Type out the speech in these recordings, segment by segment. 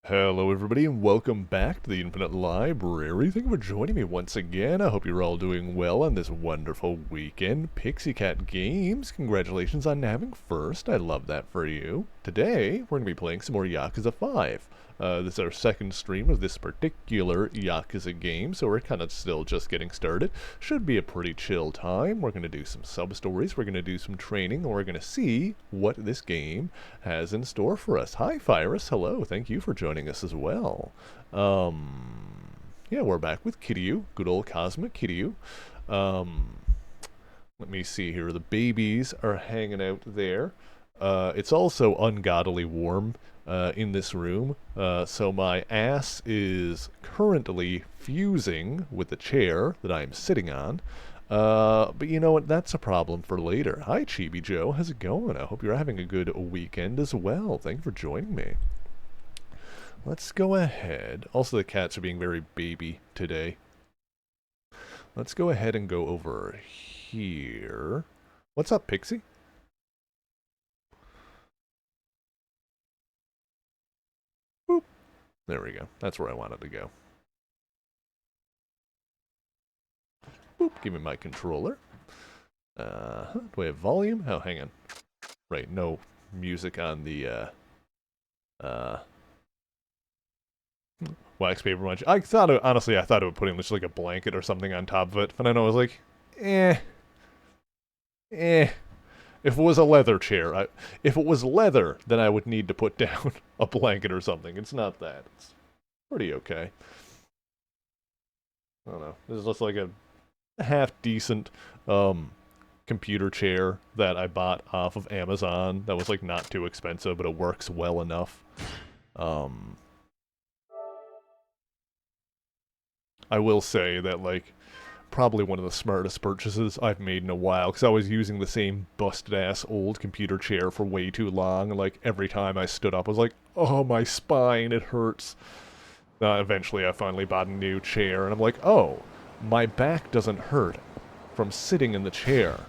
Hello everybody and welcome back to the Infinite Library. Thank you for joining me once again. I hope you're all doing well on this wonderful weekend. Pixie Cat Games, congratulations on having first. I love that for you. Today, we're going to be playing some more Yakuza 5. This is our second stream of this particular Yakuza game, so we're kind of still just getting started. Should be a pretty chill time. We're going to do some sub-stories, we're going to do some training, and we're going to see what this game has in store for us. Hi, Virus. Hello. Thank you for joining us as well. Yeah, we're back with Kiryu. Good old Cosmic Kiryu. Let me see here. The babies are hanging out there. It's also ungodly warm in this room, so my ass is currently fusing with the chair that I'm sitting on. But you know what? That's a problem for later. Hi, Chibi Joe. How's it going? I hope you're having a good weekend as well. Thank you for joining me. Let's go ahead. Also, the cats are being very baby today. Let's go ahead and go over here. What's up, Pixie? Boop. There we go. That's where I wanted to go. Boop. Give me my controller. Do I have volume? Oh, hang on. Right, no music on the, wax paper munch. I thought, honestly, I thought it would put in just like a blanket or something on top of it, but I know I was like, eh. If it was a leather chair, if it was leather, then I would need to put down a blanket or something. It's not that. It's pretty okay. I don't know. This is just like a half-decent, computer chair that I bought off of Amazon that was like not too expensive, but it works well enough. I will say that like probably one of the smartest purchases I've made in a while, because I was using the same busted-ass old computer chair for way too long, and like every time I stood up I was like, oh, my spine, it hurts. Eventually I finally bought a new chair, and I'm like, oh, my back doesn't hurt from sitting in the chair.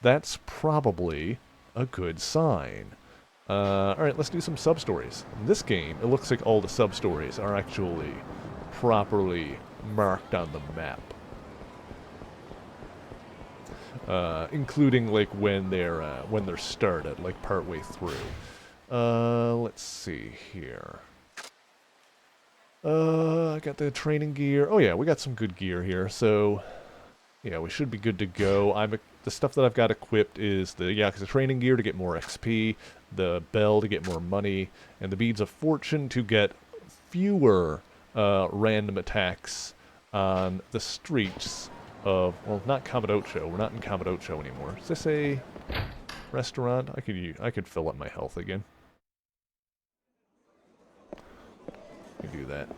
That's probably a good sign. Alright, let's do some sub-stories. In this game, it looks like all the sub-stories are actually properly marked on the map. Including like when they're started, like partway through. Let's see here. I got the training gear. Oh yeah, we got some good gear here. So yeah, we should be good to go. The stuff that I've got equipped is the Yakuza training gear to get more XP, the bell to get more money, and the beads of fortune to get fewer random attacks on the streets of, well, not Kamadocho. We're not in Kamadocho anymore. Is this a restaurant? I could fill up my health again. Let me do that.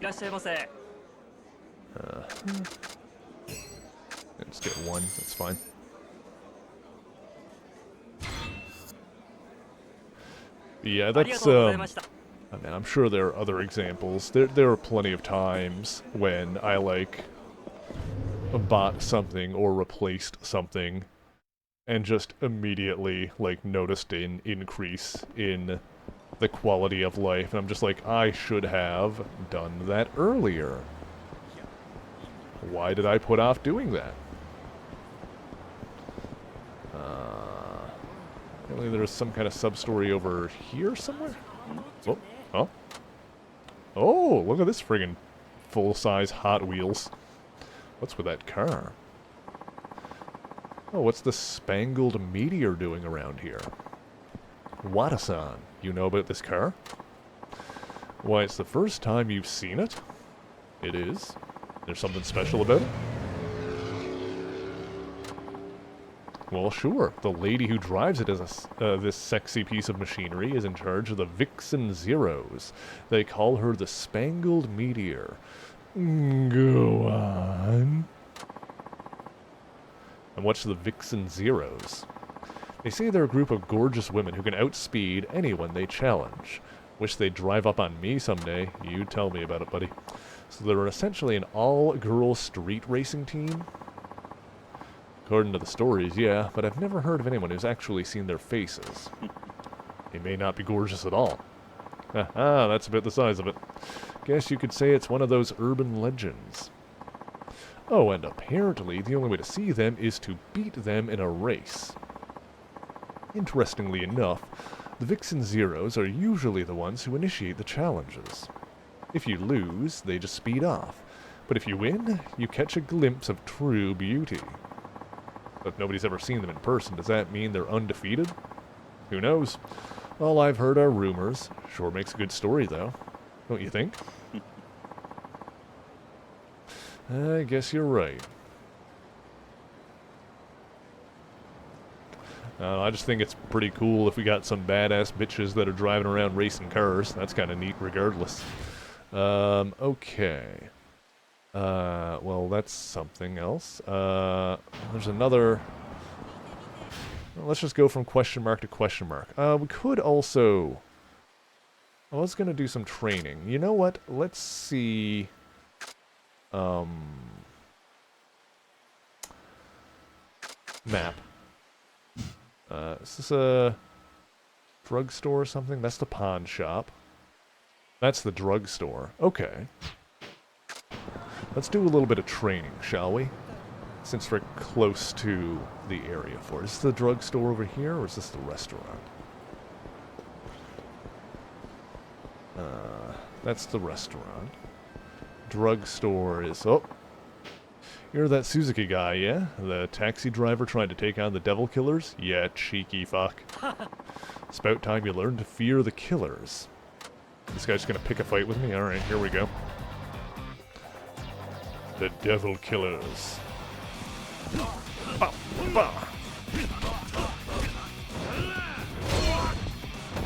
Let's get one. That's fine. Yeah, that's I mean, I'm sure there are other examples. There are plenty of times when I, like, bought something or replaced something and just immediately, like, noticed an increase in the quality of life. And I'm just like, I should have done that earlier. Why did I put off doing that? Apparently there's some kind of sub-story over here somewhere? Oh. Oh. Oh, look at this friggin' full-size Hot Wheels. What's with that car? Oh, what's the spangled meteor doing around here? Wada-san, you know about this car? Why, it's the first time you've seen it? It is. There's something special about it? Well, sure. The lady who drives it as this sexy piece of machinery is in charge of the Vixen Zeros. They call her the Spangled Meteor. Go on. And what's the Vixen Zeros? They say they're a group of gorgeous women who can outspeed anyone they challenge. Wish they'd drive up on me someday. You tell me about it, buddy. So they're essentially an all-girl street racing team? According to the stories, yeah, but I've never heard of anyone who's actually seen their faces. They may not be gorgeous at all. Aha, that's about the size of it. Guess you could say it's one of those urban legends. Oh, and apparently the only way to see them is to beat them in a race. Interestingly enough, the Vixen Zeros are usually the ones who initiate the challenges. If you lose, they just speed off. But if you win, you catch a glimpse of true beauty. But if nobody's ever seen them in person, does that mean they're undefeated? Who knows? All I've heard are rumors. Sure makes a good story, though. Don't you think? I guess you're right. I just think it's pretty cool if we got some badass bitches that are driving around racing cars. That's kind of neat regardless. Okay. Well, that's something else. There's another... Well, let's just go from question mark to question mark. We could also... I was going to do some training. You know what? Let's see... Map. Is this a drugstore or something? That's the pawn shop. That's the drugstore. Okay. Let's do a little bit of training, shall we? Since we're close to the area for it. Is this the drugstore over here, or is this the restaurant? That's the restaurant. Drugstore is... Oh! You're that Suzuki guy, yeah? The taxi driver trying to take on the devil killers? Yeah, cheeky fuck. It's about time you learn to fear the killers. This guy's gonna pick a fight with me? Alright, here we go. The devil killers. Bah, bah.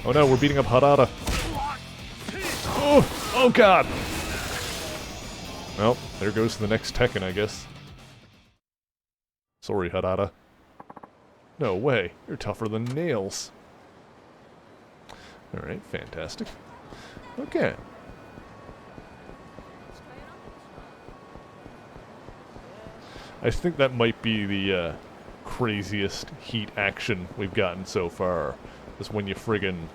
Oh no, we're beating up Harada. Oh god! Well, there goes the next Tekken, I guess. Sorry, Harada. No way, you're tougher than nails. Alright, fantastic. Okay. I think that might be the craziest heat action we've gotten so far. Is when you friggin'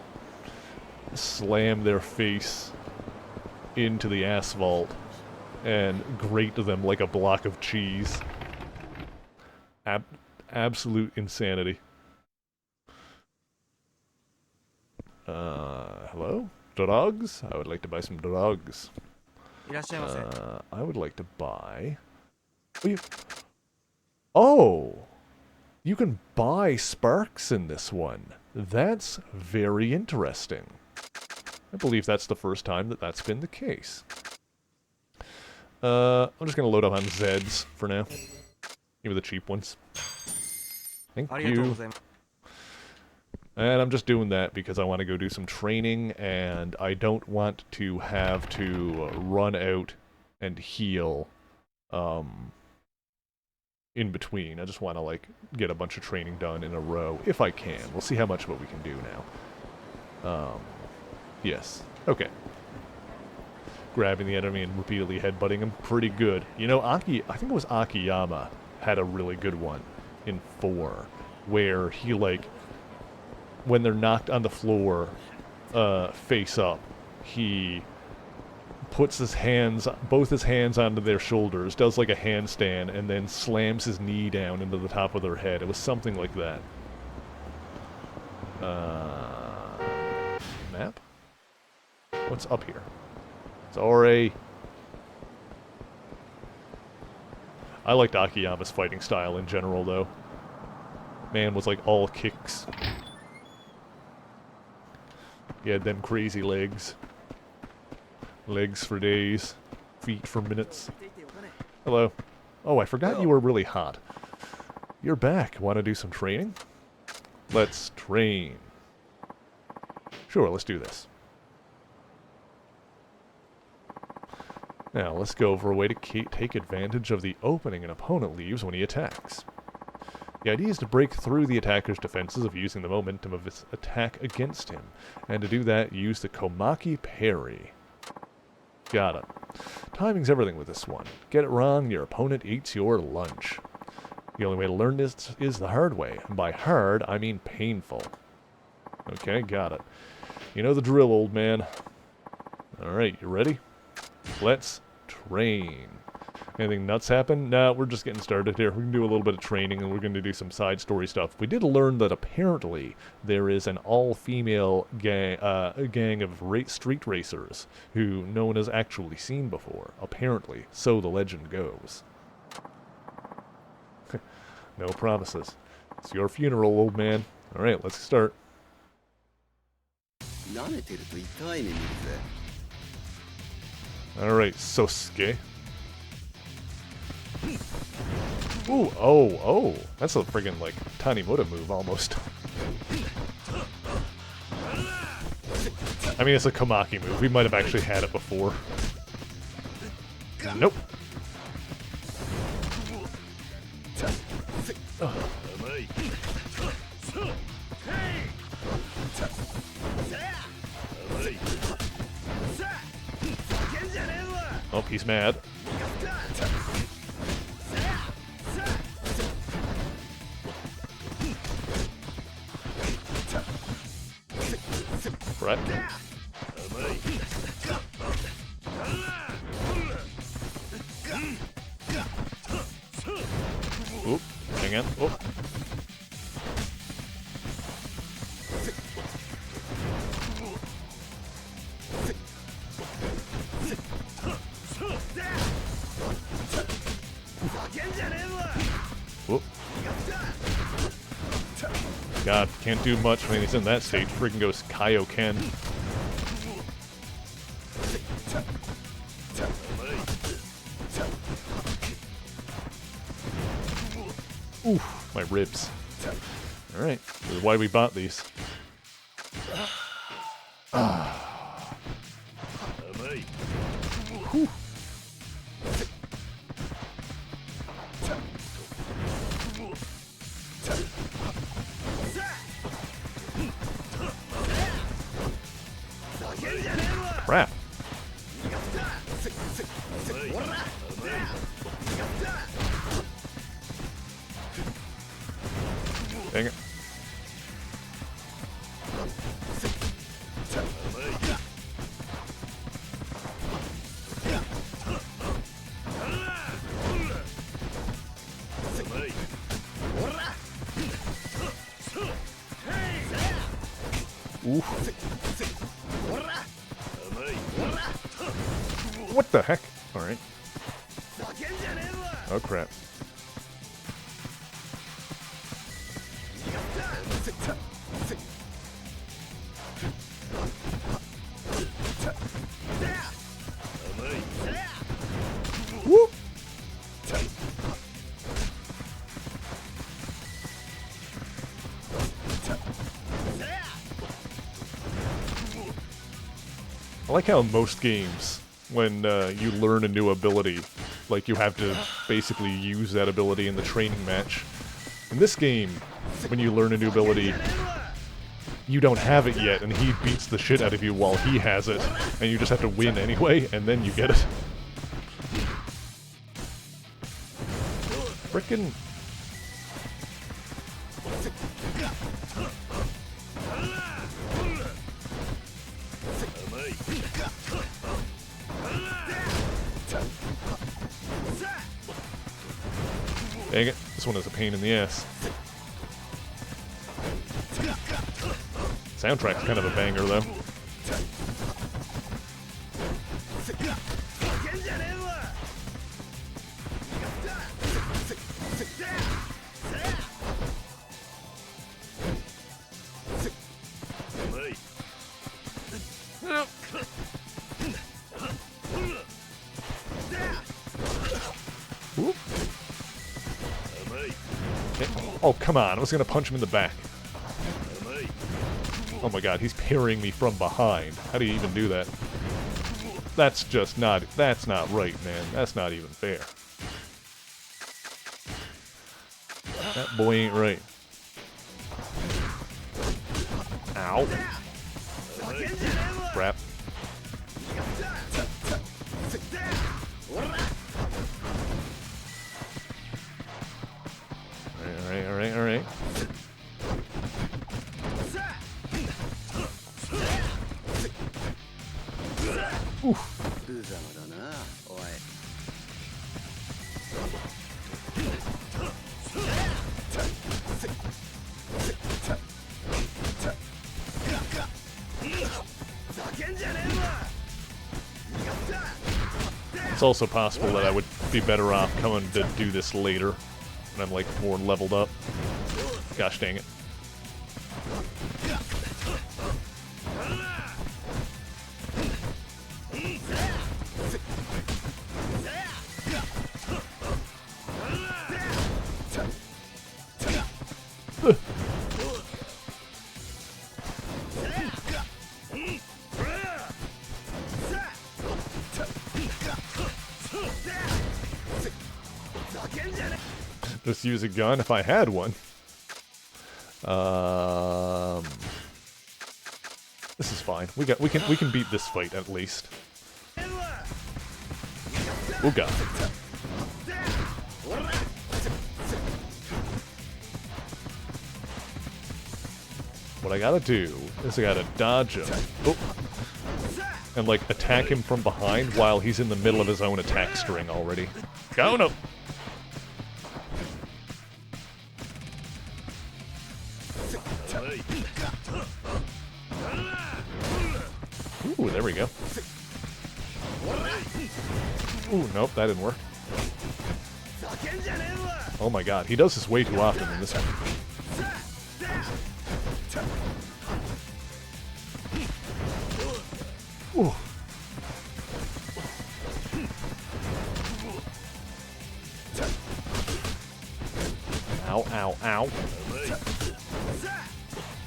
slam their face into the asphalt and grate them like a block of cheese. Absolute insanity. Hello? Drugs? I would like to buy some drugs. I would like to buy... Oh! You can buy sparks in this one. That's very interesting. I believe that's the first time that that's been the case. I'm just gonna load up on Zeds for now. Give me the cheap ones. Thank you. And I'm just doing that because I want to go do some training, and I don't want to have to run out and heal in between. I just want to, like, get a bunch of training done in a row, if I can. We'll see how much of what we can do now. Yes. Okay. Grabbing the enemy and repeatedly headbutting him. Pretty good. You know, I think it was Akiyama had a really good one in 4, where he, like, when they're knocked on the floor, face up, he puts his hands, both his hands onto their shoulders, does like a handstand, and then slams his knee down into the top of their head. It was something like that. Map? What's up here? Sorry. I liked Akiyama's fighting style in general, though. Man was like all kicks. He had them crazy legs. Legs for days. Feet for minutes. Hello. Oh, I forgot you were really hot. You're back. Want to do some training? Let's train. Sure, let's do this. Now, let's go over a way to take advantage of the opening an opponent leaves when he attacks. The idea is to break through the attacker's defenses of using the momentum of his attack against him, and to do that, use the Komaki Parry. Got it. Timing's everything with this one. Get it wrong, your opponent eats your lunch. The only way to learn this is the hard way, and by hard, I mean painful. Okay, got it. You know the drill, old man. Alright, you ready? Let's train. Anything nuts happen? Nah, we're just getting started here. We can do a little bit of training, and we're going to do some side story stuff. We did learn that apparently there is an all-female gang of street racers who no one has actually seen before. Apparently, so the legend goes. No promises. It's your funeral, old man. Alright, let's start. Alright, Sosuke. Ooh, oh, that's a friggin' like Tanimura move almost. I mean, it's a Kamaki move. We might have actually had it before. Nope. Oh. Oh, he's mad. Right. Oop, hang on. Oh. Whoop. God, can't do much when he's in that stage. Freaking goes Kaioken. Oof, my ribs. Alright, this is why we bought these. Whew. Crap. Dang it. Oof. What the heck? Alright. Oh crap. Whoop. I like how in most games, when you learn a new ability, like you have to basically use that ability in the training match. In this game, when you learn a new ability, you don't have it yet, and he beats the shit out of you while he has it, and you just have to win anyway, and then you get it. Frickin'... Dang it, this one is a pain in the ass. Soundtrack's kind of a banger, though. Whoop. Oh, come on. I was going to punch him in the back. Oh my god, he's parrying me from behind. How do you even do that? That's just not... That's not right, man. That's not even fair. That boy ain't right. Ow. Crap. Alright. It's also possible that I would be better off coming to do this later when I'm like more leveled up. Gosh dang it. Just use a gun if I had one. This is fine. We can beat this fight at least. Oh god. What I gotta do is I gotta dodge him. Oh. And like attack him from behind while he's in the middle of his own attack string already. Go no. Ooh, there we go. Ooh, nope, that didn't work. Oh my god, he does this way too often in this one. Ooh. Ow, ow, ow.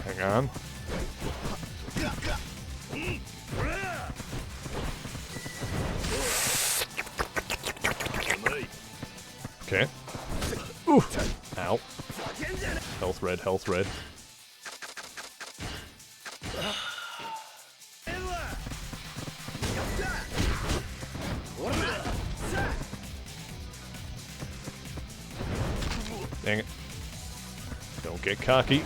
Hang on. Okay. Ooh. Ow. Health red, health red. Dang it. Don't get cocky.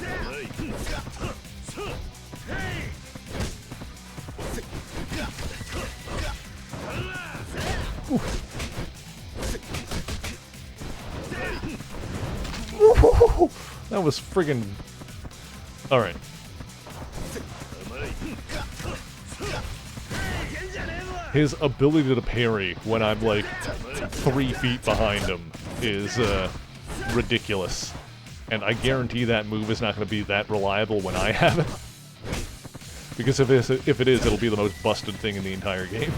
Ooh. That was friggin'... Alright. His ability to parry when I'm like 3 feet behind him is ridiculous. And I guarantee that move is not going to be that reliable when I have it. Because if it is, it'll be the most busted thing in the entire game.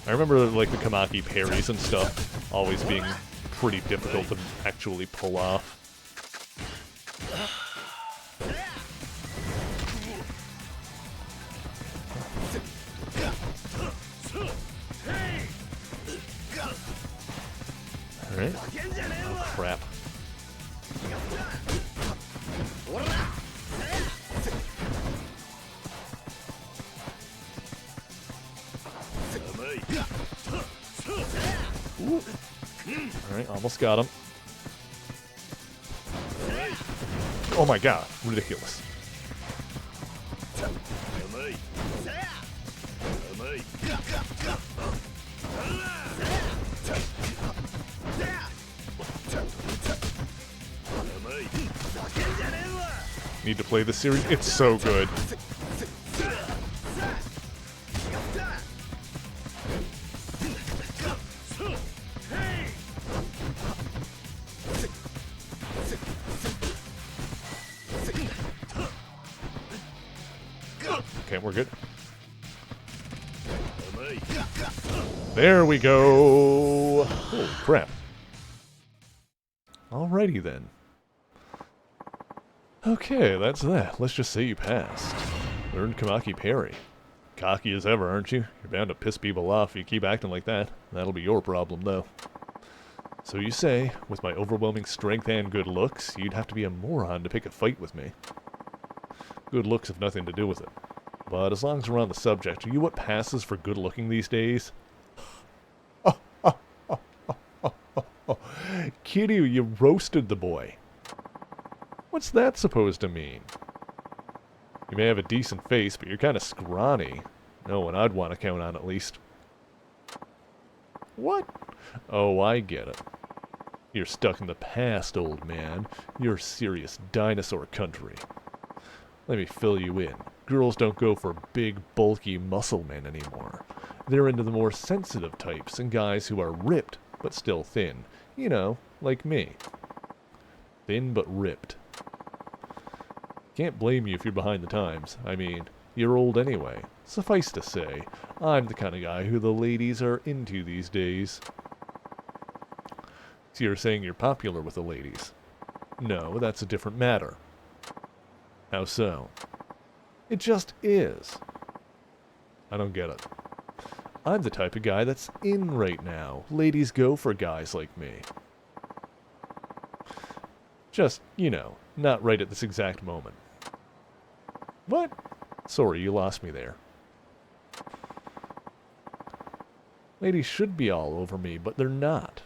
I remember like the Kamaki parries and stuff always being pretty difficult to actually pull off. Alright. Oh, crap. Ooh. Alright, almost got him. Oh my god, ridiculous. Need to play this series? It's so good. Okay, we're good. There we go! Holy crap. Alrighty then. Okay, that's that. Let's just say you passed. Learned Kamaki parry. Cocky as ever, aren't you? You're bound to piss people off if you keep acting like that. That'll be your problem, though. So you say, with my overwhelming strength and good looks, you'd have to be a moron to pick a fight with me. Good looks have nothing to do with it. But as long as we're on the subject, are you what passes for good looking these days? Kiryu, you roasted the boy. What's that supposed to mean? You may have a decent face, but you're kind of scrawny. No one I'd want to count on, at least. What? Oh, I get it. You're stuck in the past, old man. You're serious dinosaur country. Let me fill you in. Girls don't go for big, bulky muscle men anymore. They're into the more sensitive types and guys who are ripped, but still thin. You know, like me. Thin but ripped. Can't blame you if you're behind the times. I mean, you're old anyway. Suffice to say, I'm the kind of guy who the ladies are into these days. So you're saying you're popular with the ladies? No, that's a different matter. How so? It just is. I don't get it. I'm the type of guy that's in right now. Ladies go for guys like me. Just, you know, not right at this exact moment. What? Sorry, you lost me there. Ladies should be all over me, but they're not.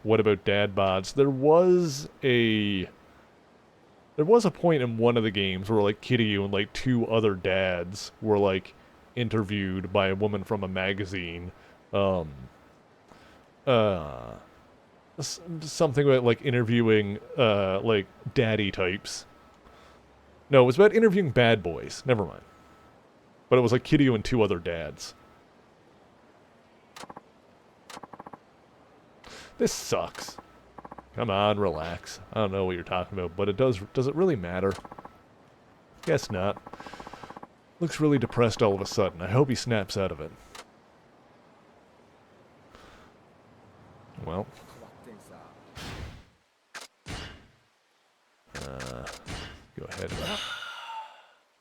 What about dad bods? There was a point in one of the games where, like, Kitty and, like, 2 other dads were, like, interviewed by a woman from a magazine. Something about, like, interviewing, like, daddy types. No, it was about interviewing bad boys. Never mind. But it was, like, Kitty and 2 other dads. This sucks. Come on, relax. I don't know what you're talking about, but does it really matter? Guess not. Looks really depressed all of a sudden. I hope he snaps out of it. Well. Go ahead.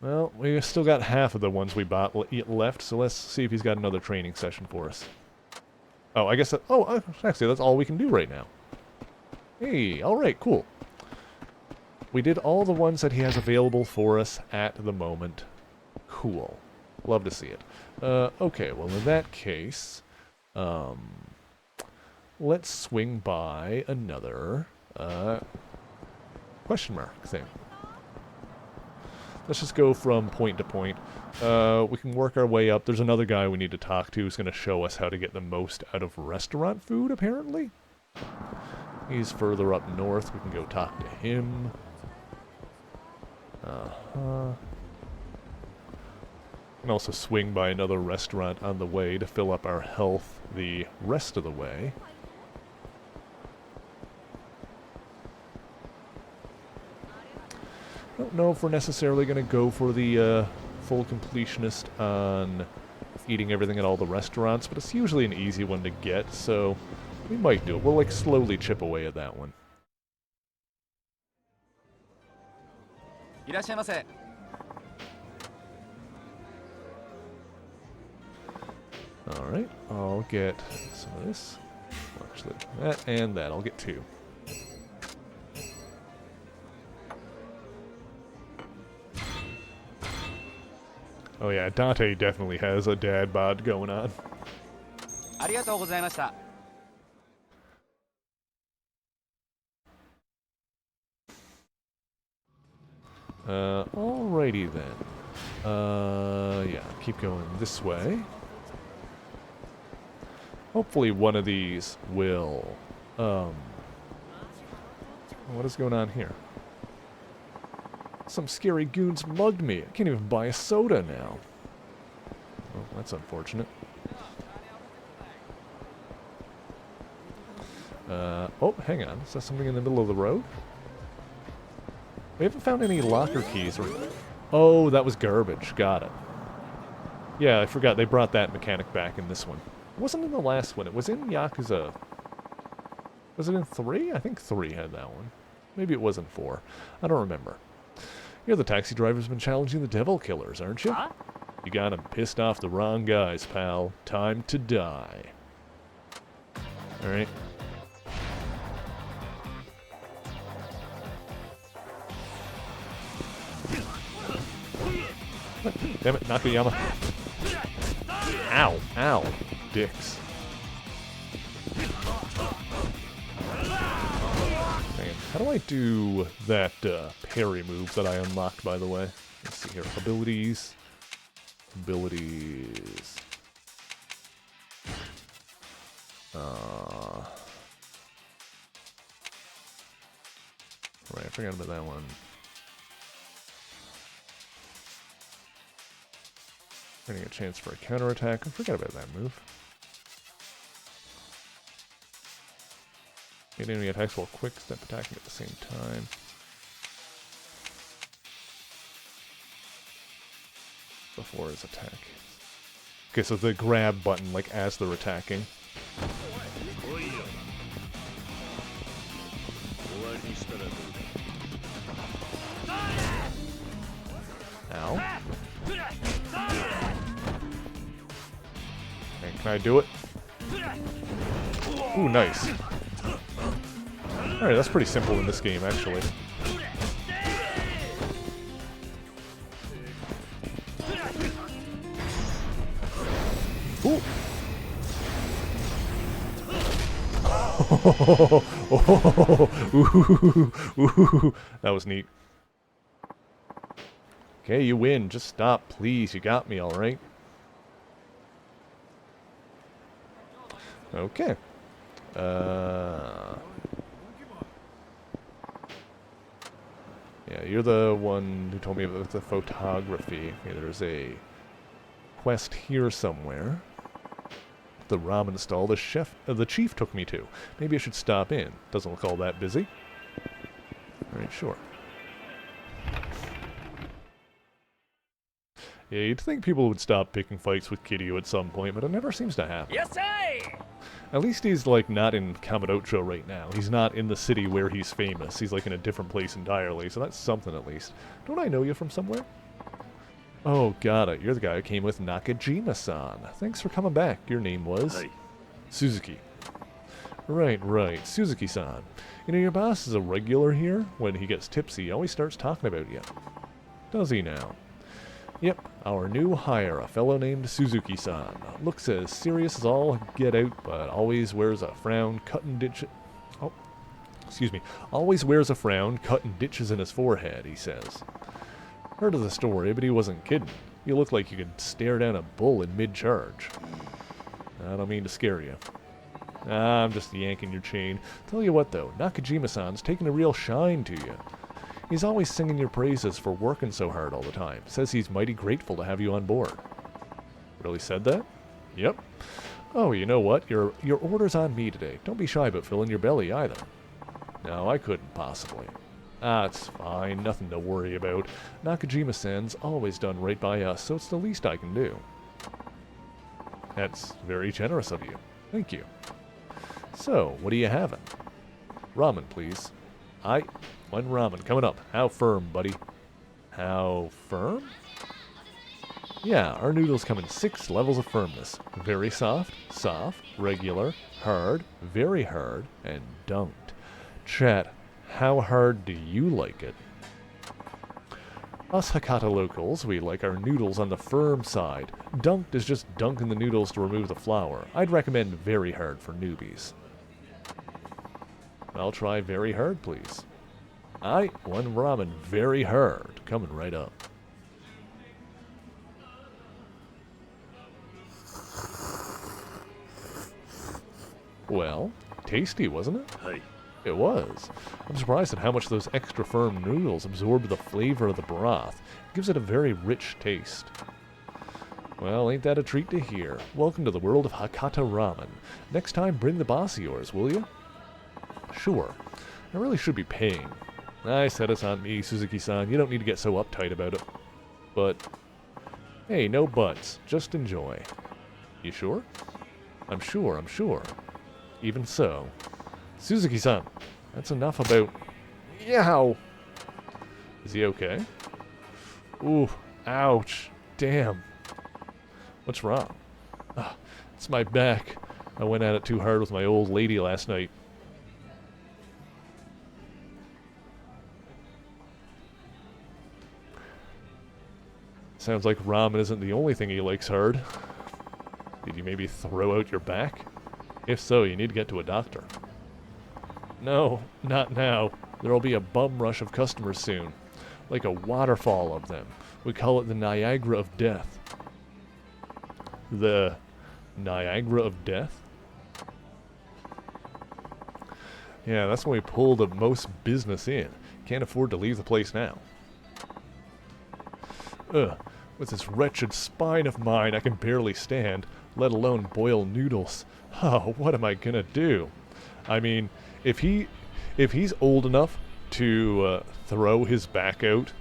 Well, we still got half of the ones we bought left, so let's see if he's got another training session for us. Oh, I guess that... Oh, actually, that's all we can do right now. Hey, alright, cool. We did all the ones that he has available for us at the moment. Cool. Love to see it. Okay, well, in that case, let's swing by another, question mark thing. Let's just go from point to point. We can work our way up. There's another guy we need to talk to who's going to show us how to get the most out of restaurant food, apparently. He's further up north. We can go talk to him. We can also swing by another restaurant on the way to fill up our health the rest of the way. I don't know if we're necessarily going to go for the full completionist on eating everything at all the restaurants, but it's usually an easy one to get, so we might do it. We'll, like, slowly chip away at that one. Alright, I'll get some of this. Actually, that and that. I'll get 2. Oh yeah, Dante definitely has a dad bod going on. Alrighty then. Yeah, keep going this way. Hopefully one of these will, what is going on here? Some scary goons mugged me. I can't even buy a soda now. Oh, that's unfortunate. Oh, hang on. Is that something in the middle of the road? We haven't found any locker keys or... Oh, that was garbage. Got it. Yeah, I forgot. They brought that mechanic back in this one. It wasn't in the last one. It was in Yakuza. Was it in 3? I think 3 had that one. Maybe it was in 4. I don't remember. You're the taxi driver's been challenging the devil killers, aren't you? Huh? You got 'em pissed off the wrong guys, pal. Time to die. Alright. Damn it, Nakayama. Ow, ow. Dicks. Man, how do I do that parry move that I unlocked, by the way? Let's see here. Abilities. Abilities. forgot about that one. Getting a chance for a counterattack. I forgot about that move. Get enemy attacks while quick step attacking at the same time. Before his attack. Okay, so the grab button, like, as they're attacking. Ow. Okay, can I do it? Ooh, nice. Alright, that's pretty simple in this game, actually. Ooh. Ooh. That was neat. Okay, you win. Just stop, please. You got me, alright? Okay. Yeah, you're the one who told me about the photography. Okay, there's a quest here somewhere. The ramen stall the chief took me to. Maybe I should stop in. Doesn't look all that busy. Alright, sure. Yeah, you'd think people would stop picking fights with Kiryu at some point, but it never seems to happen. Yes, sir! At least he's, like, not in Kamurocho right now. He's not in the city where he's famous. He's, like, in a different place entirely, so that's something at least. Don't I know you from somewhere? Oh, got it. You're the guy who came with Nakajima-san. Thanks for coming back. Your name was? Hey. Suzuki. Right. Suzuki-san. You know, your boss is a regular here. When he gets tipsy, he always starts talking about you. Does he now? Yep, our new hire, a fellow named Suzuki-san. Looks as serious as all get out, but always wears a frown, cutting ditches... Oh, excuse me. Always wears a frown, cutting ditches in his forehead, he says. Heard of the story, but he wasn't kidding. You look like you could stare down a bull in mid-charge. I don't mean to scare you. I'm just yanking your chain. Tell you what, though, Nakajima-san's taking a real shine to you. He's always singing your praises for working so hard all the time. Says he's mighty grateful to have you on board. Really said that? Yep. Oh, you know what? Your order's on me today. Don't be shy about filling your belly either. No, I couldn't possibly. It's fine. Nothing to worry about. Nakajima-san's always done right by us, so it's the least I can do. That's very generous of you. Thank you. So, what are you having? Ramen, please. One ramen coming up. How firm, buddy? How firm? Yeah, our noodles come in 6 levels of firmness. Very soft, regular, hard, very hard, and dunked. Chat, how hard do you like it? Us Hakata locals, we like our noodles on the firm side. Dunked is just dunking the noodles to remove the flour. I'd recommend very hard for newbies. I'll try very hard, please. One ramen very hard, coming right up. Well, tasty, wasn't it? Hey. It was. I'm surprised at how much those extra firm noodles absorb the flavor of the broth. It gives it a very rich taste. Well, ain't that a treat to hear. Welcome to the world of Hakata Ramen. Next time, bring the boss of yours, will you? Sure. I really should be paying. I said it's on me, Suzuki-san. You don't need to get so uptight about it. But, hey, no buts. Just enjoy. You sure? I'm sure. Even so. Suzuki-san, that's enough about... Yow! Is he okay? Ooh, ouch. Damn. What's wrong? It's my back. I went at it too hard with my old lady last night. Sounds like ramen isn't the only thing he likes hard. Did you maybe throw out your back? If so, you need to get to a doctor. No, not now. There'll be a bum rush of customers soon. Like a waterfall of them. We call it the Niagara of Death. The Niagara of Death? Yeah, that's when we pull the most business in. Can't afford to leave the place now. Ugh, with this wretched spine of mine, I can barely stand, let alone boil noodles. Oh, what am I gonna do? I mean, if he's old enough to throw his back out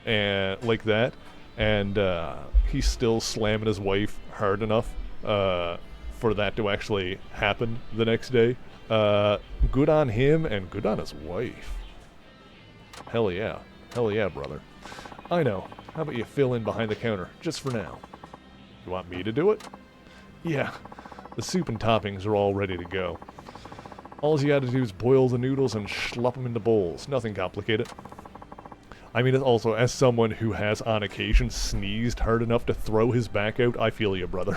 and like that, and he's still slamming his wife hard enough for that to actually happen the next day, good on him and good on his wife. Hell yeah, brother. I know. How about you fill in behind the counter, just for now? You want me to do it? Yeah, the soup and toppings are all ready to go. All you gotta do is boil the noodles and slop them into bowls. Nothing complicated. I mean, also, as someone who has on occasion sneezed hard enough to throw his back out, I feel you, brother.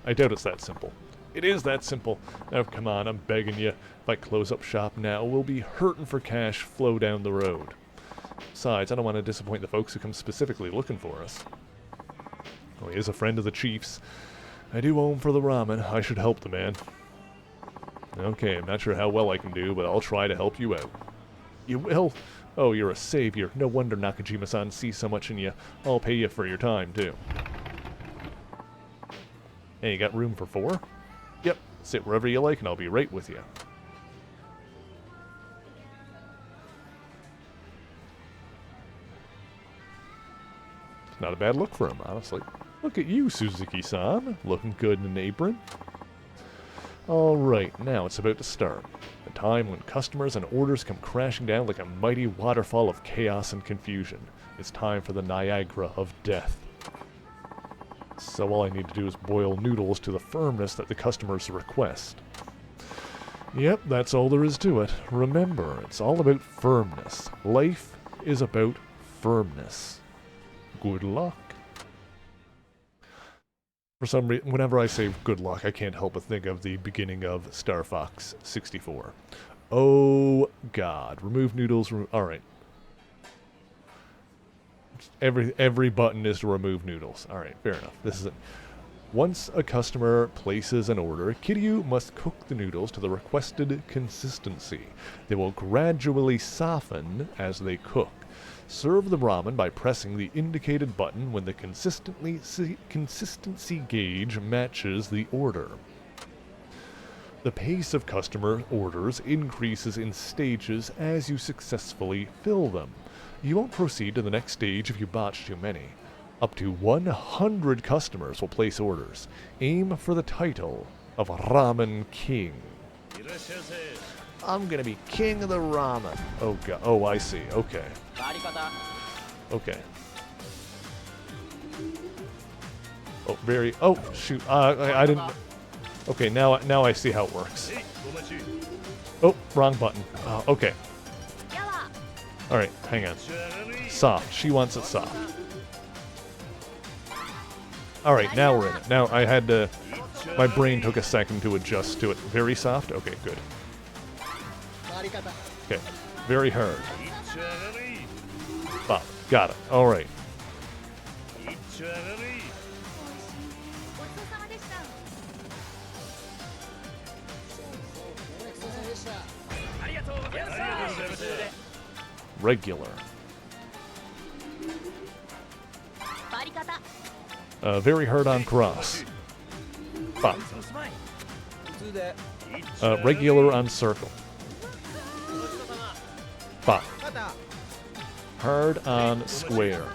I doubt it's that simple. It is that simple. Now, come on, I'm begging you. If I close up shop now, we'll be hurting for cash flow down the road. Besides, I don't want to disappoint the folks who come specifically looking for us. Well, he is a friend of the chief's. I do owe him for the ramen. I should help the man. Okay, I'm not sure how well I can do, but I'll try to help you out. You will? Oh, you're a savior. No wonder Nakajima-san sees so much in you. I'll pay you for your time, too. Hey, you got room for 4? Yep, sit wherever you like and I'll be right with you. Not a bad look for him, honestly. Look at you, Suzuki-san. Looking good in an apron. Alright, now it's about to start. A time when customers and orders come crashing down like a mighty waterfall of chaos and confusion. It's time for the Niagara of death. So all I need to do is boil noodles to the firmness that the customers request. Yep, that's all there is to it. Remember, it's all about firmness. Life is about firmness. Good luck. For some reason, whenever I say good luck, I can't help but think of the beginning of Star Fox 64. Oh, God. Remove noodles. Alright. Every button is to remove noodles. Alright, fair enough. This is it. Once a customer places an order, Kiryu must cook the noodles to the requested consistency. They will gradually soften as they cook. Serve the ramen by pressing the indicated button when the consistency gauge matches the order. The pace of customer orders increases in stages as you successfully fill them. You won't proceed to the next stage if you botch too many. Up to 100 customers will place orders. Aim for the title of Ramen King. I'm gonna be king of the ramen. Oh god. Oh, I see. Okay. Okay. Oh, very. Oh, shoot. I didn't. Okay, now I see how it works. Oh, wrong button. Okay. All right, hang on. Soft. She wants it soft. All right, now we're in it. Now I had to. My brain took a second to adjust to it. Very soft. Okay, good. Okay, very hard. Bob, got it. All right. Regular. Very hard on cross. Bob. Regular on circle. Bop. Hard on square.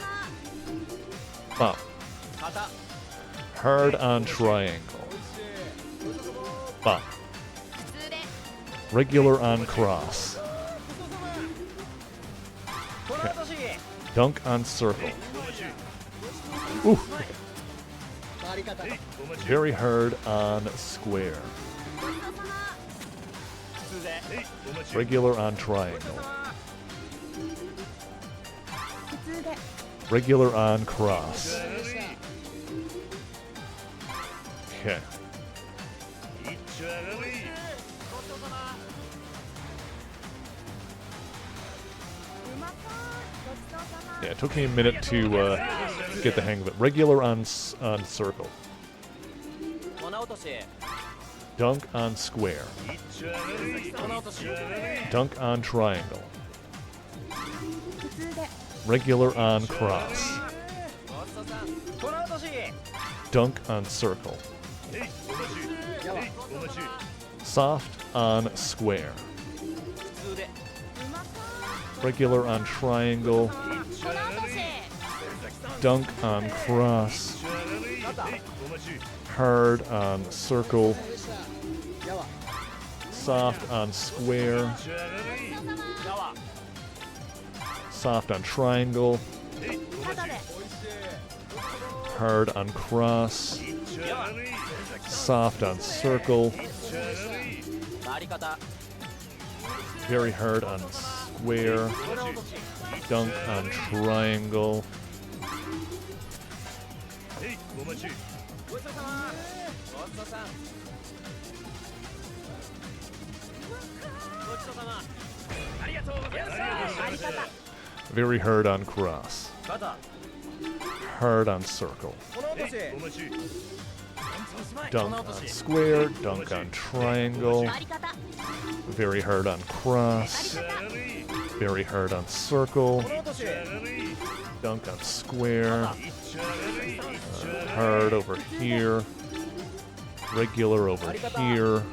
Bop. Hard on triangle. Bop. Regular on cross. Okay. Dunk on circle. Ooh. Very hard on square. Regular on triangle. Regular on cross. Okay. Yeah, it took me a minute to get the hang of it. Regular on circle. Dunk on square. Dunk on triangle. Regular on cross. Dunk on circle. Soft on square. Regular on triangle. Dunk on cross. Hard on circle. Soft on square. Soft on triangle. Hard on cross. Soft on circle. Very hard on square. Dunk on triangle. Very hard on cross. Hard on circle. Dunk on square. Dunk on triangle. Very hard on cross. Very hard on circle. Dunk on square. Hard over here. Regular over here.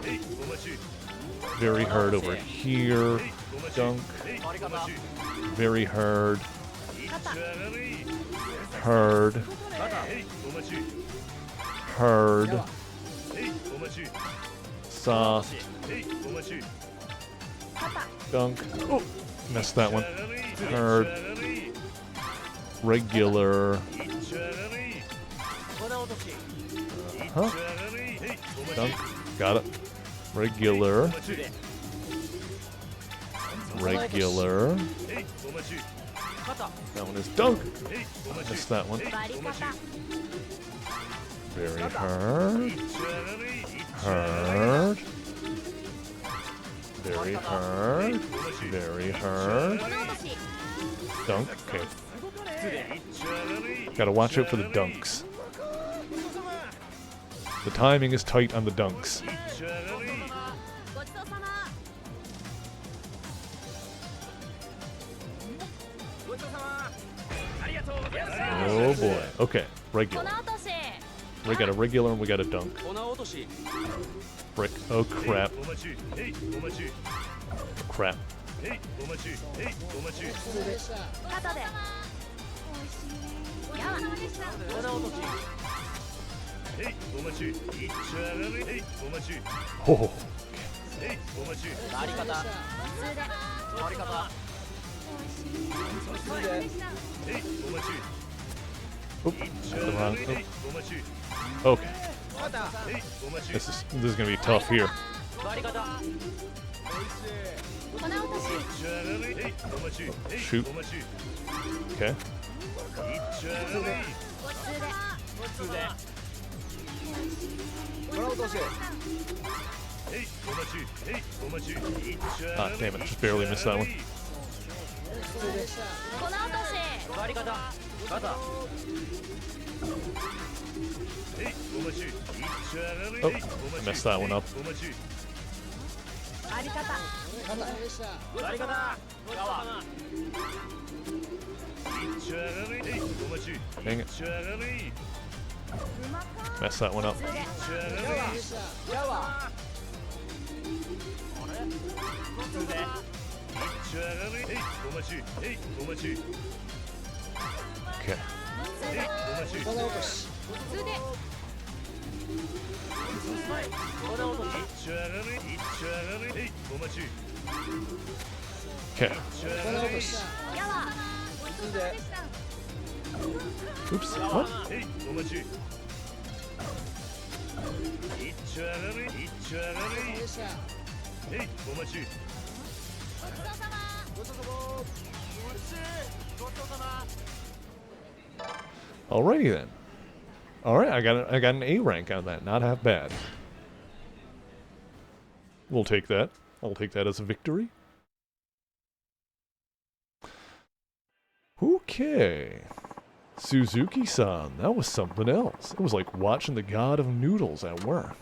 Very hard over here. Dunk. Very hard. Hard. Hard. Soft. Dunk. Oh, missed that one. Hard. Regular. Huh? Dunk. Got it. Regular. Regular. That one is dunk. Missed that one. Very hard. Hard. Very hard. Very hard. Dunk. Okay. Gotta watch out for the dunks. The timing is tight on the dunks. Oh boy. Okay. Regular. We got a regular and we got a dunk. Brick. Oh crap. Crap. Oh. Oop, the wrong. Oh. Okay. This is gonna be tough here. Shoot. Okay. Ah, damn it! Just barely missed that one. Oh, I messed that one up. Dang it. Messed that one up. Okay. Okay. Oops. What? Alrighty then. Alright, I got an A rank on that. Not half bad. We'll take that. I'll take that as a victory. Okay. Suzuki-san, that was something else. It was like watching the god of noodles at work.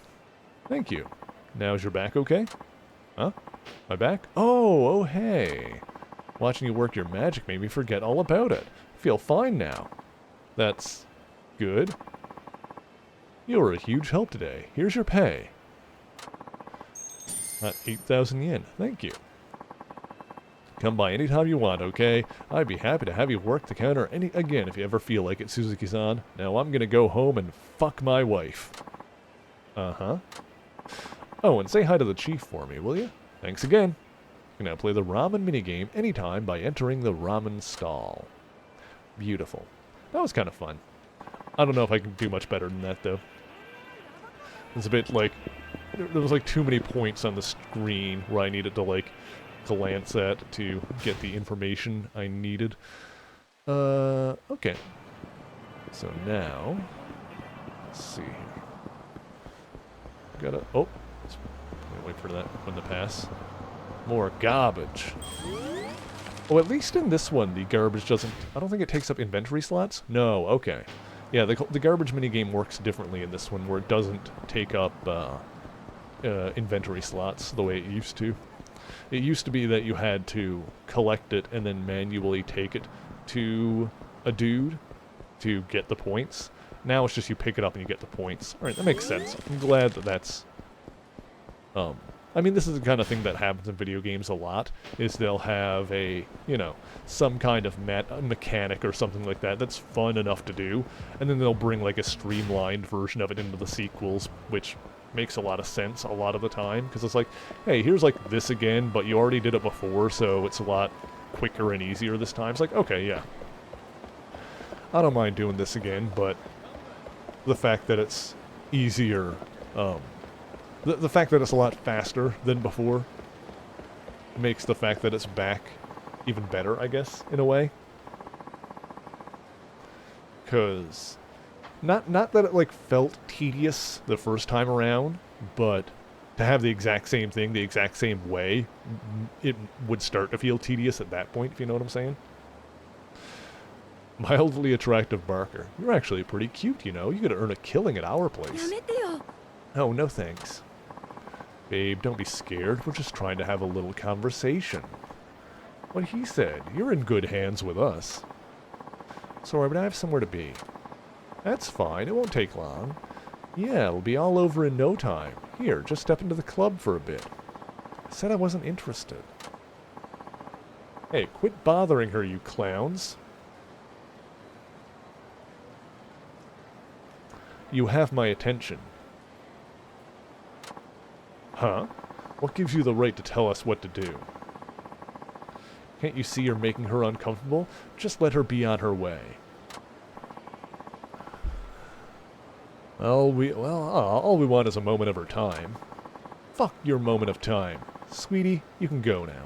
Thank you. Now is your back okay? Huh? My back? Oh, hey. Watching you work your magic made me forget all about it. I feel fine now. That's good. You were a huge help today. Here's your pay. 8,000 yen. Thank you. Come by anytime you want, okay? I'd be happy to have you work the counter again if you ever feel like it, Suzuki-san. Now I'm gonna go home and fuck my wife. Uh-huh. Oh, and say hi to the chief for me, will you? Thanks again. You can now play the ramen minigame anytime by entering the ramen stall. Beautiful. That was kind of fun. I don't know if I can do much better than that, though. It's a bit like... There was, like, too many points on the screen where I needed to, like, glance at to get the information I needed. Okay. So now... Let's see here. Gotta... Oh! Wait for that one to pass. More garbage. Oh, at least in this one, the garbage doesn't... I don't think it takes up inventory slots? No, okay. Yeah, the garbage minigame works differently in this one, where it doesn't take up inventory slots the way it used to. It used to be that you had to collect it and then manually take it to a dude to get the points. Now it's just you pick it up and you get the points. Alright, that makes sense. I'm glad that that's... I mean, this is the kind of thing that happens in video games a lot, is they'll have a, you know, some kind of mechanic or something like that that's fun enough to do, and then they'll bring, like, a streamlined version of it into the sequels, which makes a lot of sense a lot of the time, because it's like, hey, here's, like, this again, but you already did it before, so it's a lot quicker and easier this time. It's like, okay, yeah. I don't mind doing this again, but the fact that it's easier, the fact that it's a lot faster than before makes the fact that it's back even better, I guess, in a way. Because, not that it, like, felt tedious the first time around, but to have the exact same thing, the exact same way, it would start to feel tedious at that point, if you know what I'm saying. Mildly attractive Barker. You're actually pretty cute, you know. You could earn a killing at our place. Oh, no thanks. Babe, don't be scared. We're just trying to have a little conversation. What he said. You're in good hands with us. Sorry, but I have somewhere to be. That's fine. It won't take long. Yeah, it'll be all over in no time. Here, just step into the club for a bit. I said I wasn't interested. Hey, quit bothering her, you clowns. You have my attention. Huh? What gives you the right to tell us what to do? Can't you see you're making her uncomfortable? Just let her be on her way. All we want is a moment of her time. Fuck your moment of time. Sweetie, you can go now.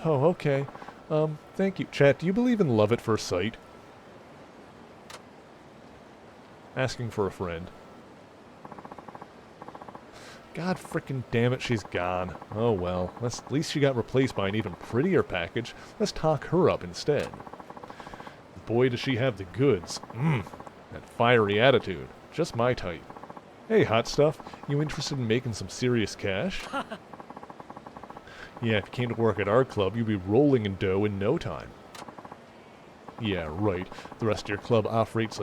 Oh, okay. Thank you. Chat, do you believe in love at first sight? Asking for a friend. God frickin' damn it, she's gone. Oh well, at least she got replaced by an even prettier package. Let's talk her up instead. Boy, does she have the goods. That fiery attitude. Just my type. Hey, hot stuff. You interested in making some serious cash? Yeah, if you came to work at our club, you'd be rolling in dough in no time. Yeah, right. The rest of your club operates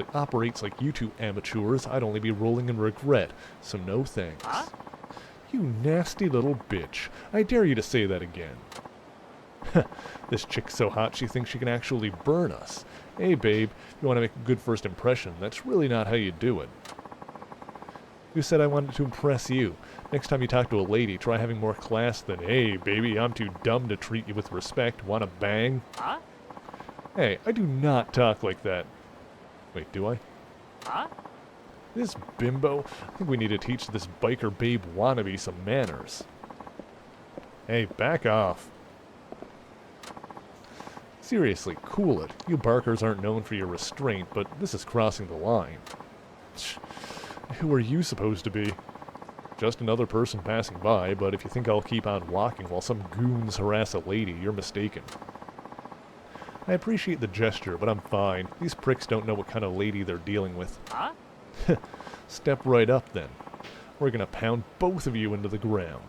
like you two amateurs. I'd only be rolling in regret, so no thanks. Huh? You nasty little bitch. I dare you to say that again. This chick's so hot she thinks she can actually burn us. Hey, babe, if you want to make a good first impression, that's really not how you do it. Who said I wanted to impress you? Next time you talk to a lady, try having more class than, hey, baby, I'm too dumb to treat you with respect. Wanna bang? Huh? Hey, I do not talk like that. Wait, do I? Huh? This bimbo. I think we need to teach this biker babe wannabe some manners. Hey, back off. Seriously, cool it. You barkers aren't known for your restraint, but this is crossing the line. Who are you supposed to be? Just another person passing by, but if you think I'll keep on walking while some goons harass a lady, you're mistaken. I appreciate the gesture, but I'm fine. These pricks don't know what kind of lady they're dealing with. Huh? Step right up, then. We're gonna pound both of you into the ground.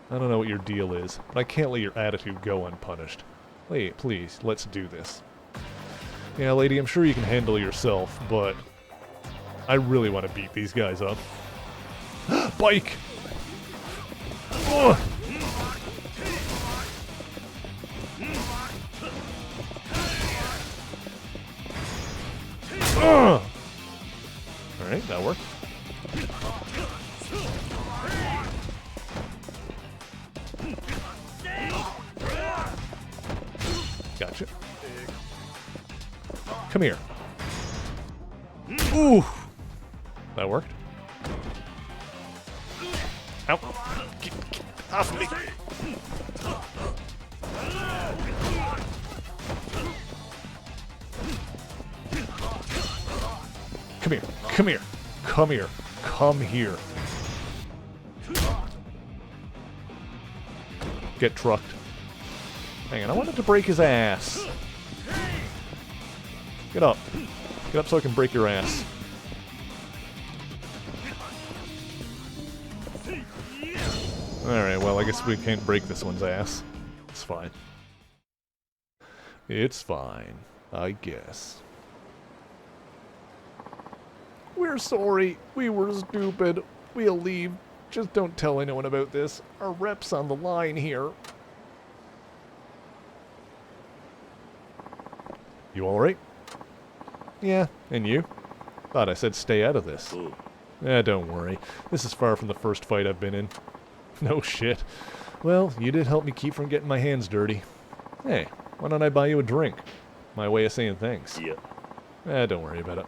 I don't know what your deal is, but I can't let your attitude go unpunished. Wait, please, let's do this. Yeah, lady, I'm sure you can handle yourself, but I really want to beat these guys up. Bike! Ugh. Alright, that worked. Gotcha. Come here. Ooh! That worked. Ow. Get off me! Come here. Come here. Come here. Come here. Get trucked. Hang on, I wanted to break his ass. Get up. Get up so I can break your ass. Alright, well, I guess we can't break this one's ass. It's fine. It's fine, I guess. We're sorry. We were stupid. We'll leave. Just don't tell anyone about this. Our rep's on the line here. You alright? Yeah, and you? Thought I said stay out of this. Don't worry. This is far from the first fight I've been in. No shit. Well, you did help me keep from getting my hands dirty. Hey, why don't I buy you a drink? My way of saying thanks. Yeah. Don't worry about it.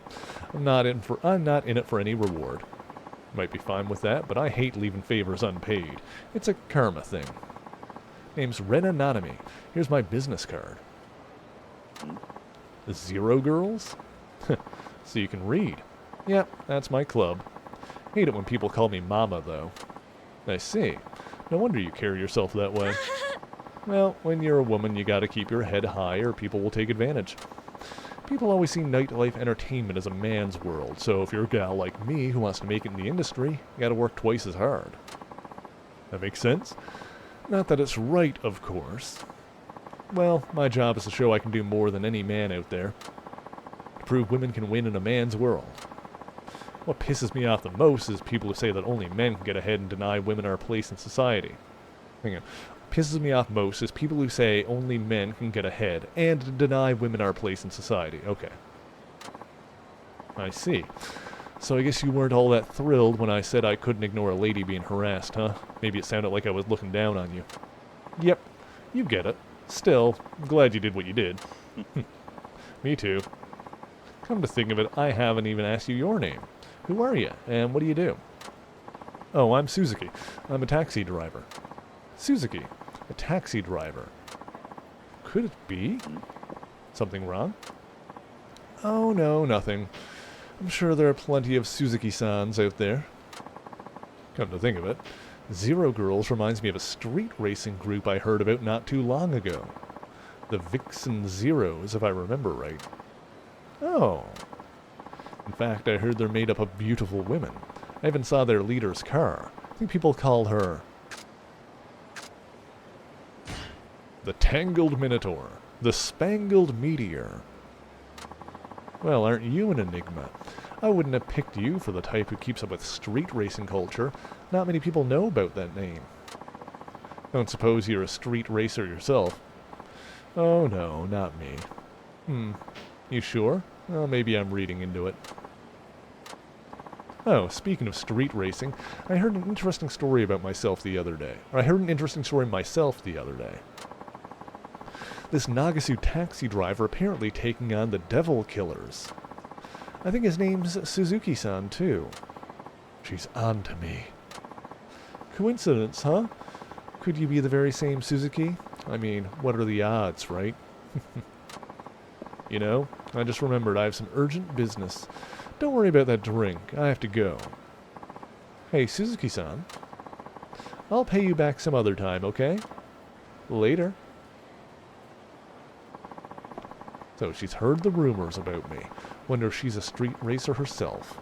I'm not in it for any reward. Might be fine with that, but I hate leaving favors unpaid. It's a karma thing. Name's Ren Anatomy. Here's my business card. The Zero Girls? So you can read. Yep, that's my club. Hate it when people call me Mama, though. I see. No wonder you carry yourself that way. Well, when you're a woman, you gotta keep your head high or people will take advantage. People always see nightlife entertainment as a man's world, so if you're a gal like me who wants to make it in the industry, you gotta work twice as hard. That makes sense? Not that it's right, of course. Well, my job is to show I can do more than any man out there. To prove women can win in a man's world. What pisses me off the most is people who say that only men can get ahead and deny women our place in society. Hang on. What pisses me off most is people who say only men can get ahead and deny women our place in society. Okay. I see. So I guess you weren't all that thrilled when I said I couldn't ignore a lady being harassed, huh? Maybe it sounded like I was looking down on you. Yep. You get it. Still, I'm glad you did what you did. Me too. Come to think of it, I haven't even asked you your name. Who are you, and what do you do? Oh, I'm Suzuki. I'm a taxi driver. Suzuki, a taxi driver. Could it be? Something wrong? Oh, no, nothing. I'm sure there are plenty of Suzuki-sans out there. Come to think of it, Zero Girls reminds me of a street racing group I heard about not too long ago. The Vixen Zeros, if I remember right. Oh. In fact, I heard they're made up of beautiful women. I even saw their leader's car. I think people call her the Tangled Minotaur, the Spangled Meteor. Well, aren't you an enigma? I wouldn't have picked you for the type who keeps up with street racing culture. Not many people know about that name. Don't suppose you're a street racer yourself? Oh no, not me. You sure? Well, maybe I'm reading into it. Oh, speaking of street racing, I heard an interesting story about myself the other day. Or I heard an interesting story myself the other day. This Nagasu taxi driver apparently taking on the Devil Killers. I think his name's Suzuki-san, too. She's on to me. Coincidence, huh? Could you be the very same Suzuki? I mean, what are the odds, right? You know, I just remembered I have some urgent business. Don't worry about that drink. I have to go. Hey, Suzuki-san. I'll pay you back some other time, okay? Later. So she's heard the rumors about me. Wonder if she's a street racer herself.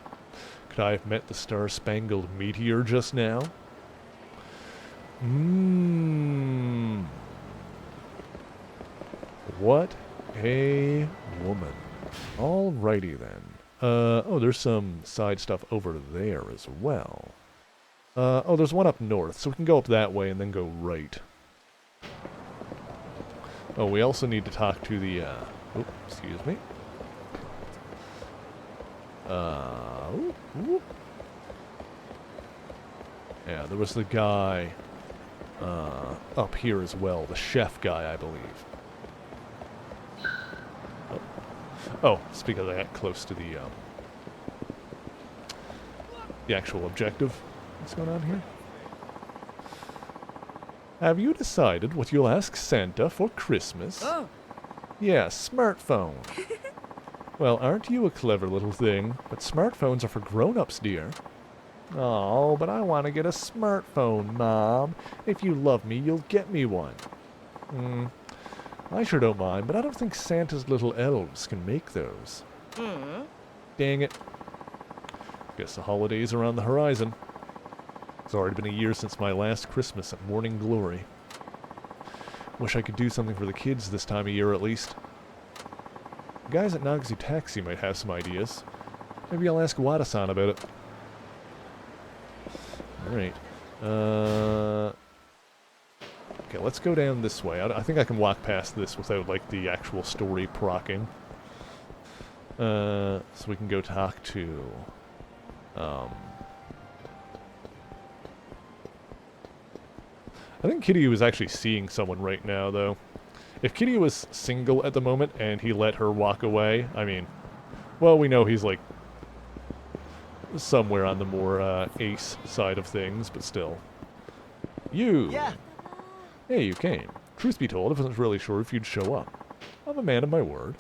Could I have met the star-spangled meteor just now? Mmm. What a woman. Alrighty then. Oh, there's some side stuff over there as well. Oh, there's one up north, so we can go up that way and then go right. Oh, we also need to talk to the, excuse me. Yeah, there was the guy, up here as well, the chef guy, I believe. Oh, it's because I got close to the actual objective. What's going on here? Have you decided what you'll ask Santa for Christmas? Oh. Yeah, smartphone. Well, aren't you a clever little thing? But smartphones are for grown-ups, dear. Oh, but I want to get a smartphone, Mom. If you love me, you'll get me one. I sure don't mind, but I don't think Santa's little elves can make those. Dang it. Guess the holidays are on the horizon. It's already been a year since my last Christmas at Morning Glory. Wish I could do something for the kids this time of year at least. The guys at Nagzu Taxi might have some ideas. Maybe I'll ask Wada-san about it. Alright. Okay, let's go down this way. I think I can walk past this without, like, the actual story procking. So we can go talk to... I think Kitty was actually seeing someone right now, though. If Kitty was single at the moment and he let her walk away, I mean, well, we know he's, like, somewhere on the more ace side of things, but still. You! Yeah. Hey, you came. Truth be told, I wasn't really sure if you'd show up. I'm a man of my word.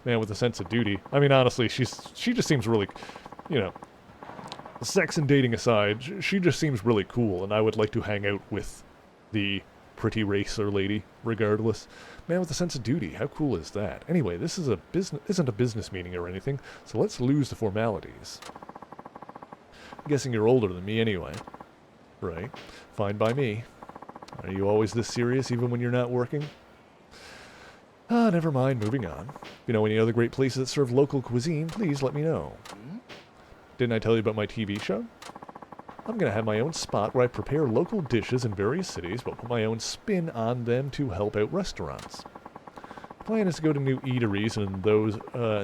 Man with a sense of duty. I mean, honestly, she just seems really, you know, sex and dating aside, she just seems really cool, and I would like to hang out with the pretty racer lady, regardless. Man with a sense of duty, how cool is that? Anyway, this is isn't a business meeting or anything, so let's lose the formalities. I'm guessing you're older than me anyway. Right. Fine by me. Are you always this serious, even when you're not working? Ah, never mind, moving on. If you know any other great places that serve local cuisine, please let me know. Didn't I tell you about my TV show? I'm going to have my own spot where I prepare local dishes in various cities, but put my own spin on them to help out restaurants. The plan is to go to new eateries and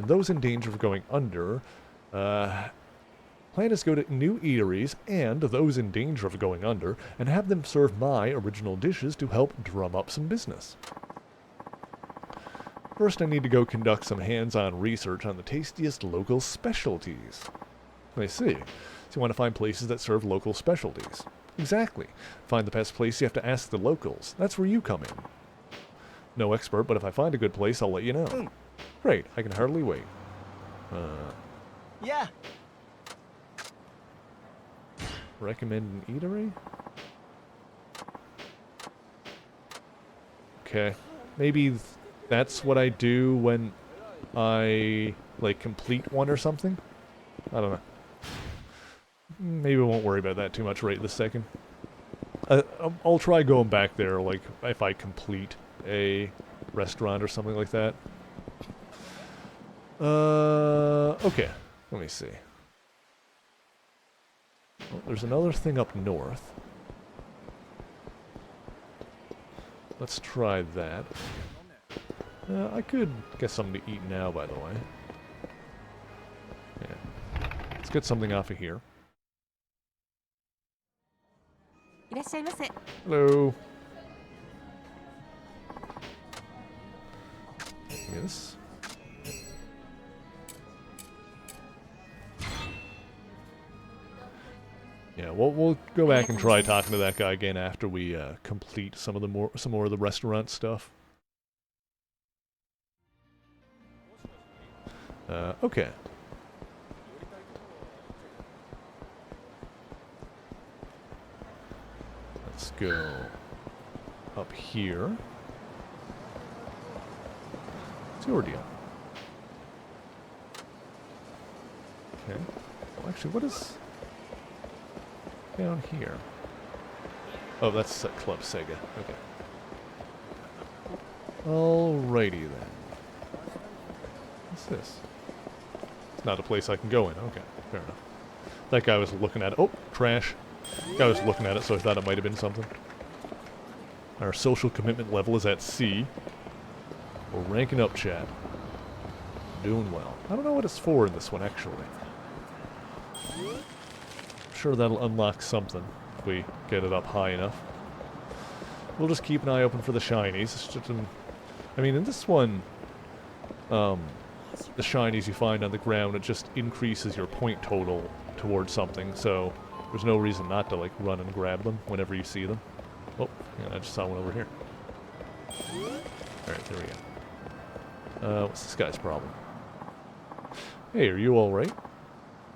those in danger of going under. Plan is to go to new eateries and those in danger of going under and have them serve my original dishes to help drum up some business. First, I need to go conduct some hands-on research on the tastiest local specialties. I see. So you want to find places that serve local specialties. Exactly. Find the best place, you have to ask the locals. That's where you come in. No expert, but if I find a good place, I'll let you know. Great, I can hardly wait. Yeah. Recommend an eatery? Okay. Maybe that's what I do when I, like, complete one or something? I don't know. Maybe I won't worry about that too much right this second. I'll try going back there, like, if I complete a restaurant or something like that. Okay. Let me see. Well, there's another thing up north. Let's try that. I could get something to eat now, by the way. Yeah. Let's get something off of here. Hello. Yes. Yeah, we'll go back and try talking to that guy again after we complete some more of the restaurant stuff. Okay. Let's go up here. What's your deal? Okay. Well, actually, what is down here? Oh, that's Club Sega. Okay. Alrighty then. What's this? It's not a place I can go in. Okay, fair enough. That guy was looking at it. Oh, trash. Guy was looking at it, so I thought it might have been something. Our social commitment level is at C. We're ranking up, chat. Doing well. I don't know what it's for in this one, actually. I'm sure that'll unlock something if we get it up high enough. We'll just keep an eye open for the shinies. It's just I mean, in this one, the shinies you find on the ground, it just increases your point total towards something, so there's no reason not to, like, run and grab them whenever you see them. Oh, yeah, I just saw one over here. Alright, there we go. What's this guy's problem? Hey, are you alright?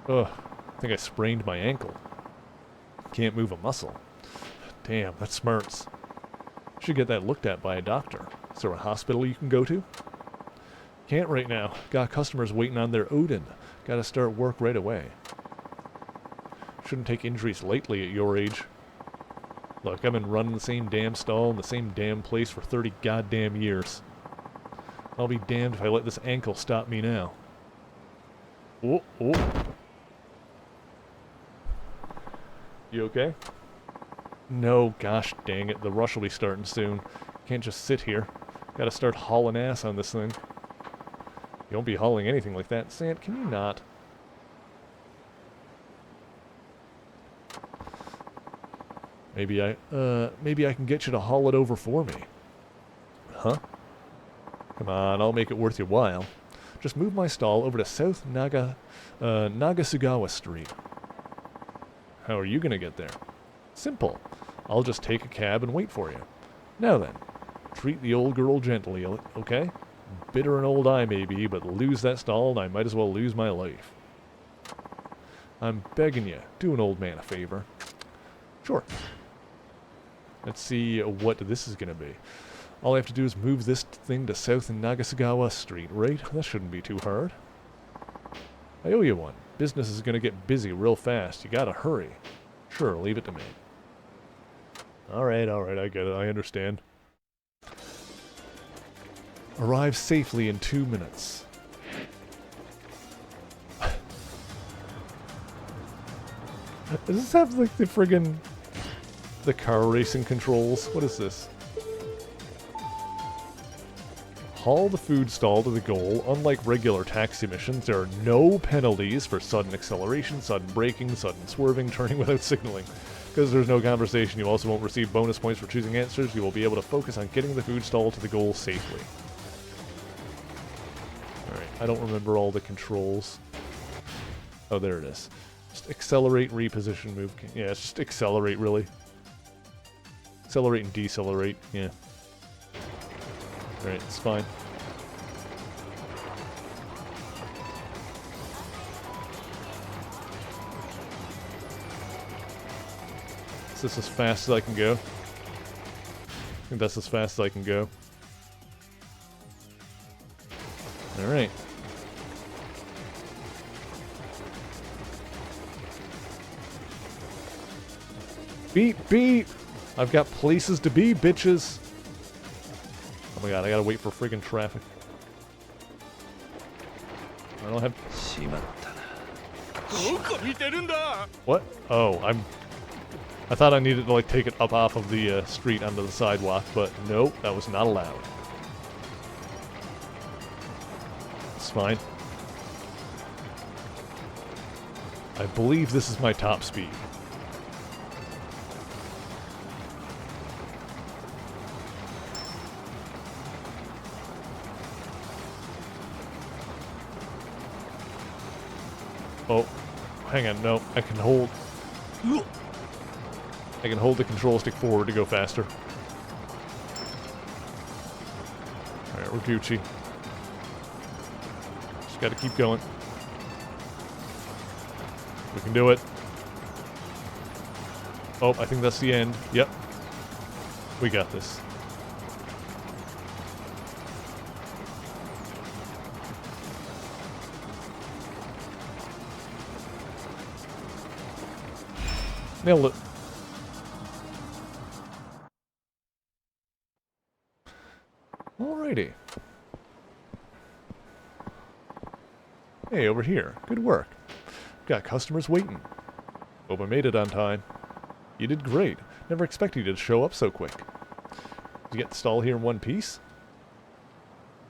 Ugh, I think I sprained my ankle. Can't move a muscle. Damn, that smarts. Should get that looked at by a doctor. Is there a hospital you can go to? Can't right now. Got customers waiting on their Odin. Gotta start work right away. Shouldn't take injuries lightly at your age. Look, I've been running the same damn stall in the same damn place for 30 goddamn years. I'll be damned if I let this ankle stop me now. Oh, oh. You okay? No, gosh dang it, the rush will be starting soon. Can't just sit here. Gotta start hauling ass on this thing. You won't be hauling anything like that. Sant, can you not? Maybe I can get you to haul it over for me. Huh? Come on, I'll make it worth your while. Just move my stall over to South Nagasugawa Street. How are you gonna get there? Simple. I'll just take a cab and wait for you. Now then, treat the old girl gently, okay? Bitter and old I may be, but lose that stall and I might as well lose my life. I'm begging you, do an old man a favor. Sure. Let's see what this is going to be. All I have to do is move this thing to South Nagasugawa Street, right? That shouldn't be too hard. I owe you one. Business is going to get busy real fast. You gotta hurry. Sure, leave it to me. Alright, I get it. I understand. Arrive safely in 2 minutes. Does this have, like, the friggin' the car racing controls? What is this? Haul the food stall to the goal. Unlike regular taxi missions, there are no penalties for sudden acceleration, sudden braking, sudden swerving, turning without signaling. Because there's no conversation, you also won't receive bonus points for choosing answers. You will be able to focus on getting the food stall to the goal safely. Alright, I don't remember all the controls. Oh, there it is. Just accelerate, reposition, move. Yeah, it's just accelerate, really. Accelerate and decelerate, yeah. Alright, it's fine. Is this as fast as I can go? I think that's as fast as I can go. Alright. Beep, beep! I've got places to be, bitches! Oh my god, I gotta wait for friggin' traffic. I don't have... What? Oh, I thought I needed to, like, take it up off of the street onto the sidewalk, but nope, that was not allowed. It's fine. I believe this is my top speed. Oh, hang on, no, I can hold the control stick forward to go faster. Alright, we're Gucci. Just gotta keep going. We can do it. Oh, I think that's the end. Yep. We got this. Nailed it. Hey, over here. Good work. Got customers waiting. Hope I made it on time. You did great. Never expected you to show up so quick. Did you get the stall here in one piece?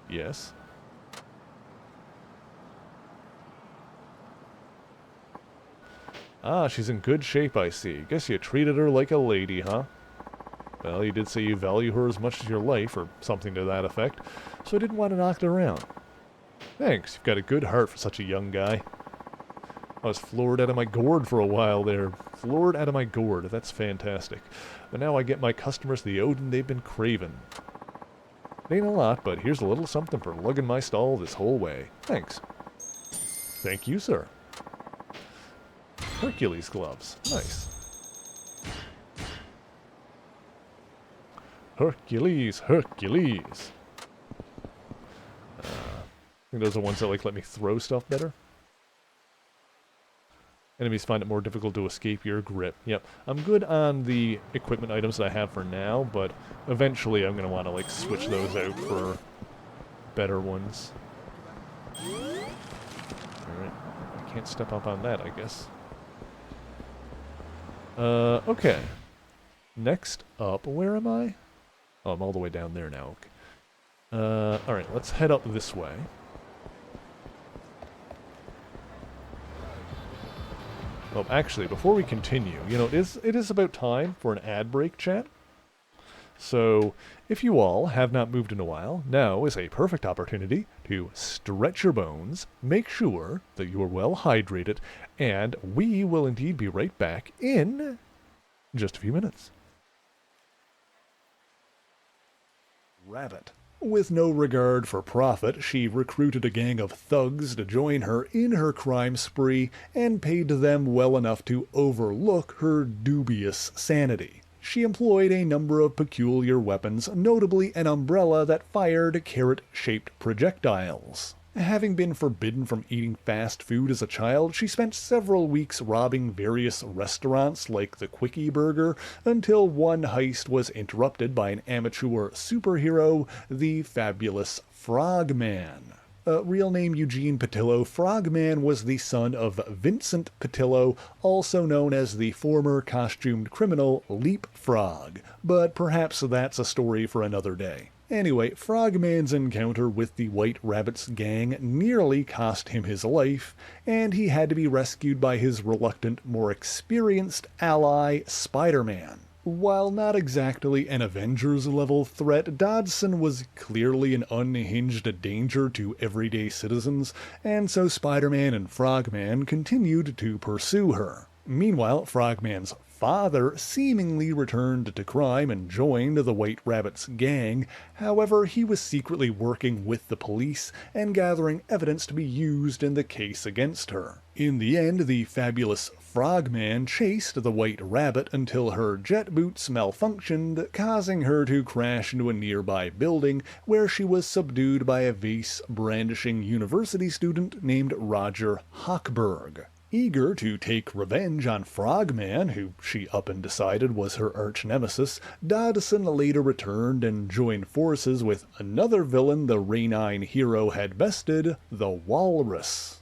Yes. Ah, she's in good shape, I see. Guess you treated her like a lady, huh? Well, you did say you value her as much as your life, or something to that effect, so I didn't want to knock it around. Thanks, you've got a good heart for such a young guy. I was floored out of my gourd for a while there. Floored out of my gourd, that's fantastic. But now I get my customers the Odin they've been craving. It ain't a lot, but here's a little something for lugging my stall this whole way. Thanks. Thank you, sir. Hercules gloves. Nice. Hercules, Hercules. I think those are ones that let me throw stuff better. Enemies find it more difficult to escape your grip. Yep, I'm good on the equipment items that I have for now, but eventually I'm going to want to switch those out for better ones. Alright, I can't step up on that, I guess. Okay. Next up, where am I? Oh, I'm all the way down there now. Okay. Alright, let's head up this way. Well, actually, before we continue, it is about time for an ad break, chat. So, if you all have not moved in a while, now is a perfect opportunity to stretch your bones, make sure that you are well hydrated, and we will indeed be right back in just a few minutes. Rabbit. With no regard for profit, she recruited a gang of thugs to join her in her crime spree and paid them well enough to overlook her dubious sanity. She employed a number of peculiar weapons, notably an umbrella that fired carrot-shaped projectiles. Having been forbidden from eating fast food as a child, she spent several weeks robbing various restaurants like the Quickie Burger until one heist was interrupted by an amateur superhero, the fabulous Frogman. Real name Eugene Patillo, Frogman was the son of Vincent Patillo, also known as the former costumed criminal Leapfrog, but perhaps that's a story for another day. Anyway, Frogman's encounter with the White Rabbit's gang nearly cost him his life, and he had to be rescued by his reluctant, more experienced ally, Spider-Man. While not exactly an Avengers-level threat, Dodson was clearly an unhinged danger to everyday citizens, and so Spider-Man and Frogman continued to pursue her. Meanwhile, Frogman's father seemingly returned to crime and joined the White Rabbit's gang. However, he was secretly working with the police and gathering evidence to be used in the case against her. In the end, the fabulous Frogman chased the White Rabbit until her jet boots malfunctioned, causing her to crash into a nearby building where she was subdued by a vase-brandishing university student named Roger Hochberg. Eager to take revenge on Frogman, who she up and decided was her arch-nemesis, Dodson later returned and joined forces with another villain the Rainine hero had bested, the Walrus.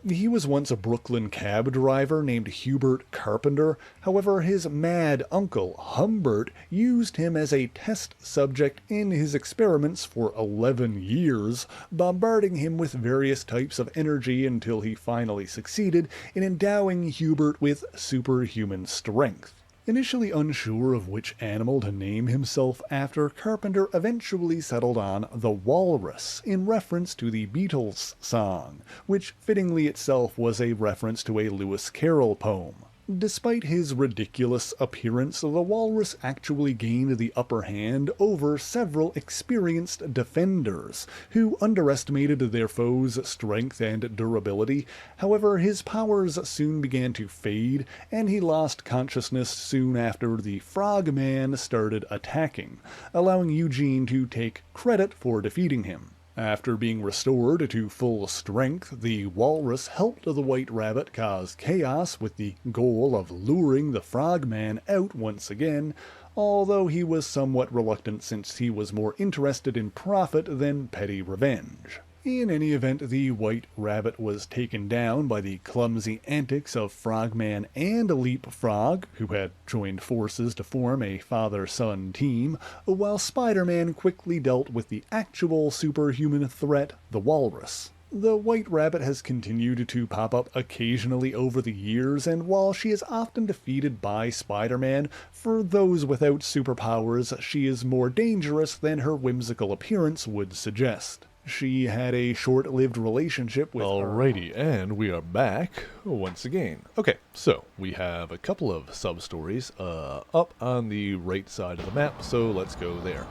He was once a Brooklyn cab driver named Hubert Carpenter. However, his mad uncle, Humbert, used him as a test subject in his experiments for 11 years, bombarding him with various types of energy until he finally succeeded in endowing Hubert with superhuman strength. Initially unsure of which animal to name himself after, Carpenter eventually settled on the Walrus, in reference to the Beatles song, which fittingly itself was a reference to a Lewis Carroll poem. Despite his ridiculous appearance, the Walrus actually gained the upper hand over several experienced defenders, who underestimated their foes' strength and durability. However, his powers soon began to fade, and he lost consciousness soon after the Frogman started attacking, allowing Eugene to take credit for defeating him. After being restored to full strength, the Walrus helped the White Rabbit cause chaos with the goal of luring the Frogman out once again, although he was somewhat reluctant since he was more interested in profit than petty revenge. In any event, the White Rabbit was taken down by the clumsy antics of Frogman and Leapfrog, who had joined forces to form a father-son team, while Spider-Man quickly dealt with the actual superhuman threat, the Walrus. The White Rabbit has continued to pop up occasionally over the years, and while she is often defeated by Spider-Man, for those without superpowers, she is more dangerous than her whimsical appearance would suggest. She had a short-lived relationship with Alrighty, and we are back once again. Okay, so we have a couple of sub-stories up on the right side of the map, so let's go there.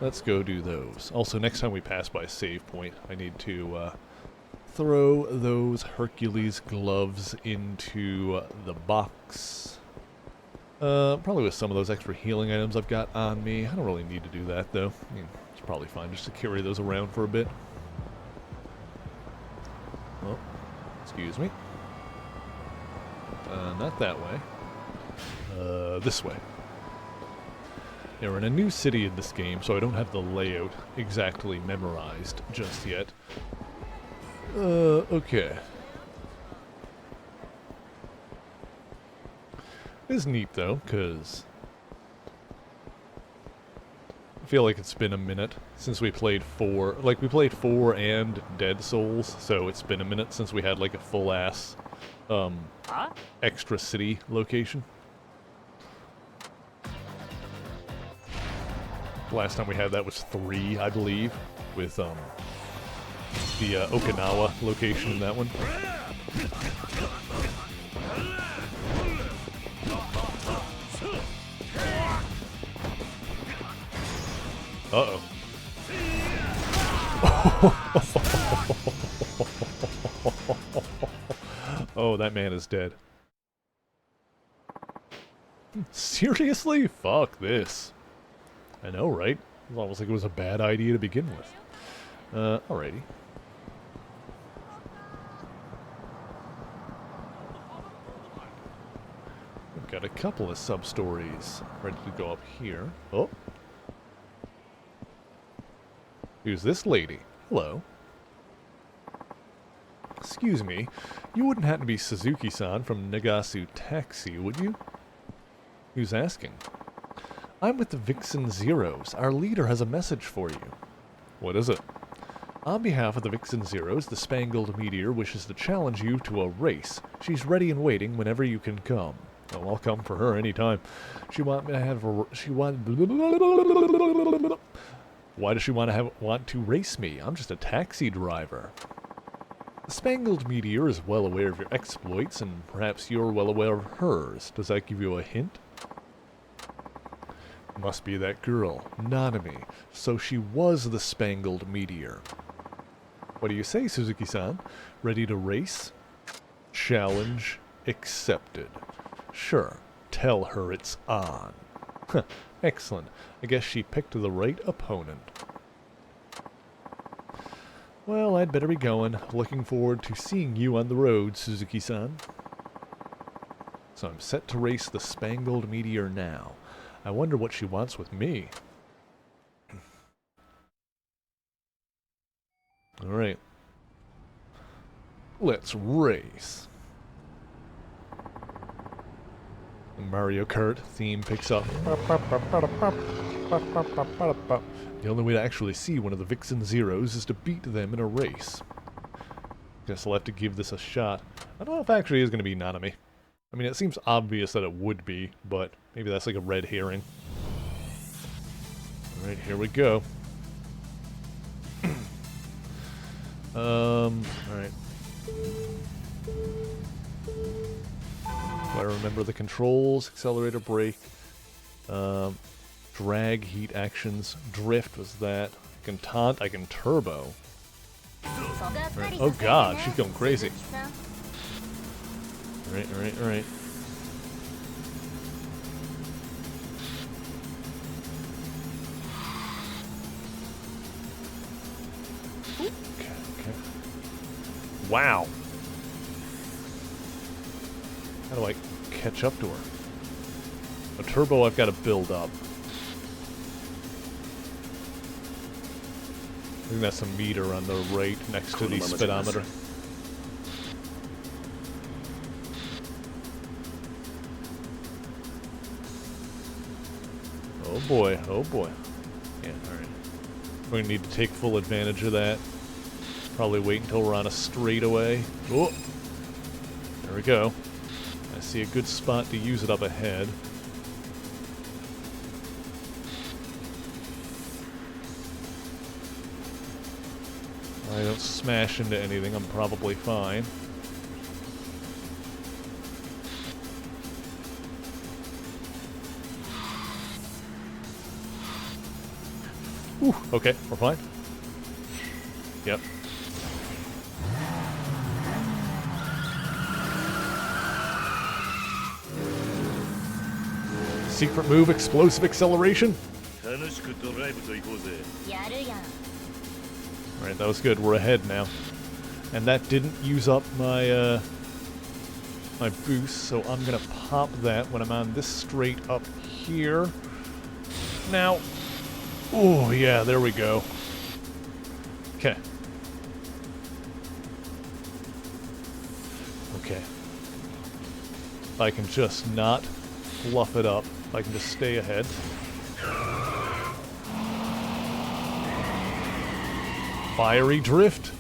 Let's go do those. Also, next time we pass by a save point, I need to throw those Hercules gloves into the box. Probably with some of those extra healing items I've got on me. I don't really need to do that, though. I mean, it's probably fine just to carry those around for a bit. Oh, excuse me. Not that way. This way. Yeah, we're in a new city in this game, so I don't have the layout exactly memorized just yet. Okay. It is neat, though, because I feel like it's been a minute since we played 4. Like, we played 4 and Dead Souls, so it's been a minute since we had, like, a full-ass, extra city location. Last time we had that was 3, I believe, with the Okinawa location in that one. Uh-oh. Oh, that man is dead. Seriously? Fuck this. I know, right? It's almost like it was a bad idea to begin with. Alrighty. We've got a couple of sub-stories ready to go up here. Oh. Who's this lady? Hello. Excuse me, you wouldn't happen to be Suzuki-san from Nagasu Taxi, would you? Who's asking? I'm with the Vixen Zeros. Our leader has a message for you. What is it? On behalf of the Vixen Zeros, the Spangled Meteor wishes to challenge you to a race. She's ready and waiting whenever you can come. Oh, I'll come for her anytime. Why does she want to race me? I'm just a taxi driver. The Spangled Meteor is well aware of your exploits, and perhaps you're well aware of hers. Does that give you a hint? Must be that girl, Nanami. So she was the Spangled Meteor. What do you say, Suzuki-san? Ready to race? Challenge accepted. Sure, tell her it's on. Excellent. I guess she picked the right opponent. Well, I'd better be going. Looking forward to seeing you on the road, Suzuki-san. So I'm set to race the Spangled Meteor now. I wonder what she wants with me. Alright. Let's race. The Mario Kart theme picks up. The only way to actually see one of the Vixen Zeros is to beat them in a race. Guess I'll have to give this a shot. I don't know if it actually is going to be Nanami. I mean, it seems obvious that it would be, but maybe that's like a red herring. Alright, here we go. Alright. Do I remember the controls? Accelerator, brake. Drag, heat actions. Drift was that. I can taunt, I can turbo. Right. Oh god, she's going crazy. Alright, alright, alright. Okay, okay. Wow. How do I catch up to her? A turbo I've got to build up. think that's a meter on the right next to the speedometer. Oh boy, oh boy. Yeah, alright. We're gonna need to take full advantage of that. Probably wait until we're on a straightaway. Oh! There we go. I see a good spot to use it up ahead. I don't smash into anything, I'm probably fine. Ooh, okay, we're fine. Yep. Secret move, explosive acceleration. Alright, that was good. We're ahead now. And that didn't use up my my boost, so I'm gonna pop that when I'm on this straight up here. Now, oh yeah, there we go. Okay. Okay. If I can just not fluff it up, if I can just stay ahead. Fiery drift.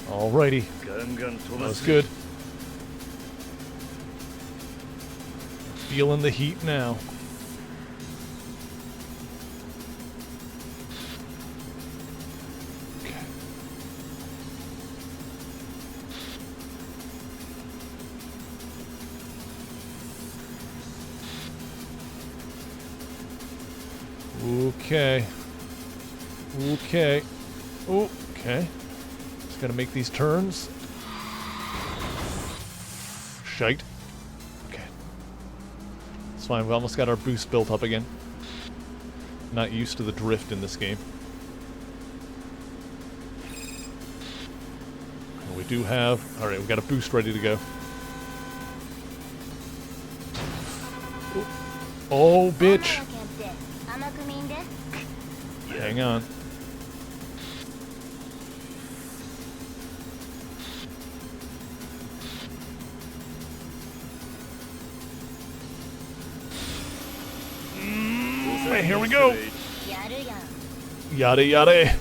Alrighty. That was good. Feeling the heat now. Okay. Okay. Okay. Okay. Just gotta make these turns. Shite. Okay. It's fine, we almost got our boost built up again. Not used to the drift in this game. And we do have... Alright, we got a boost ready to go. Oh, bitch! Hang on. Here we go. Yada yada.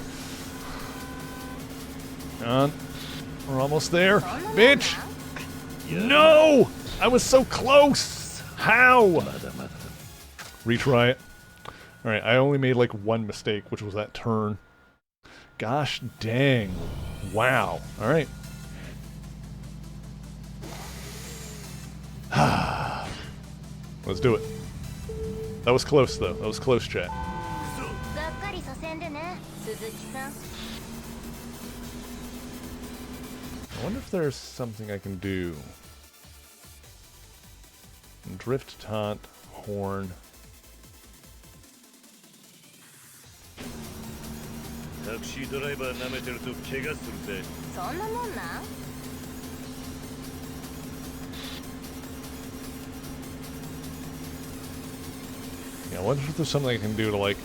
On. We're almost there. Bitch! No! I was so close! How? Retry it. Alright, I only made like one mistake, which was that turn. Gosh dang. Wow. Alright. Let's do it. That was close, though. That was close, chat. I wonder if there's something I can do. Drift, taunt, horn. Yeah, I wonder if there's something I can do to, like,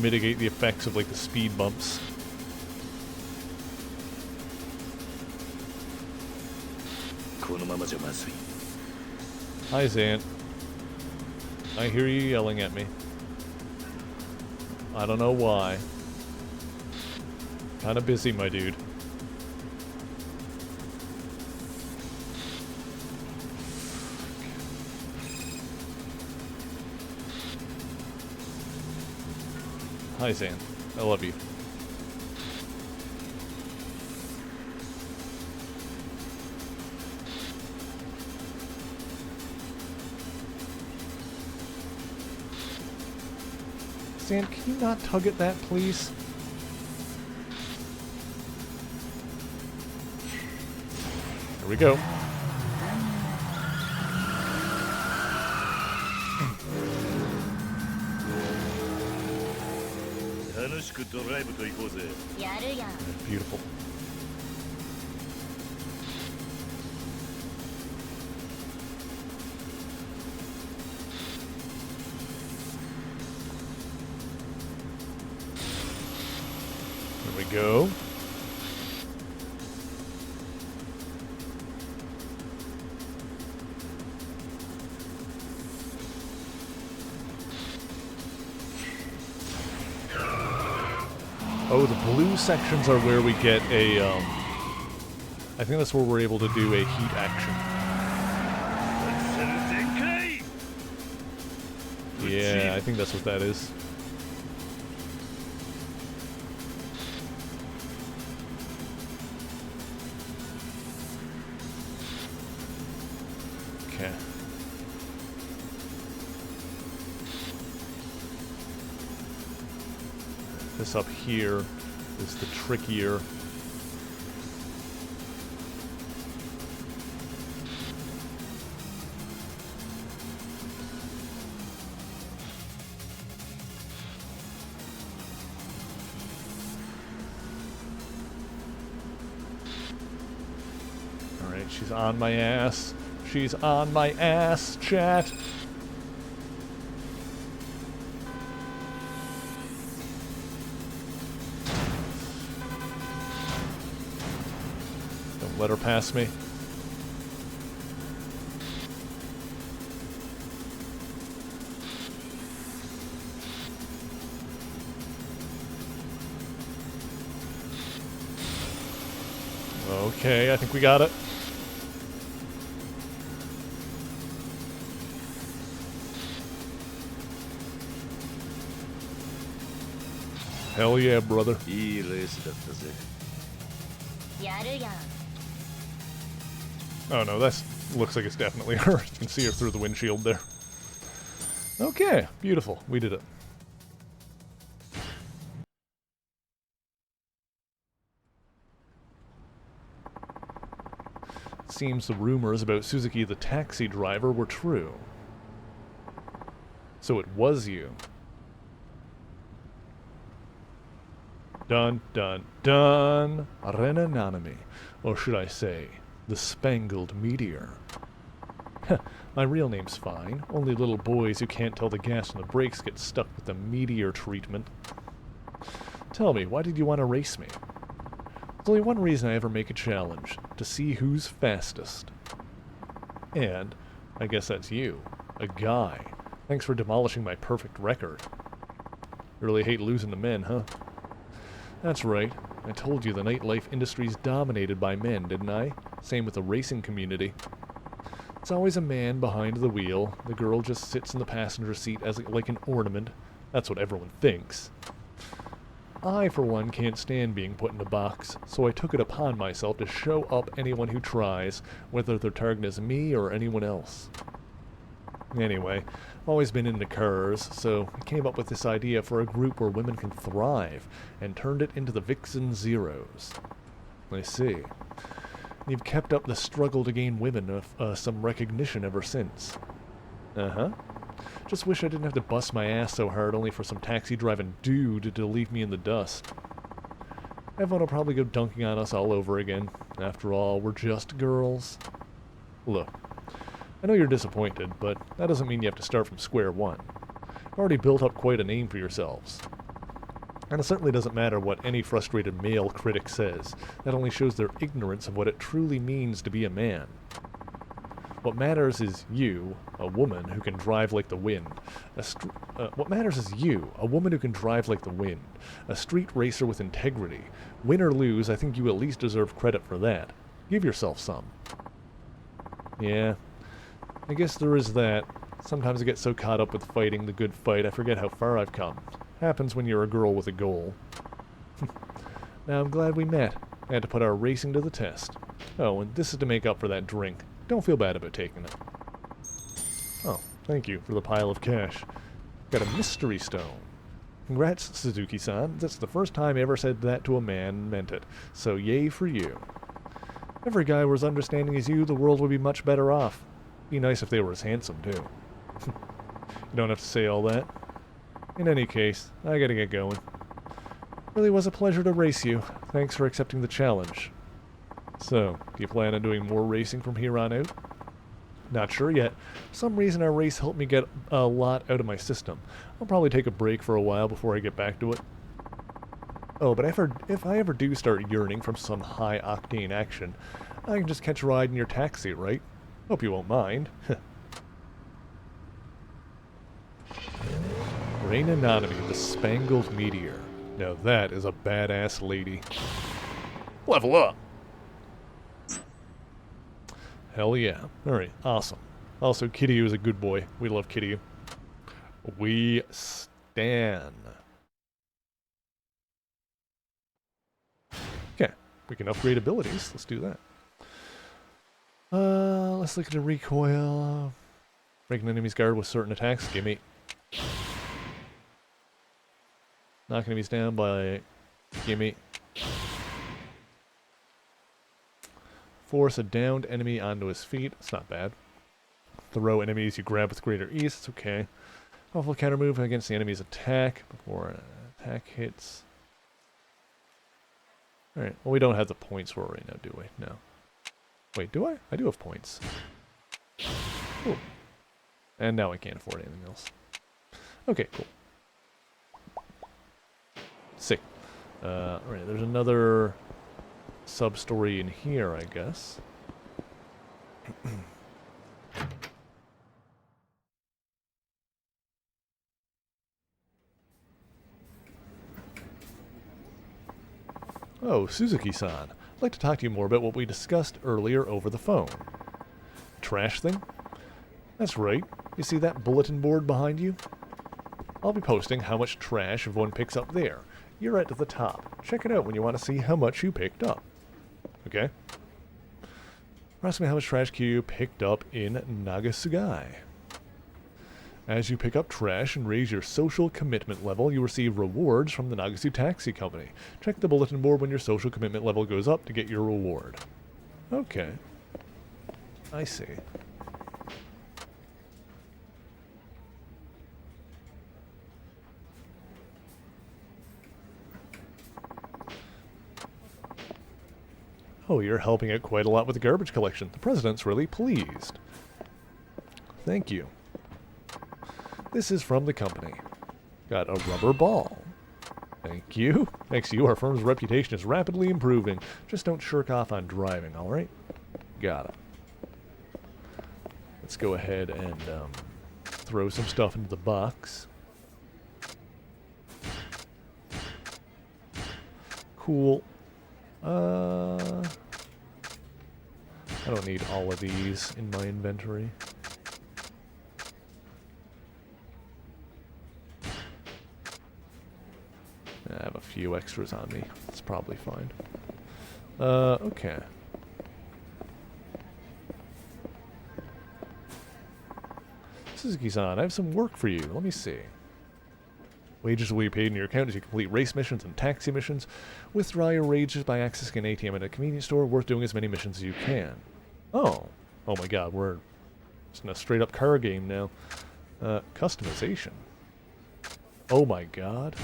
mitigate the effects of, like, the speed bumps. Hi, Zant. I hear you yelling at me. I don't know why. Kinda busy, my dude. Hi, Zan. I love you. Zan, can you not tug at that, please? Here we go. Beautiful. we go. Oh, the blue sections are where we get a, I think that's where we're able to do a heat action. Yeah, I think that's what that is. Okay. This up here is the trickier. Alright, she's on my ass. She's on my ass, chat. Let her pass me. Okay, I think we got it. Hell yeah, brother. Oh no, that looks like it's definitely her. You can see her through the windshield there. Okay, beautiful. We did it. Seems the rumors about Suzuki the taxi driver were true. So it was you. Dun dun dun! Renanami. Or should I say, the Spangled Meteor. My real name's fine. Only little boys who can't tell the gas from the brakes get stuck with the meteor treatment. Tell me, why did you want to race me? There's only one reason I ever make a challenge. To see who's fastest. And, I guess that's you. A guy. Thanks for demolishing my perfect record. You really hate losing to men, huh? That's right. I told you the nightlife industry's dominated by men, didn't I? Same with the racing community. It's always a man behind the wheel. The girl just sits in the passenger seat as like an ornament. That's what everyone thinks. I, for one, can't stand being put in a box, so I took it upon myself to show up anyone who tries, whether their target is me or anyone else. Anyway, I've always been into cars, so I came up with this idea for a group where women can thrive, and turned it into the Vixen Zeros. I see. You've kept up the struggle to gain women some recognition ever since. Uh-huh. Just wish I didn't have to bust my ass so hard only for some taxi-driving dude to leave me in the dust. Everyone will probably go dunking on us all over again. After all, we're just girls. Look, I know you're disappointed, but that doesn't mean you have to start from square one. You've already built up quite a name for yourselves. And it certainly doesn't matter what any frustrated male critic says. That only shows their ignorance of what it truly means to be a man. What matters is you, a woman who can drive like the wind. What matters is you, a woman who can drive like the wind. A street racer with integrity. Win or lose, I think you at least deserve credit for that. Give yourself some. Yeah, I guess there is that. Sometimes I get so caught up with fighting the good fight I forget how far I've come. Happens when you're a girl with a goal. Now I'm glad we met. I had to put our racing to the test. Oh, and this is to make up for that drink. Don't feel bad about taking it. Oh, thank you for the pile of cash. Got a mystery stone. Congrats, Suzuki-san. That's the first time I ever said that to a man and meant it. So yay for you. If every guy were as understanding as you, the world would be much better off. Be nice if they were as handsome, too. You don't have to say all that. In any case, I gotta get going. Really was a pleasure to race you. Thanks for accepting the challenge. So, do you plan on doing more racing from here on out? Not sure yet. For some reason our race helped me get a lot out of my system. I'll probably take a break for a while before I get back to it. Oh, but if I ever do start yearning from some high-octane action, I can just catch a ride in your taxi, right? Hope you won't mind. Rain Anonymy, the Spangled Meteor. Now that is a badass lady. Level up! Hell yeah. Alright, awesome. Also, Kiryu is a good boy. We love Kiryu. We stan. Okay, we can upgrade abilities. Let's do that. Let's look at the recoil. Break an enemy's guard with certain attacks. Gimme. Knock enemies down by... Gimme. Force a downed enemy onto his feet. It's not bad. Throw enemies you grab with greater ease. It's okay. Powerful counter move against the enemy's attack before an attack hits. Alright, well we don't have the points for it right now, do we? No. Wait, do I? I do have points. Cool. And now I can't afford anything else. Okay, cool. Sick. Alright, there's another sub-story in here, I guess. Oh, Suzuki-san. I'd like to talk to you more about what we discussed earlier over the phone. Trash thing? That's right. You see that bulletin board behind you? I'll be posting how much trash everyone picks up there. You're right at the top. Check it out when you want to see how much you picked up. Okay? Approximately how much trash you picked up in Nagasugai. As you pick up trash and raise your social commitment level, you receive rewards from the Nagasu Taxi Company. Check the bulletin board when your social commitment level goes up to get your reward. Okay. I see. Oh, you're helping out quite a lot with the garbage collection. The president's really pleased. Thank you. This is from the company. Got a rubber ball. Thank you. Thanks to you, our firm's reputation is rapidly improving. Just don't shirk off on driving, alright? Got it. Let's go ahead and throw some stuff into the box. Cool. I don't need all of these in my inventory. I have a few extras on me. It's probably fine. Okay. Suzuki-san, I have some work for you. Let me see. Wages will be paid in your account as you complete race missions and taxi missions. Withdraw your wages by accessing an ATM at a convenience store. Worth doing as many missions as you can. Oh. Oh my god, we're just in a straight-up car game now. Customization. Oh my god.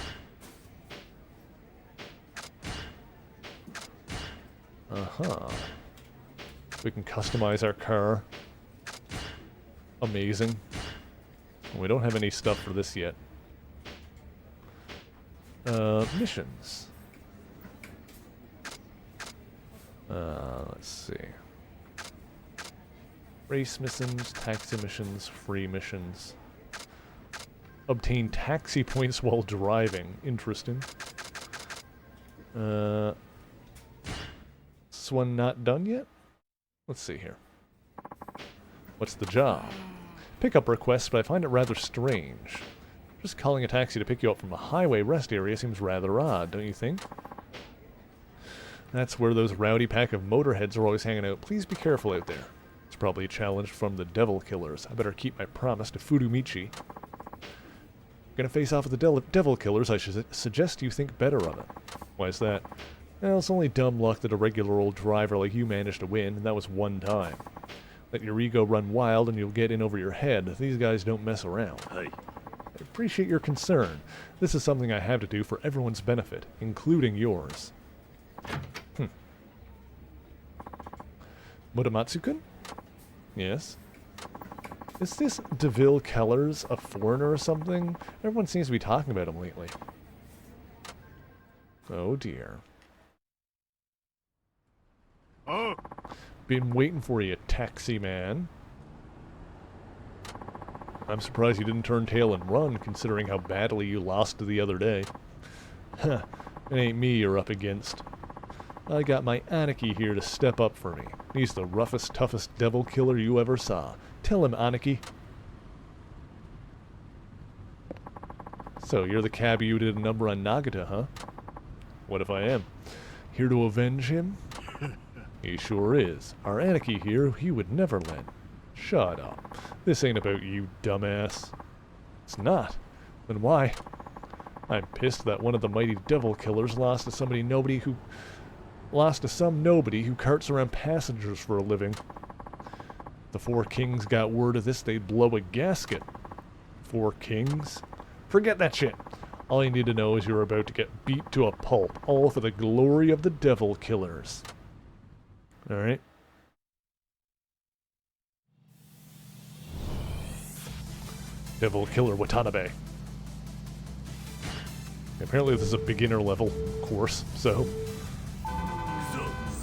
Uh-huh. We can customize our car. Amazing. We don't have any stuff for this yet. Missions. Let's see. Race missions, taxi missions, free missions. Obtain taxi points while driving. Interesting. This one not done yet? Let's see here. What's the job? Pickup request, but I find it rather strange. Just calling a taxi to pick you up from a highway rest area seems rather odd, don't you think? That's where those rowdy pack of motorheads are always hanging out. Please be careful out there. It's probably a challenge from the Devil Killers. I better keep my promise to Furumichi. Gonna face off with the Devil Killers, I should suggest you think better of it. Why is that? Well, it's only dumb luck that a regular old driver like you managed to win, and that was one time. Let your ego run wild and you'll get in over your head. These guys don't mess around. Hey. I appreciate your concern. This is something I have to do for everyone's benefit, including yours. Muramatsu-kun? Yes? Is this DeVille Kellers a foreigner or something? Everyone seems to be talking about him lately. Oh dear. Oh, Been waiting for you, taxi man. I'm surprised you didn't turn tail and run, considering how badly you lost the other day. Huh, it ain't me you're up against. I got my Aniki here to step up for me. He's the roughest, toughest devil killer you ever saw. Tell him, Aniki. So, you're the cabbie who did a number on Nagata, huh? What if I am? Here to avenge him? He sure is. Our Aniki here, he would never lend. Shut up. This ain't about you, dumbass. It's not. Then why? I'm pissed that one of the mighty devil killers lost to some nobody who carts around passengers for a living. The Four Kings got word of this, they'd blow a gasket. Four Kings? Forget that shit. All you need to know is you're about to get beat to a pulp, all for the glory of the devil killers. Alright. Devil Killer Watanabe. Apparently this is a beginner level course, so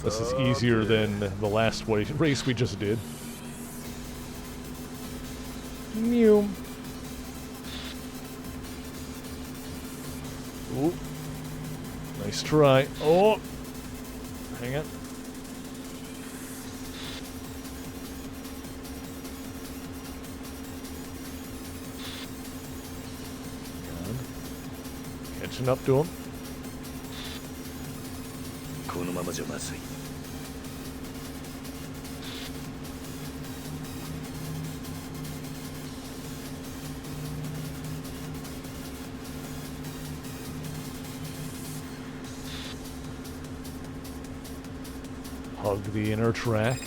this is easier than the last race we just did. Mew. Ooh. Nice try. Oh! Hang it. Catching up to him. Hug the inner track.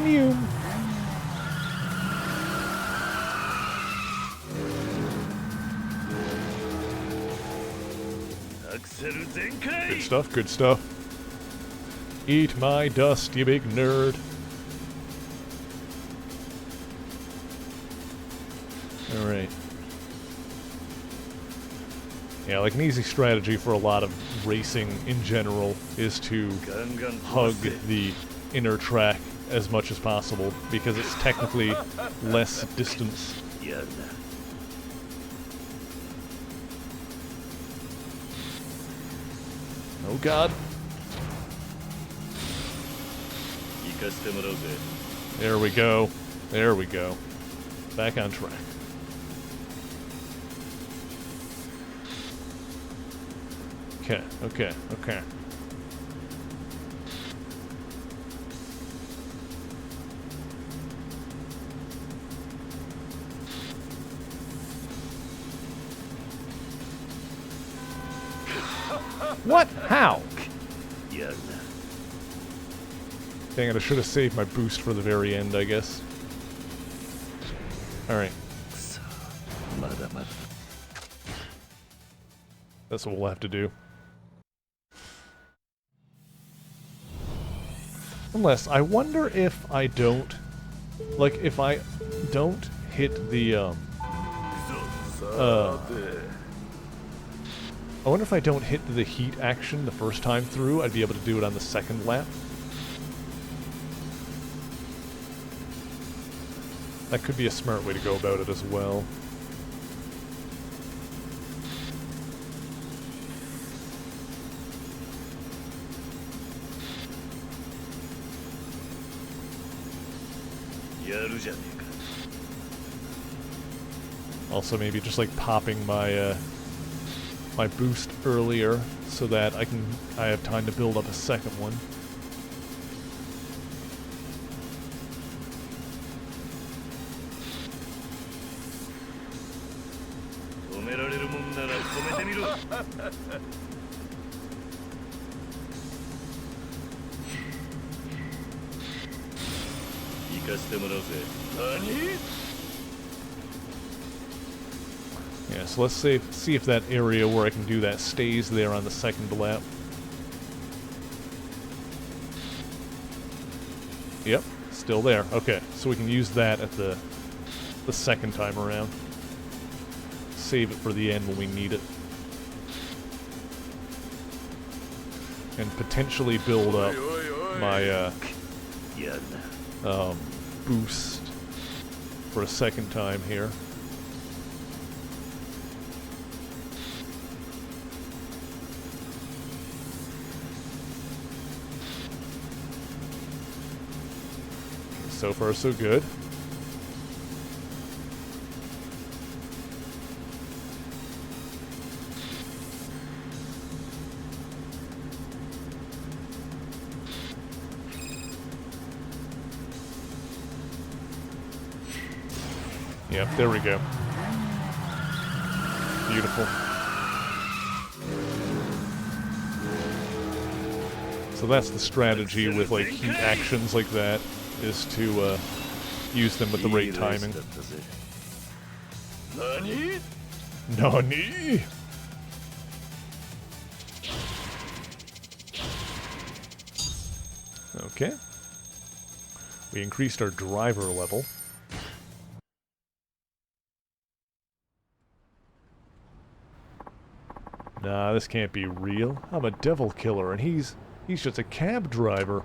Mew. Good stuff, good stuff. Eat my dust, you big nerd. Alright. Yeah, like an easy strategy for a lot of racing in general is to hug the inner track as much as possible, because it's technically less distance. Oh god. There we go. There we go. Back on track. Okay, okay, okay. What? How? Dang it, I should have saved my boost for the very end, I guess. Alright. That's what we'll have to do. Unless, I wonder if I don't... Like, if I don't hit the, I wonder if I don't hit the heat action the first time through, I'd be able to do it on the second lap. That could be a smart way to go about it as well. Also maybe just like popping my my boost earlier so that I have time to build up a second one. Yeah, so let's see if that area where I can do that stays there on the second lap. Yep, still there. Okay, so we can use that at the the second time around. Save it for the end when we need it. And potentially build up my boost for a second time here. So far, so good. Yep, there we go. Beautiful. So that's the strategy with, like, heat actions like that, is to use them with the right timing. Nani? Nani? Okay. We increased our driver level. Nah, this can't be real. I'm a devil killer, and he's just a cab driver.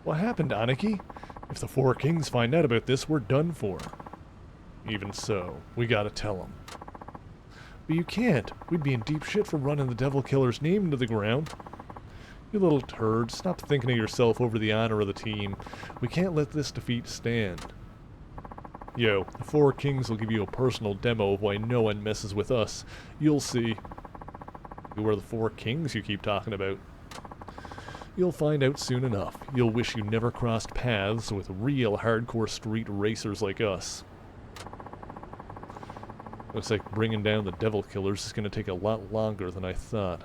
What happened, Aniki? If the Four Kings find out about this, we're done for. Even so, we gotta tell them. But you can't. We'd be in deep shit for running the devil killer's name into the ground. You little turd, stop thinking of yourself over the honor of the team. We can't let this defeat stand. Yo, the Four Kings will give you a personal demo of why no one messes with us. You'll see. Who are the Four Kings you keep talking about? You'll find out soon enough. You'll wish you never crossed paths with real hardcore street racers like us. Looks like bringing down the devil killers is going to take a lot longer than I thought.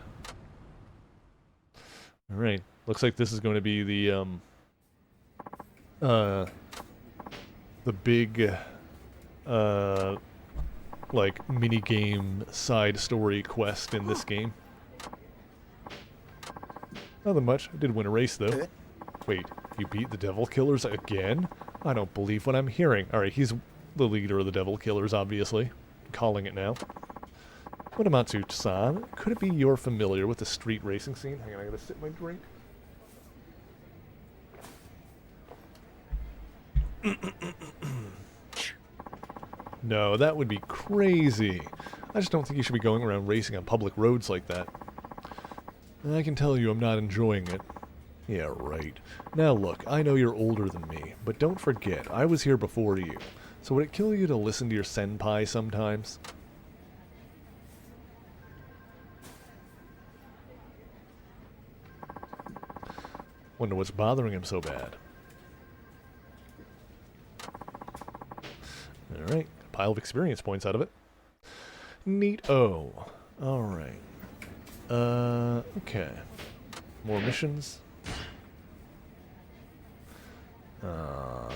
Alright, looks like this is going to be the big, like, mini-game side story quest in this game. Nothing much. I did win a race, though. Wait, you beat the devil killers again? I don't believe what I'm hearing. Alright, he's the leader of the devil killers, obviously. I'm calling it now. Watamatsu-san, could it be you're familiar with the street racing scene? Hang on, I gotta sip my drink. No, that would be crazy. I just don't think you should be going around racing on public roads like that. I can tell you I'm not enjoying it. Yeah, right. Now look, I know you're older than me, but don't forget, I was here before you. So would it kill you to listen to your senpai sometimes? Wonder what's bothering him so bad. Alright, pile of experience points out of it. Neat-o. Alright. Okay. More missions. Am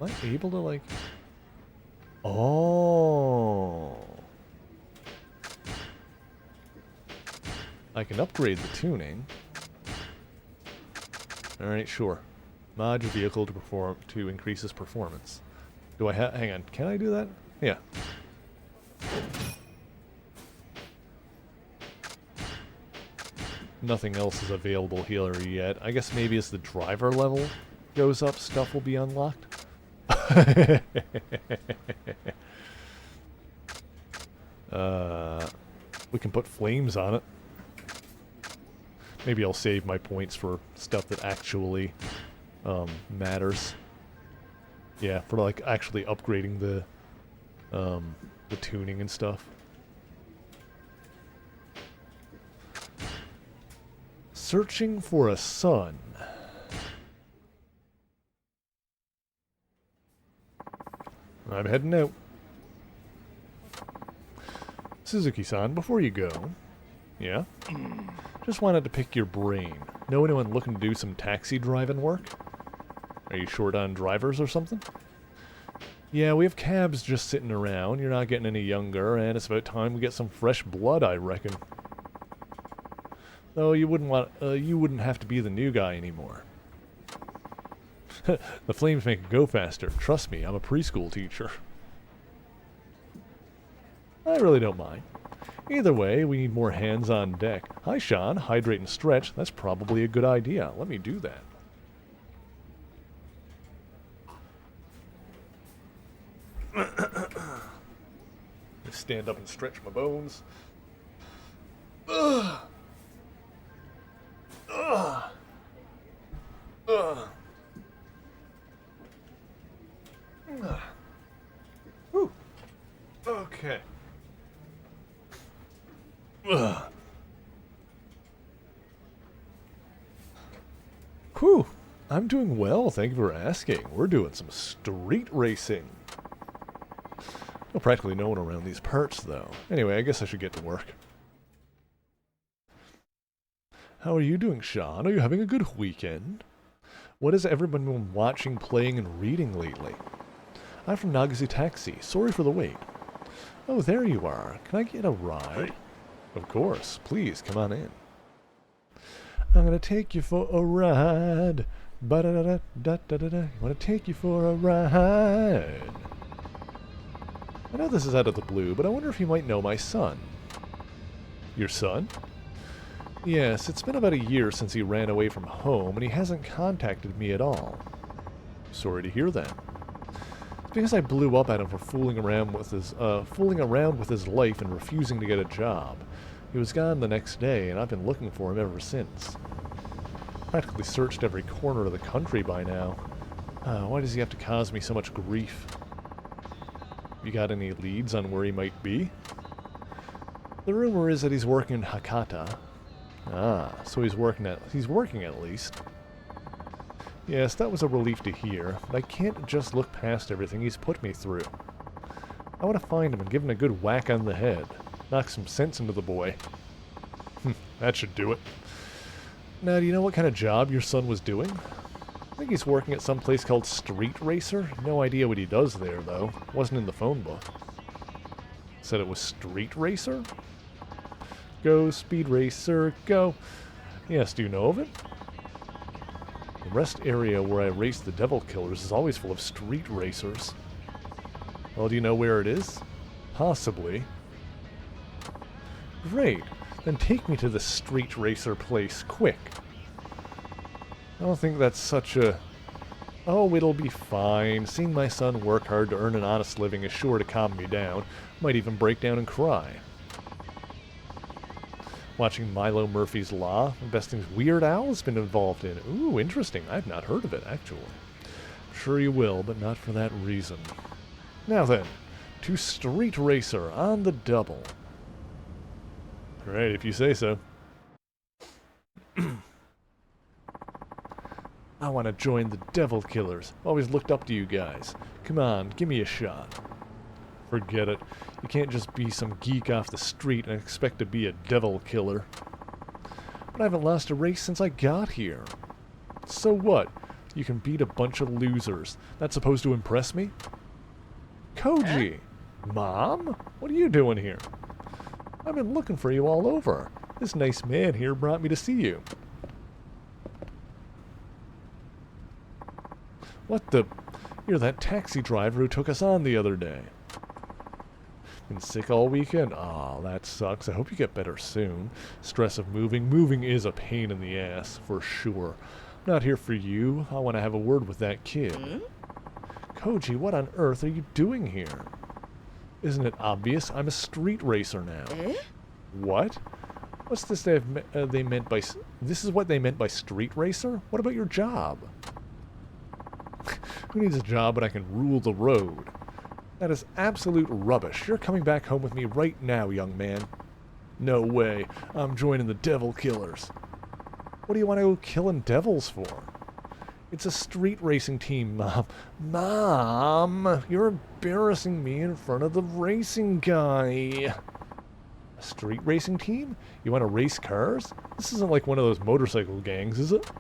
I able to, like... Oh! I can upgrade the tuning. Alright, sure. Mod your vehicle to increase its performance. Do I hang on, can I do that? Yeah. Nothing else is available here yet. I guess maybe as the driver level goes up, stuff will be unlocked. We can put flames on it. Maybe I'll save my points for stuff that actually matters. Yeah, for like actually upgrading the tuning and stuff. Searching for a son. I'm heading out. Suzuki-san, before you go... Yeah? Just wanted to pick your brain. Know anyone looking to do some taxi driving work? Are you short on drivers or something? Yeah, we have cabs just sitting around. You're not getting any younger, and it's about time we get some fresh blood, I reckon. Though you wouldn't have to be the new guy anymore. The flames make it go faster. Trust me, I'm a preschool teacher. I really don't mind. Either way, we need more hands on deck. Hi, Sean. Hydrate and stretch. That's probably a good idea. Let me do that. Stand up and stretch my bones. Ugh. Ugh. Ugh. Ugh. Whew. Okay. Ugh. Whew. I'm doing well, thank you for asking. We're doing some street racing. Well, practically no one around these parts, though. Anyway, I guess I should get to work. How are you doing, Sean? Are you having a good weekend? What has everyone been watching, playing, and reading lately? I'm from Nagasu Taxi. Sorry for the wait. Oh, there you are. Can I get a ride? Of course. Please, come on in. I'm gonna take you for a ride. Ba-da-da-da-da-da-da-da. I wanna take you for a ride. I know this is out of the blue, but I wonder if you might know my son. Your son? Yes, it's been about a year since he ran away from home, and he hasn't contacted me at all. Sorry to hear that. It's because I blew up at him for fooling around with his life and refusing to get a job. He was gone the next day, and I've been looking for him ever since. Practically searched every corner of the country by now. Why does he have to cause me so much grief? You got any leads on where he might be? The rumor is that he's working in Hakata. Ah, so he's working at least. Yes, that was a relief to hear, but I can't just look past everything he's put me through. I want to find him and give him a good whack on the head. Knock some sense into the boy. That should do it. Now, do you know what kind of job your son was doing? I think he's working at some place called Street Racer. No idea what he does there, though. Wasn't in the phone book. Said it was Street Racer? Go, Speed Racer, go. Yes, do you know of it? The rest area where I race the Devil Killers is always full of street racers. Well, do you know where it is? Possibly. Great. Then take me to the Street Racer place, quick. I don't think that's such a... Oh, it'll be fine. Seeing my son work hard to earn an honest living is sure to calm me down. Might even break down and cry. Watching Milo Murphy's Law, investing Weird Al has been involved in. Ooh, interesting. I've not heard of it, actually. I'm sure you will, but not for that reason. Now then, to Street Racer on the double. Great, if you say so. I want to join the Devil Killers. Always looked up to you guys. Come on, give me a shot. Forget it. You can't just be some geek off the street and expect to be a devil killer. But I haven't lost a race since I got here. So what? You can beat a bunch of losers. That's supposed to impress me? Koji! Mom? What are you doing here? I've been looking for you all over. This nice man here brought me to see you. What the... You're that taxi driver who took us on the other day. Been sick all weekend? Aw, that sucks. I hope you get better soon. Stress of moving. Moving is a pain in the ass, for sure. I'm not here for you. I want to have a word with that kid. Koji, what on earth are you doing here? Isn't it obvious? I'm a street racer now. What? What's this they meant by... This is what they meant by street racer? What about your job? Who needs a job when I can rule the road? That is absolute rubbish. You're coming back home with me right now, young man. No way. I'm joining the Devil Killers. What do you want to go killing devils for? It's a street racing team, Mom. Mom! You're embarrassing me in front of the racing guy. A street racing team? You want to race cars? This isn't like one of those motorcycle gangs, is it?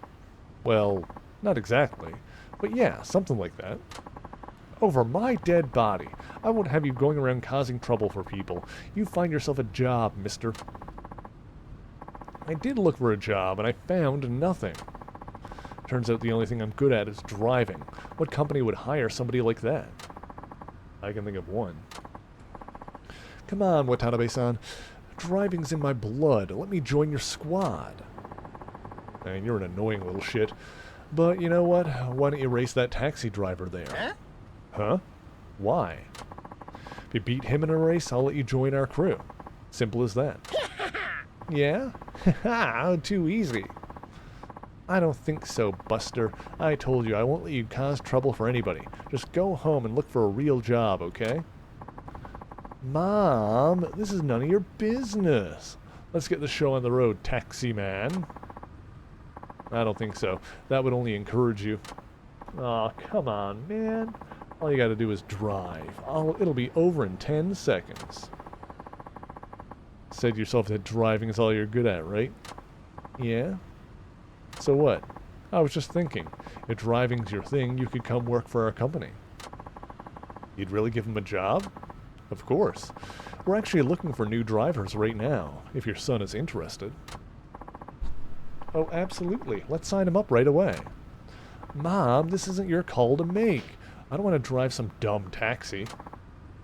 Well, not exactly. But yeah, something like that. Over my dead body. I won't have you going around causing trouble for people. You find yourself a job, mister. I did look for a job, and I found nothing. Turns out the only thing I'm good at is driving. What company would hire somebody like that? I can think of one. Come on, Watanabe-san. Driving's in my blood. Let me join your squad. Man, you're an annoying little shit. But you know what? Why don't you race that taxi driver there? Huh? Why? If you beat him in a race, I'll let you join our crew. Simple as that. Yeah? Haha, too easy. I don't think so, Buster. I told you, I won't let you cause trouble for anybody. Just go home and look for a real job, okay? Mom, this is none of your business. Let's get the show on the road, taxi man. I don't think so. That would only encourage you. Aw, come on, man. All you gotta do is drive. It'll be over in 10 seconds. Said yourself that driving is all you're good at, right? Yeah? So what? I was just thinking, if driving's your thing, you could come work for our company. You'd really give him a job? Of course. We're actually looking for new drivers right now, if your son is interested. Oh, absolutely. Let's sign him up right away. Mom, this isn't your call to make. I don't want to drive some dumb taxi.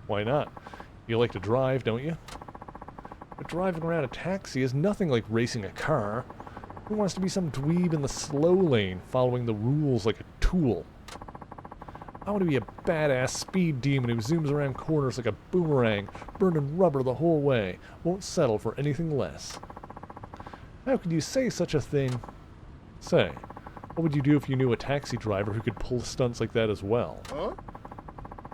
Why not? You like to drive, don't you? But driving around a taxi is nothing like racing a car. Who wants to be some dweeb in the slow lane, following the rules like a tool? I want to be a badass speed demon who zooms around corners like a boomerang, burning rubber the whole way, won't settle for anything less. How could you say such a thing? Say, what would you do if you knew a taxi driver who could pull stunts like that as well? Huh?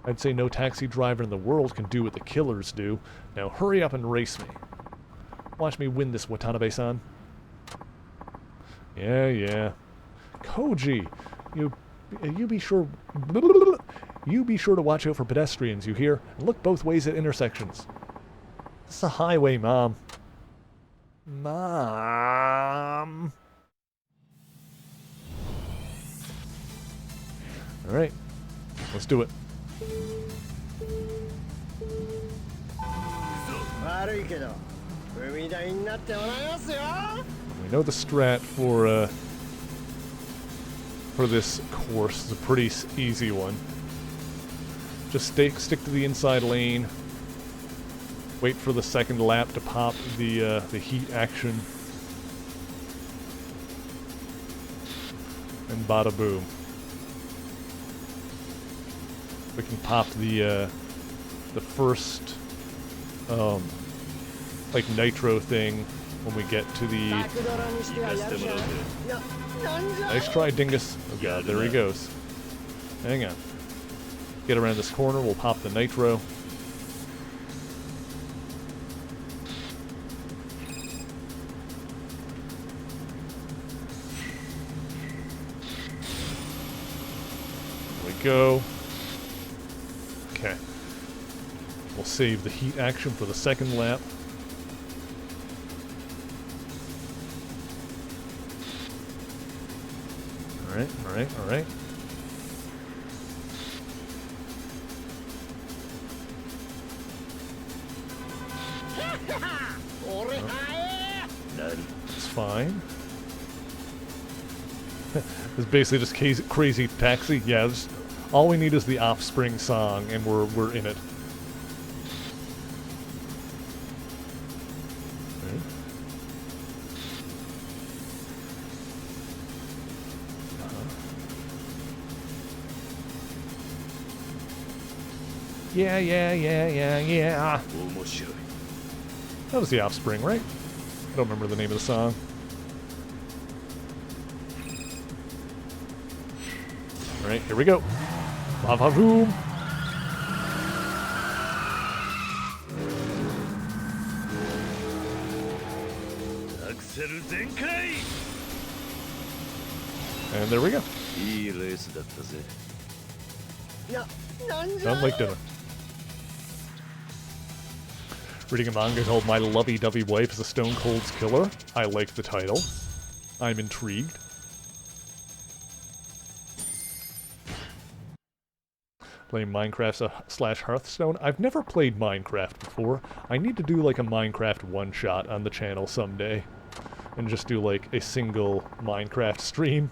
I'd say no taxi driver in the world can do what the killers do. Now hurry up and race me. Watch me win this, Watanabe-san. Yeah. Koji, you be sure... You be sure to watch out for pedestrians, you hear? And look both ways at intersections. This is a highway, Mom. Mom... Alright. Let's do it. We know the strat for this course is a pretty easy one. Just stick to the inside lane. Wait for the second lap to pop the heat action. And bada boom. We can pop the first like nitro thing when we get to the... Nice try, Dingus. Oh god, there he goes. Hang on. Get around this corner, we'll pop the nitro. There we go. Okay. We'll save the heat action for the second lap. Alright. It's fine. It's basically just crazy taxi. Yeah, all we need is the Offspring song, and we're in it. Yeah. That was the Offspring, right? I don't remember the name of the song. Alright, here we go. Lava boom! And there we go. Sounds like dinner. Reading a manga called My Lovey-Dovey Wife is a Stone Cold's Killer. I like the title. I'm intrigued. Playing Minecraft / Hearthstone. I've never played Minecraft before. I need to do like a Minecraft one-shot on the channel someday. And just do like a single Minecraft stream.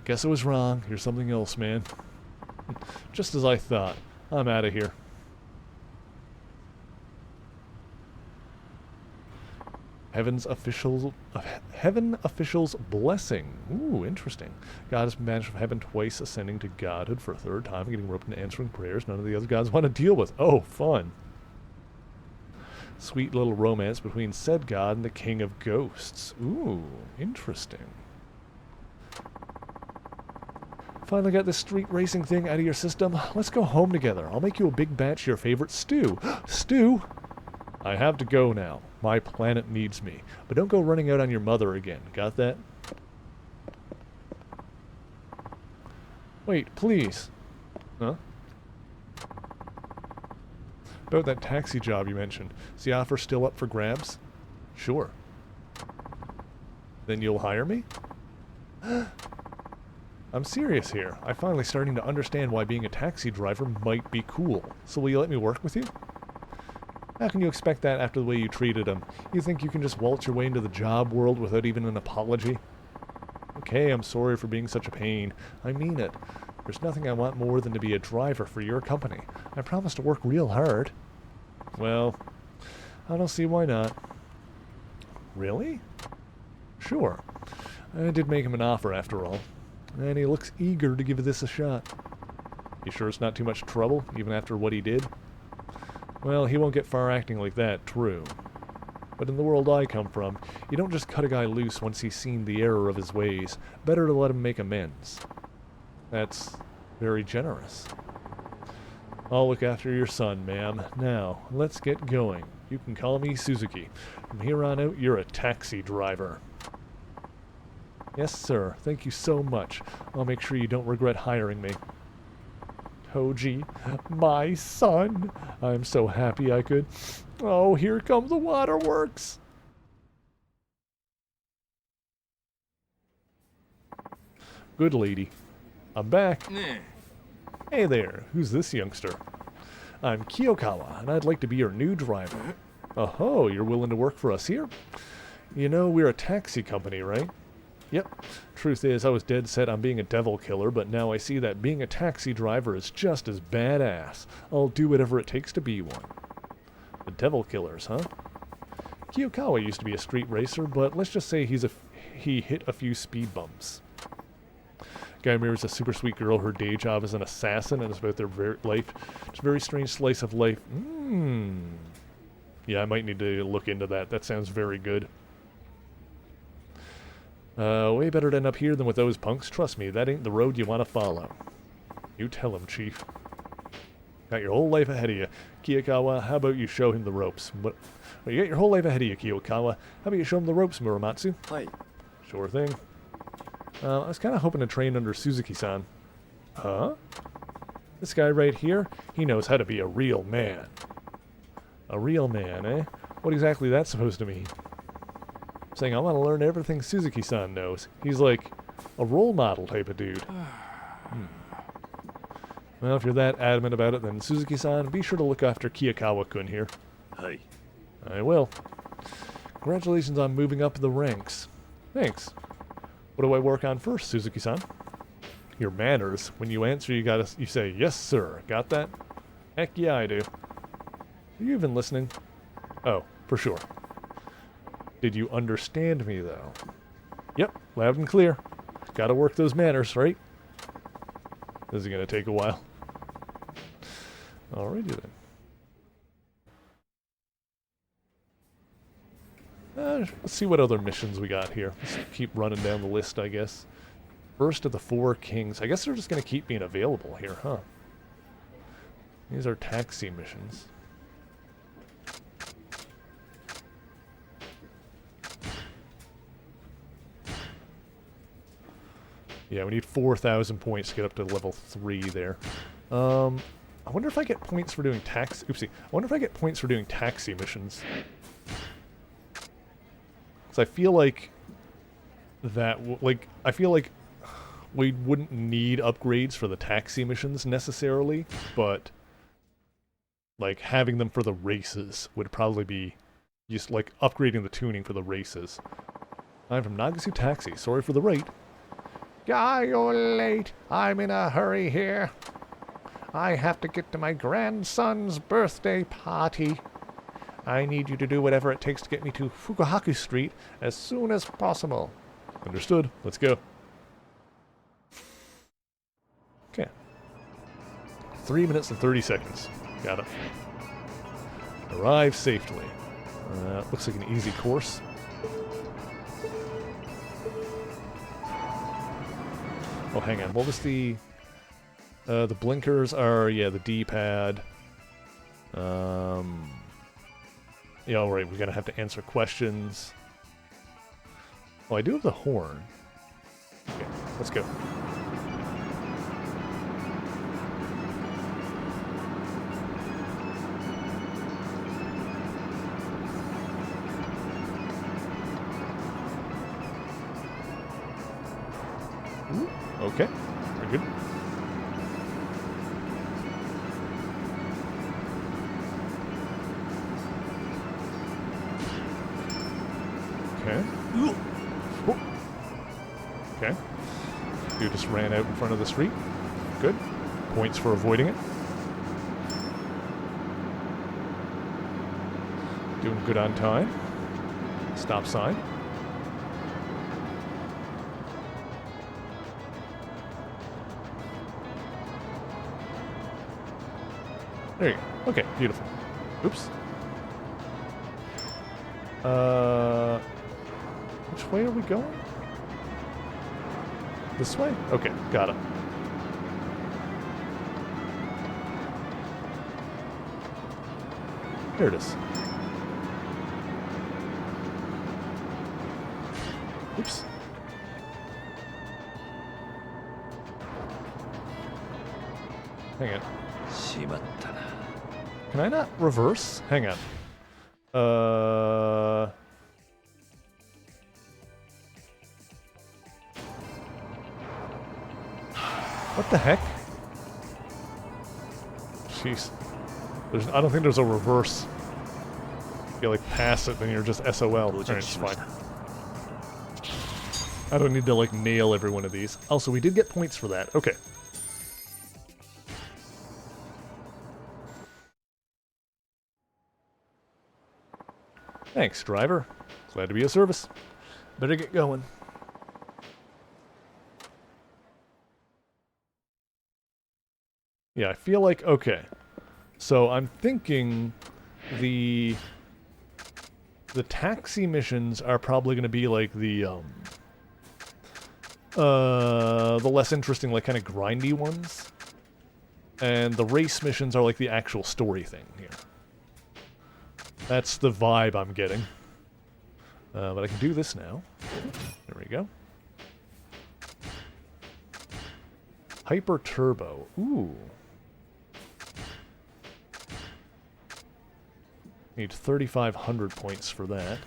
Guess I was wrong. You're something else, man. Just as I thought. I'm out of here. Heaven officials blessing. Ooh, interesting. God has been banished from heaven twice, ascending to godhood for a third time, getting roped into answering prayers none of the other gods want to deal with. Oh, fun. Sweet little romance between said god and the king of ghosts. Ooh, interesting. Finally got this street racing thing out of your system. Let's go home together. I'll make you a big batch of your favorite stew. Stew? I have to go now. My planet needs me. But don't go running out on your mother again. Got that? Wait, please. Huh? About that taxi job you mentioned. Is the offer still up for grabs? Sure. Then you'll hire me? I'm serious here. I'm finally starting to understand why being a taxi driver might be cool. So will you let me work with you? How can you expect that after the way you treated him? You think you can just waltz your way into the job world without even an apology? Okay, I'm sorry for being such a pain. I mean it. There's nothing I want more than to be a driver for your company. I promise to work real hard. Well, I don't see why not. Really? Sure. I did make him an offer after all. And he looks eager to give this a shot. You sure it's not too much trouble, even after what he did? Well, he won't get far acting like that, true. But in the world I come from, you don't just cut a guy loose once he's seen the error of his ways. Better to let him make amends. That's very generous. I'll look after your son, ma'am. Now, let's get going. You can call me Suzuki. From here on out, you're a taxi driver. Yes, sir. Thank you so much. I'll make sure you don't regret hiring me. Toji, my son. I'm so happy I could... Oh, here come the waterworks. Good lady. I'm back. Hey there, who's this youngster? I'm Kiyokawa, and I'd like to be your new driver. Oh, you're willing to work for us here? You know, we're a taxi company, right? Yep. Truth is, I was dead set on being a devil killer, but now I see that being a taxi driver is just as badass. I'll do whatever it takes to be one. The devil killers, huh? Kiyokawa used to be a street racer, but let's just say he hit a few speed bumps. Guy marries a super sweet girl. Her day job is an assassin, and it's about their life. It's a very strange slice of life. Yeah, I might need to look into that. That sounds very good. Way better to end up here than with those punks. Trust me, that ain't the road you want to follow. You tell him, Chief. Got your whole life ahead of you. Kiyokawa, how about you show him the ropes? Well, you got your whole life ahead of you, Kiyokawa. How about you show him the ropes, Muramatsu? Hi. Sure thing. I was kind of hoping to train under Suzuki-san. Huh? This guy right here, he knows how to be a real man. A real man, eh? What exactly that's supposed to mean? Saying I want to learn everything Suzuki-san knows. He's like a role model type of dude. Well, if you're that adamant about it, then Suzuki-san, be sure to look after Kiyokawa-kun here. Hi. I will. Congratulations on moving up the ranks. Thanks. What do I work on first, Suzuki-san? Your manners. When you answer, you say, yes, sir. Got that? Heck yeah, I do. Are you even listening? Oh, for sure. Did you understand me, though? Yep, loud and clear. Gotta work those manners, right? This is gonna take a while. Alrighty then. Let's see what other missions we got here. Let's keep running down the list, I guess. First of the Four Kings. I guess they're just gonna keep being available here, huh? These are taxi missions. Yeah, we need 4,000 points to get up to level 3 there. I wonder if I get points for doing taxi... Oopsie. I wonder if I get points for doing taxi missions. Because I feel like... I feel like we wouldn't need upgrades for the taxi missions necessarily, but... like, having them for the races would probably be... just, like, upgrading the tuning for the races. I'm from Nagasu Taxi. Sorry for the wait. Guy, you're late. I'm in a hurry here. I have to get to my grandson's birthday party. I need you to do whatever it takes to get me to Fukuhaku Street as soon as possible. Understood. Let's go. Okay. 3 minutes and 30 seconds. Got it. Arrive safely. Looks like an easy course. Oh, hang on. What was the blinkers are, yeah, the D-pad. Yeah, alright, we're gonna have to answer questions. Oh, I do have the horn. Okay, let's go. Ooh, okay, very good. Okay. Ooh. Okay. Dude just ran out in front of the street. Good. Points for avoiding it. Doing good on time. Stop sign. There you go. Okay, beautiful. Oops. Which way are we going? This way? Okay, got it. There it is. Oops. Hang on. Can I not reverse? Hang on. What the heck? Jeez. I don't think there's a reverse. You like pass it, then you're just SOL. Alright, it's fine. I don't need to like nail every one of these. Also, we did get points for that. Okay. Thanks, driver. Glad to be of service. Better get going. Yeah, I feel like, okay. So I'm thinking the taxi missions are probably going to be like the less interesting, like kind of grindy ones. And the race missions are like the actual story thing here. That's the vibe I'm getting. But I can do this now. There we go. Hyper Turbo. Ooh. Need 3,500 points for that.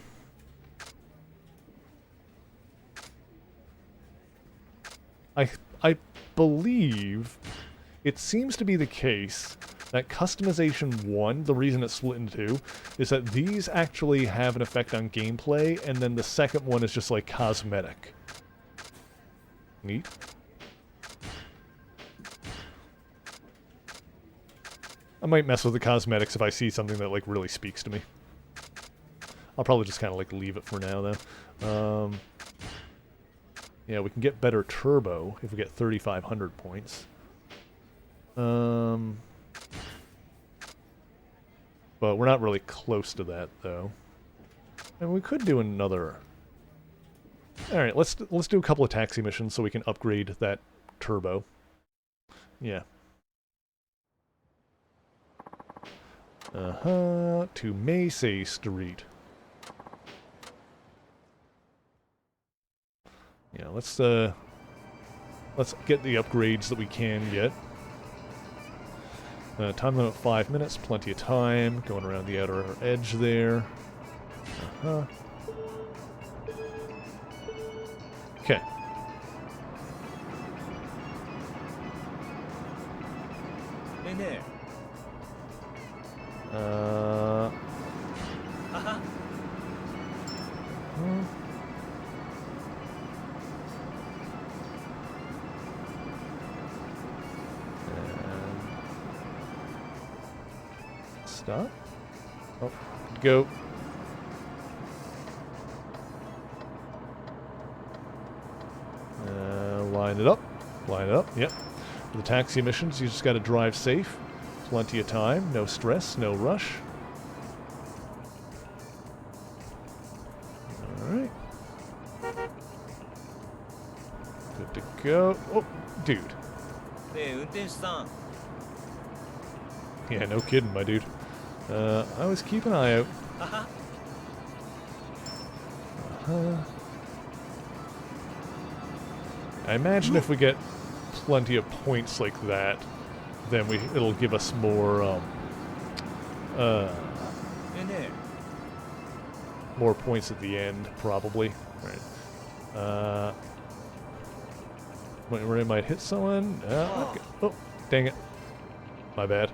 I believe it seems to be the case that Customization 1, the reason it's split into two, is that these actually have an effect on gameplay, and then the second one is just like cosmetic. Neat. I might mess with the cosmetics if I see something that like really speaks to me. I'll probably just kind of like leave it for now though. Yeah, we can get better turbo if we get 3,500 points. But we're not really close to that though. And we could do another. All right, let's do a couple of taxi missions so we can upgrade that turbo. Yeah. To Macy Street. Yeah, let's get the upgrades that we can get. Time limit 5 minutes, plenty of time. Going around the outer edge there. Okay. Stop. Oh, go. Line it up. Line it up. Yep. For the taxi missions, you just got to drive safe. Plenty of time. No stress. No rush. Alright. Good to go. Oh, dude. ねえ運転手さん Yeah, no kidding, my dude. I always keep an eye out. はは I imagine if we get plenty of points like that, then it'll give us more, ねえね more points at the end, probably. Right. Where I might hit someone. Okay. Oh, dang it. My bad.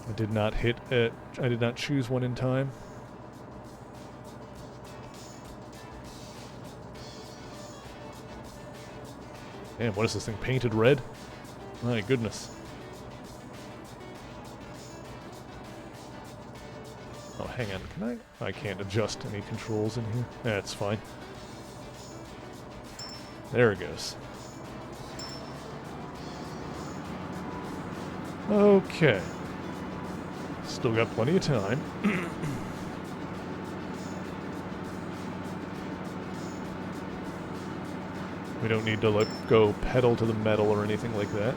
I did not hit it. I did not choose one in time. Damn, what is this thing? Painted red? My goodness. Oh, hang on. Can I? I can't adjust any controls in here. That's fine. There it goes. Okay. Still got plenty of time. We don't need to go pedal to the metal or anything like that.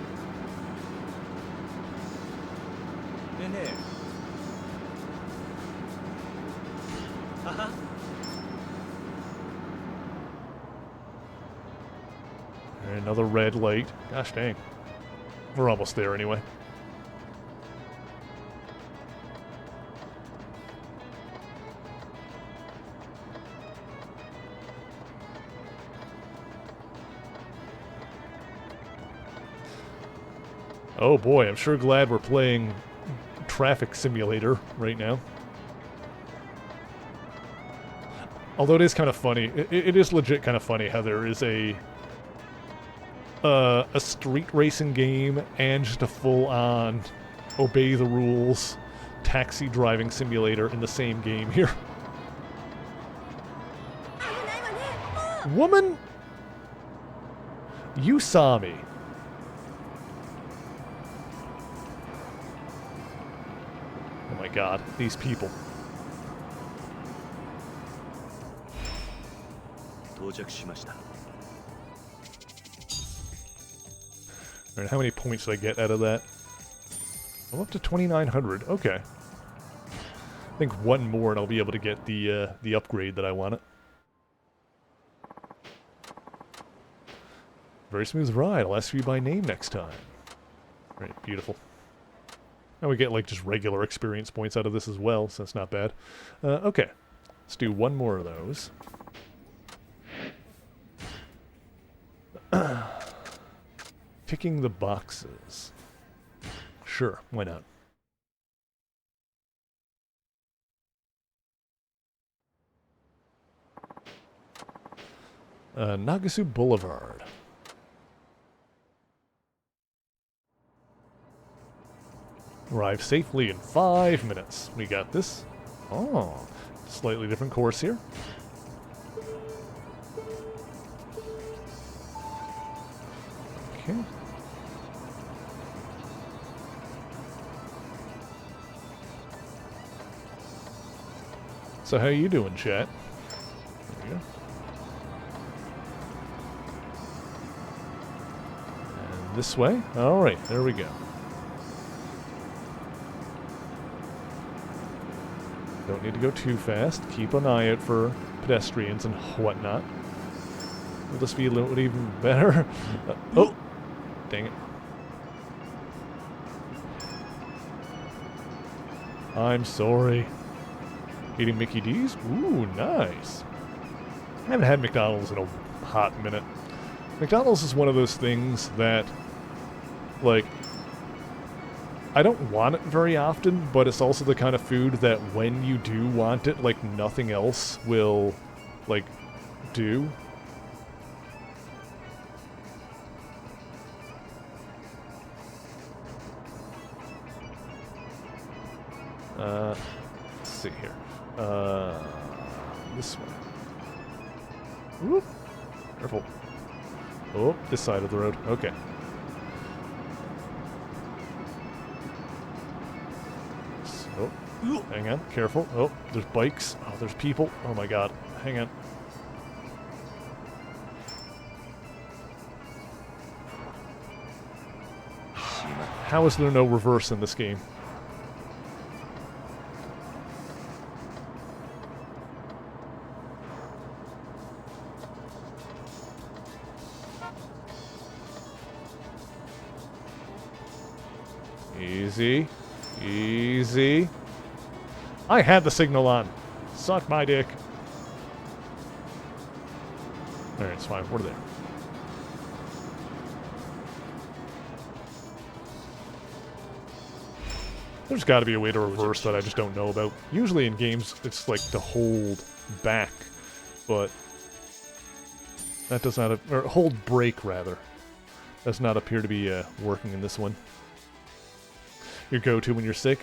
えねえはは Another red light. Gosh dang. We're almost there anyway. Oh boy, I'm sure glad we're playing Traffic Simulator right now. Although it is kind of funny. It is legit kind of funny how there is a street racing game and just a full-on obey the rules taxi driving simulator in the same game here. Woman, you saw me. Oh my god, these people. 到着しました Alright, how many points did I get out of that? I'm up to 2,900. Okay. I think one more and I'll be able to get the upgrade that I wanted. Very smooth ride. I'll ask you by name next time. Right, beautiful. And we get, like, just regular experience points out of this as well, so that's not bad. Okay. Let's do one more of those. Ticking the boxes. Sure, why not? Nagasu Boulevard. Arrive safely in 5 minutes. We got this. Oh, slightly different course here. Okay. So how you doing, chat? There we go. And this way? Alright, there we go. Don't need to go too fast. Keep an eye out for pedestrians and whatnot. Will this be a little bit even better? Oh! Dang it. I'm sorry. Eating Mickey D's? Ooh, nice. I haven't had McDonald's in a hot minute. McDonald's is one of those things that, like, I don't want it very often, but it's also the kind of food that when you do want it, like, nothing else will, like, do. Let's see here. This way. Whoop. Careful. Oh, this side of the road. Okay. So, hang on. Careful. Oh, there's bikes. Oh, there's people. Oh my god. Hang on. How is there no reverse in this game? Easy. Easy. I had the signal on. Suck my dick. Alright, it's fine. We're there. There's got to be a way to reverse that I just don't know about. Usually in games, it's like to hold back, but that does not, or hold brake rather. Does not appear to be working in this one. Your go-to when you're sick?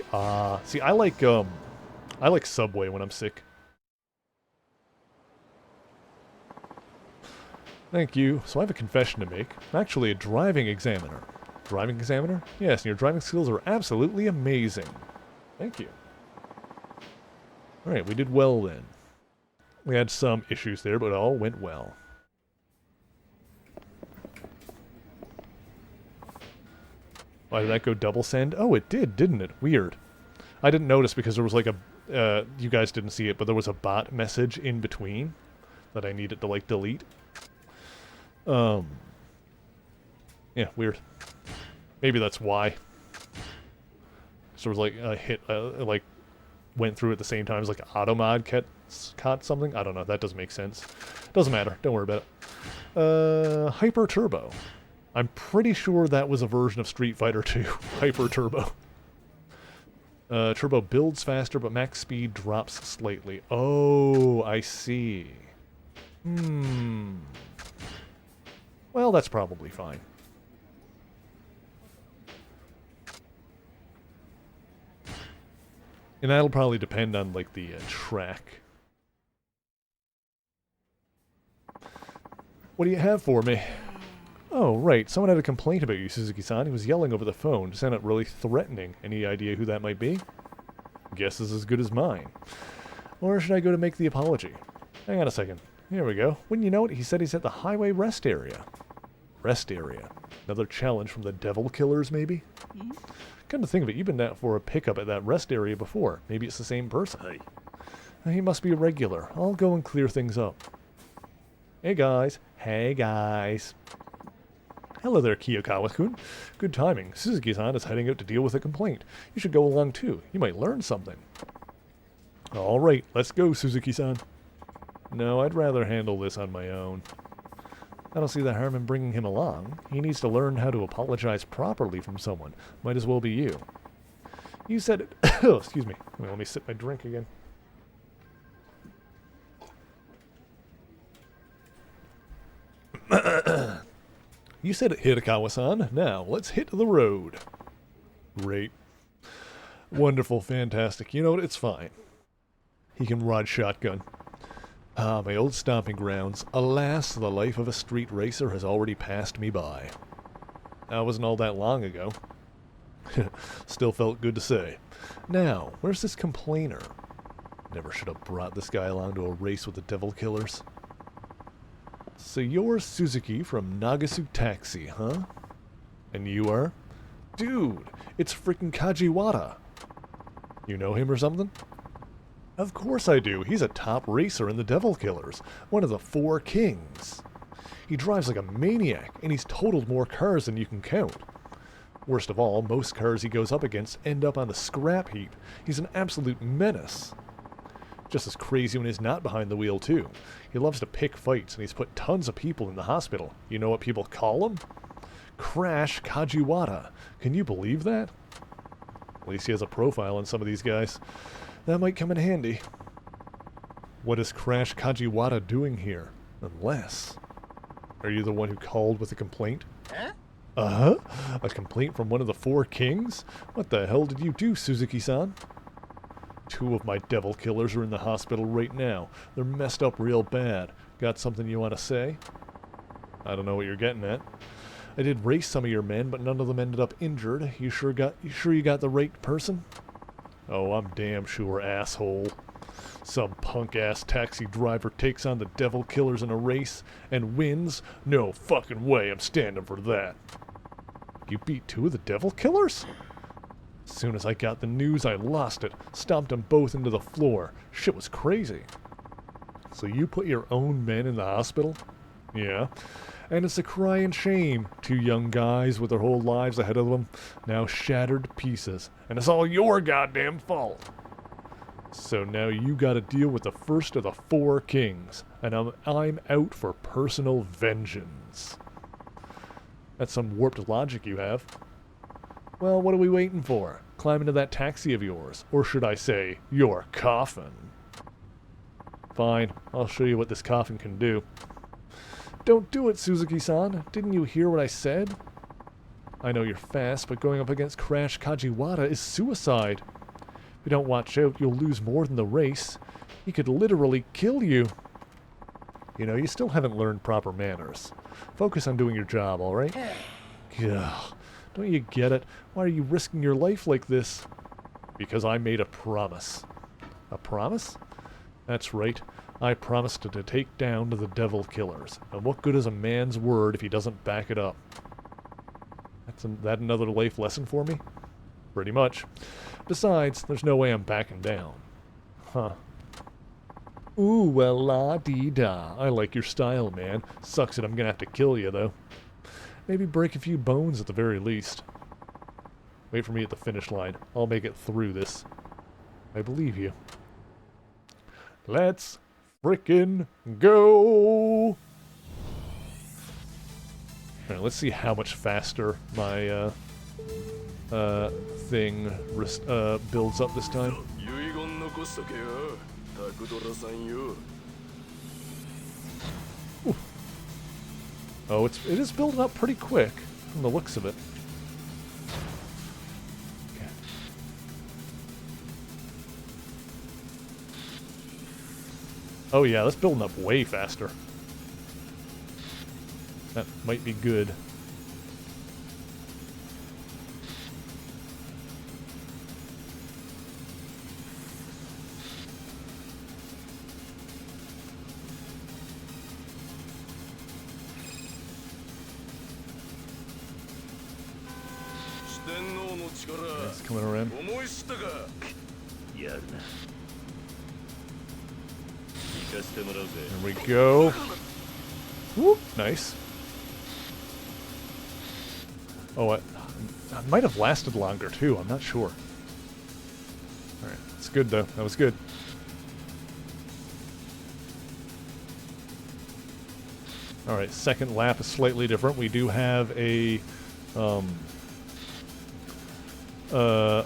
See, I like Subway when I'm sick. Thank you. So I have a confession to make. I'm actually a driving examiner. Driving examiner? Yes, and your driving skills are absolutely amazing. Thank you. Alright, we did well then. We had some issues there, but it all went well. Why did that go double send? Oh, it did, didn't it? Weird. I didn't notice because there was like a... you guys didn't see it, but there was a bot message in between that I needed to, like, delete. Yeah, weird. Maybe that's why. So it was like a hit, like, went through at the same time as like automod caught something. I don't know. That doesn't make sense. Doesn't matter. Don't worry about it. Hyper Turbo. I'm pretty sure that was a version of Street Fighter 2. Hyper Turbo. Turbo builds faster, but max speed drops slightly. Oh, I see. Well, that's probably fine. And that'll probably depend on, like, the track. What do you have for me? Oh, right. Someone had a complaint about you, Suzuki-san. He was yelling over the phone. It sounded really threatening. Any idea who that might be? Guess is as good as mine. Or should I go to make the apology? Hang on a second. Here we go. Wouldn't you know it? He said he's at the highway rest area. Rest area. Another challenge from the Devil Killers, maybe? Come to think of it, you've been out for a pickup at that rest area before. Maybe it's the same person. Hey. He must be a regular. I'll go and clear things up. Hey, guys. Hey, guys. Hello there, Kiyokawa-kun. Good timing. Suzuki-san is heading out to deal with a complaint. You should go along, too. You might learn something. All right, let's go, Suzuki-san. No, I'd rather handle this on my own. I don't see the harm in bringing him along. He needs to learn how to apologize properly from someone. Might as well be you. You said it... oh, excuse me. Let me sip my drink again. You said it, Hirakawa-san. Now, let's hit the road. Great. Wonderful, fantastic. You know what? It's fine. He can ride shotgun. Ah, my old stomping grounds. Alas, the life of a street racer has already passed me by. That wasn't all that long ago. Still felt good to say. Now, where's this complainer? Never should have brought this guy along to a race with the Devil Killers. So you're Suzuki from Nagasu Taxi, huh? And you are? Dude, it's freaking Kajiwara. You know him or something? Of course I do. He's a top racer in the Devil Killers. One of the 4 kings. He drives like a maniac, and he's totaled more cars than you can count. Worst of all, most cars he goes up against end up on the scrap heap. He's an absolute menace. Just as crazy when he's not behind the wheel, too. He loves to pick fights, and he's put tons of people in the hospital. You know what people call him? Crash Kajiwara. Can you believe that? At least he has a profile on some of these guys. That might come in handy. What is Crash Kajiwara doing here? Unless... Are you the one who called with a complaint? Huh? Uh-huh? A complaint from one of the 4 kings? What the hell did you do, Suzuki-san? 2 of my devil killers are in the hospital right now. They're messed up real bad. Got something you want to say? I don't know what you're getting at. I did race some of your men, but none of them ended up injured. You sure you got the right person? Oh, I'm damn sure, asshole. Some punk-ass taxi driver takes on the devil killers in a race and wins? No fucking way I'm standing for that. You beat 2 of the devil killers? As soon as I got the news, I lost it. Stomped them both into the floor. Shit was crazy. So you put your own men in the hospital? Yeah. And it's a crying shame. 2 young guys with their whole lives ahead of them, now shattered to pieces. And it's all your goddamn fault. So now you gotta deal with the first of the 4 kings. And I'm out for personal vengeance. That's some warped logic you have. Well, what are we waiting for? Climb into that taxi of yours. Or should I say, your coffin. Fine, I'll show you what this coffin can do. Don't do it, Suzuki-san. Didn't you hear what I said? I know you're fast, but going up against Crash Kajiwara is suicide. If you don't watch out, you'll lose more than the race. He could literally kill you. You know, you still haven't learned proper manners. Focus on doing your job, alright? Ugh. Don't you get it? Why are you risking your life like this? Because I made a promise. A promise? That's right. I promised to take down the devil killers. And what good is a man's word if he doesn't back it up? That another life lesson for me? Pretty much. Besides, there's no way I'm backing down. Huh. Ooh, well, la-dee-da. I like your style, man. Sucks that I'm gonna have to kill you, though. Maybe break a few bones at the very least. Wait for me at the finish line. I'll make it through this. I believe you. Let's frickin' go! Alright, let's see how much faster my, thing builds up this time. Ooh. Oh, it is building up pretty quick, from the looks of it. Okay. Oh yeah, that's building up way faster. That might be good. It's coming around. There we go. Whoop, nice. Oh, I might have lasted longer too, I'm not sure. Alright, it's good though. That was good. Alright, second lap is slightly different. We do have a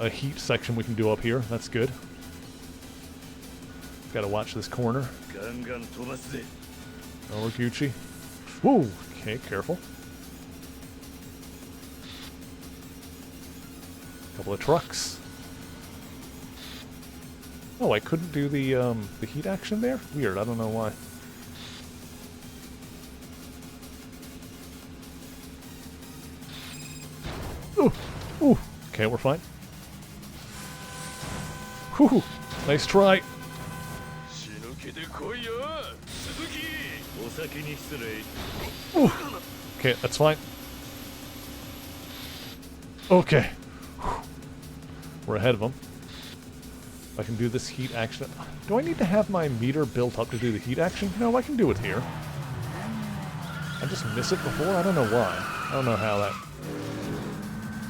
heat section we can do up here. That's good. Gotta watch this corner. Oh, we're Gucci. Whoa! Okay, careful. Couple of trucks. Oh, I couldn't do the heat action there? Weird, I don't know why. Ooh! Ooh! Okay, we're fine. Whew! Nice try! Ooh. Okay, that's fine. Okay. We're ahead of them. I can do this heat action. Do I need to have my meter built up to do the heat action? No, I can do it here. I just miss it before? I don't know why. I don't know how that...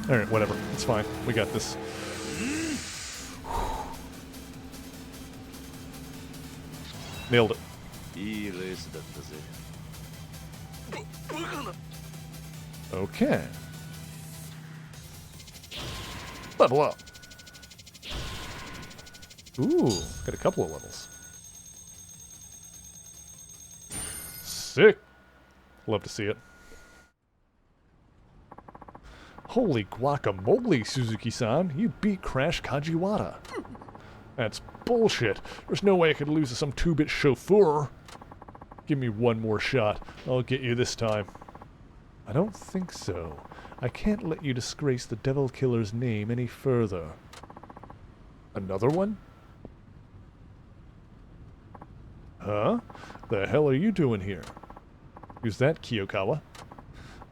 Alright, whatever. It's fine. We got this. Nailed it. Okay. Level up. Ooh, got a couple of levels. Sick. Love to see it. Holy guacamole, Suzuki-san. You beat Crash Kajiwara. That's bullshit. There's no way I could lose to some two-bit chauffeur. Give me one more shot. I'll get you this time. I don't think so. I can't let you disgrace the Devil Killer's name any further. Another one? Huh? The hell are you doing here? Who's that, Kiyokawa?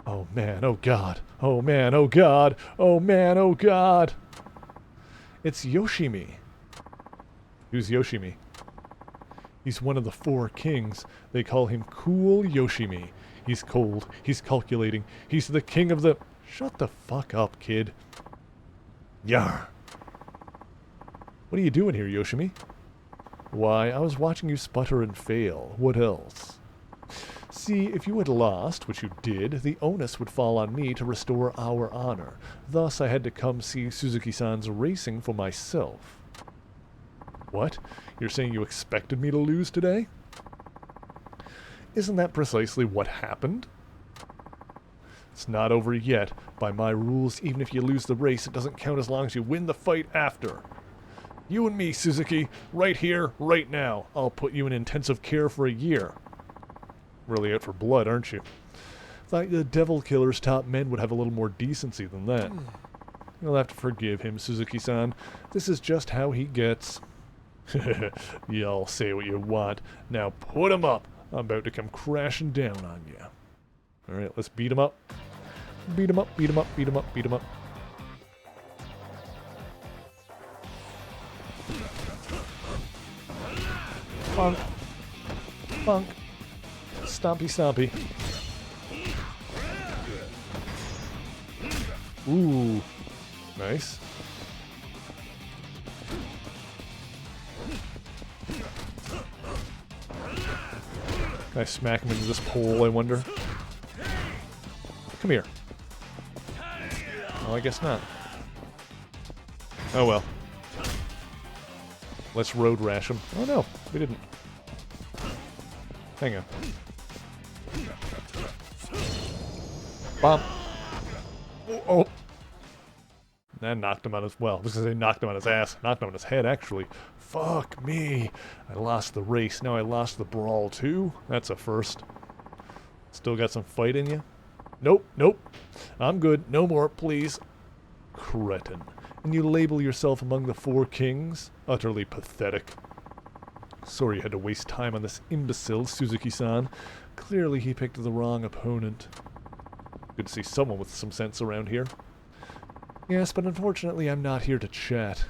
Oh man, oh god. Oh man, oh god. Oh man, oh god. It's Yoshimi. Who's Yoshimi? He's one of the four kings. They call him Cool Yoshimi. He's cold. He's calculating. He's the king of the... Shut the fuck up, kid. Yar. What are you doing here, Yoshimi? Why, I was watching you sputter and fail. What else? See, if you had lost, which you did, the onus would fall on me to restore our honor. Thus, I had to come see Suzuki-san's racing for myself. What? You're saying you expected me to lose today? Isn't that precisely what happened? It's not over yet. By my rules, even if you lose the race, it doesn't count as long as you win the fight after. You and me, Suzuki, right here, right now. I'll put you in intensive care for a year. Really out for blood, aren't you? Thought the Devil Killer's top men would have a little more decency than that. You'll have to forgive him, Suzuki-san. This is just how he gets. Y'all say what you want. Now put him up. I'm about to come crashing down on you. Alright, let's beat him up. Beat him up, beat him up, beat him up, beat him up. Funk. Funk. Stompy, stompy. Ooh. Nice. Can I smack him into this pole, I wonder? Come here. Oh, I guess not. Oh well. Let's road rash him. Oh no, we didn't. Hang on. Bomb. Oh, oh. That knocked him on his... Well, this is they knocked him on his ass. Knocked him on his head, actually. Fuck me. I lost the race. Now I lost the brawl, too. That's a first. Still got some fight in you? Nope, nope. I'm good. No more, please. Cretin. And you label yourself among the four kings? Utterly pathetic. Sorry you had to waste time on this imbecile, Suzuki-san. Clearly he picked the wrong opponent. Good to see someone with some sense around here. Yes, but unfortunately I'm not here to chat.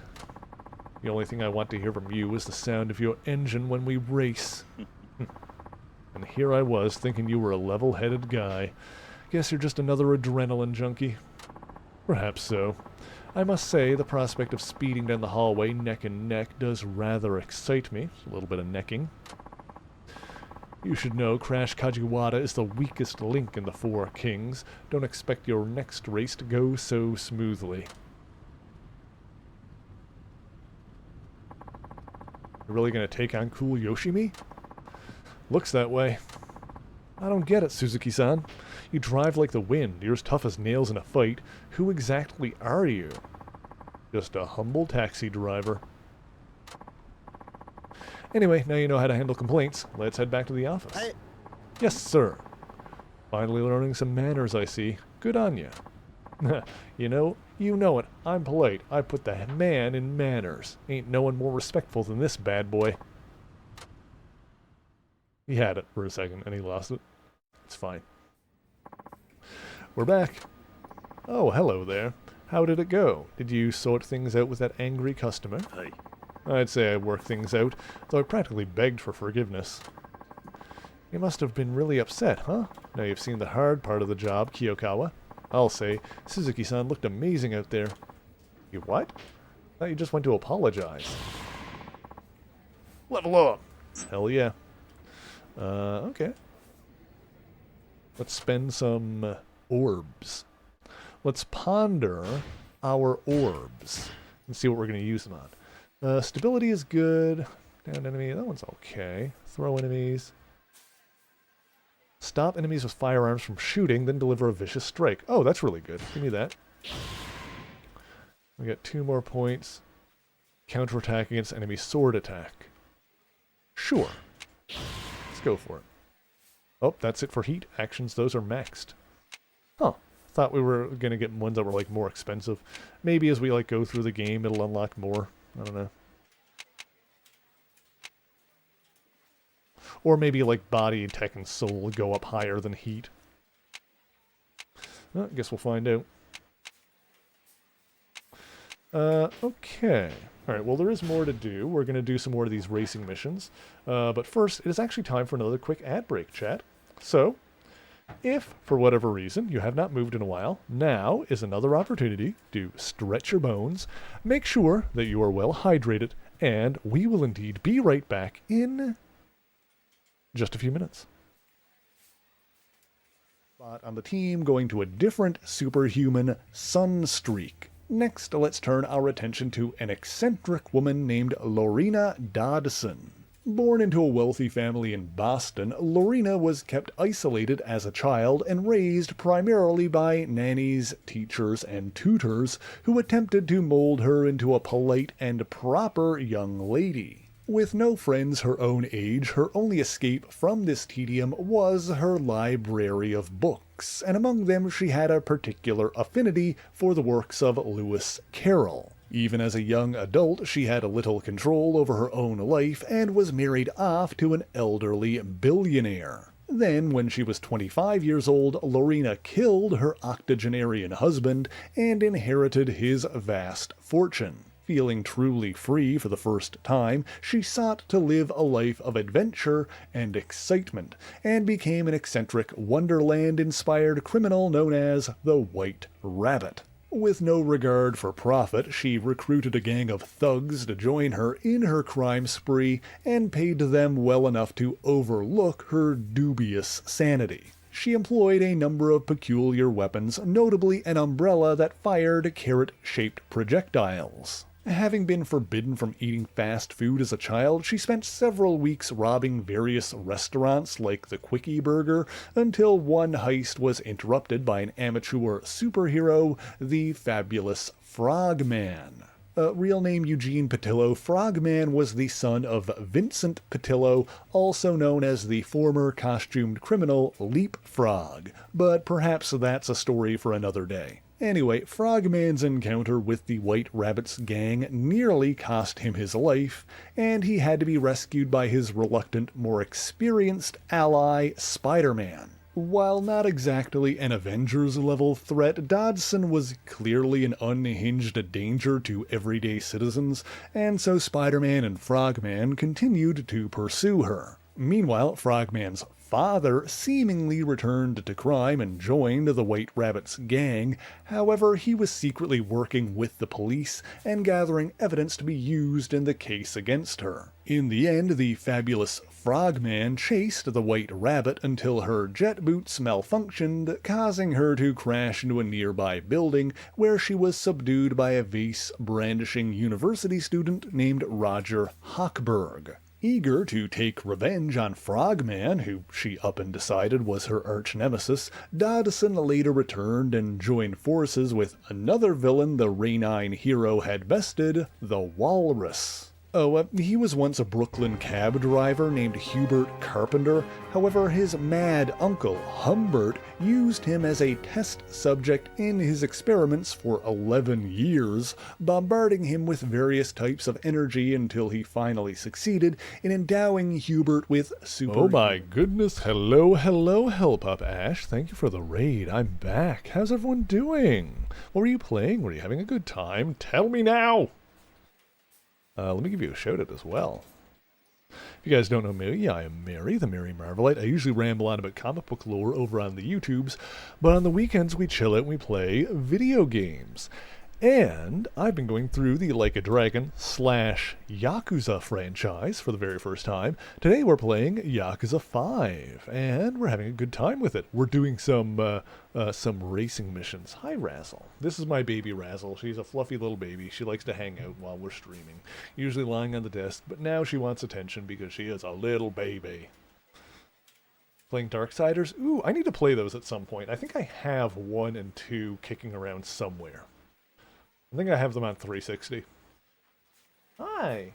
The only thing I want to hear from you is the sound of your engine when we race. And here I was, thinking you were a level-headed guy. Guess you're just another adrenaline junkie. Perhaps so. I must say, the prospect of speeding down the hallway neck and neck does rather excite me. A little bit of necking. You should know Crash Kajiwara is the weakest link in the Four Kings. Don't expect your next race to go so smoothly. You're really gonna take on Cool Yoshimi? Looks that way. I don't get it, Suzuki-san. You drive like the wind. You're as tough as nails in a fight. Who exactly are you? Just a humble taxi driver. Anyway, now you know how to handle complaints. Let's head back to the office. Hey. Yes, sir. Finally learning some manners, I see. Good on you. You know it. I'm polite. I put the man in manners. Ain't no one more respectful than this bad boy. He had it for a second, and he lost it. It's fine. We're back. Oh, hello there. How did it go? Did you sort things out with that angry customer? Hey. I'd say I worked things out, though I practically begged for forgiveness. You must have been really upset, huh? Now you've seen the hard part of the job, Kiyokawa. I'll say, Suzuki-san looked amazing out there. You what? Thought you just went to apologize. Level up! Hell yeah. Okay. Let's spend some orbs. Let's ponder our orbs and see what we're going to use them on. Stability is good. Down enemy, that one's okay. Throw enemies. Stop enemies with firearms from shooting, then deliver a vicious strike. Oh, that's really good. Give me that. We got 2 more points. Counterattack against enemy sword attack. Sure. Let's go for it. Oh, that's it for heat actions. Those are maxed. Huh. Thought we were going to get ones that were, like, more expensive. Maybe as we, like, go through the game, it'll unlock more. I don't know. Or maybe, like, body, tech, and soul go up higher than heat. Well, I guess we'll find out. Okay. Alright, well, there is more to do. We're going to do some more of these racing missions. But first, it is actually time for another quick ad break, chat. So, if, for whatever reason, you have not moved in a while, now is another opportunity to stretch your bones, make sure that you are well hydrated, and we will indeed be right back in just a few minutes. Spot on the team going to a different superhuman, Sunstreak. Next, let's turn our attention to an eccentric woman named Lorena Dodson. Born into a wealthy family in Boston, Lorena was kept isolated as a child and raised primarily by nannies, teachers, and tutors who attempted to mold her into a polite and proper young lady. With no friends her own age, her only escape from this tedium was her library of books, and among them she had a particular affinity for the works of Lewis Carroll. Even as a young adult, she had little control over her own life and was married off to an elderly billionaire. Then, when she was 25 years old, Lorena killed her octogenarian husband and inherited his vast fortune. Feeling truly free for the first time, she sought to live a life of adventure and excitement, and became an eccentric Wonderland-inspired criminal known as the White Rabbit. With no regard for profit, she recruited a gang of thugs to join her in her crime spree and paid them well enough to overlook her dubious sanity. She employed a number of peculiar weapons, notably an umbrella that fired carrot-shaped projectiles. Having been forbidden from eating fast food as a child, she spent several weeks robbing various restaurants like the Quickie Burger until one heist was interrupted by an amateur superhero, the fabulous Frogman. Real name Eugene Patillo, Frogman was the son of Vincent Patillo, also known as the former costumed criminal Leapfrog, but perhaps that's a story for another day. Anyway, Frogman's encounter with the White Rabbit's gang nearly cost him his life, and he had to be rescued by his reluctant, more experienced ally, Spider-Man. While not exactly an Avengers-level threat, Dodson was clearly an unhinged danger to everyday citizens, and so Spider-Man and Frogman continued to pursue her. Meanwhile, Frogman's father seemingly returned to crime and joined the White Rabbit's gang. However, he was secretly working with the police and gathering evidence to be used in the case against her. In the end, the fabulous Frogman chased the White Rabbit until her jet boots malfunctioned, causing her to crash into a nearby building where she was subdued by a vase-brandishing university student named Roger Hochberg. Eager to take revenge on Frogman, who she up and decided was her arch-nemesis, Dodson later returned and joined forces with another villain the Rainine hero had bested, the Walrus. He was once a Brooklyn cab driver named Hubert Carpenter. However, his mad uncle, Humbert, used him as a test subject in his experiments for 11 years, bombarding him with various types of energy until he finally succeeded in endowing Hubert with super... Oh my goodness, hello, Hellpup Ash. Thank you for the raid. I'm back. How's everyone doing? What were you playing? Were you having a good time? Tell me now! Let me give you a shout out as well. If you guys don't know me, I am Mary, the Mary Marvelite. I usually ramble on about comic book lore over on the YouTubes, but on the weekends we chill out and we play video games. And I've been going through the Like a Dragon / Yakuza franchise for the very first time. Today we're playing Yakuza 5, and we're having a good time with it. We're doing some racing missions. Hi, Razzle. This is my baby Razzle. She's a fluffy little baby. She likes to hang out while we're streaming, usually lying on the desk, but now she wants attention because she is a little baby. Playing Darksiders? Ooh, I need to play those at some point. I think I have 1 and 2 kicking around somewhere. I think I have them on 360. Ah, Hi.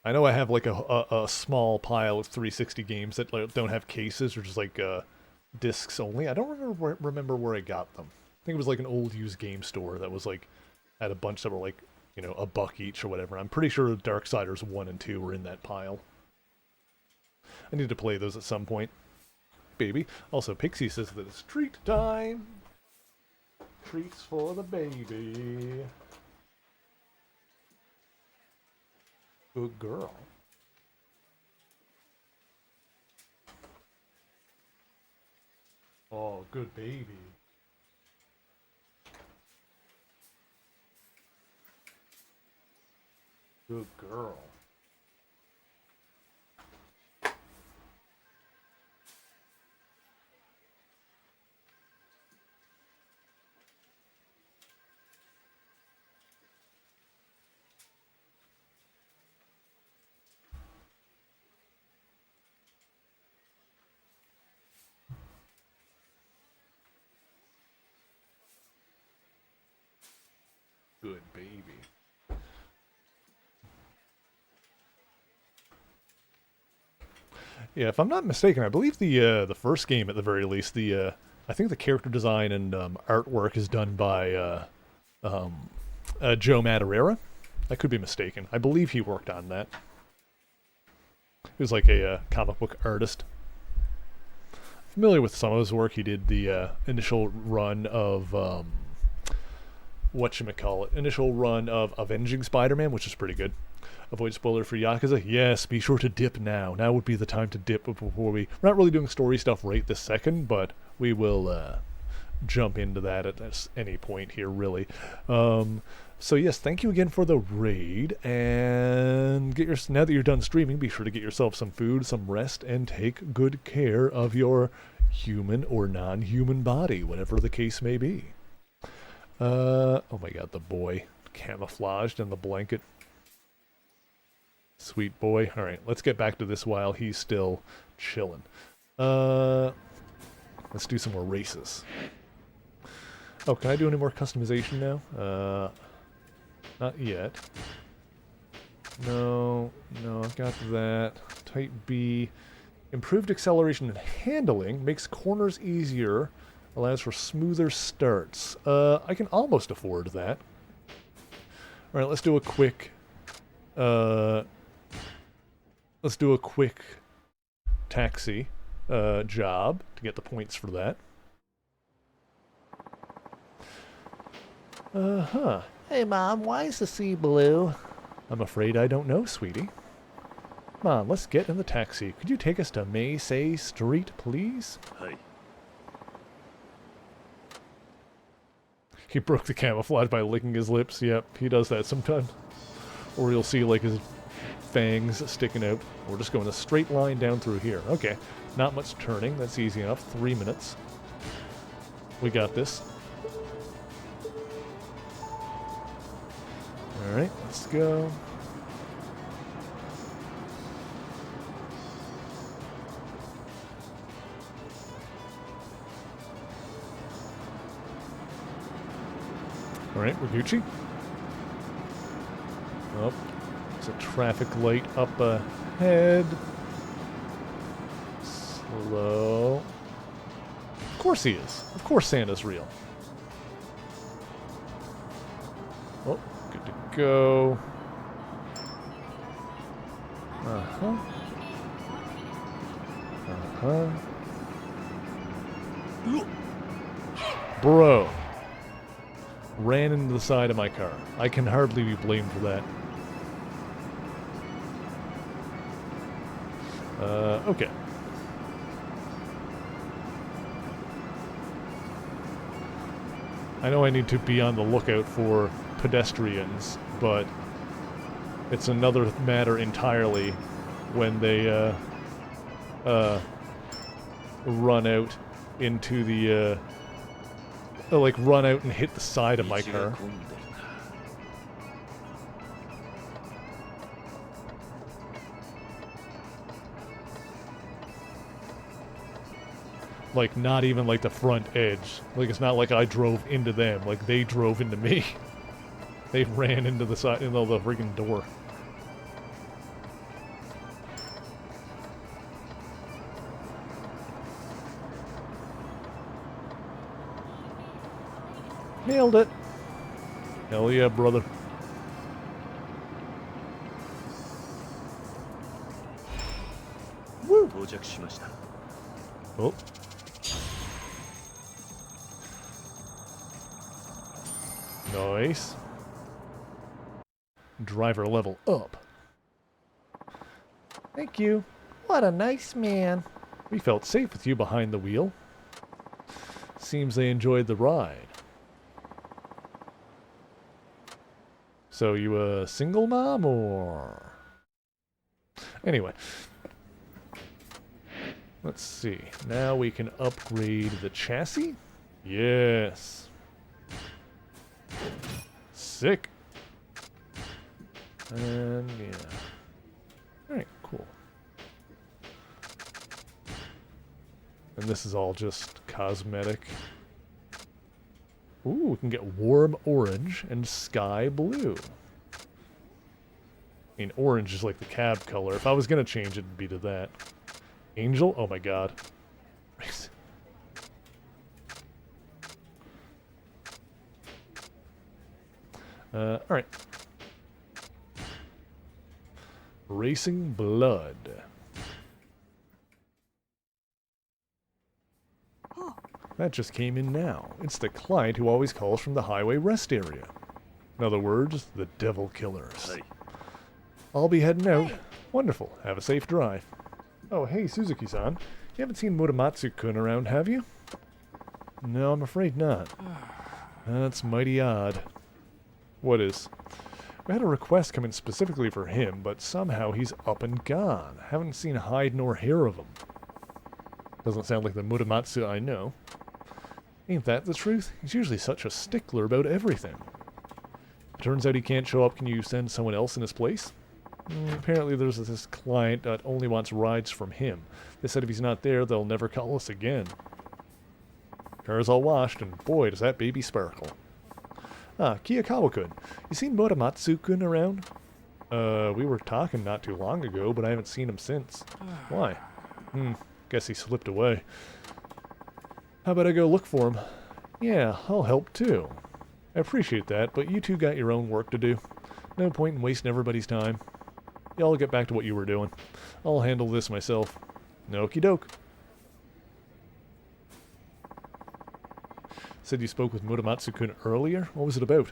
I know I have like a small pile of 360 games that like, don't have cases or just like discs only. I don't remember where I got them. I think it was like an old used game store that was like had a bunch that were like, you know, $1 each or whatever. I'm pretty sure Darksiders 1 and 2 were in that pile. I need to play those at some point. Baby. Also, Pixie says that it's treat time. Treats for the baby. Good girl. Oh, good baby. Good girl. Good baby. Yeah, if I'm not mistaken, I believe the first game at the very least, I think the character design and artwork is done by Joe Madureira. I could be mistaken. I believe he worked on that. He was like a comic book artist. Familiar with some of his work. He did the initial run of initial run of Avenging Spider-Man, which is pretty good. Avoid spoiler for Yakuza. Yes, be sure to dip now. Now would be the time to dip before we're not really doing story stuff right this second, but we will jump into that at any point here, really. So yes, thank you again for the raid, and now that you're done streaming, be sure to get yourself some food, some rest, and take good care of your human or non-human body, whatever the case may be. Oh my god, the boy. Camouflaged in the blanket. Sweet boy. Alright, let's get back to this while he's still chilling. Let's do some more races. Oh, can I do any more customization now? Not yet. No, I've got that. Type B. Improved acceleration and handling makes corners easier. Allows for smoother starts. I can almost afford that. Alright, let's do a quick... let's do a quick taxi job to get the points for that. Uh-huh. Hey, Mom, why is the sea blue? I'm afraid I don't know, sweetie. Mom, let's get in the taxi. Could you take us to Maysay Street, please? Hi. He broke the camouflage by licking his lips. Yep, he does that sometimes. Or you'll see, like, his fangs sticking out. We're just going a straight line down through here. Okay, not much turning. That's easy enough. 3 minutes. We got this. Alright, let's go. Alright, we're Gucci. Oh, there's a traffic light up ahead. Slow. Of course he is. Of course Santa's real. Oh, good to go. Uh-huh. Uh-huh. Bro. Ran into the side of my car. I can hardly be blamed for that. Okay. I know I need to be on the lookout for pedestrians, but it's another matter entirely when they run out into the like run out and hit the side of my car. Like, not even, like, the front edge. Like, it's not like I drove into them. Like, they drove into me. They ran into the side, into the freaking door. Nailed it. Hell yeah, brother. Woo! 到着しました。 Oh. Nice. Driver level up. Thank you. What a nice man. We felt safe with you behind the wheel. Seems they enjoyed the ride. So you a single mom or... Anyway. Let's see. Now we can upgrade the chassis? Yes. Sick. And yeah. Alright, cool. And this is all just cosmetic. Ooh, we can get warm orange and sky blue. I mean, orange is like the cab color. If I was going to change it, it'd be to that. Angel? Oh my god. Alright. Racing Blood. That just came in now. It's the client who always calls from the highway rest area. In other words, the Devil Killers. Hey. I'll be heading out. Wonderful. Have a safe drive. Oh, hey, Suzuki-san. You haven't seen Muramatsu-kun around, have you? No, I'm afraid not. That's mighty odd. What is? We had a request come in specifically for him, but somehow he's up and gone. Haven't seen hide nor hair of him. Doesn't sound like the Muramatsu I know. Ain't that the truth? He's usually such a stickler about everything. Turns out he can't show up. Can you send someone else in his place? Apparently there's this client that only wants rides from him. They said if he's not there, they'll never call us again. Car's all washed, and boy, does that baby sparkle. Ah, Kiyakawa-kun. You seen Muramatsu-kun around? We were talking not too long ago, but I haven't seen him since. Why? Guess he slipped away. How about I go look for him? Yeah, I'll help too. I appreciate that, but you two got your own work to do. No point in wasting everybody's time. Y'all get back to what you were doing. I'll handle this myself. Okie doke. Said you spoke with Muramatsu-kun earlier? What was it about?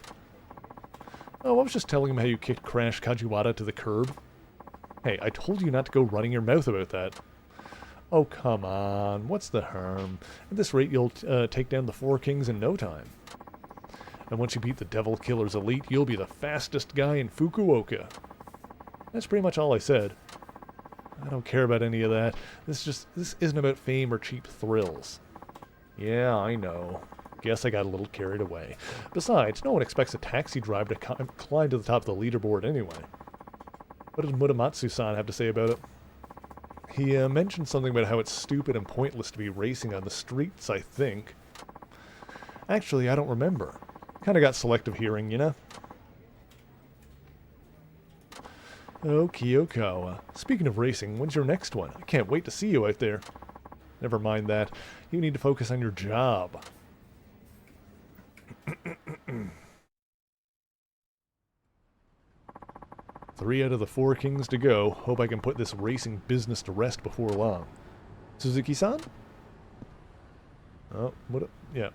Oh, I was just telling him how you kicked Crash Kajiwara to the curb. Hey, I told you not to go running your mouth about that. Oh, come on. What's the harm? At this rate, you'll take down the Four Kings in no time. And once you beat the Devil Killers Elite, you'll be the fastest guy in Fukuoka. That's pretty much all I said. I don't care about any of that. This isn't about fame or cheap thrills. Yeah, I know. Guess I got a little carried away. Besides, no one expects a taxi driver to climb to the top of the leaderboard anyway. What does Muramatsu-san have to say about it? He mentioned something about how it's stupid and pointless to be racing on the streets, I think. Actually, I don't remember. Kinda got selective hearing, you know? Oh, Kiyokawa. Speaking of racing, when's your next one? I can't wait to see you out there. Never mind that. You need to focus on your job. 3 out of the 4 kings to go. Hope I can put this racing business to rest before long. Suzuki-san? Oh, yeah.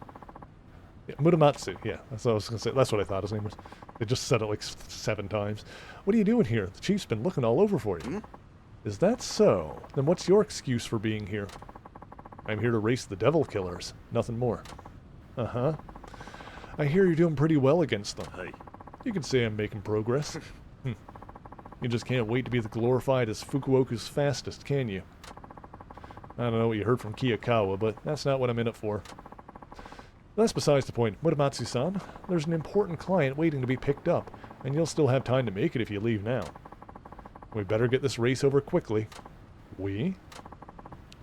Muramatsu, yeah. That's what I was going to say. That's what I thought his name was. They just said it like 7 times. What are you doing here? The chief's been looking all over for you. Is that so? Then what's your excuse for being here? I'm here to race the Devil Killers. Nothing more. Uh-huh. I hear you're doing pretty well against them. Hey. You can say I'm making progress. You just can't wait to be as glorified as Fukuoka's fastest, can you? I don't know what you heard from Kiyakawa, but that's not what I'm in it for. That's besides the point. Muramatsu-san, there's an important client waiting to be picked up, and you'll still have time to make it if you leave now. We better get this race over quickly. We?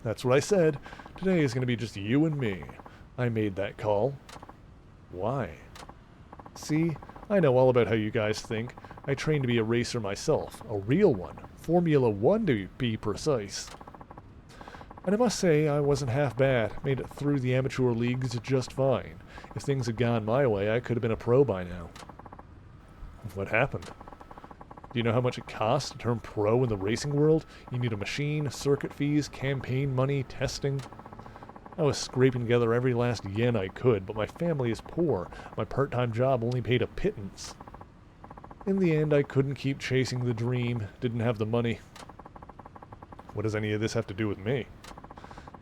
That's what I said. Today is going to be just you and me. I made that call. Why? See, I know all about how you guys think. I trained to be a racer myself. A real one. Formula 1 to be precise. And I must say, I wasn't half bad. Made it through the amateur leagues just fine. If things had gone my way, I could have been a pro by now. What happened? Do you know how much it costs to turn pro in the racing world? You need a machine, circuit fees, campaign money, testing. I was scraping together every last yen I could, but my family is poor. My part-time job only paid a pittance. In the end, I couldn't keep chasing the dream, didn't have the money. What does any of this have to do with me?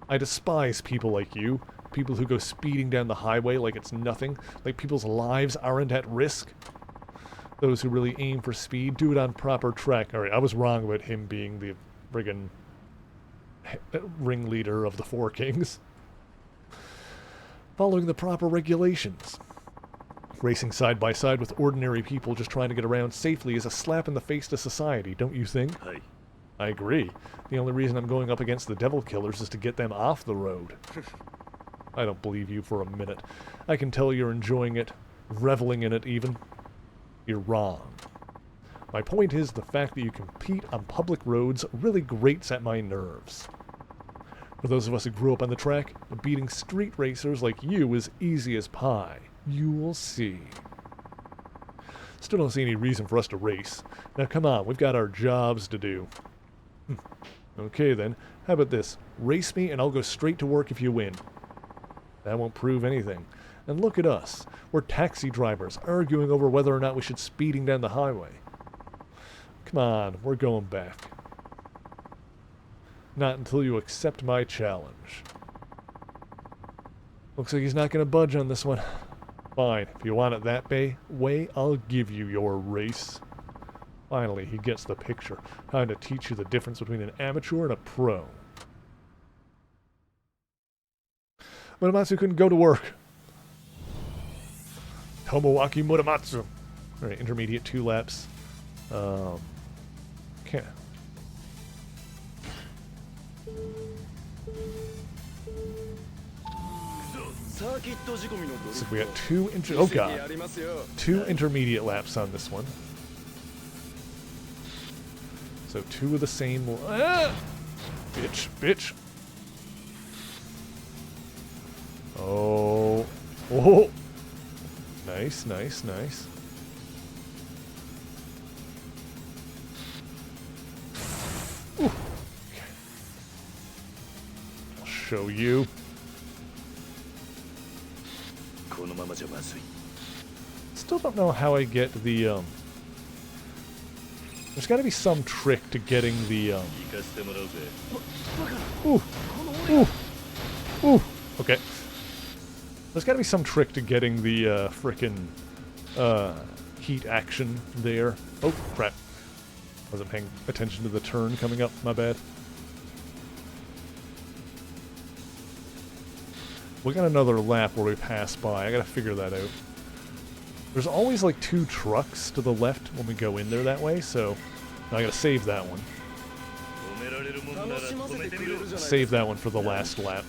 I despise people like you, people who go speeding down the highway like it's nothing, like people's lives aren't at risk. Those who really aim for speed do it on proper track. Alright, I was wrong about him being the friggin' ringleader of the Four Kings. Following the proper regulations. Racing side by side with ordinary people just trying to get around safely is a slap in the face to society, don't you think? Hey. I agree. The only reason I'm going up against the Devil Killers is to get them off the road. I don't believe you for a minute. I can tell you're enjoying it, reveling in it even. You're wrong. My point is the fact that you compete on public roads really grates at my nerves. For those of us who grew up on the track, beating street racers like you is easy as pie. You'll see. Still don't see any reason for us to race. Now come on, we've got our jobs to do. Okay then, how about this? Race me and I'll go straight to work if you win. That won't prove anything. And look at us. We're taxi drivers, arguing over whether or not we should speeding down the highway. Come on, we're going back. Not until you accept my challenge. Looks like he's not going to budge on this one. Fine, if you want it that way, I'll give you your race. Finally, he gets the picture. Trying to teach you the difference between an amateur and a pro. Muramatsu couldn't go to work. Tomoaki Muramatsu. Alright, intermediate 2 laps. Okay. So we got 2 2 intermediate laps on this one. So 2 of the same. Bitch. Oh. Nice. Ooh. Okay. I'll show you. Still don't know how I get the, there's gotta be some trick to getting the, Ooh. Okay. There's gotta be some trick to getting the, frickin', heat action there. Oh, crap. Wasn't paying attention to the turn coming up, my bad. We got another lap where we pass by. I gotta figure that out. There's always like 2 trucks to the left when we go in there that way, so I gotta save that one. Save that one for the last lap.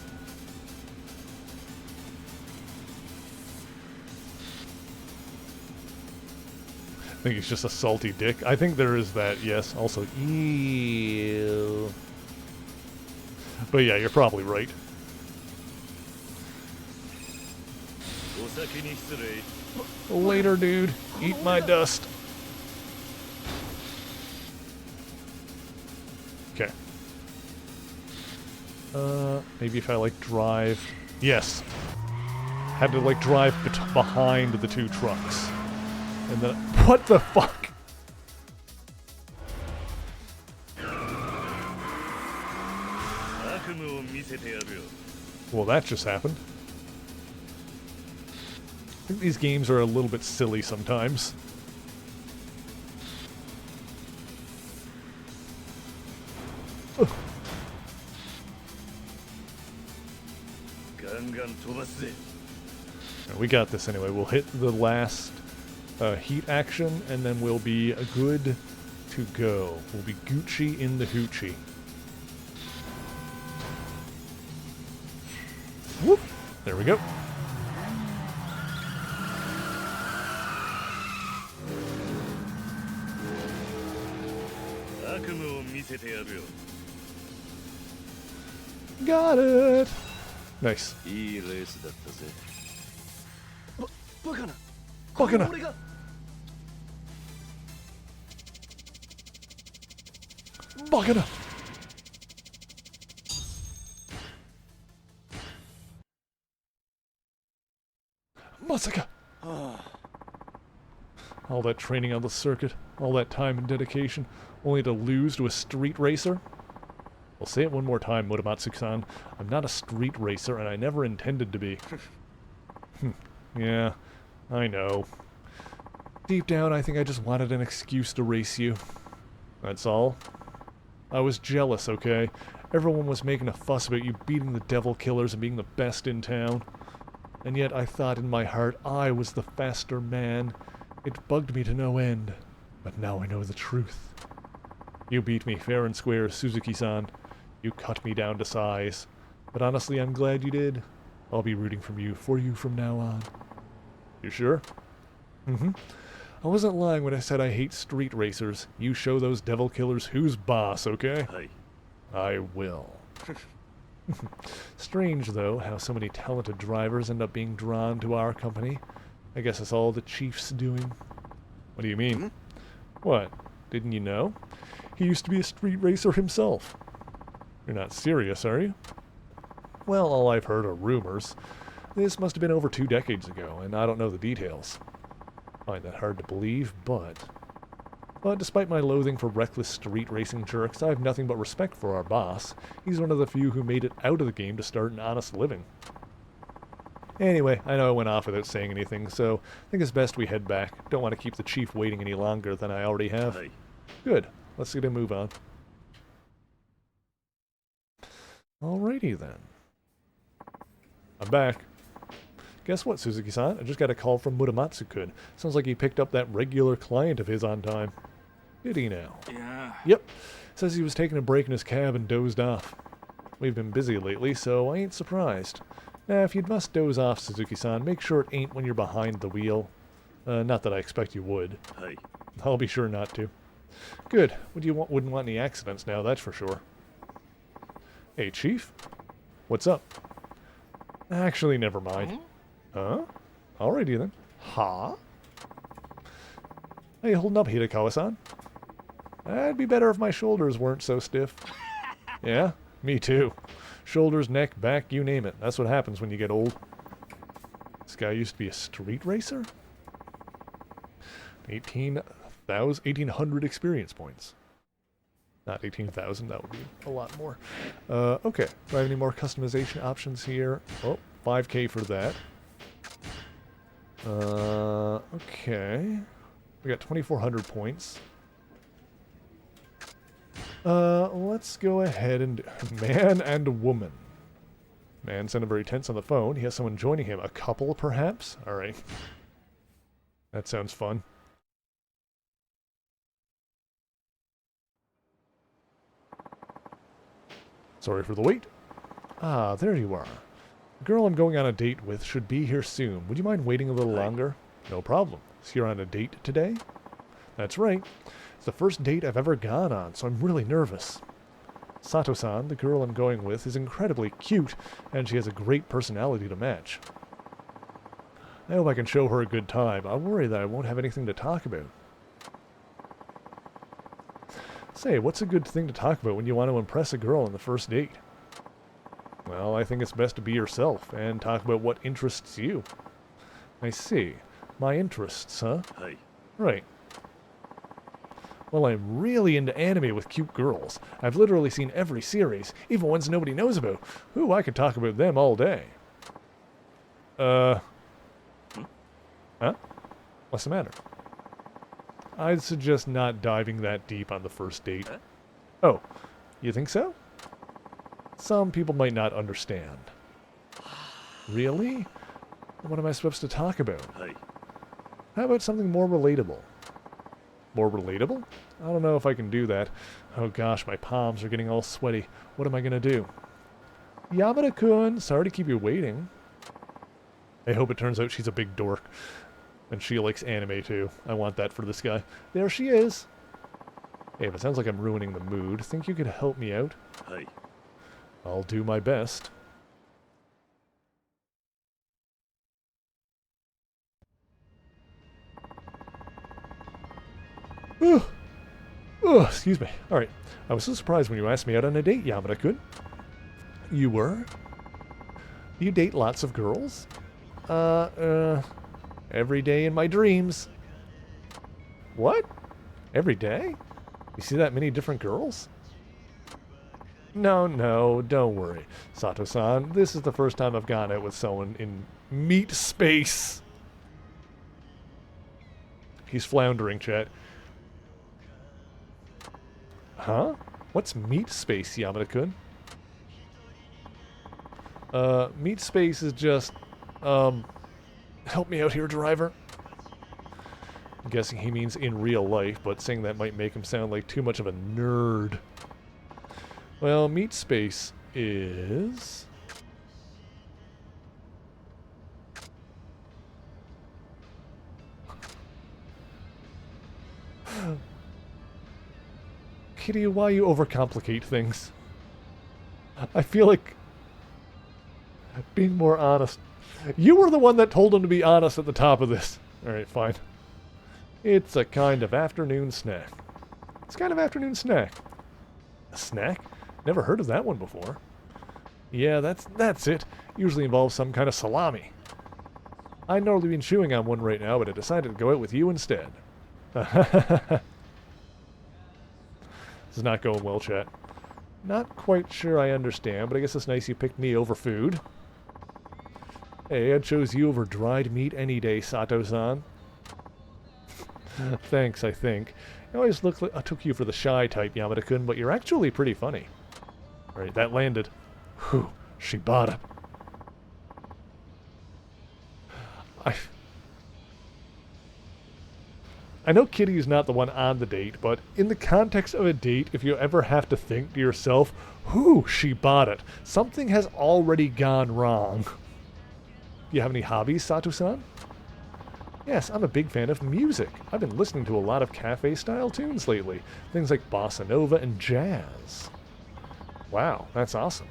I think he's just a salty dick. I think there is that, yes. Also, ew. But yeah, you're probably right. Later, dude. Eat my dust. Okay. Maybe if I, like, drive... Yes. Had to, like, drive behind the 2 trucks. And then... What the fuck? Well, that just happened. I think these games are a little bit silly sometimes. We got this anyway. We'll hit the last heat action, and then we'll be good to go. We'll be Gucci in the hoochie. There we go. Got it. Nice. いいレースだったぜ。バカな。バカな。俺が。バカな。まさか。All that training on the circuit, all that time and dedication, only to lose to a street racer? I'll say it one more time, Muramatsu-san. I'm not a street racer, and I never intended to be. Yeah, I know. Deep down, I think I just wanted an excuse to race you. That's all. I was jealous, okay? Everyone was making a fuss about you beating the devil killers and being the best in town. And yet I thought in my heart I was the faster man. It bugged me to no end. But now I know the truth. You beat me fair and square, Suzuki-san. You cut me down to size. But honestly, I'm glad you did. I'll be rooting for you from now on. You sure? Mm-hmm. I wasn't lying when I said I hate street racers. You show those devil killers who's boss, okay? Hey. I will. Strange, though, how so many talented drivers end up being drawn to our company. I guess it's all the chief's doing. What do you mean? Hmm? What? Didn't you know? He used to be a street racer himself. You're not serious, are you? Well, all I've heard are rumors. This must have been over 2 decades ago, and I don't know the details. Find that hard to believe, but despite my loathing for reckless street racing jerks, I have nothing but respect for our boss. He's one of the few who made it out of the game to start an honest living. Anyway, I know I went off without saying anything, so I think it's best we head back. Don't want to keep the chief waiting any longer than I already have. Hey. Good. Let's get a move on. Alrighty then. I'm back. Guess what, Suzuki-san? I just got a call from Muramatsu-kun. Sounds like he picked up that regular client of his on time. Did he now? Yeah. Yep. Says he was taking a break in his cab and dozed off. We've been busy lately, so I ain't surprised. Now, if you must doze off, Suzuki-san, make sure it ain't when you're behind the wheel. Not that I expect you would. Hey. I'll be sure not to. Good. Wouldn't want any accidents now, that's for sure. Hey, Chief? What's up? Actually, never mind. Huh? Alrighty then. Huh? How you holding up, Hidekawa-san? That'd be better if my shoulders weren't so stiff. Yeah, me too. Shoulders, neck, back, you name it. That's what happens when you get old. This guy used to be a street racer? 1800 experience points. Not 18,000, that would be a lot more. Okay, do I have any more customization options here? Oh, 5K for that. Okay. We got 2,400 points. Let's go ahead and... Man and woman. Man sounded very tense on the phone. He has someone joining him. A couple, perhaps? Alright. That sounds fun. Sorry for the wait. Ah, there you are. The girl I'm going on a date with should be here soon. Would you mind waiting a little longer? No problem. Is you're on a date today? That's right. It's the first date I've ever gone on, so I'm really nervous. Sato-san, the girl I'm going with, is incredibly cute, and she has a great personality to match. I hope I can show her a good time. I worry that I won't have anything to talk about. Say, what's a good thing to talk about when you want to impress a girl on the first date? Well, I think it's best to be yourself, and talk about what interests you. I see. My interests, huh? Hey. Right. Well, I'm really into anime with cute girls. I've literally seen every series, even ones nobody knows about. Ooh, I could talk about them all day. Huh? What's the matter? I'd suggest not diving that deep on the first date. Huh? Oh, you think so? Some people might not understand. Really? What am I supposed to talk about? Hey. How about something more relatable? More relatable? I don't know if I can do that. Oh gosh, my palms are getting all sweaty. What am I gonna do? Yamada-kun, sorry to keep you waiting. I hope it turns out she's a big dork. And she likes anime too. I want that for this guy. There she is. Hey, if it sounds like I'm ruining the mood, think you could help me out? Hey. I'll do my best. Ugh. Ugh, excuse me. Alright. I was so surprised when you asked me out on a date, Yamada-kun. You were? You date lots of girls? Every day in my dreams. What? Every day? You see that many different girls? No, don't worry. Sato-san, this is the first time I've gone out with someone in meat space. He's floundering, chat. Huh? What's meat space, Yamada-kun? Meat space is just, help me out here, driver. I'm guessing he means in real life, but saying that might make him sound like too much of a nerd. Well, meat space is... Kitty, why you overcomplicate things? I feel like being more honest. You were the one that told him to be honest at the top of this. Alright, fine. It's a kind of afternoon snack. It's kind of afternoon snack. A snack? Never heard of that one before. Yeah, that's it. Usually involves some kind of salami. I'd normally been chewing on one right now, but I decided to go out with you instead. This is not going well, chat. Not quite sure I understand, but I guess it's nice you picked me over food. Hey, I'd chose you over dried meat any day, Sato-san. Thanks, I think. You always look like I took you for the shy type, Yamada-kun, but you're actually pretty funny. Alright, that landed. Whew, she bought it. I know Kitty's not the one on the date, but in the context of a date, if you ever have to think to yourself, whew, she bought it, something has already gone wrong. Do you have any hobbies, Sato-san? Yes, I'm a big fan of music. I've been listening to a lot of cafe-style tunes lately. Things like bossa nova and jazz. Wow, that's awesome.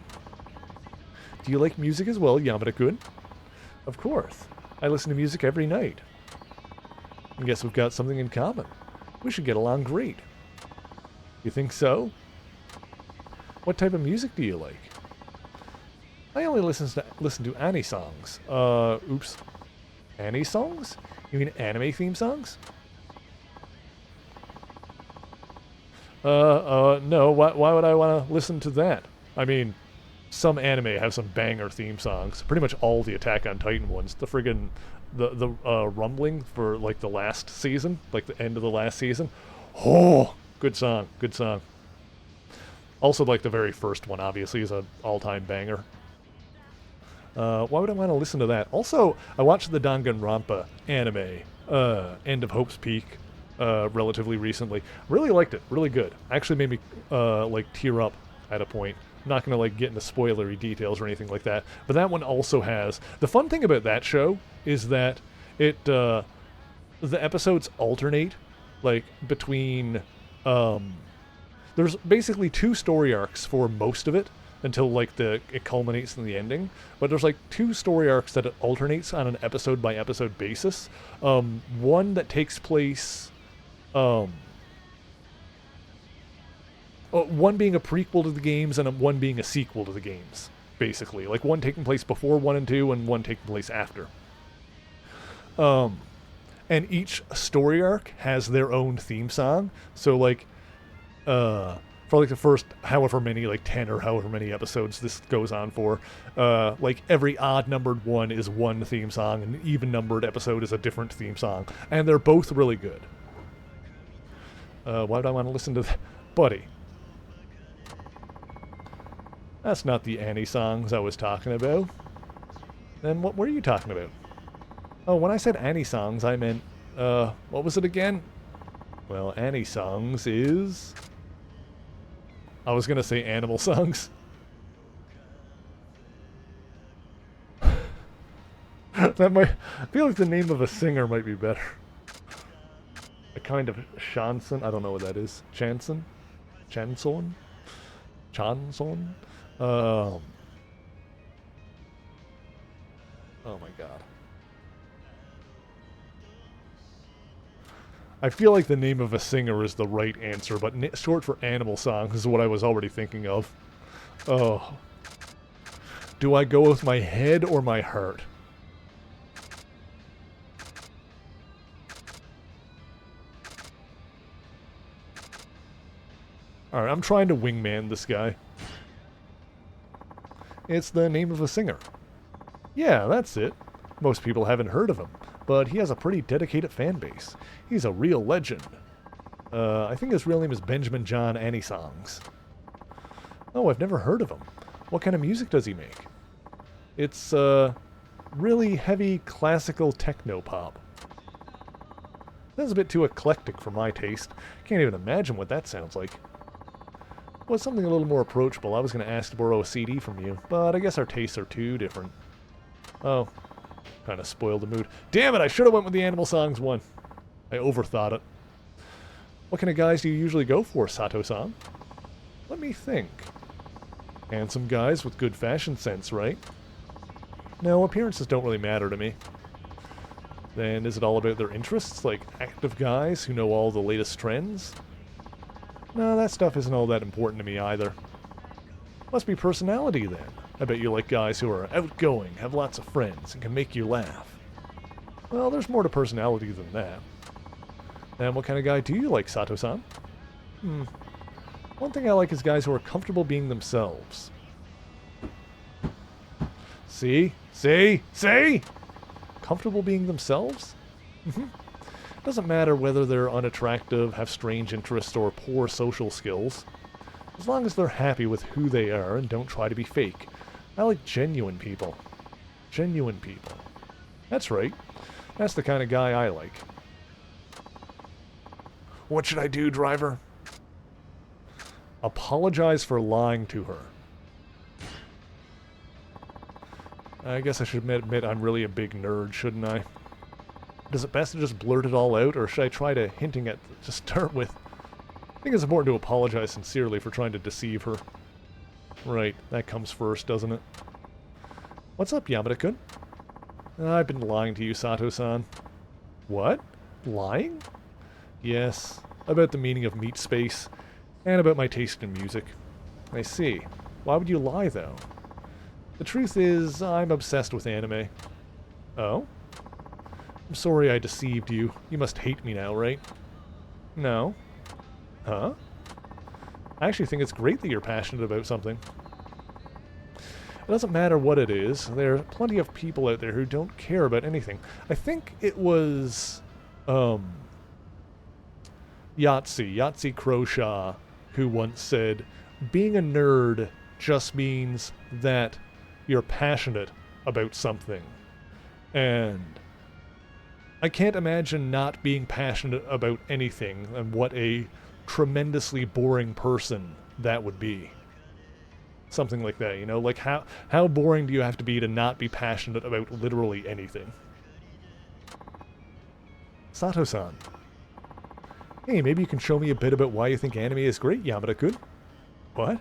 Do you like music as well, Yamada-kun? Of course. I listen to music every night. I guess we've got something in common. We should get along great. You think so? What type of music do you like? I only listen to Annie songs. Oops. Annie songs? You mean anime theme songs? No. Why would I want to listen to that? I mean, some anime have some banger theme songs. Pretty much all the Attack on Titan ones. The friggin' the rumbling for like the last season, like the end of the last season. Oh, good song, good song. Also, like the very first one, obviously, is an all-time banger. Why would I want to listen to that? Also, I watched the Danganronpa anime, End of Hope's Peak, relatively recently. Really liked it. Really good. Actually made me like tear up at a point. I'm not gonna like get into spoilery details or anything like that. But that one also has the fun thing about that show is that it the episodes alternate like between there's basically 2 story arcs for most of it until like it culminates in the ending. But there's like 2 story arcs that it alternates on an episode by episode basis. One that takes place one being a prequel to the games and one being a sequel to the games, basically. Like one taking place before 1 and 2 and one taking place after. And each story arc has their own theme song. So like, for like the first however many, like 10 or however many episodes this goes on for, like every odd numbered one is one theme song and an even numbered episode is a different theme song. And they're both really good. Why would I want to listen to that? Buddy. That's not the Annie songs I was talking about. Then what were you talking about? Oh, when I said Annie songs, I meant, what was it again? Well, Annie songs is... I was gonna say animal songs. That might. I feel like the name of a singer might be better. A kind of chanson. I don't know what that is. Chanson? Chanson? Chanson? Um. Oh my god. I feel like the name of a singer is the right answer, but short for animal songs is what I was already thinking of. Oh. Do I go with my head or my heart? Alright, I'm trying to wingman this guy. It's the name of a singer. Yeah, that's it. Most people haven't heard of him, but he has a pretty dedicated fan base. He's a real legend. I think his real name is Benjamin John Songs. Oh, I've never heard of him. What kind of music does he make? It's, really heavy classical techno-pop. That's a bit too eclectic for my taste. Can't even imagine what that sounds like. Well, something a little more approachable. I was going to ask to borrow a CD from you, but I guess our tastes are too different. Oh, kind of spoiled the mood. Damn it, I should have went with the Animal Songs one. I overthought it. What kind of guys do you usually go for, Sato-san? Let me think. Handsome guys with good fashion sense, right? No, appearances don't really matter to me. Then is it all about their interests, like active guys who know all the latest trends? No, that stuff isn't all that important to me either. Must be personality then. I bet you like guys who are outgoing, have lots of friends, and can make you laugh. Well, there's more to personality than that. And what kind of guy do you like, Sato-san? One thing I like is guys who are comfortable being themselves. See? See? See? Comfortable being themselves? Doesn't matter whether they're unattractive, have strange interests, or poor social skills. As long as they're happy with who they are and don't try to be fake. I like genuine people. Genuine people. That's right. That's the kind of guy I like. What should I do, driver? Apologize for lying to her. I guess I should admit I'm really a big nerd, shouldn't I? Is it best to just blurt it all out, or should I try to hinting at to start with? I think it's important to apologize sincerely for trying to deceive her. Right, that comes first, doesn't it? What's up, Yamada-kun? I've been lying to you, Sato-san. What? Lying? Yes, about the meaning of meat space, and about my taste in music. I see. Why would you lie, though? The truth is, I'm obsessed with anime. Oh? I'm sorry I deceived you. You must hate me now, right? No. Huh? I actually think it's great that you're passionate about something. It doesn't matter what it is. There are plenty of people out there who don't care about anything. I think it was, Yahtzee Croshaw, who once said, being a nerd just means that you're passionate about something. And I can't imagine not being passionate about anything, and what a tremendously boring person that would be. Something like that, you know? Like, how boring do you have to be not be passionate about literally anything? Sato-san. Hey, maybe you can show me a bit about why you think anime is great, Yamada-kun. What?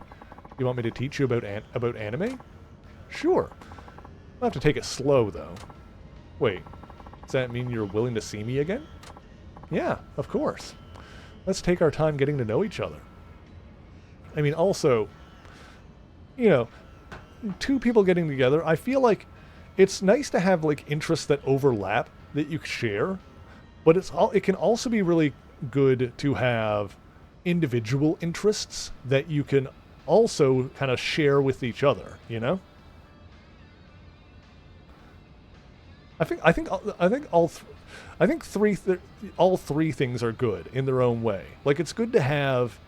You want me to teach you about anime? Sure. I'll have to take it slow, though. Wait, does that mean you're willing to see me again? Yeah, of course. Let's take our time getting to know each other. I mean, also, you know, two people getting together, I feel like it's nice to have, like, interests that overlap, that you share, but it can also be really good to have individual interests that you can also kind of share with each other, you know? All three things are good in their own way. Like, it's good to have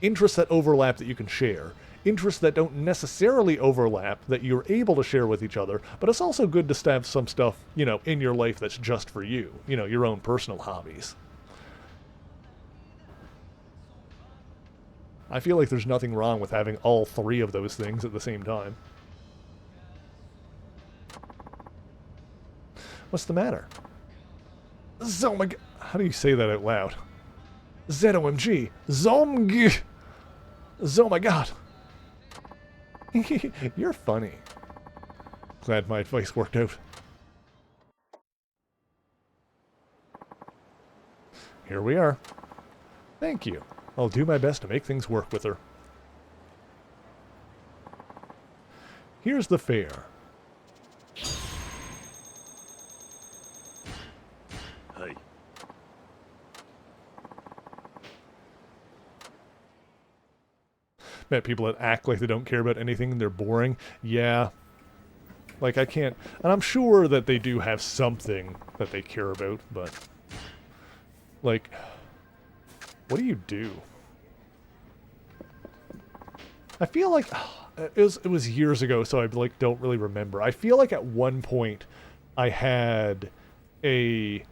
interests that overlap that you can share, interests that don't necessarily overlap that you're able to share with each other, but it's also good to have some stuff, you know, in your life that's just for you, you know, your own personal hobbies. I feel like there's nothing wrong with having all three of those things at the same time. What's the matter? Zomg. How do you say that out loud? ZOMG. Zomg. Oh my god. You're funny. Glad my advice worked out. Here we are. Thank you. I'll do my best to make things work with her. Here's the fare. Hey. Met people that act like they don't care about anything, they're boring. Yeah. Like, I can't... And I'm sure that they do have something that they care about, but... Like... What do you do? I feel like... It was years ago, so I, like, don't really remember. I feel like at one point, I had a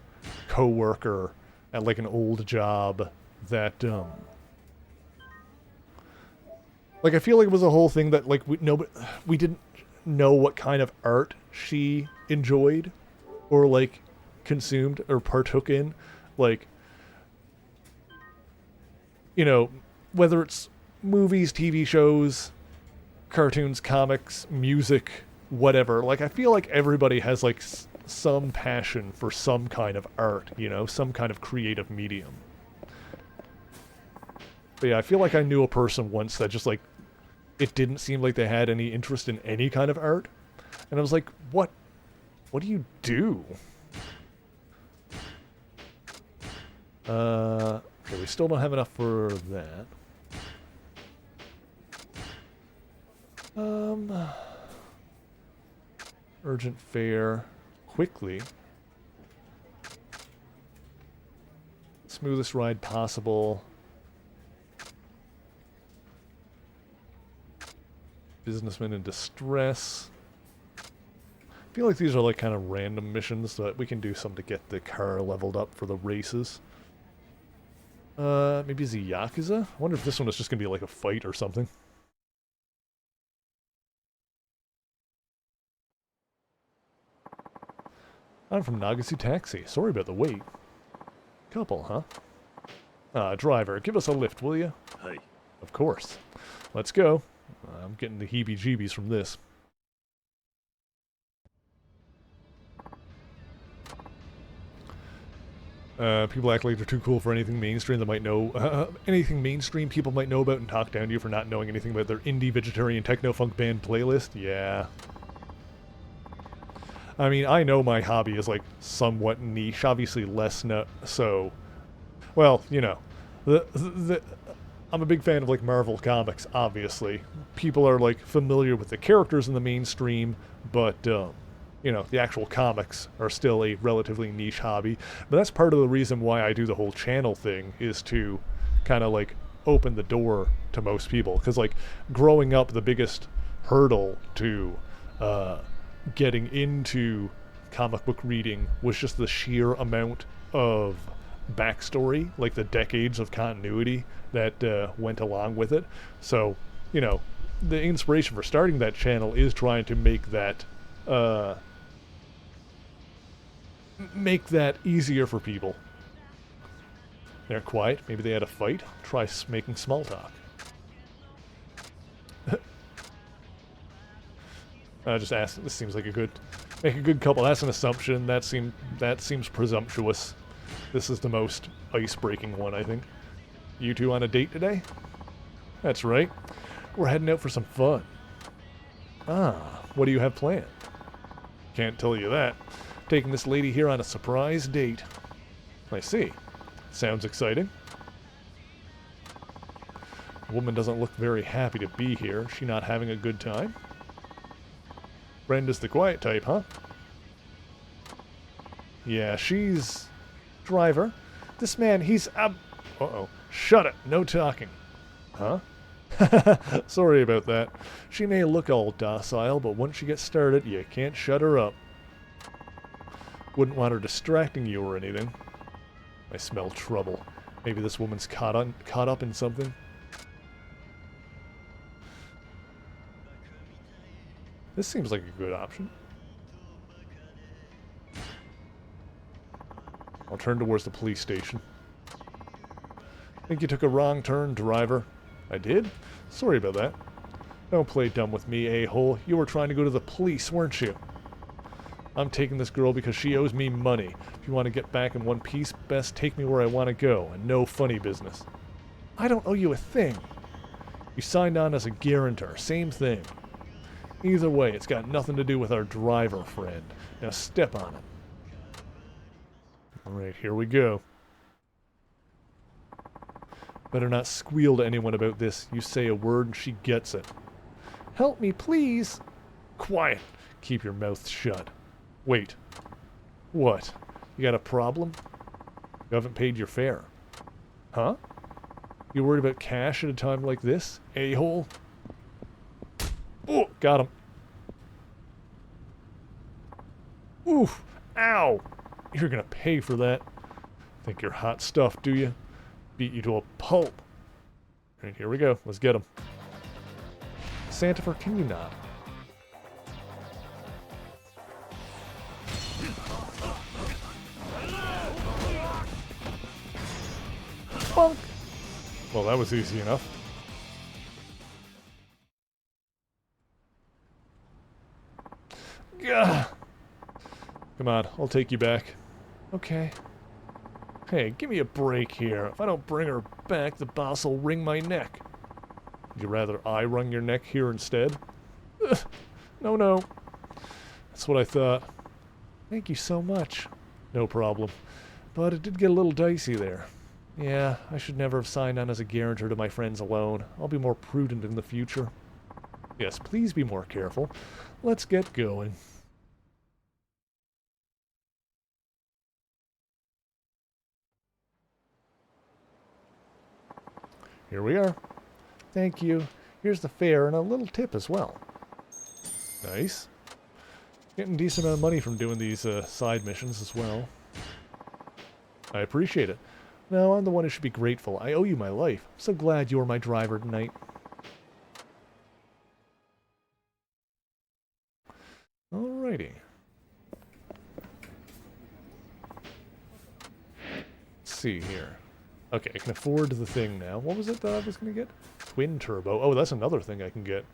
coworker at, like, an old job that, like, I feel like it was a whole thing that, like, we didn't know what kind of art she enjoyed or, like, consumed or partook in. Like, you know, whether it's movies, TV shows, cartoons, comics, music, whatever. Like, I feel like everybody has, like, some passion for some kind of art, you know, some kind of creative medium. But yeah, I feel like I knew a person once that just, like, it didn't seem like they had any interest in any kind of art. And I was like, what do you do? Okay, we still don't have enough for that. Urgent fare. Quickly. Smoothest ride possible. Businessman in distress. I feel like these are like kind of random missions, so that we can do some to get the car leveled up for the races. Maybe it's a Yakuza? I wonder if this one is just going to be like a fight or something. I'm from Nagasu Taxi. Sorry about the wait. Couple, huh? Driver, give us a lift, will you? Hey. Of course. Let's go. I'm getting the heebie-jeebies from this. People act like they're too cool for anything mainstream. They might know anything mainstream people might know about and talk down to you for not knowing anything about their indie vegetarian techno-funk band playlist. Yeah. I mean, I know my hobby is, like, somewhat niche. Obviously less so... Well, you know. I'm a big fan of, like, Marvel Comics, obviously. People are, like, familiar with the characters in the mainstream, but, you know, the actual comics are still a relatively niche hobby. But that's part of the reason why I do the whole channel thing, is to kind of, like, open the door to most people. Because, like, growing up, the biggest hurdle to getting into comic book reading was just the sheer amount of backstory, like the decades of continuity that went along with it. So, you know, the inspiration for starting that channel is trying to make that easier for people. They're quiet. Maybe they had a fight. Try making small talk. Just ask. This seems like make a good couple. That's an assumption. That seems presumptuous. This is the most ice-breaking one, I think. You two on a date today? That's right. We're heading out for some fun. Ah, what do you have planned? Can't tell you that. Taking this lady here on a surprise date. I see. Sounds exciting. The woman doesn't look very happy to be here. She not having a good time? Brenda's the quiet type, huh? Yeah, she's... Driver. This man, he's uh-oh. Shut it. No talking. Huh? Sorry about that. She may look all docile, but once she gets started, you can't shut her up. Wouldn't want her distracting you or anything. I smell trouble. Maybe this woman's caught up in something. This seems like a good option. I'll turn towards the police station. Think you took a wrong turn, driver. I did? Sorry about that. Don't play dumb with me, a-hole. You were trying to go to the police, weren't you? I'm taking this girl because she owes me money. If you want to get back in one piece, best take me where I want to go, and no funny business. I don't owe you a thing. You signed on as a guarantor, same thing. Either way, it's got nothing to do with our driver friend. Now step on it. Alright, here we go. Better not squeal to anyone about this. You say a word and she gets it. Help me, please. Quiet. Keep your mouth shut. Wait. What? You got a problem? You haven't paid your fare. Huh? You worried about cash at a time like this, a-hole? Oh, got him. Oof. Ow. You're gonna pay for that. Think you're hot stuff, do you? Beat you to a pulp. Alright, here we go. Let's get him. Santifer, can you not? Bonk. Well, that was easy enough. Gah. Come on, I'll take you back. Okay. Hey, give me a break here. If I don't bring her back, the boss will wring my neck. Would you rather I wrung your neck here instead? Ugh. No, no. That's what I thought. Thank you so much. No problem. But it did get a little dicey there. Yeah, I should never have signed on as a guarantor to my friends alone. I'll be more prudent in the future. Yes, please be more careful. Let's get going. Here we are. Thank you. Here's the fare and a little tip as well. Nice. Getting a decent amount of money from doing these side missions as well. I appreciate it. No, I'm the one who should be grateful. I owe you my life. I'm so glad you were my driver tonight. Alrighty. Let's see here. Okay, I can afford the thing now. What was it that I was going to get? Twin turbo. Oh, that's another thing I can get.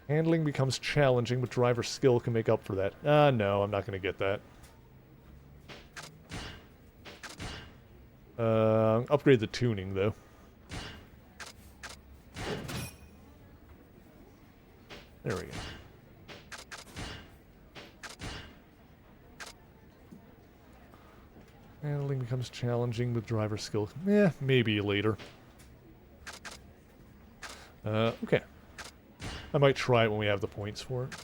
Handling becomes challenging, but driver skill can make up for that. No, I'm not going to get that. Upgrade the tuning, though. There we go. Handling becomes challenging with driver skill. Maybe later. Okay. I might try it when we have the points for it.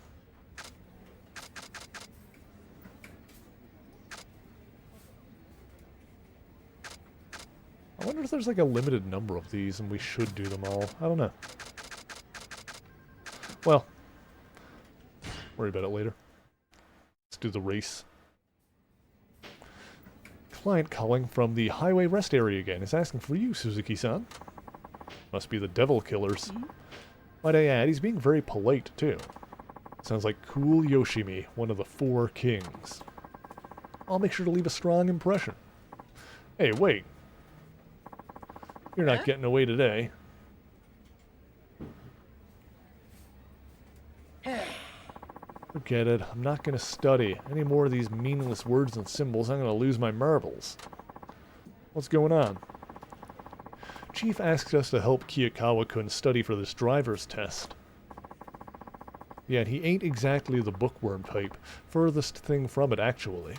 I wonder if there's like a limited number of these and we should do them all. I don't know. Well, worry about it later. Let's do the race. Client calling from the highway rest area again. Is asking for you, Suzuki-san. Must be the devil killers. Might I add, he's being very polite, too. Sounds like cool Yoshimi, one of the 4 kings. I'll make sure to leave a strong impression. Hey, wait. You're not getting away today. Forget it. I'm not going to study any more of these meaningless words and symbols. I'm going to lose my marbles. What's going on? Chief asked us to help Kiyakawa-kun study for this driver's test. Yet he ain't exactly the bookworm type. Furthest thing from it, actually.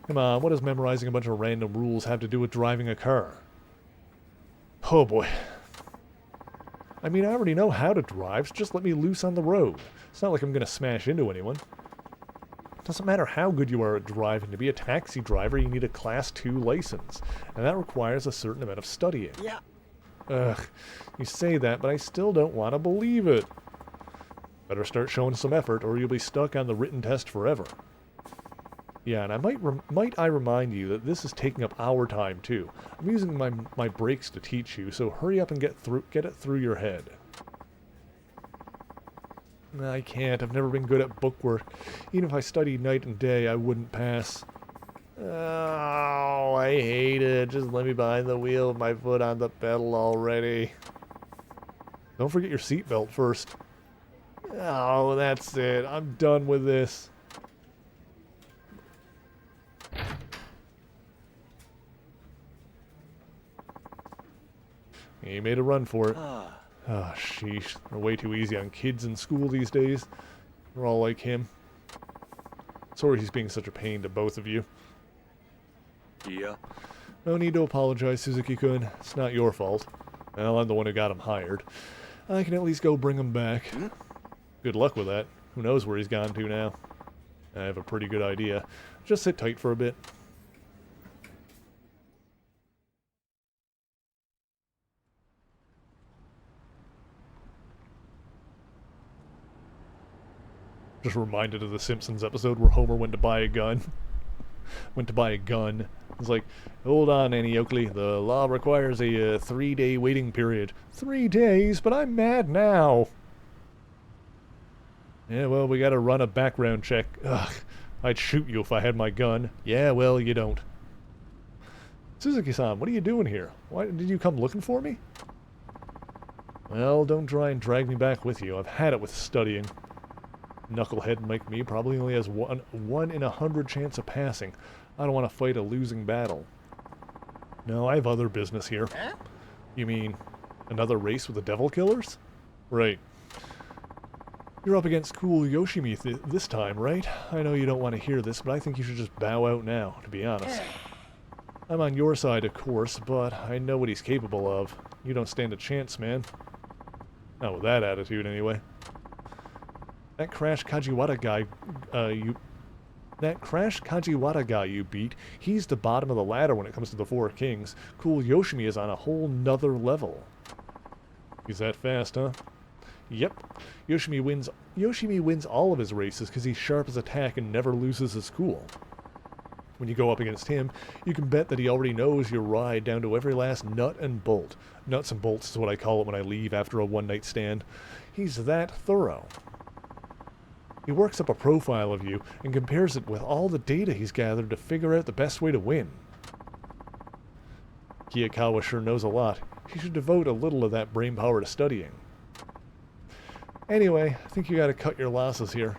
Come on, what does memorizing a bunch of random rules have to do with driving a car? Oh boy. I mean, I already know how to drive, so just let me loose on the road. It's not like I'm going to smash into anyone. It doesn't matter how good you are at driving. To be a taxi driver, you need a Class 2 license, and that requires a certain amount of studying. Yeah. Ugh, you say that, but I still don't want to believe it. Better start showing some effort, or you'll be stuck on the written test forever. Yeah, and I might I remind you that this is taking up our time too. I'm using my breaks to teach you, so hurry up and get it through your head. I can't. I've never been good at bookwork. Even if I studied night and day, I wouldn't pass. Oh, I hate it. Just let me behind the wheel with my foot on the pedal already. Don't forget your seatbelt first. Oh, that's it. I'm done with this. He made a run for it. Ah, sheesh. They're way too easy on kids in school these days. They're all like him. Sorry he's being such a pain to both of you. Yeah. No need to apologize, Suzuki-kun. It's not your fault. Well, I'm the one who got him hired. I can at least go bring him back. Good luck with that. Who knows where he's gone to now? I have a pretty good idea. Just sit tight for a bit. Just reminded of the Simpsons episode where Homer went to buy a gun. It's like, hold on, Annie Oakley. The law requires a 3-day waiting period. 3 days? But I'm mad now. Yeah, well, we gotta run a background check. Ugh, I'd shoot you if I had my gun. Yeah, well, you don't. Suzuki-san, what are you doing here? Why did you come looking for me? Well, don't try and drag me back with you. I've had it with studying. Knucklehead like me probably only has one in 100 chance of passing. I don't want to fight a losing battle. No, I have other business here. Huh? You mean another race with the Devil Killers? Right. You're up against Cool Yoshimi this time, right? I know you don't want to hear this, but I think you should just bow out now, to be honest. I'm on your side, of course, but I know what he's capable of. You don't stand a chance, man. Not with that attitude, anyway. That Crash Kajiwara guy you beat, he's the bottom of the ladder when it comes to the Four Kings. Cool Yoshimi is on a whole nother level. He's that fast, huh? Yep. Yoshimi wins all of his races because he's sharp as a tack and never loses his cool. When you go up against him, you can bet that he already knows your ride down to every last nut and bolt. Nuts and bolts is what I call it when I leave after a one-night stand. He's that thorough. He works up a profile of you and compares it with all the data he's gathered to figure out the best way to win. Kiyakawa sure knows a lot. He should devote a little of that brainpower to studying. Anyway, I think you gotta cut your losses here.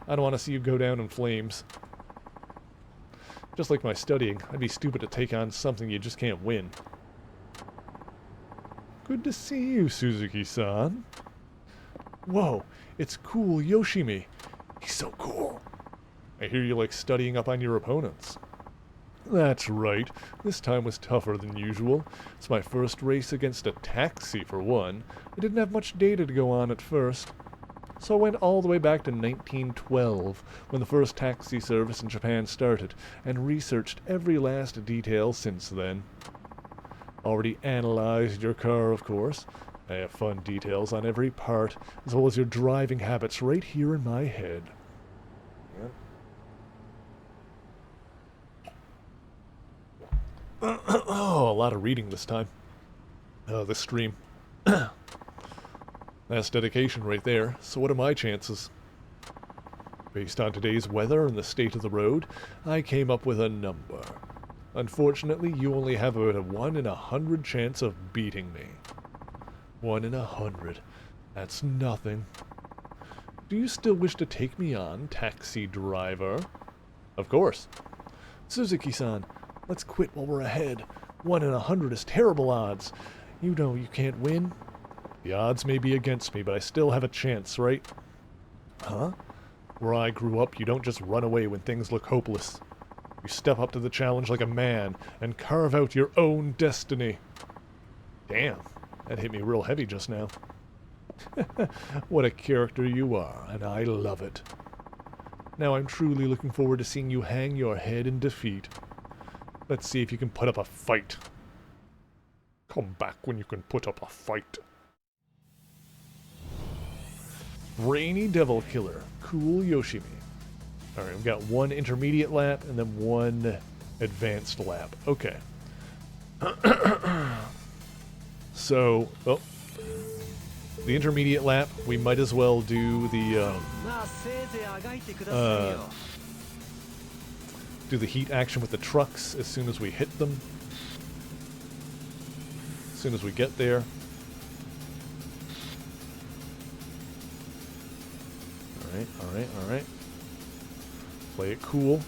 I don't want to see you go down in flames. Just like my studying, I'd be stupid to take on something you just can't win. Good to see you, Suzuki-san. Whoa, it's Cool Yoshimi. He's so cool. I hear you like studying up on your opponents. That's right. This time was tougher than usual. It's my first race against a taxi, for one. I didn't have much data to go on at first. So I went all the way back to 1912, when the first taxi service in Japan started, and researched every last detail since then. Already analyzed your car, of course. I have fun details on every part, as well as your driving habits right here in my head. Oh, a lot of reading this time. This stream. That's dedication right there. So what are my chances? Based on today's weather and the state of the road, I came up with a number. Unfortunately, you only have about a 1 in 100 chance of beating me. 1 in 100. That's nothing. Do you still wish to take me on, taxi driver? Of course. Suzuki-san, let's quit while we're ahead. 1 in 100 is terrible odds. You know you can't win. The odds may be against me, but I still have a chance, right? Huh? Where I grew up, you don't just run away when things look hopeless. You step up to the challenge like a man and carve out your own destiny. Damn, that hit me real heavy just now. What a character you are, and I love it. Now I'm truly looking forward to seeing you hang your head in defeat. Let's see if you can put up a fight. Come back when you can put up a fight. Brainy Devil Killer, Cool Yoshimi. Alright, we've got 1 intermediate lap and then 1 advanced lap. Okay. So, oh. the intermediate lap, we might as well do the heat action with the trucks as soon as we hit them. As soon as we get there. Alright, alright, alright. Play it cool.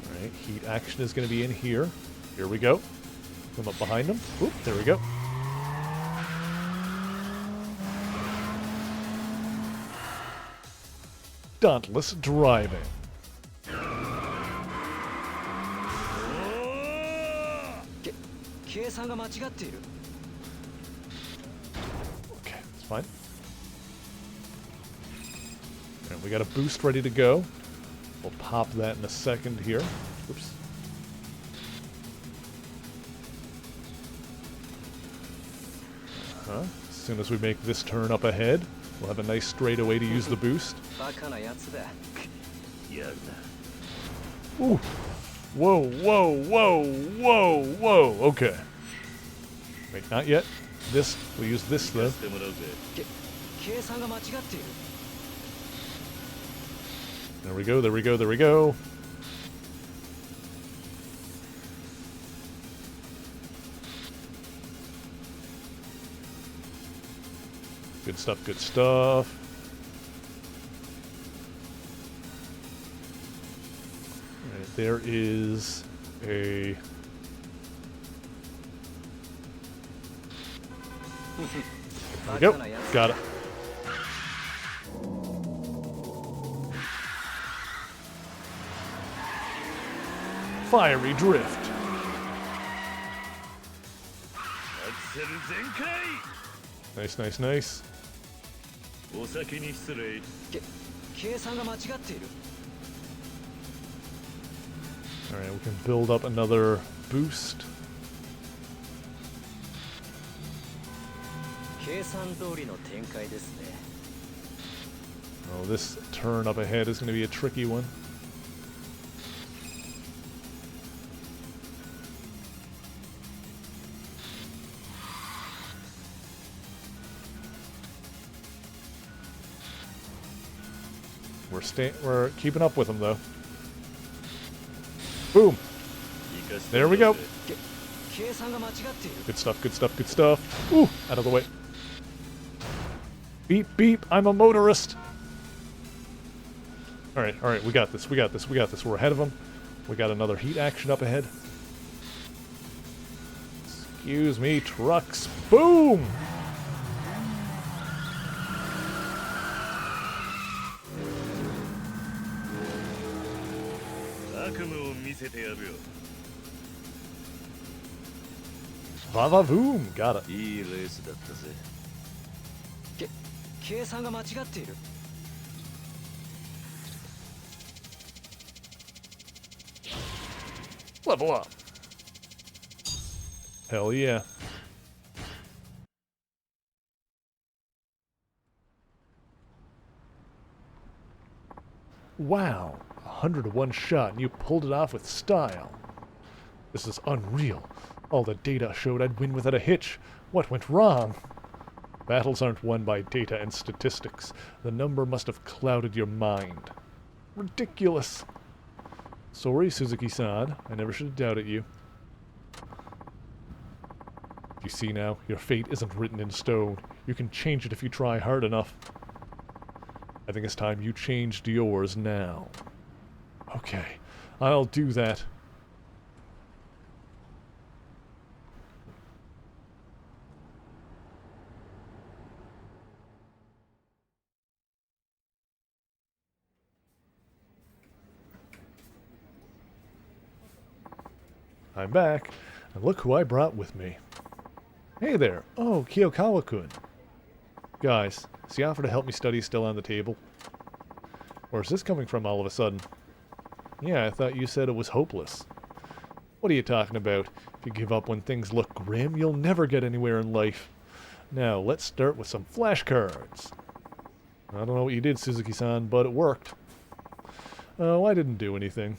Alright, heat action is going to be in here. Here we go. Come up behind them. Oop, there we go. Dauntless driving. Okay, that's fine. And we got a boost ready to go. We'll pop that in a second here. Oops. As soon as we make this turn up ahead, we'll have a nice straightaway to use the boost. Ooh. Whoa, whoa, whoa, whoa, whoa. Okay. Wait, not yet. This, we'll use this though. There we go, there we go, there we go. Good stuff, good stuff. Alright, there is a... There we go. Got it. Fiery drift. Nice, nice, nice. Alright, we can build up another boost. Oh, this turn up ahead is going to be a tricky one. We're keeping up with them though. Boom. There we go. Good stuff, good stuff, good stuff. Ooh, out of the way. Beep, beep, I'm a motorist. Alright, we got this, we got this, we got this. We're ahead of them. We got another heat action up ahead. Excuse me, trucks. Boom! Va-va-voom! Got it. Level up. Hell yeah. Wow. 100 to 1 shot, and you pulled it off with style. This is unreal. All the data showed I'd win without a hitch. What went wrong? Battles aren't won by data and statistics. The number must have clouded your mind. Ridiculous. Sorry, Suzuki-san. I never should have doubted you. You see now, your fate isn't written in stone. You can change it if you try hard enough. I think it's time you changed yours now. Okay, I'll do that. I'm back, and look who I brought with me. Hey there! Oh, Kiyokawa-kun. Guys, is the offer to help me study still on the table? Where's this coming from all of a sudden? Yeah, I thought you said it was hopeless. What are you talking about? If you give up when things look grim, you'll never get anywhere in life. Now, let's start with some flashcards. I don't know what you did, Suzuki-san, but it worked. Oh, I didn't do anything.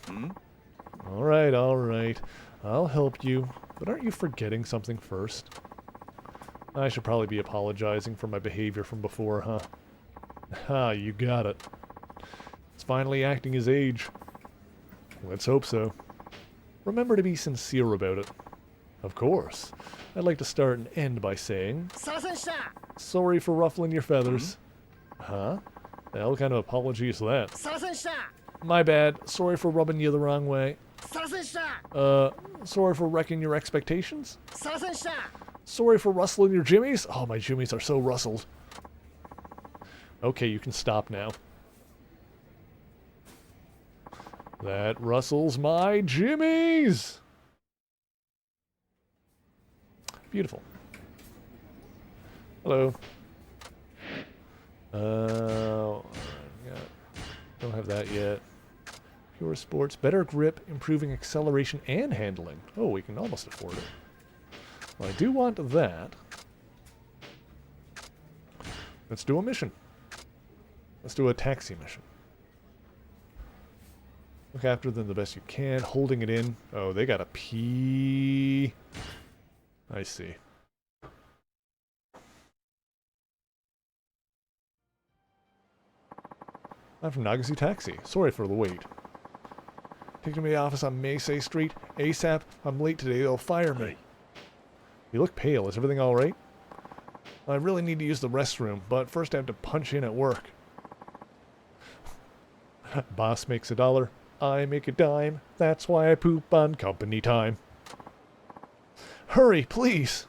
Alright, alright. I'll help you. But aren't you forgetting something first? I should probably be apologizing for my behavior from before, huh? Ha, you got it. It's finally acting his age. Let's hope so. Remember to be sincere about it. Of course. I'd like to start and end by saying... Sorry for ruffling your feathers. Huh? The hell kind of apology is that? My bad. Sorry for rubbing you the wrong way. Sorry for wrecking your expectations? Sorry for rustling your jimmies? Oh, my jimmies are so rustled. Okay, you can stop now. That rustles my jimmies! Beautiful. Hello. Yeah, don't have that yet. Pure sports, better grip, improving acceleration and handling. Oh, we can almost afford it. Well, I do want that. Let's do a mission. Let's do a taxi mission. Look after them the best you can, holding it in. Oh, they gotta pee. I see. I'm from Nagase Taxi. Sorry for the wait. Take me to the office on Meisei Street. ASAP. I'm late today. They'll fire me. You look pale. Is everything alright? I really need to use the restroom, but first I have to punch in at work. Boss makes $1. I make a dime. That's why I poop on company time. Hurry, please!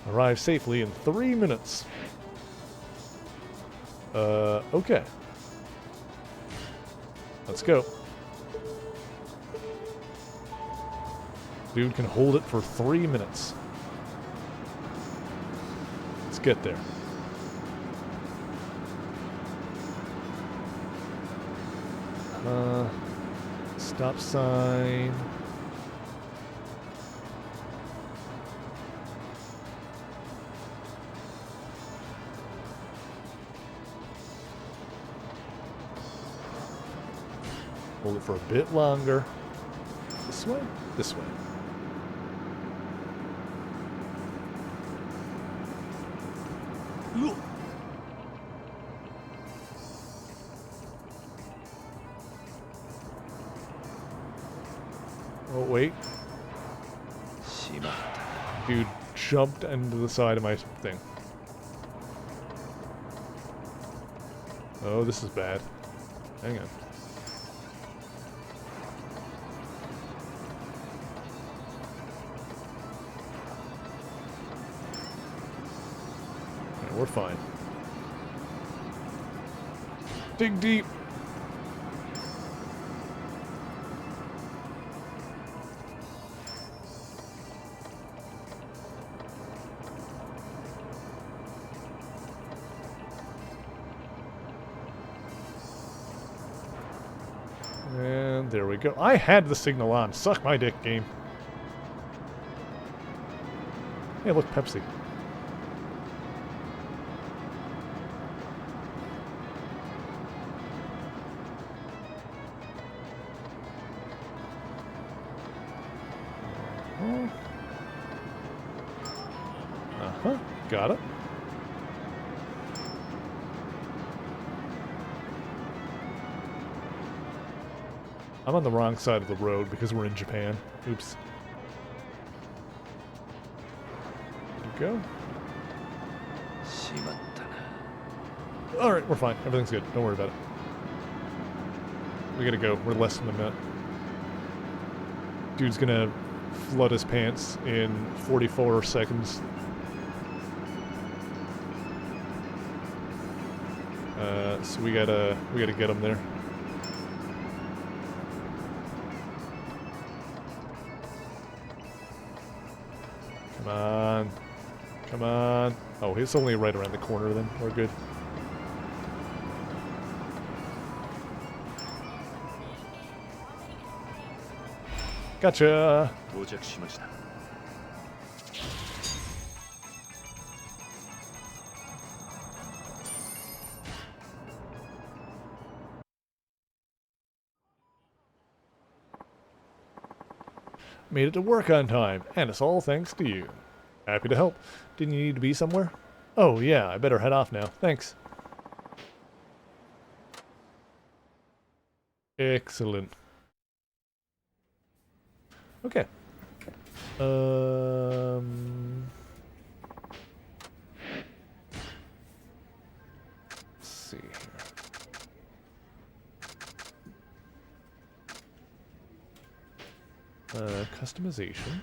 Arrive safely in 3 minutes. Okay. Let's go. Dude can hold it for 3 minutes. Let's get there. Stop sign. Hold it for a bit longer. This way? This way. Oh, wait. Dude jumped into the side of my thing. Oh, this is bad. Hang on. Okay, we're fine. Dig deep. And there we go. I had the signal on. Suck my dick, game. Hey, look, Pepsi. Uh-huh. Got it. I'm on the wrong side of the road because we're in Japan. Oops. There you go. Alright, we're fine. Everything's good. Don't worry about it. We gotta go. We're less than a minute. Dude's gonna flood his pants in 44 seconds. So we gotta get him there. Come on. Come on. Oh, it's only right around the corner then. We're good. Gotcha! Made it to work on time, and it's all thanks to you. Happy to help. Didn't you need to be somewhere? Oh, yeah, I better head off now. Thanks. Excellent. Okay. Let's see here. Customization.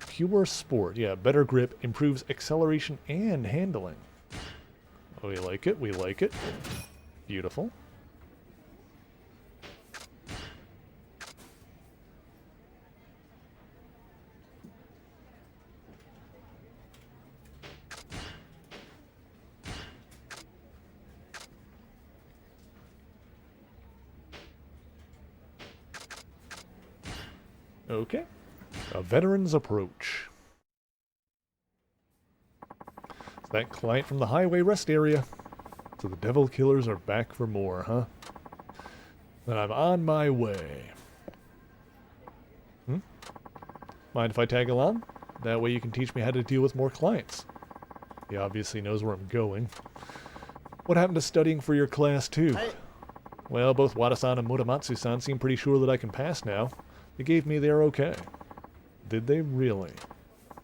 Pure sport. Yeah, better grip, improves acceleration and handling. Oh, we like it. We like it. Beautiful. Okay. A veteran's approach. It's that client from the highway rest area. So the devil killers are back for more, huh? Then I'm on my way. Mind if I tag along? That way you can teach me how to deal with more clients. He obviously knows where I'm going. What happened to studying for your class, too? Well, both Wada-san and Muramatsu-san seem pretty sure that I can pass now. They gave me their okay. Did they really?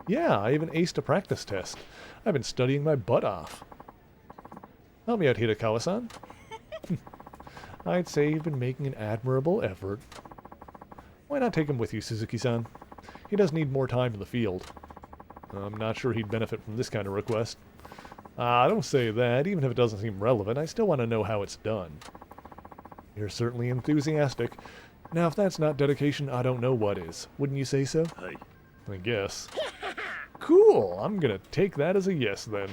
Yeah, I even aced a practice test. I've been studying my butt off. Help me out, Hitakawa-san. I'd say you've been making an admirable effort. Why not take him with you, Suzuki-san? He does need more time in the field. I'm not sure he'd benefit from this kind of request. Don't say that. Even if it doesn't seem relevant, I still want to know how it's done. You're certainly enthusiastic. Now, if that's not dedication, I don't know what is. Wouldn't you say so? Hey. I guess. Cool! I'm gonna take that as a yes, then.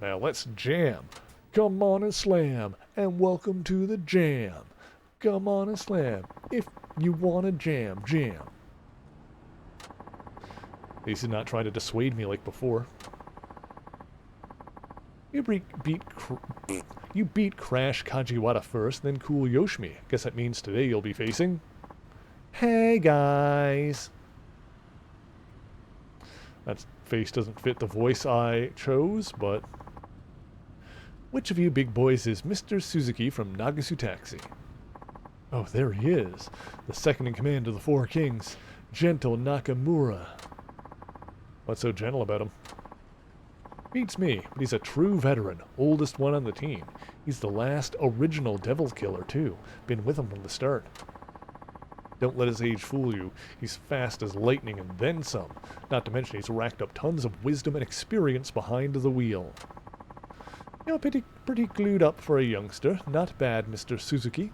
Now, let's jam. Come on and slam, and welcome to the jam. Come on and slam. If you want to jam, jam. At least he's not trying to dissuade me like before. You beat Crash Kajiwara first, then Cool Yoshimi. Guess that means today you'll be facing... Hey, guys! That face doesn't fit the voice I chose, but... Which of you big boys is Mr. Suzuki from Nagasu Taxi? Oh, there he is. The second in command of the Four Kings. Gentle Nakamura. What's so gentle about him? Beats me, but he's a true veteran, oldest one on the team. He's the last original Devil Killer, too. Been with him from the start. Don't let his age fool you. He's fast as lightning and then some. Not to mention he's racked up tons of wisdom and experience behind the wheel. You're pretty glued up for a youngster. Not bad, Mr. Suzuki.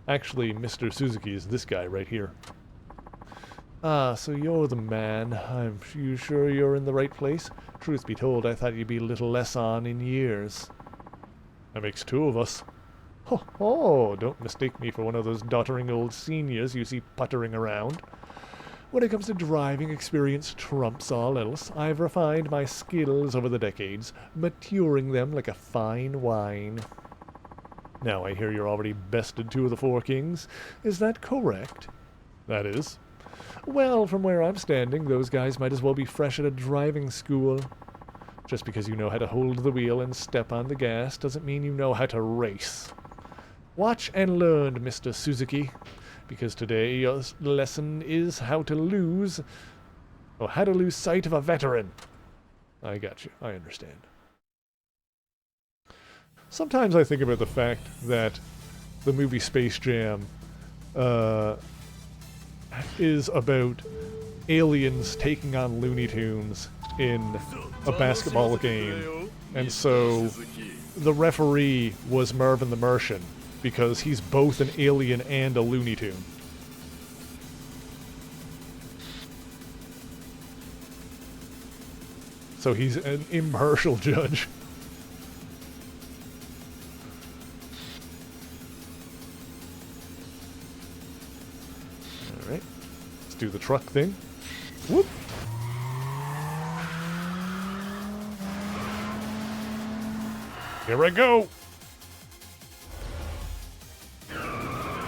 Actually, Mr. Suzuki is this guy right here. Ah, so you're the man. You sure you're in the right place? Truth be told, I thought you'd be a little less on in years. That makes two of us. Ho ho! Don't mistake me for one of those doddering old seniors you see puttering around. When it comes to driving, experience trumps all else. I've refined my skills over the decades, maturing them like a fine wine. Now I hear you're already bested two of the Four Kings. Is that correct? That is. Well, from where I'm standing, those guys might as well be fresh at a driving school. Just because you know how to hold the wheel and step on the gas doesn't mean you know how to race. Watch and learn, Mr. Suzuki, because today your lesson is how to lose sight of a veteran. I got you. I understand. Sometimes I think about the fact that the movie Space Jam is about aliens taking on Looney Tunes in a basketball game. And so the referee was Marvin the Martian, because he's both an alien and a Looney Tune. So he's an impartial judge. Alright. Let's do the truck thing. Whoop! Here I go!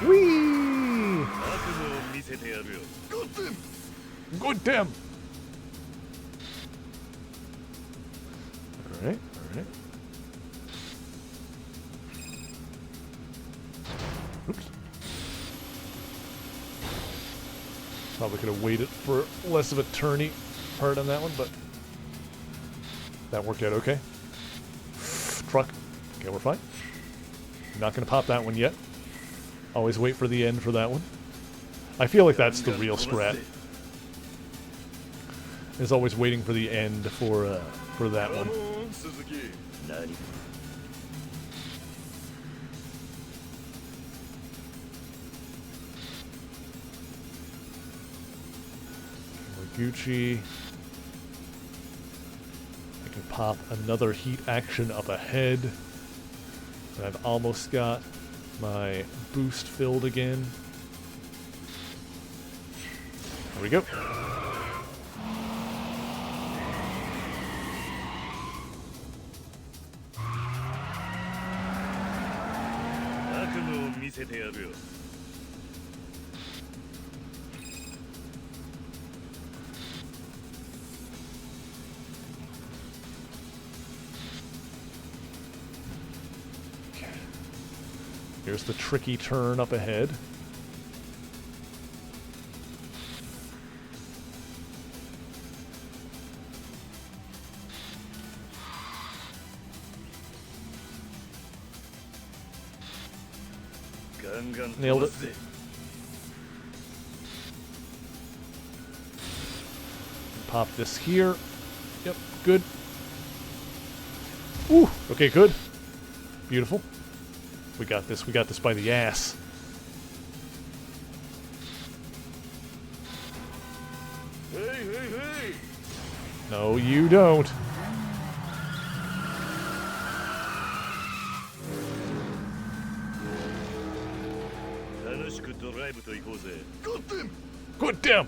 Whee! Good damn. Alright, alright. Oops. Probably could have waited for less of a turny part on that one, but that worked out okay. Truck. Okay, we're fine. Not gonna pop that one yet. Always wait for the end for that one. I feel like that's the real strat. Is always waiting for the end for that one. Gucci. I can pop another heat action up ahead. And I've almost got my boost filled again. There we go. Here's the tricky turn up ahead. Nailed it. Pop this here. Yep, good. Ooh, okay, good. Beautiful. We got this by the ass. Hey! No, you don't. Good damn.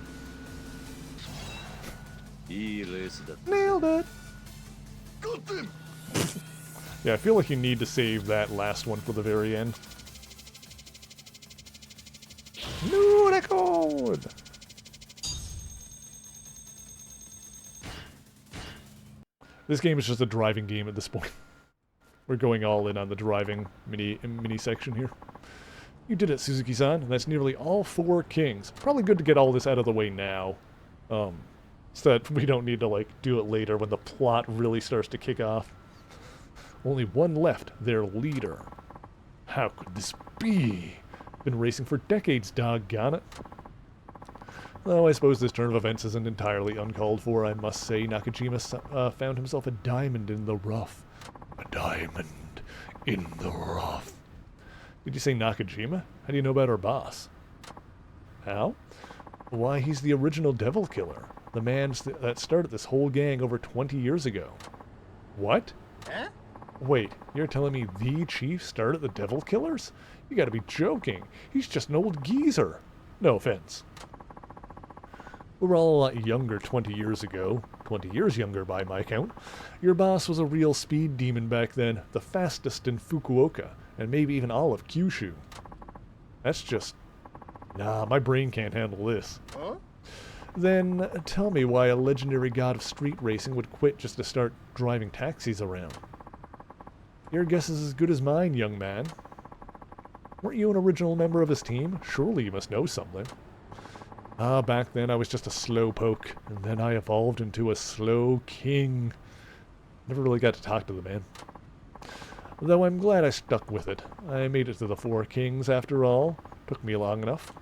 Nailed it. Yeah, I feel like you need to save that last one for the very end. New record! This game is just a driving game at this point. We're going all in on the driving mini section here. You did it, Suzuki-san. That's nearly all 4 kings. Probably good to get all this out of the way now. So that we don't need to, like, do it later when the plot really starts to kick off. Only one left, their leader. How could this be? Been racing for decades, doggone it. Though I suppose this turn of events isn't entirely uncalled for, I must say Nakajima found himself a diamond in the rough. A diamond in the rough. Did you say Nakajima? How do you know about our boss? How? Why, he's the original devil killer. The man that started this whole gang over 20 years ago. What? Huh? Wait, you're telling me the chief started the devil killers? You gotta be joking. He's just an old geezer. No offense. We were all a lot younger 20 years ago. 20 years younger by my count. Your boss was a real speed demon back then. The fastest in Fukuoka. And maybe even all of Kyushu. That's just... Nah, my brain can't handle this. Huh? Then tell me why a legendary god of street racing would quit just to start driving taxis around. Your guess is as good as mine, young man. Weren't you an original member of his team? Surely you must know something. Ah, back then I was just a slowpoke, and then I evolved into a slow king. Never really got to talk to the man. Though I'm glad I stuck with it. I made it to the 4 kings after all. Took me long enough.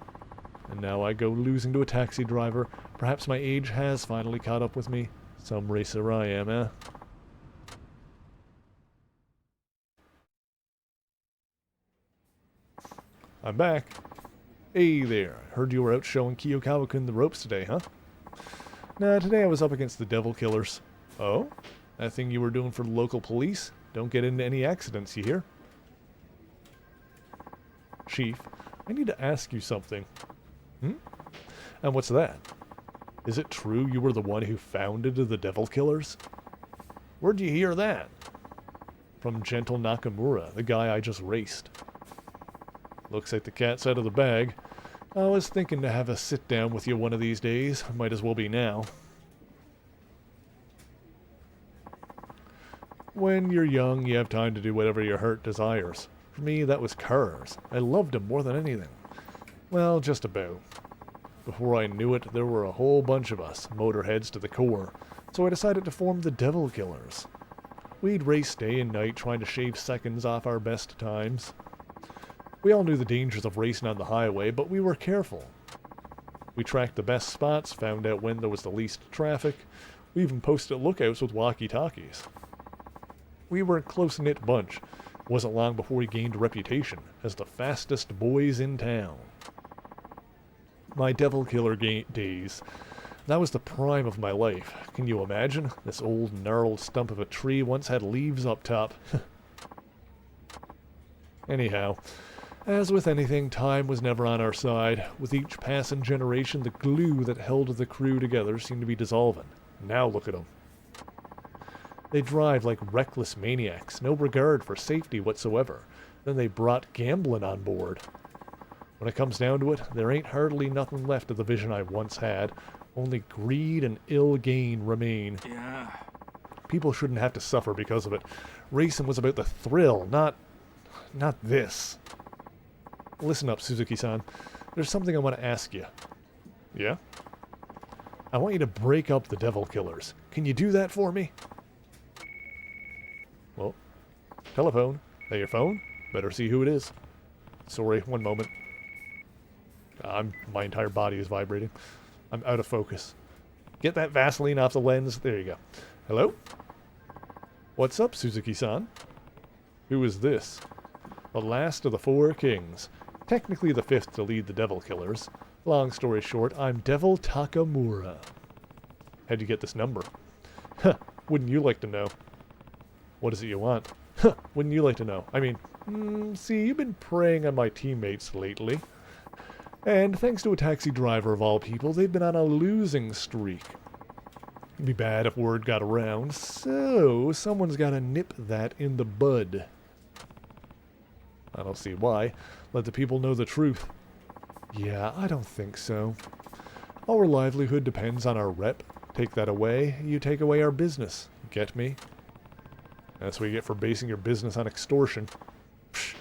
And now I go losing to a taxi driver. Perhaps my age has finally caught up with me. Some racer I am, eh? I'm back. Hey there, heard you were out showing Kiyokawa-kun the ropes today, huh? Nah, today I was up against the devil killers. Oh? That thing you were doing for the local police? Don't get into any accidents, you hear? Chief, I need to ask you something. And what's that? Is it true you were the one who founded the devil killers? Where'd you hear that? From Gentle Nakamura, the guy I just raced. Looks like the cat's out of the bag. I was thinking to have a sit down with you one of these days. Might as well be now. When you're young, you have time to do whatever your heart desires. For me, that was cars. I loved them more than anything. Well, just about. Before I knew it, there were a whole bunch of us, motorheads to the core, so I decided to form the Devil Killers. We'd race day and night trying to shave seconds off our best times. We all knew the dangers of racing on the highway, but we were careful. We tracked the best spots, found out when there was the least traffic. We even posted lookouts with walkie-talkies. We were a close-knit bunch. It wasn't long before we gained a reputation as the fastest boys in town. My Devil Killer days. That was the prime of my life. Can you imagine? This old gnarled stump of a tree once had leaves up top. Anyhow, as with anything, time was never on our side. With each passing generation, the glue that held the crew together seemed to be dissolving. Now look at them. They drive like reckless maniacs, no regard for safety whatsoever. Then they brought gambling on board. When it comes down to it, there ain't hardly nothing left of the vision I once had. Only greed and ill gain remain. Yeah. People shouldn't have to suffer because of it. Racing was about the thrill, not this. Listen up, Suzuki-san. There's something I want to ask you. Yeah? I want you to break up the Devil Killers. Can you do that for me? Well, telephone. That your phone? Better see who it is. Sorry, one moment. My entire body is vibrating. I'm out of focus. Get that Vaseline off the lens. There you go. Hello? What's up, Suzuki-san? Who is this? The last of the four kings. Technically the fifth to lead the Devil Killers. Long story short, I'm Devil Takamura. How'd you get this number? Huh, wouldn't you like to know? What is it you want? Huh, wouldn't you like to know? I mean, see, you've been preying on my teammates lately. And thanks to a taxi driver of all people, they've been on a losing streak. It'd be bad if word got around, so someone's gotta nip that in the bud. I don't see why. Let the people know the truth. Yeah, I don't think so. Our livelihood depends on our rep. Take that away, you take away our business. Get me? That's what you get for basing your business on extortion. Psh,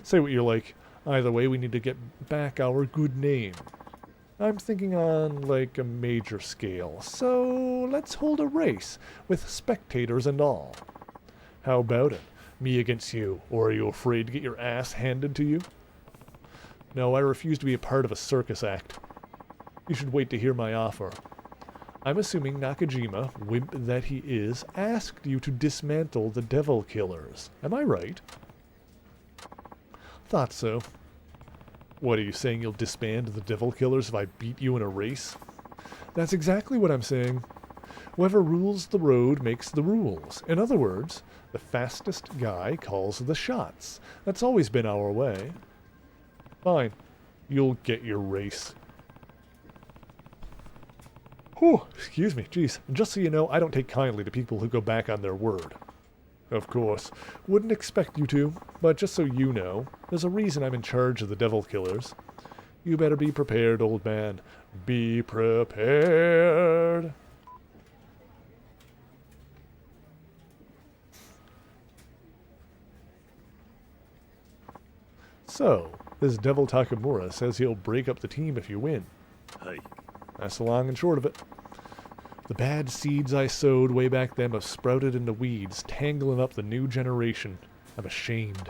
say what you like. Either way, we need to get back our good name. I'm thinking on, like, a major scale. So, let's hold a race, with spectators and all. How about it? Me against you, or are you afraid to get your ass handed to you? No, I refuse to be a part of a circus act. You should wait to hear my offer. I'm assuming Nakajima, wimp that he is, asked you to dismantle the Devil Killers. Am I right? Thought so. What, are you saying you'll disband the Devil Killers if I beat you in a race? That's exactly what I'm saying. Whoever rules the road makes the rules. In other words, the fastest guy calls the shots. That's always been our way. Fine. You'll get your race. Whew, excuse me, jeez. And just so you know, I don't take kindly to people who go back on their word. Of course. Wouldn't expect you to, but just so you know, there's a reason I'm in charge of the Devil Killers. You better be prepared, old man. Be prepared. So, this Devil Takamura says he'll break up the team if you win. Hey. That's the long and short of it. The bad seeds I sowed way back then have sprouted into weeds, tangling up the new generation. I'm ashamed.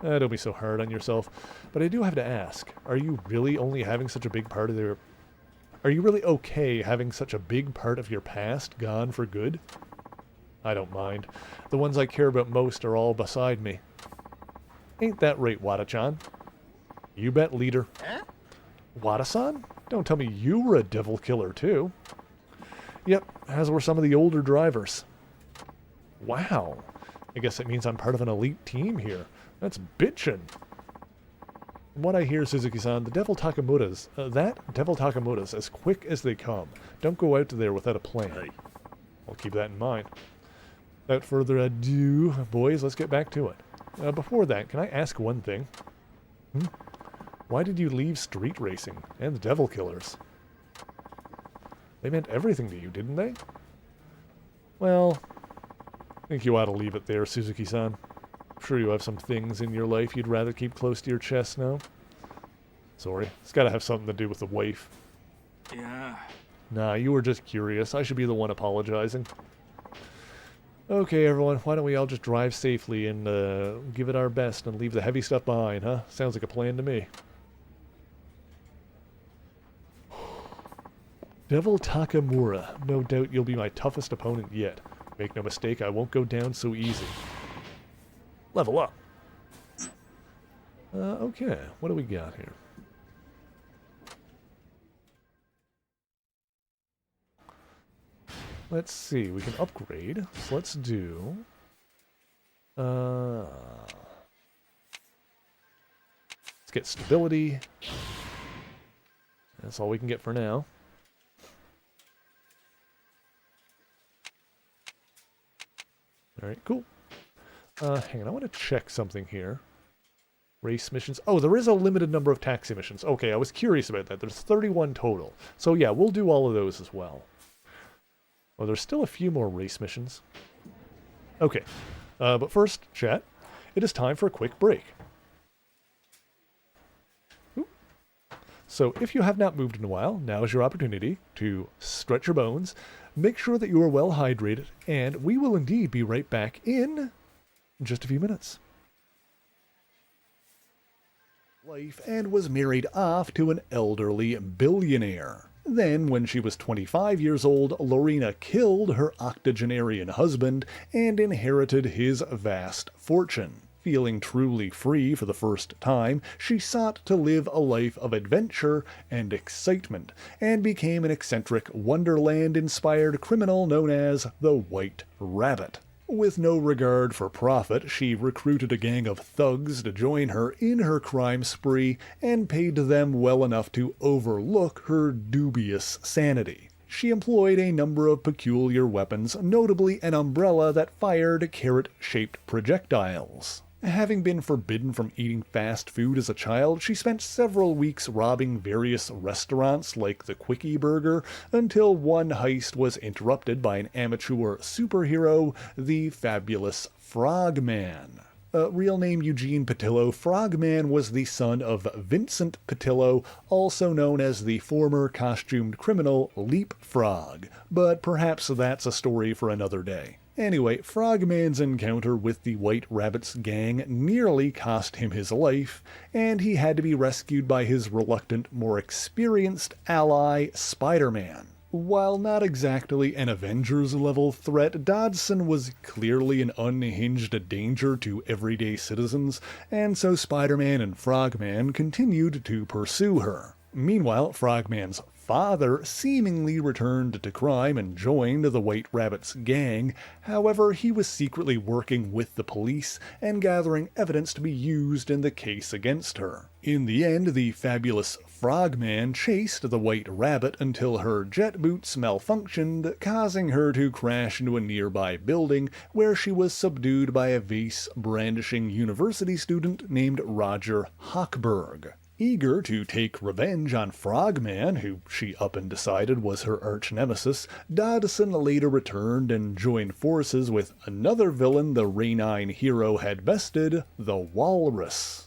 Don't be so hard on yourself. But I do have to ask, are you really only having such a big part of their... Are you really okay having such a big part of your past gone for good? I don't mind. The ones I care about most are all beside me. Ain't that right, Wada-chan? You bet, leader. Huh? Wada-san? Don't tell me you were a Devil Killer, too. Yep, as were some of the older drivers. Wow. I guess that means I'm part of an elite team here. That's bitchin'. From what I hear, Suzuki-san, the Devil Takamura's, as quick as they come. Don't go out there without a plan. Hey. I'll keep that in mind. Without further ado, boys, let's get back to it. Before that, can I ask one thing? Why did you leave street racing and the Devil Killers? They meant everything to you, didn't they? Well, I think you ought to leave it there, Suzuki-san. I'm sure you have some things in your life you'd rather keep close to your chest now. Sorry, it's gotta have something to do with the wife. Yeah. Nah, you were just curious. I should be the one apologizing. Okay, everyone, why don't we all just drive safely and give it our best and leave the heavy stuff behind, huh? Sounds like a plan to me. Devil Takamura. No doubt you'll be my toughest opponent yet. Make no mistake, I won't go down so easy. Level up. Okay, what do we got here? Let's see, we can upgrade. So let's do... let's get stability. That's all we can get for now. Alright, cool. Hang on, I want to check something here. Race missions. Oh, there is a limited number of taxi missions. Okay, I was curious about that. There's 31 total. So yeah, we'll do all of those as well. Well, there's still a few more race missions. Okay, but first, chat, it is time for a quick break. Ooh. So if you have not moved in a while, now is your opportunity to stretch your bones, make sure that you are well hydrated, and we will indeed be right back in just a few minutes. Life and was married off to an elderly billionaire. Then, when she was 25 years old, Lorena killed her octogenarian husband and inherited his vast fortune. Feeling truly free for the first time, she sought to live a life of adventure and excitement, and became an eccentric Wonderland-inspired criminal known as the White Rabbit. With no regard for profit, she recruited a gang of thugs to join her in her crime spree and paid them well enough to overlook her dubious sanity. She employed a number of peculiar weapons, notably an umbrella that fired carrot-shaped projectiles. Having been forbidden from eating fast food as a child, she spent several weeks robbing various restaurants like the Quickie Burger until one heist was interrupted by an amateur superhero, the fabulous Frogman. Real name Eugene Patillo, Frogman was the son of Vincent Patillo, also known as the former costumed criminal Leapfrog, but perhaps that's a story for another day. Anyway, Frogman's encounter with the White Rabbit's gang nearly cost him his life, and he had to be rescued by his reluctant, more experienced ally, Spider-Man. While not exactly an Avengers-level threat, Dodson was clearly an unhinged danger to everyday citizens, and so Spider-Man and Frogman continued to pursue her. Meanwhile, Frogman's father seemingly returned to crime and joined the White Rabbit's gang. However, he was secretly working with the police and gathering evidence to be used in the case against her. In the end, the fabulous Frogman chased the White Rabbit until her jet boots malfunctioned, causing her to crash into a nearby building where she was subdued by a vase-brandishing university student named Roger Hochberg. Eager to take revenge on Frogman, who she up and decided was her arch-nemesis, Dodson later returned and joined forces with another villain the Rainine hero had bested, the Walrus.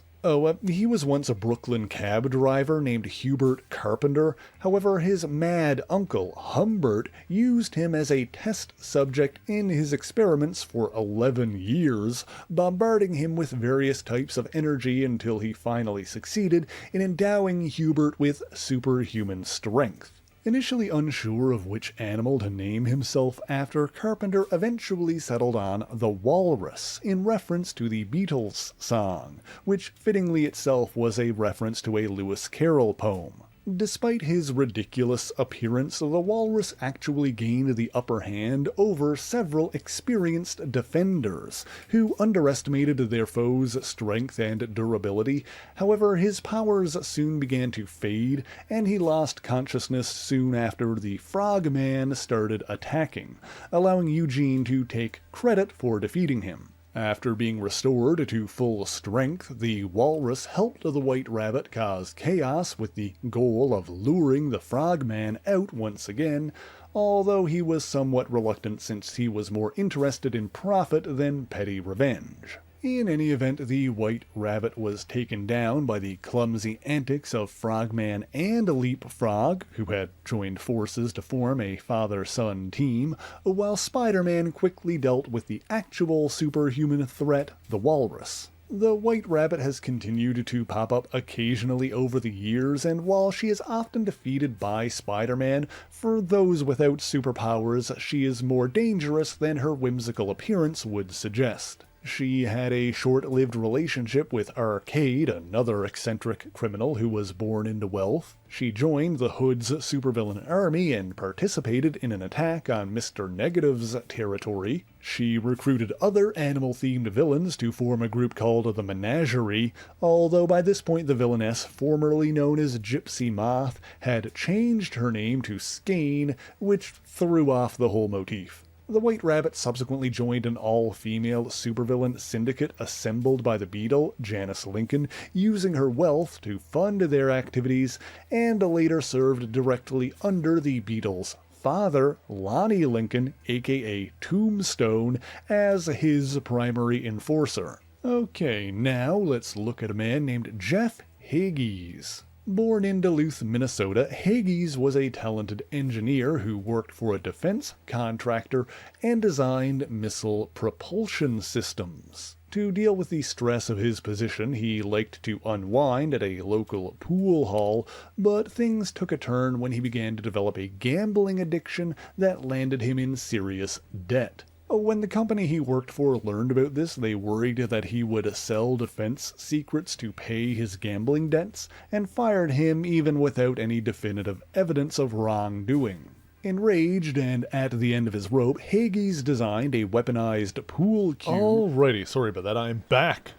He was once a Brooklyn cab driver named Hubert Carpenter. However, his mad uncle, Humbert, used him as a test subject in his experiments for 11 years, bombarding him with various types of energy until he finally succeeded in endowing Hubert with superhuman strength. Initially unsure of which animal to name himself after, Carpenter eventually settled on the Walrus, in reference to the Beatles song, which fittingly itself was a reference to a Lewis Carroll poem. Despite his ridiculous appearance, the Walrus actually gained the upper hand over several experienced defenders, who underestimated their foes' strength and durability. However, his powers soon began to fade, and he lost consciousness soon after the Frogman started attacking, allowing Eugene to take credit for defeating him. After being restored to full strength, the walrus helped the White Rabbit cause chaos with the goal of luring the Frogman out once again, although he was somewhat reluctant since he was more interested in profit than petty revenge. In any event, the White Rabbit was taken down by the clumsy antics of Frogman and Leapfrog, who had joined forces to form a father-son team, while Spider-Man quickly dealt with the actual superhuman threat, the Walrus. The White Rabbit has continued to pop up occasionally over the years, and while she is often defeated by Spider-Man, for those without superpowers, she is more dangerous than her whimsical appearance would suggest. She had a short-lived relationship with Arcade, another eccentric criminal who was born into wealth. She joined the Hood's supervillain army and participated in an attack on Mr. Negative's territory. She recruited other animal-themed villains to form a group called the Menagerie, although by this point the villainess, formerly known as Gypsy Moth, had changed her name to Skane, which threw off the whole motif. The White Rabbit subsequently joined an all-female supervillain syndicate assembled by the Beetle, Janice Lincoln, using her wealth to fund their activities, and later served directly under the Beetle's father, Lonnie Lincoln, aka Tombstone, as his primary enforcer. Okay, now let's look at a man named Jeff Hagges. Born in Duluth, Minnesota, Hagges was a talented engineer who worked for a defense contractor and designed missile propulsion systems. To deal with the stress of his position, he liked to unwind at a local pool hall, but things took a turn when he began to develop a gambling addiction that landed him in serious debt. When the company he worked for learned about this, they worried that he would sell defense secrets to pay his gambling debts, and fired him even without any definitive evidence of wrongdoing. Enraged and at the end of his rope, Hagges designed a weaponized pool cue. Alrighty, sorry about that. I'm back.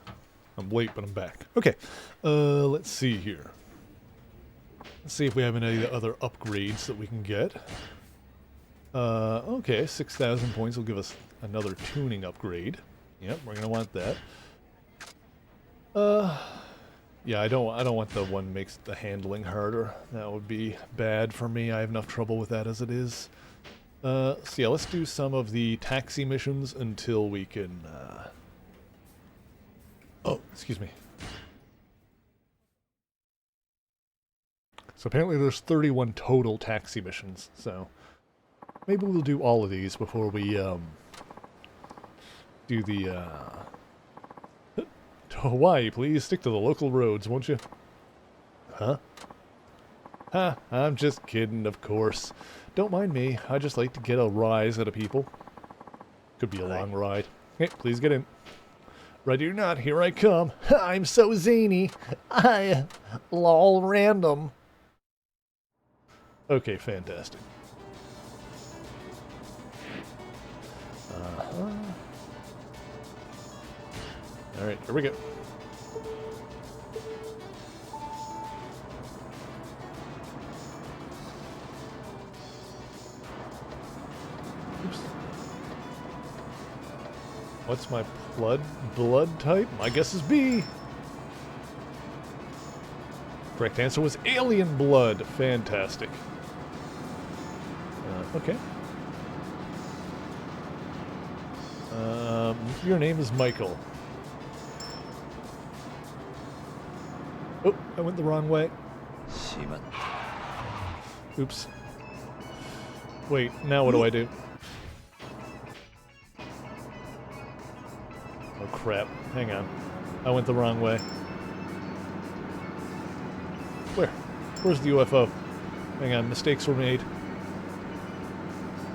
I'm late, but I'm back. Okay, let's see here. Let's see if we have any other upgrades that we can get. Okay, 6,000 points will give us another tuning upgrade. Yep, we're gonna want that. Yeah, I don't want the one that makes the handling harder. That would be bad for me. I have enough trouble with that as it is. So yeah, let's do some of the taxi missions until we can, Oh, excuse me. So apparently there's 31 total taxi missions, so maybe we'll do all of these before we, do the, to Hawaii, please. Stick to the local roads, won't you? Huh? Ha, I'm just kidding, of course. Don't mind me. I just like to get a rise out of people. Could be a long ride. Hey, please get in. Ready or not, here I come. I'm so zany. Lol random. Okay, fantastic. Alright, here we go. Oops. What's my blood type? My guess is B. Correct answer was alien blood. Fantastic. Okay. Your name is Michael. Oh, I went the wrong way. Oops. Wait, now what do I do? Oh crap, hang on. I went the wrong way. Where's the UFO? Hang on, mistakes were made.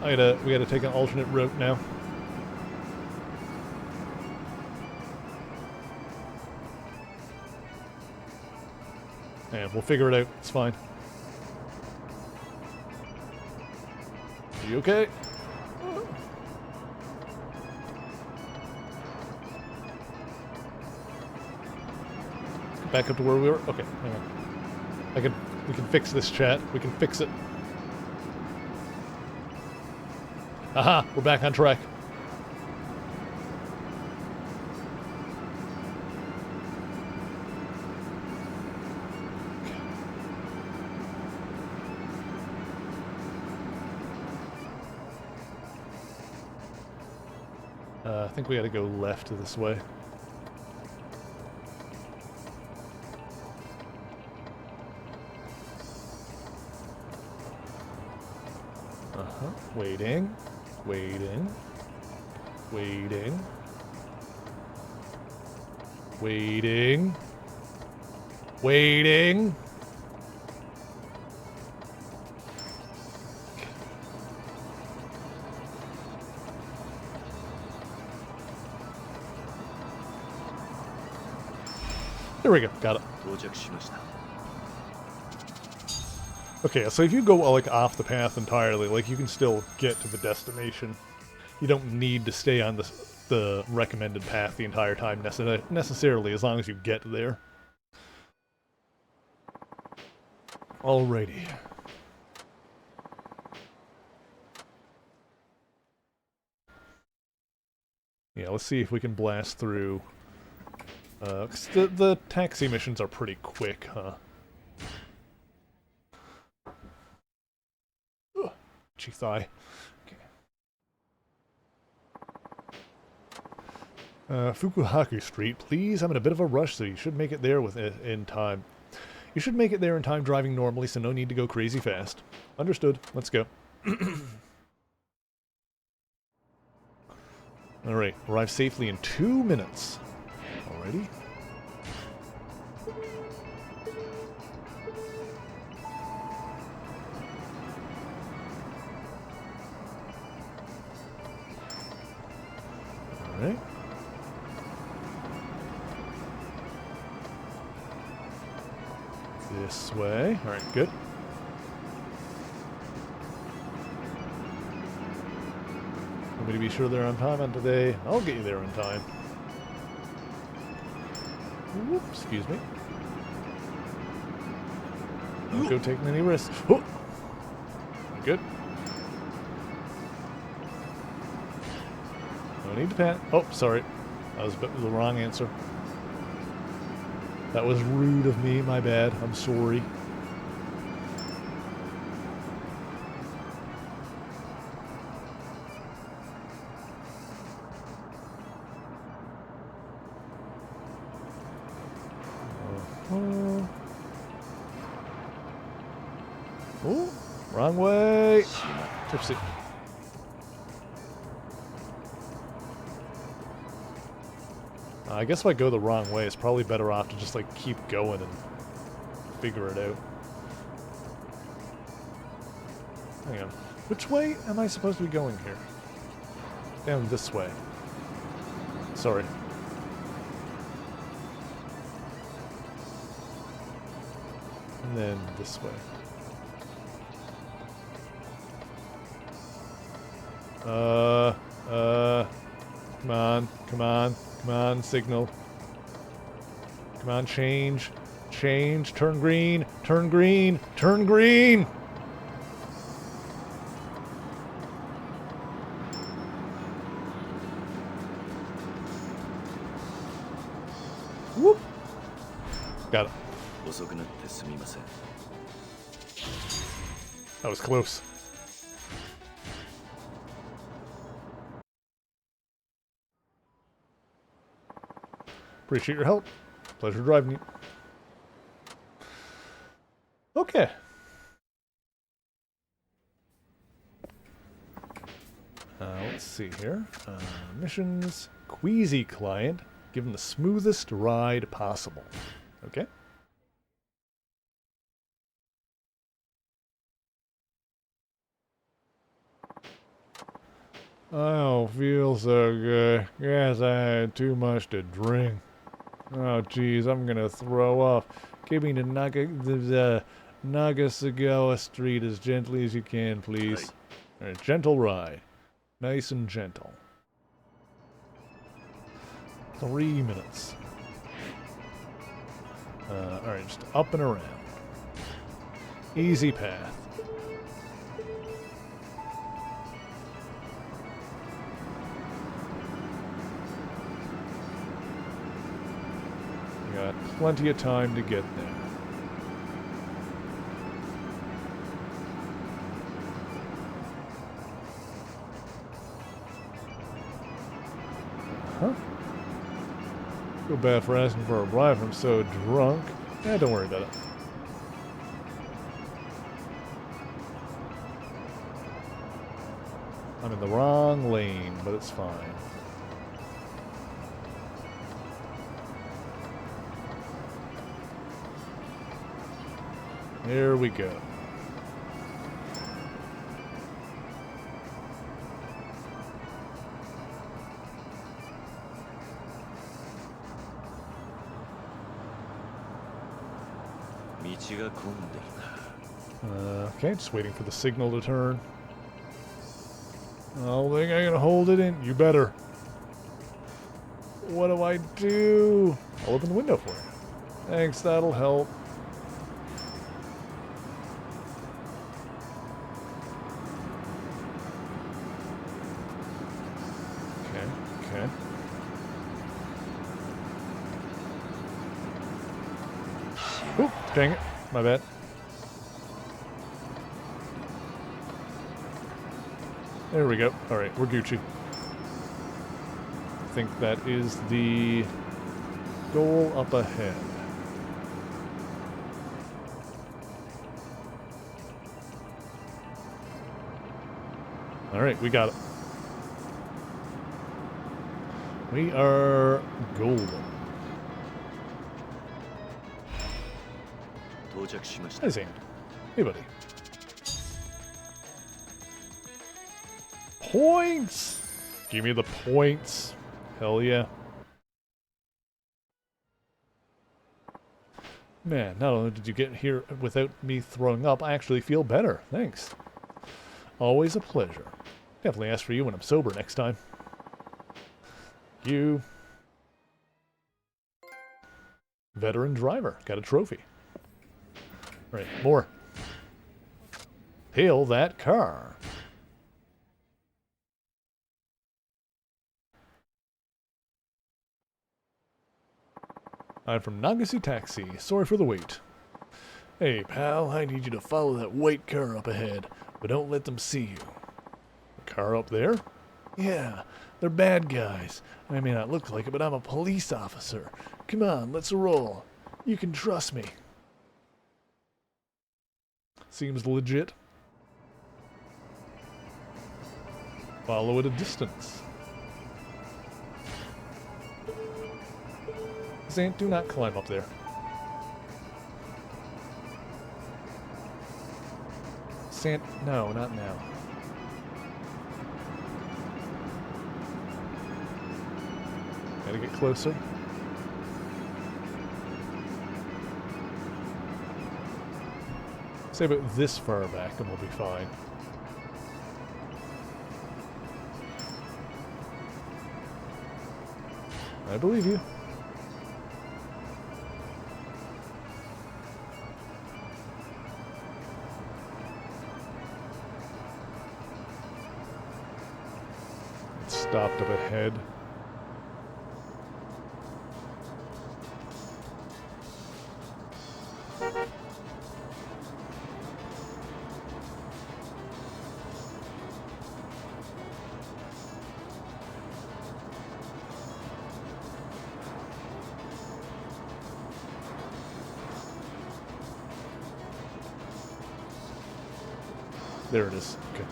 We gotta take an alternate route now. Yeah, we'll figure it out. It's fine. Are you okay? Back up to where we were? Okay, hang on. We can fix this, chat. We can fix it. Aha! We're back on track. I think we gotta go left this way. Uh-huh. Waiting. Waiting. Waiting. Waiting. Waiting. There we go. Got it. 到着しました。 Okay, so if you go like off the path entirely, like you can still get to the destination. You don't need to stay on the recommended path the entire time necessarily, as long as you get there. Alrighty. Yeah, let's see if we can blast through. 'Cause the taxi missions are pretty quick, huh? Ugh, itchy thigh. Okay. Fukuhaku Street, please. I'm in a bit of a rush, so you should make it there in time. You should make it there in time driving normally, so no need to go crazy fast. Understood. Let's go. Alright, arrive safely in 2 minutes. Alrighty. Alright. This way. Alright, good. Want me to be sure they're on time on today? I'll get you there on time. Whoop, excuse me. Don't go taking any risks. Oh. Good. No need to panic. Oh, sorry. That was the wrong answer. That was rude of me, my bad. I'm sorry. Oh, wrong way. Tipsy. I guess if I go the wrong way, it's probably better off to just like keep going and figure it out. Hang on. Which way am I supposed to be going here? Down this way. Sorry. And then this way. Come on, come on, come on, signal. Come on, change, change, turn green, turn green, turn green! Whoop! Got it. 遅くなってすみません。 That was close. Appreciate your help. Pleasure driving you. Okay. Let's see here. Missions. Queasy client. Give him the smoothest ride possible. Okay. I don't feel so good. Guess I had too much to drink. Oh, geez, I'm gonna throw up. Give me the Nagasagawa Street as gently as you can, please. Alright, gentle ride. Nice and gentle. 3 minutes. Alright, just up and around. Easy path. Got plenty of time to get there. huh? Feel bad for asking for a ride if I'm so drunk. Eh, don't worry about it. I'm in the wrong lane, but it's fine. There we go. Okay, just waiting for the signal to turn. I don't think I'm gonna hold it in. You better. What do I do? I'll open the window for you. Thanks, that'll help. Okay. Oop, dang it. My bad. There we go. Alright, we're Gucci. I think that is the goal up ahead. Alright, we got it. We are golden. Hi, Zane. Hey, buddy. Points! Give me the points. Hell yeah. Man, not only did you get here without me throwing up, I actually feel better. Thanks. Always a pleasure. Definitely ask for you when I'm sober next time. You. Veteran driver. Got a trophy. Right, more. Hail that car. I'm from Nagase Taxi. Sorry for the wait. Hey, pal, I need you to follow that white car up ahead, but don't let them see you. The car up there? Yeah, they're bad guys. I may not look like it, but I'm a police officer. Come on, let's roll. You can trust me. Seems legit. Follow at a distance. Zant, do not climb up there. Sant, no, not now. Gotta get closer. Say about this far back and we'll be fine. I believe you. It's stopped up ahead. There it is. Okay.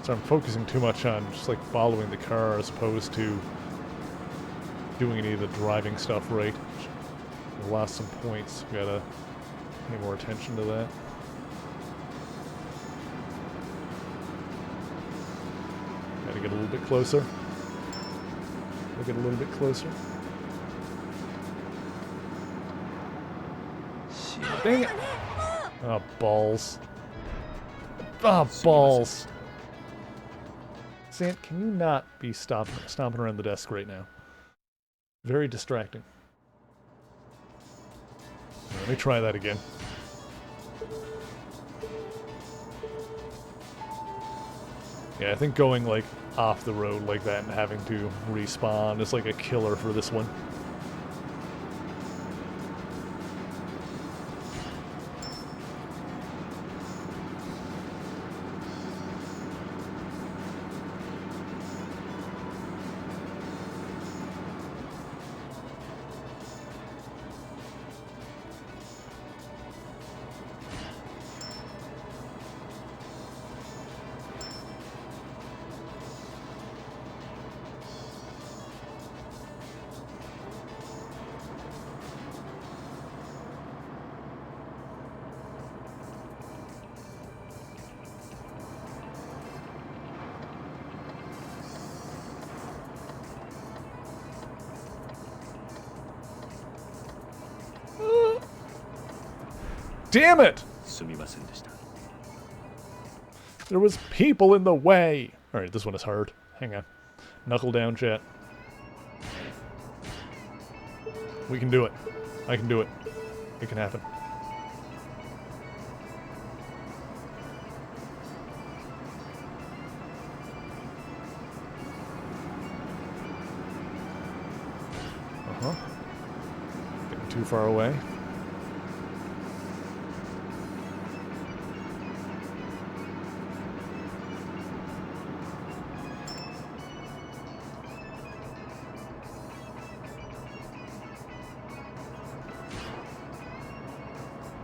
So I'm focusing too much on just like following the car as opposed to doing any of the driving stuff right. I lost some points. Gotta pay more attention to that. Gotta get a little bit closer. Gotta get a little bit closer. Dang it! Oh, balls. Oh, balls. Sant, can you not be stomping around the desk right now? Very distracting. Let me try that again. Yeah, I think going like off the road like that and having to respawn is like a killer for this one. damn it! すみませんでした。 There was people in the way. Alright, this one is hard. Hang on. Knuckle down, chat. We can do it. I can do it. It can happen. Uh-huh. Getting too far away.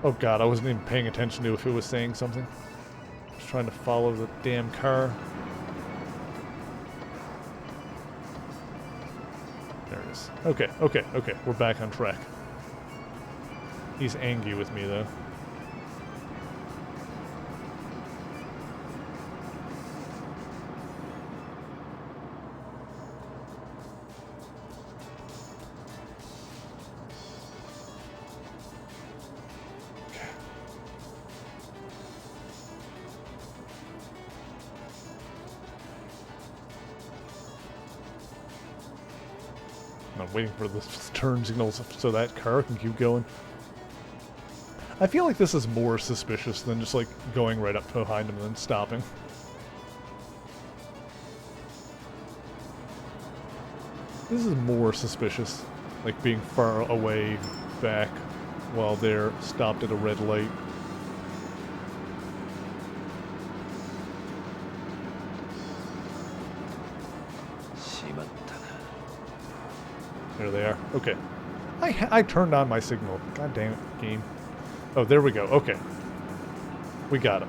Oh god, I wasn't even paying attention to if it was saying something. Just trying to follow the damn car. There it is. Okay, okay, okay. We're back on track. He's angry with me, though. I'm waiting for the turn signals so that car can keep going. I feel like this is more suspicious than just like going right up behind him and then stopping. This is more suspicious, like being far away back while they're stopped at a red light. There they are. Okay. I turned on my signal. God damn it, game. Oh, there we go. Okay. We got it.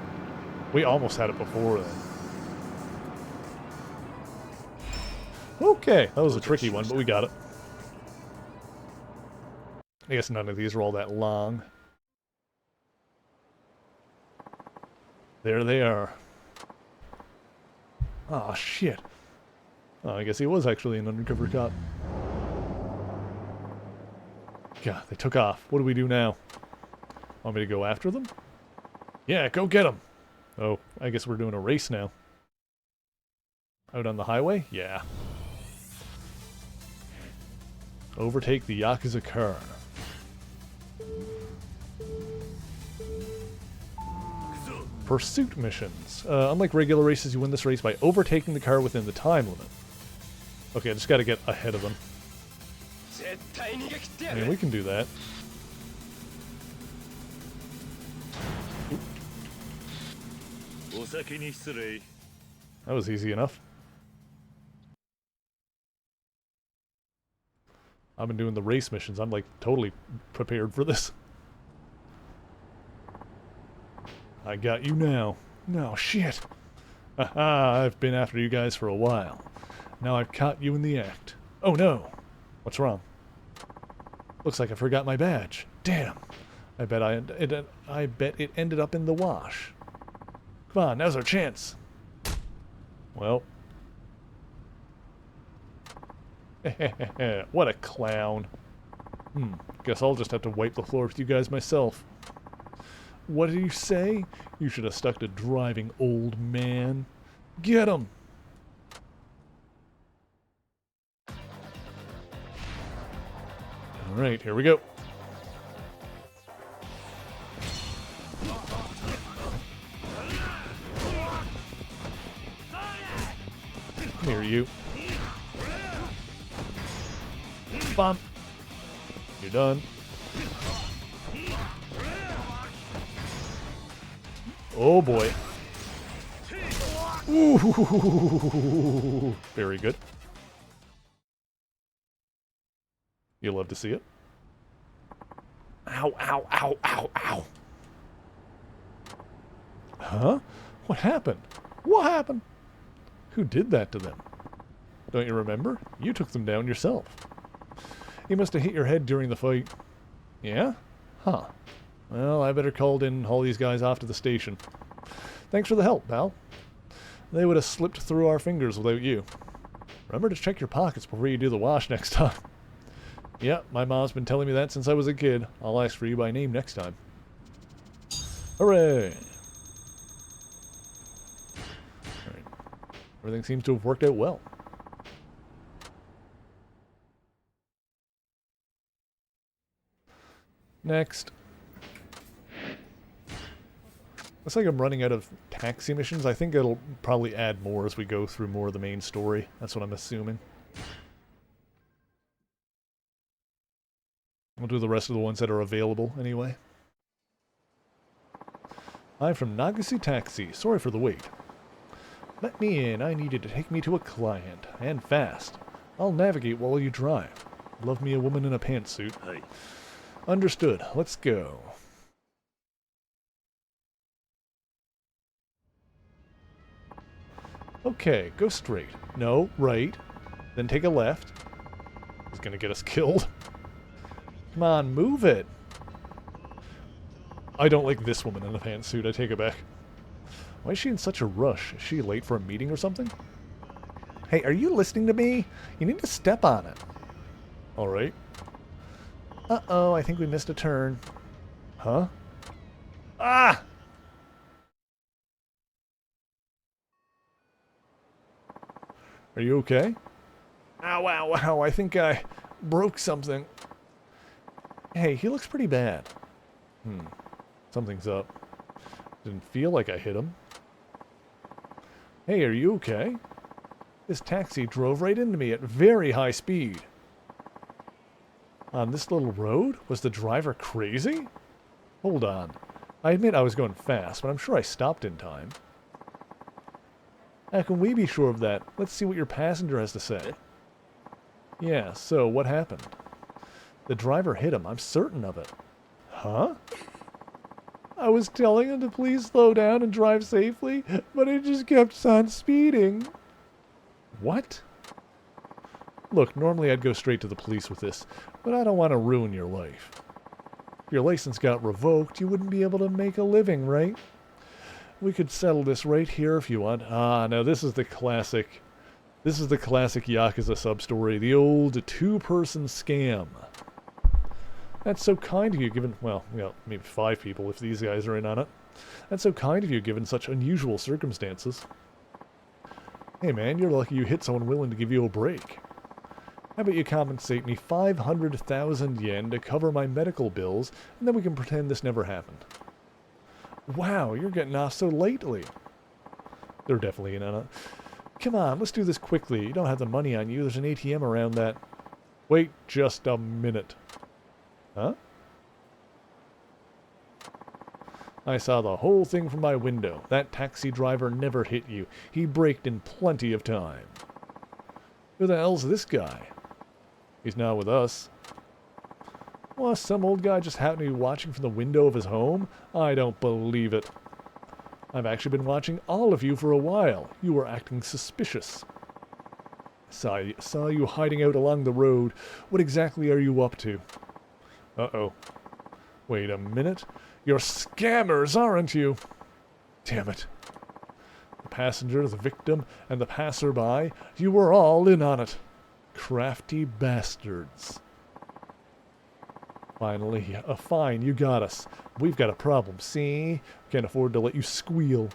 We almost had it before then. Okay. That was a tricky one, but we got it. I guess none of these are all that long. There they are. Aw, shit. Oh, I guess he was actually an undercover cop. God, they took off. What do we do now? Want me to go after them? Yeah, go get them! Oh, I guess we're doing a race now. Out on the highway? Yeah. Overtake the Yakuza car. Pursuit missions. Unlike regular races, you win this race by overtaking the car within the time limit. Okay, I just gotta get ahead of them. I mean, we can do that. That was easy enough. I've been doing the race missions. I'm like totally prepared for this. I got you now. No, shit. Haha, I've been after you guys for a while. Now I've caught you in the act. Oh no. What's wrong? Looks like I forgot my badge. Damn. I bet it ended up in the wash. Come on, now's our chance. Well. What a clown. Guess I'll just have to wipe the floor with you guys myself. What did you say? You should have stuck to driving, old man. Get him! Alright, here we go. Come here, you. Bump. You're done. Oh boy. Ooh, very good. You'll love to see it. Ow, ow, ow, ow, ow. Huh? What happened? What happened? Who did that to them? Don't you remember? You took them down yourself. You must have hit your head during the fight. Yeah? Huh. Well, I better call in and haul these guys off to the station. Thanks for the help, pal. They would have slipped through our fingers without you. Remember to check your pockets before you do the wash next time. Yeah, my mom's been telling me that since I was a kid. I'll ask for you by name next time. Hooray! Alright. Everything seems to have worked out well. Next. Looks like I'm running out of taxi missions. I think it'll probably add more as we go through more of the main story. That's what I'm assuming. We'll do the rest of the ones that are available anyway. I'm from Nagase Taxi. Sorry for the wait. Let me in. I needed to take me to a client. And fast. I'll navigate while you drive. Love me a woman in a pantsuit. Hey. Understood. Let's go. Okay, go straight. No, right. Then take a left. He's gonna get us killed. Come on, move it. I don't like this woman in a pantsuit. I take it back. Why is she in such a rush? Is she late for a meeting or something? Hey, are you listening to me? You need to step on it. Alright. Uh-oh, I think we missed a turn. Huh? Ah! Are you okay? Ow, ow, ow, I think I broke something. Hey, he looks pretty bad. Something's up. Didn't feel like I hit him. Hey, are you okay? This taxi drove right into me at very high speed. On this little road? Was the driver crazy? Hold on. I admit I was going fast, but I'm sure I stopped in time. How can we be sure of that? Let's see what your passenger has to say. Yeah, so what happened? The driver hit him. I'm certain of it. Huh? I was telling him to please slow down and drive safely, but he just kept on speeding. What? Look, normally I'd go straight to the police with this, but I don't want to ruin your life. If your license got revoked, you wouldn't be able to make a living, right? We could settle this right here if you want. Ah, no, this is the classic. This is the classic Yakuza sub-story. The old two-person scam. That's so kind of you, given, well, maybe 5 people if these guys are in on it. That's so kind of you, given such unusual circumstances. Hey man, you're lucky you hit someone willing to give you a break. How about you compensate me 500,000 yen to cover my medical bills, and then we can pretend this never happened. Wow, you're getting off so lately. They're definitely in on it. Come on, let's do this quickly. You don't have the money on you. There's an ATM around that. Wait just a minute. Huh? I saw the whole thing from my window. That taxi driver never hit you. He braked in plenty of time. Who the hell's this guy? He's not with us. Well, some old guy just happened to be watching from the window of his home? I don't believe it. I've actually been watching all of you for a while. You were acting suspicious. Saw you hiding out along the road. What exactly are you up to? Uh-oh. Wait a minute. You're scammers, aren't you? Damn it. The passenger, the victim, and the passerby, you were all in on it. Crafty bastards. Finally, fine, you got us. We've got a problem, see? Can't afford to let you squeal.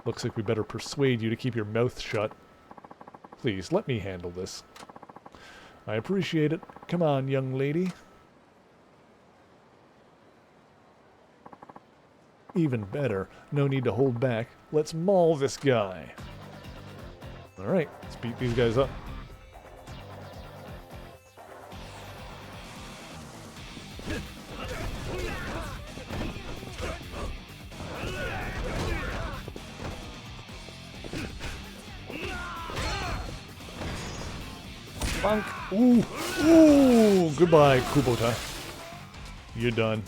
Looks like we better persuade you to keep your mouth shut. Please, let me handle this. I appreciate it. Come on, young lady. Even better. No need to hold back. Let's maul this guy. Alright, let's beat these guys up. Bonk. Ooh. Ooh. Goodbye, Kubota. You're done.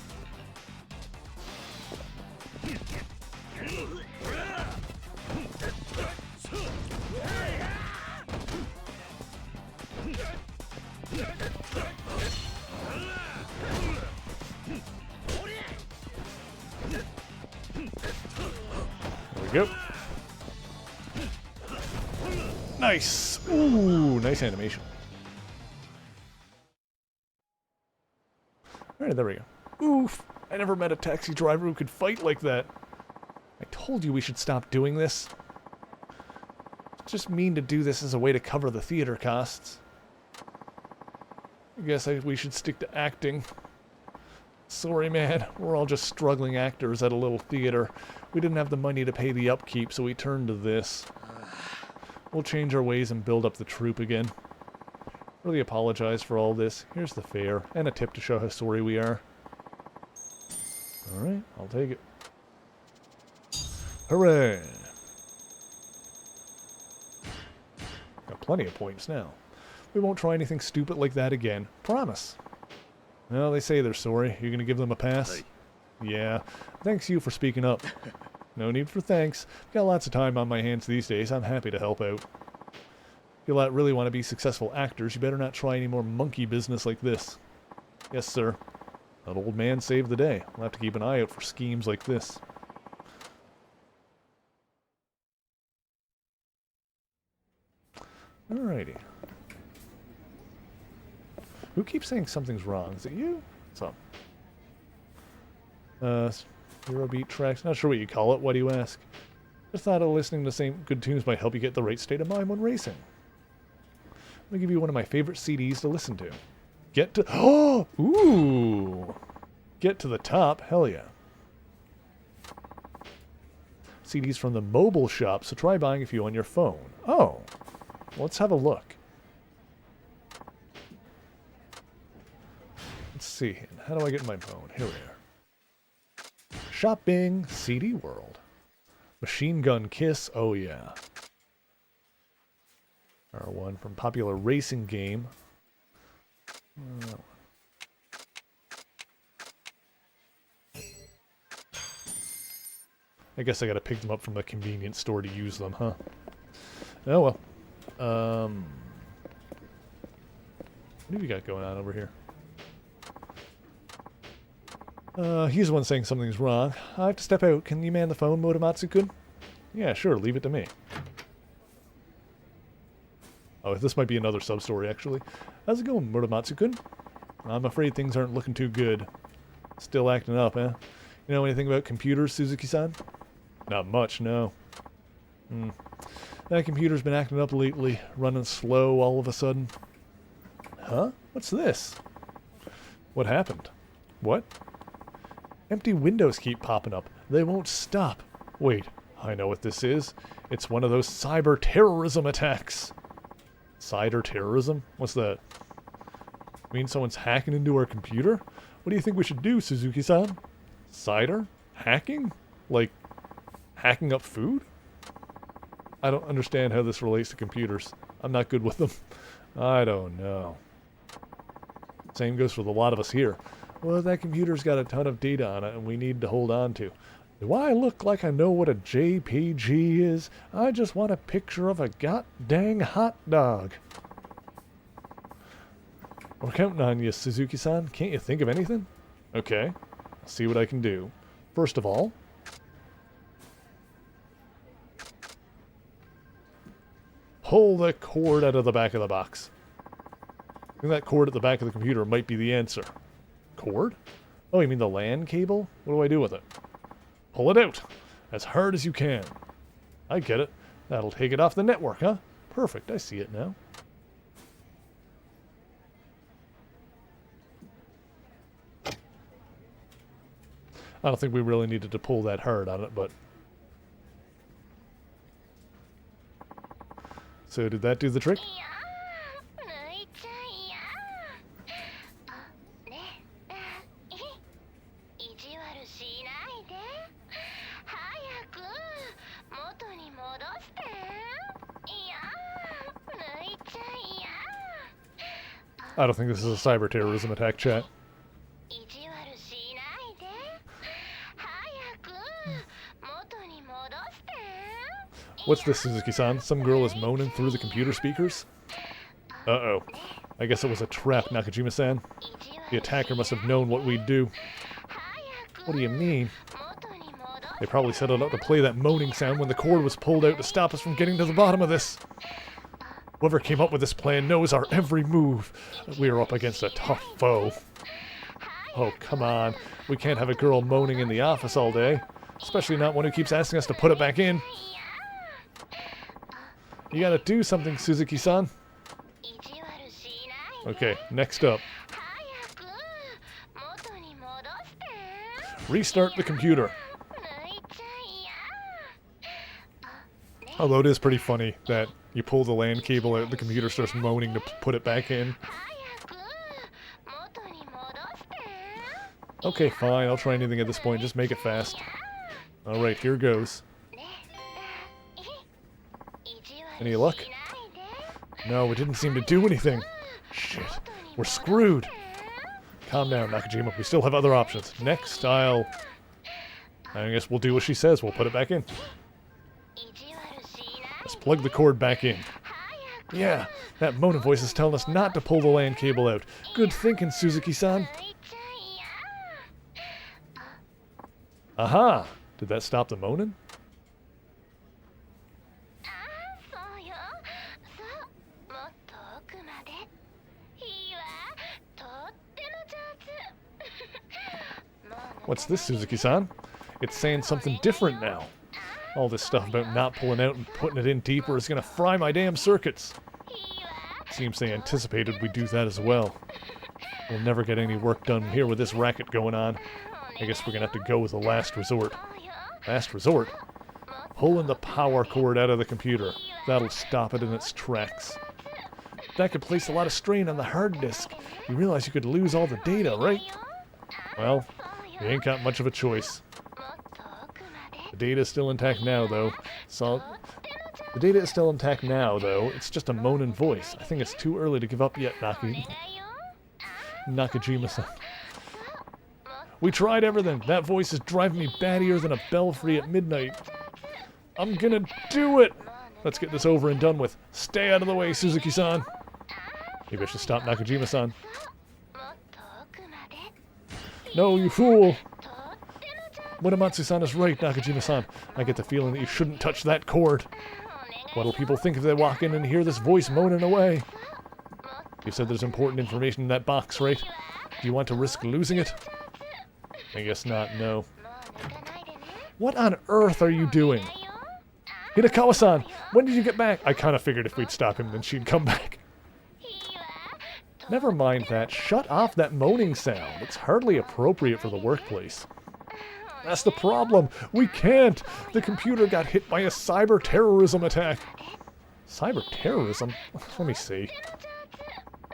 There we go. Nice. Ooh, nice animation. Alright, there we go. Oof! I never met a taxi driver who could fight like that. I told you we should stop doing this. It's just mean to do this as a way to cover the theater costs. I guess we should stick to acting. Sorry, man. We're all just struggling actors at a little theater. We didn't have the money to pay the upkeep, so we turned to this. We'll change our ways and build up the troupe again. Really apologize for all this. Here's the fare, and a tip to show how sorry we are. Alright, I'll take it. Hooray! Got plenty of points now. We won't try anything stupid like that again. Promise. Well, they say they're sorry. You gonna give them a pass? Hey. Yeah. Thanks you for speaking up. No need for thanks. Got lots of time on my hands these days. I'm happy to help out. If you really want to be successful actors, you better not try any more monkey business like this. Yes, sir. That old man saved the day. I'll have to keep an eye out for schemes like this. Alrighty. Who keeps saying something's wrong? Is it you? What's up? Eurobeat tracks. Not sure what you call it. Why do you ask? Just thought listening to the same good tunes might help you get the right state of mind when racing. Let me give you one of my favorite CDs to listen to. Get to... Oh! Ooh! Get to the top. Hell yeah. CDs from the mobile shop, so try buying a few on your phone. Oh! Let's have a look. Let's see. How do I get my phone? Here we are. Shopping. CD World. Machine Gun Kiss. Oh yeah. R1 from popular racing game. I guess I gotta pick them up from the convenience store to use them, huh? Oh well. What do we got going on over here? He's the one saying something's wrong. I have to step out. Can you man the phone, Motomatsu-kun? Yeah, sure. Leave it to me. Oh, this might be another sub-story, actually. How's it going, Motomatsu-kun? I'm afraid things aren't looking too good. Still acting up, eh? You know anything about computers, Suzuki-san? Not much, no. That computer's been acting up lately, running slow all of a sudden. Huh? What's this? What happened? What? Empty windows keep popping up. They won't stop. Wait, I know what this is. It's one of those cyber terrorism attacks. Cyber terrorism? What's that? Mean someone's hacking into our computer? What do you think we should do, Suzuki-san? Cider? Hacking? Like, hacking up food? I don't understand how this relates to computers. I'm not good with them. I don't know. Same goes for a lot of us here. Well, that computer's got a ton of data on it, and we need to hold on to. Do I look like I know what a JPG is? I just want a picture of a god-dang hot dog. We're counting on you, Suzuki-san. Can't you think of anything? Okay. I'll see what I can do. First of all... pull the cord out of the back of the box. I think that cord at the back of the computer might be the answer. Cord? Oh, you mean the LAN cable? What do I do with it? Pull it out. As hard as you can. I get it. That'll take it off the network, huh? Perfect. I see it now. I don't think we really needed to pull that hard on it, but... So did that do the trick? I don't think this is a cyber terrorism attack, chat. What's this, Suzuki-san? Some girl is moaning through the computer speakers? Uh-oh. I guess it was a trap, Nakajima-san. The attacker must have known what we'd do. What do you mean? They probably set it up to play that moaning sound when the cord was pulled out to stop us from getting to the bottom of this. Whoever came up with this plan knows our every move. We are up against a tough foe. Oh, come on. We can't have a girl moaning in the office all day. Especially not one who keeps asking us to put it back in. You gotta do something, Suzuki-san. Okay, next up. Restart the computer. Although it is pretty funny that you pull the LAN cable out, the computer starts moaning to put it back in. Okay, fine, I'll try anything at this point, just make it fast. Alright, here goes. Any luck? No, it didn't seem to do anything. Shit, we're screwed. Calm down, Nakajima, we still have other options. Next, I guess we'll do what she says, we'll put it back in. Let's plug the cord back in. Yeah, that moaning voice is telling us not to pull the LAN cable out. Good thinking, Suzuki-san. Aha! Did that stop the moaning? What's this, Suzuki-san? It's saying something different now. All this stuff about not pulling out and putting it in deeper is gonna fry my damn circuits. Seems they anticipated we'd do that as well. We'll never get any work done here with this racket going on. I guess we're gonna have to go with the last resort. Last resort? Pulling the power cord out of the computer. That'll stop it in its tracks. That could place a lot of strain on the hard disk. You realize you could lose all the data, right? Well, we ain't got much of a choice. The data is still intact now, though. The data is still intact now, though. It's just a moaning voice. I think it's too early to give up yet, Nakajima-san. We tried everything. That voice is driving me battier than a belfry at midnight. I'm gonna do it! Let's get this over and done with. Stay out of the way, Suzuki-san. Maybe I should stop Nakajima-san. No, you fool! Muramatsu-san is right, Nakajima-san. I get the feeling that you shouldn't touch that cord. What'll people think if they walk in and hear this voice moaning away? You said there's important information in that box, right? Do you want to risk losing it? I guess not, no. What on earth are you doing? Hitakawa-san, when did you get back? I kind of figured if we'd stop him, then she'd come back. Never mind that. Shut off that moaning sound. It's hardly appropriate for the workplace. That's the problem. We can't. The computer got hit by a cyber terrorism attack. Cyber terrorism? Let me see.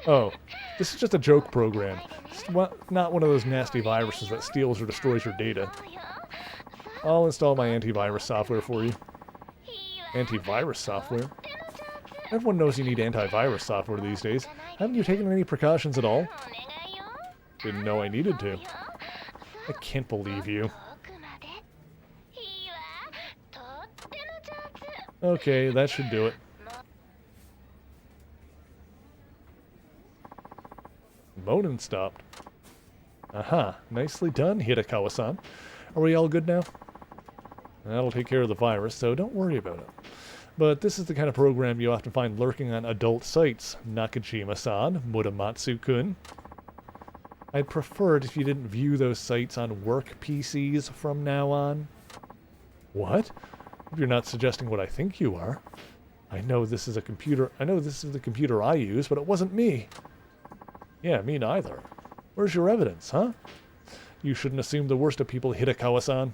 Oh, this is just a joke program. It's not one of those nasty viruses that steals or destroys your data. I'll install my antivirus software for you. Antivirus software? Everyone knows you need antivirus software these days. Haven't you taken any precautions at all? Didn't know I needed to. I can't believe you. Okay, that should do it. Moaning stopped. Aha, nicely done, Hitakawa-san. Are we all good now? That'll take care of the virus, so don't worry about it. But this is the kind of program you often find lurking on adult sites, Nakajima-san, Muramatsu-kun. I'd prefer it if you didn't view those sites on work PCs from now on. What? You're not suggesting what I think you are. I know this is the computer I use, but it wasn't me. Yeah, me neither. Where's your evidence, huh? You shouldn't assume the worst of people, Hitakawa-san.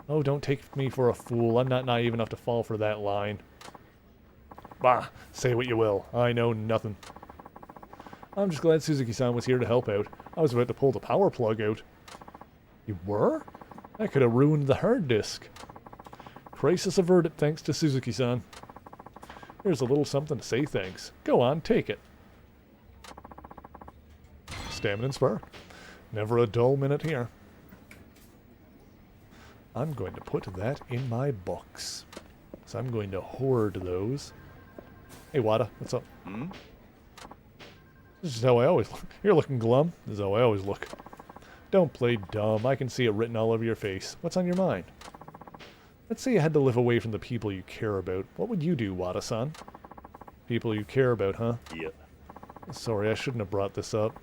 Oh, don't take me for a fool. I'm not naive enough to fall for that line. Bah, say what you will. I know nothing. I'm just glad Suzuki-san was here to help out. I was about to pull the power plug out. You were? That could have ruined the hard disk. Crisis averted thanks to Suzuki-san. Here's a little something to say thanks. Go on, take it. Stamina and spark. Never a dull minute here. I'm going to put that in my box. So I'm going to hoard those. Hey, Wada, what's up? Hmm? This is how I always look. You're looking glum. This is how I always look. Don't play dumb. I can see it written all over your face. What's on your mind? Let's say you had to live away from the people you care about. What would you do, Wada-san? People you care about, huh? Yeah. Sorry, I shouldn't have brought this up.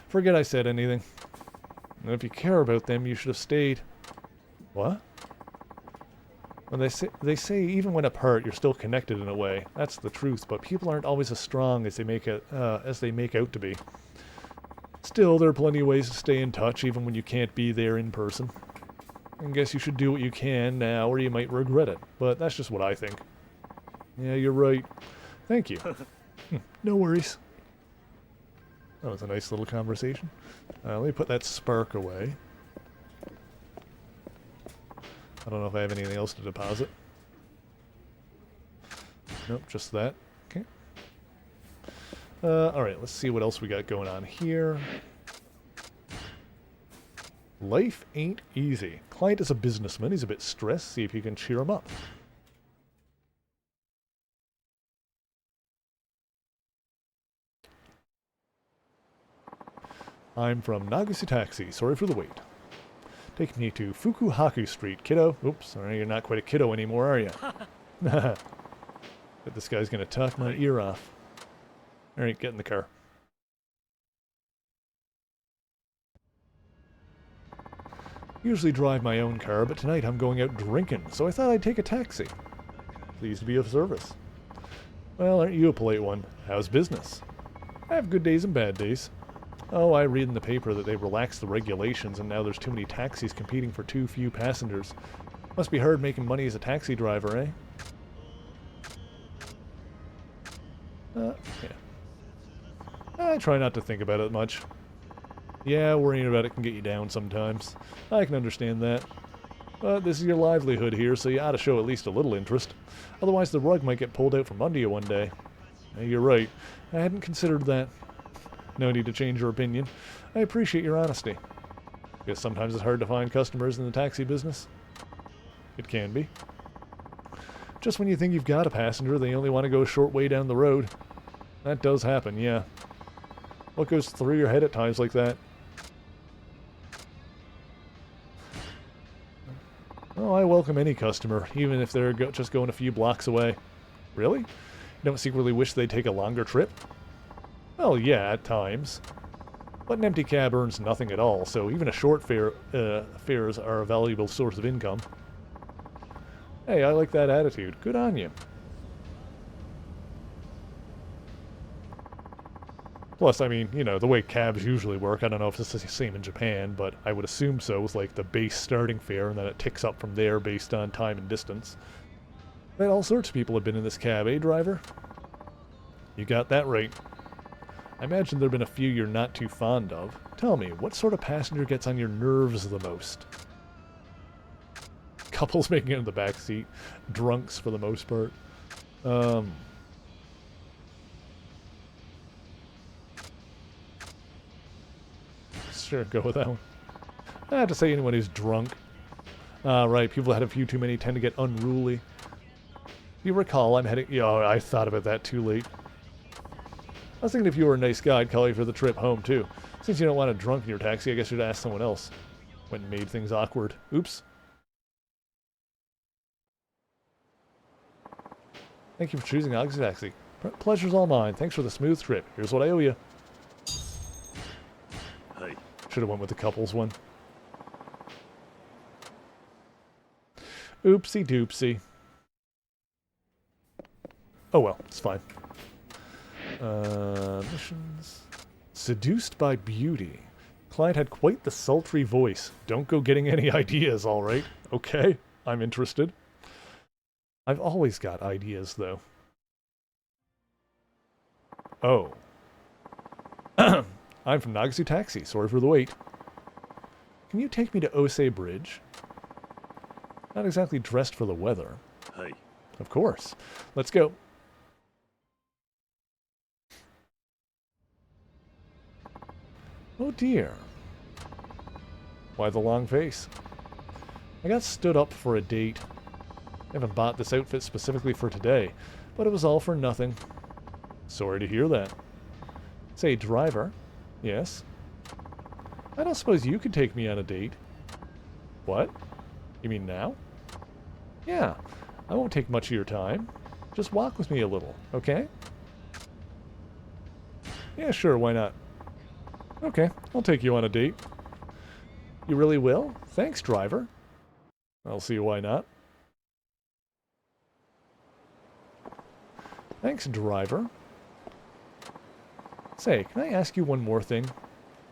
Forget I said anything. And if you care about them, you should have stayed. What? When they say even when apart, you're still connected in a way. That's the truth, but people aren't always as strong as they make out to be. Still, there are plenty of ways to stay in touch, even when you can't be there in person. I guess you should do what you can now, or you might regret it. But that's just what I think. Yeah, you're right. Thank you. No worries. That was a nice little conversation. Let me put that spark away. I don't know if I have anything else to deposit. Nope, just that. Okay. Alright, let's see what else we got going on here. Life ain't easy. Client is a businessman. He's a bit stressed. See if you can cheer him up. I'm from Nagase Taxi. Sorry for the wait. Take me to Fukuhaku Street, kiddo. Oops, sorry, you're not quite a kiddo anymore, are you? But this guy's gonna talk my ear off. Alright, get in the car. Usually drive my own car, but tonight I'm going out drinking, so I thought I'd take a taxi. Pleased to be of service. Well, aren't you a polite one? How's business? I have good days and bad days. Oh, I read in the paper that they relaxed the regulations and now there's too many taxis competing for too few passengers. Must be hard making money as a taxi driver, eh? Yeah. I try not to think about it much. Yeah, worrying about it can get you down sometimes. I can understand that. But this is your livelihood here, so you ought to show at least a little interest. Otherwise the rug might get pulled out from under you one day. You're right. I hadn't considered that. No need to change your opinion. I appreciate your honesty. Guess sometimes it's hard to find customers in the taxi business. It can be. Just when you think you've got a passenger, they only want to go a short way down the road. That does happen, yeah. What goes through your head at times like that? Oh, I welcome any customer, even if they're just going a few blocks away. Really? You don't secretly wish they'd take a longer trip? Well, yeah, at times. But an empty cab earns nothing at all, so even a short fares are a valuable source of income. Hey, I like that attitude. Good on you. Plus, I mean, you know, the way cabs usually work, I don't know if this is the same in Japan, but I would assume so, with like the base starting fare, and then it ticks up from there based on time and distance. Bet all sorts of people have been in this cab, eh, driver? You got that right. I imagine there have been a few you're not too fond of. Tell me, what sort of passenger gets on your nerves the most? Couples making it in the back seat. Drunks, for the most part. Sure, go with that one. I have to say anyone who's drunk. Right, people that had a few too many tend to get unruly. You recall, I'm heading... Yeah, I thought about that too late. I was thinking if you were a nice guy, I'd call you for the trip home, too. Since you don't want a drunk in your taxi, I guess you'd ask someone else. Went and made things awkward. Oops. Thank you for choosing Yakuza Taxi. Pleasure's all mine. Thanks for the smooth trip. Here's what I owe you. Hey. Should have went with the couples one. Oopsie doopsie. Oh well, it's fine. Missions. Seduced by beauty. Client had quite the sultry voice. Don't go getting any ideas, alright? Okay, I'm interested. I've always got ideas, though. Oh. I'm from Nagase Taxi. Sorry for the wait. Can you take me to Osei Bridge? Not exactly dressed for the weather. Hey. Of course. Let's go. Oh dear. Why the long face? I got stood up for a date. I haven't bought this outfit specifically for today, but it was all for nothing. Sorry to hear that. Say, driver. Yes? I don't suppose you could take me on a date. What? You mean now? Yeah. I won't take much of your time. Just walk with me a little, okay? Yeah, sure, why not? Okay, I'll take you on a date. You really will? Thanks, driver. I'll see why not. Thanks, driver. Say, can I ask you one more thing?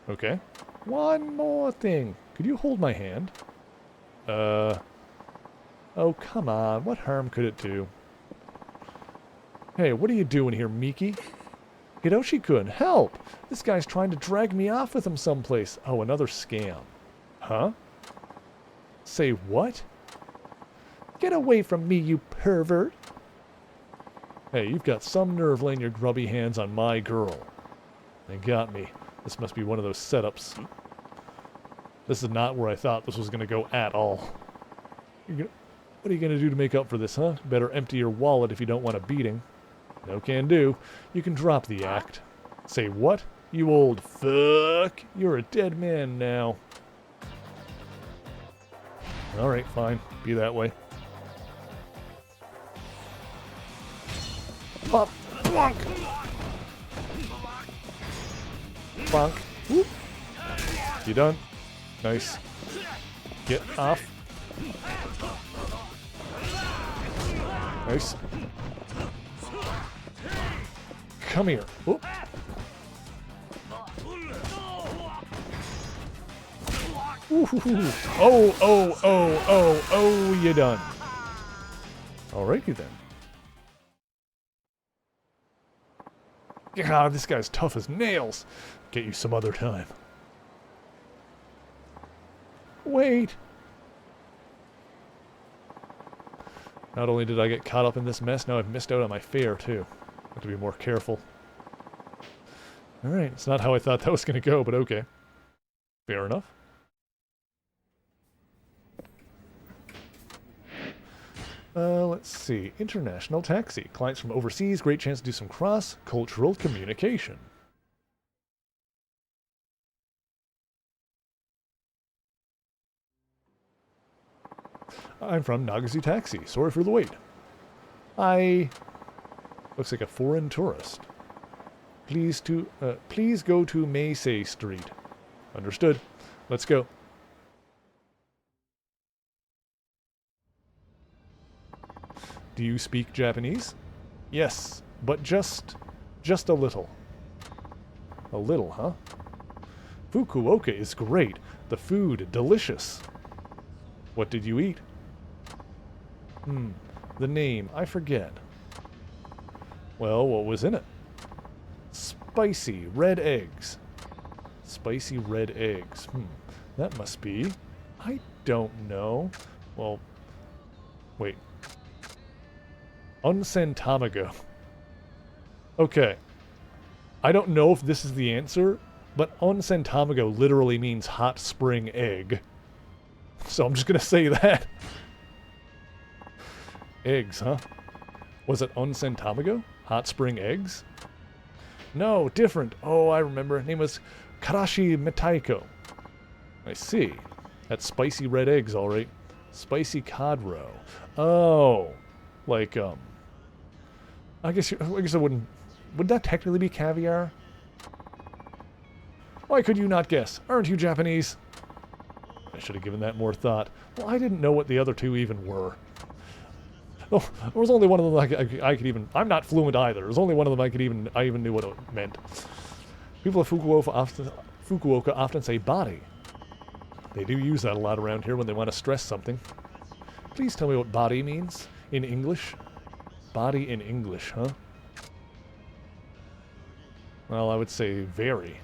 Okay. One more thing. Could you hold my hand? Oh, come on. What harm could it do? Hey, what are you doing here, Miki? Hiroshi-kun, help! This guy's trying to drag me off with him someplace. Oh, another scam. Huh? Say what? Get away from me, you pervert! Hey, you've got some nerve laying your grubby hands on my girl. They got me. This must be one of those setups. This is not where I thought this was going to go at all. What are you going to do to make up for this, huh? Better empty your wallet if you don't want a beating. No can do. You can drop the act. Say what? You old fuck. You're a dead man now. Alright, fine. Be that way. Pop. Bonk. Bonk. Whoop. You done? Nice. Get off. Nice. Come here. Whoop. Oh, you done. Alrighty then. God, this guy's tough as nails. Get you some other time. Wait. Not only did I get caught up in this mess, now I've missed out on my fare, too. I have to be more careful. Alright, it's not how I thought that was going to go, but okay. Fair enough. Let's see. International taxi. Clients from overseas, great chance to do some cross-cultural communication. I'm from Nagasu Taxi. Sorry for the wait. Looks like a foreign tourist. Please go to Meisei Street. Understood. Let's go. Do you speak Japanese? Yes, but just a little. A little, huh? Fukuoka is great. The food, delicious. What did you eat? The name, I forget. Well, what was in it? Spicy red eggs. Spicy red eggs. That must be... I don't know. Well, wait. Onsen tamago. Okay. I don't know if this is the answer, but onsen tamago literally means hot spring egg. So I'm just gonna say that. Eggs, huh? Was it onsen tamago? Hot spring eggs? No, different. Oh, I remember. Her name was Karashi Mitaiko. I see. That's spicy red eggs, alright. Spicy cod roe. Oh. Like, I guess I wouldn't... Would that technically be caviar? Why could you not guess? Aren't you Japanese? I should have given that more thought. Well, I didn't know what the other two even were. Oh, there was only one of them I could even... I'm not fluent either. There was only one of them I even knew what it meant. People of Fukuoka often say body. They do use that a lot around here when they want to stress something. Please tell me what body means in English. Body in English, huh? Well, I would say very.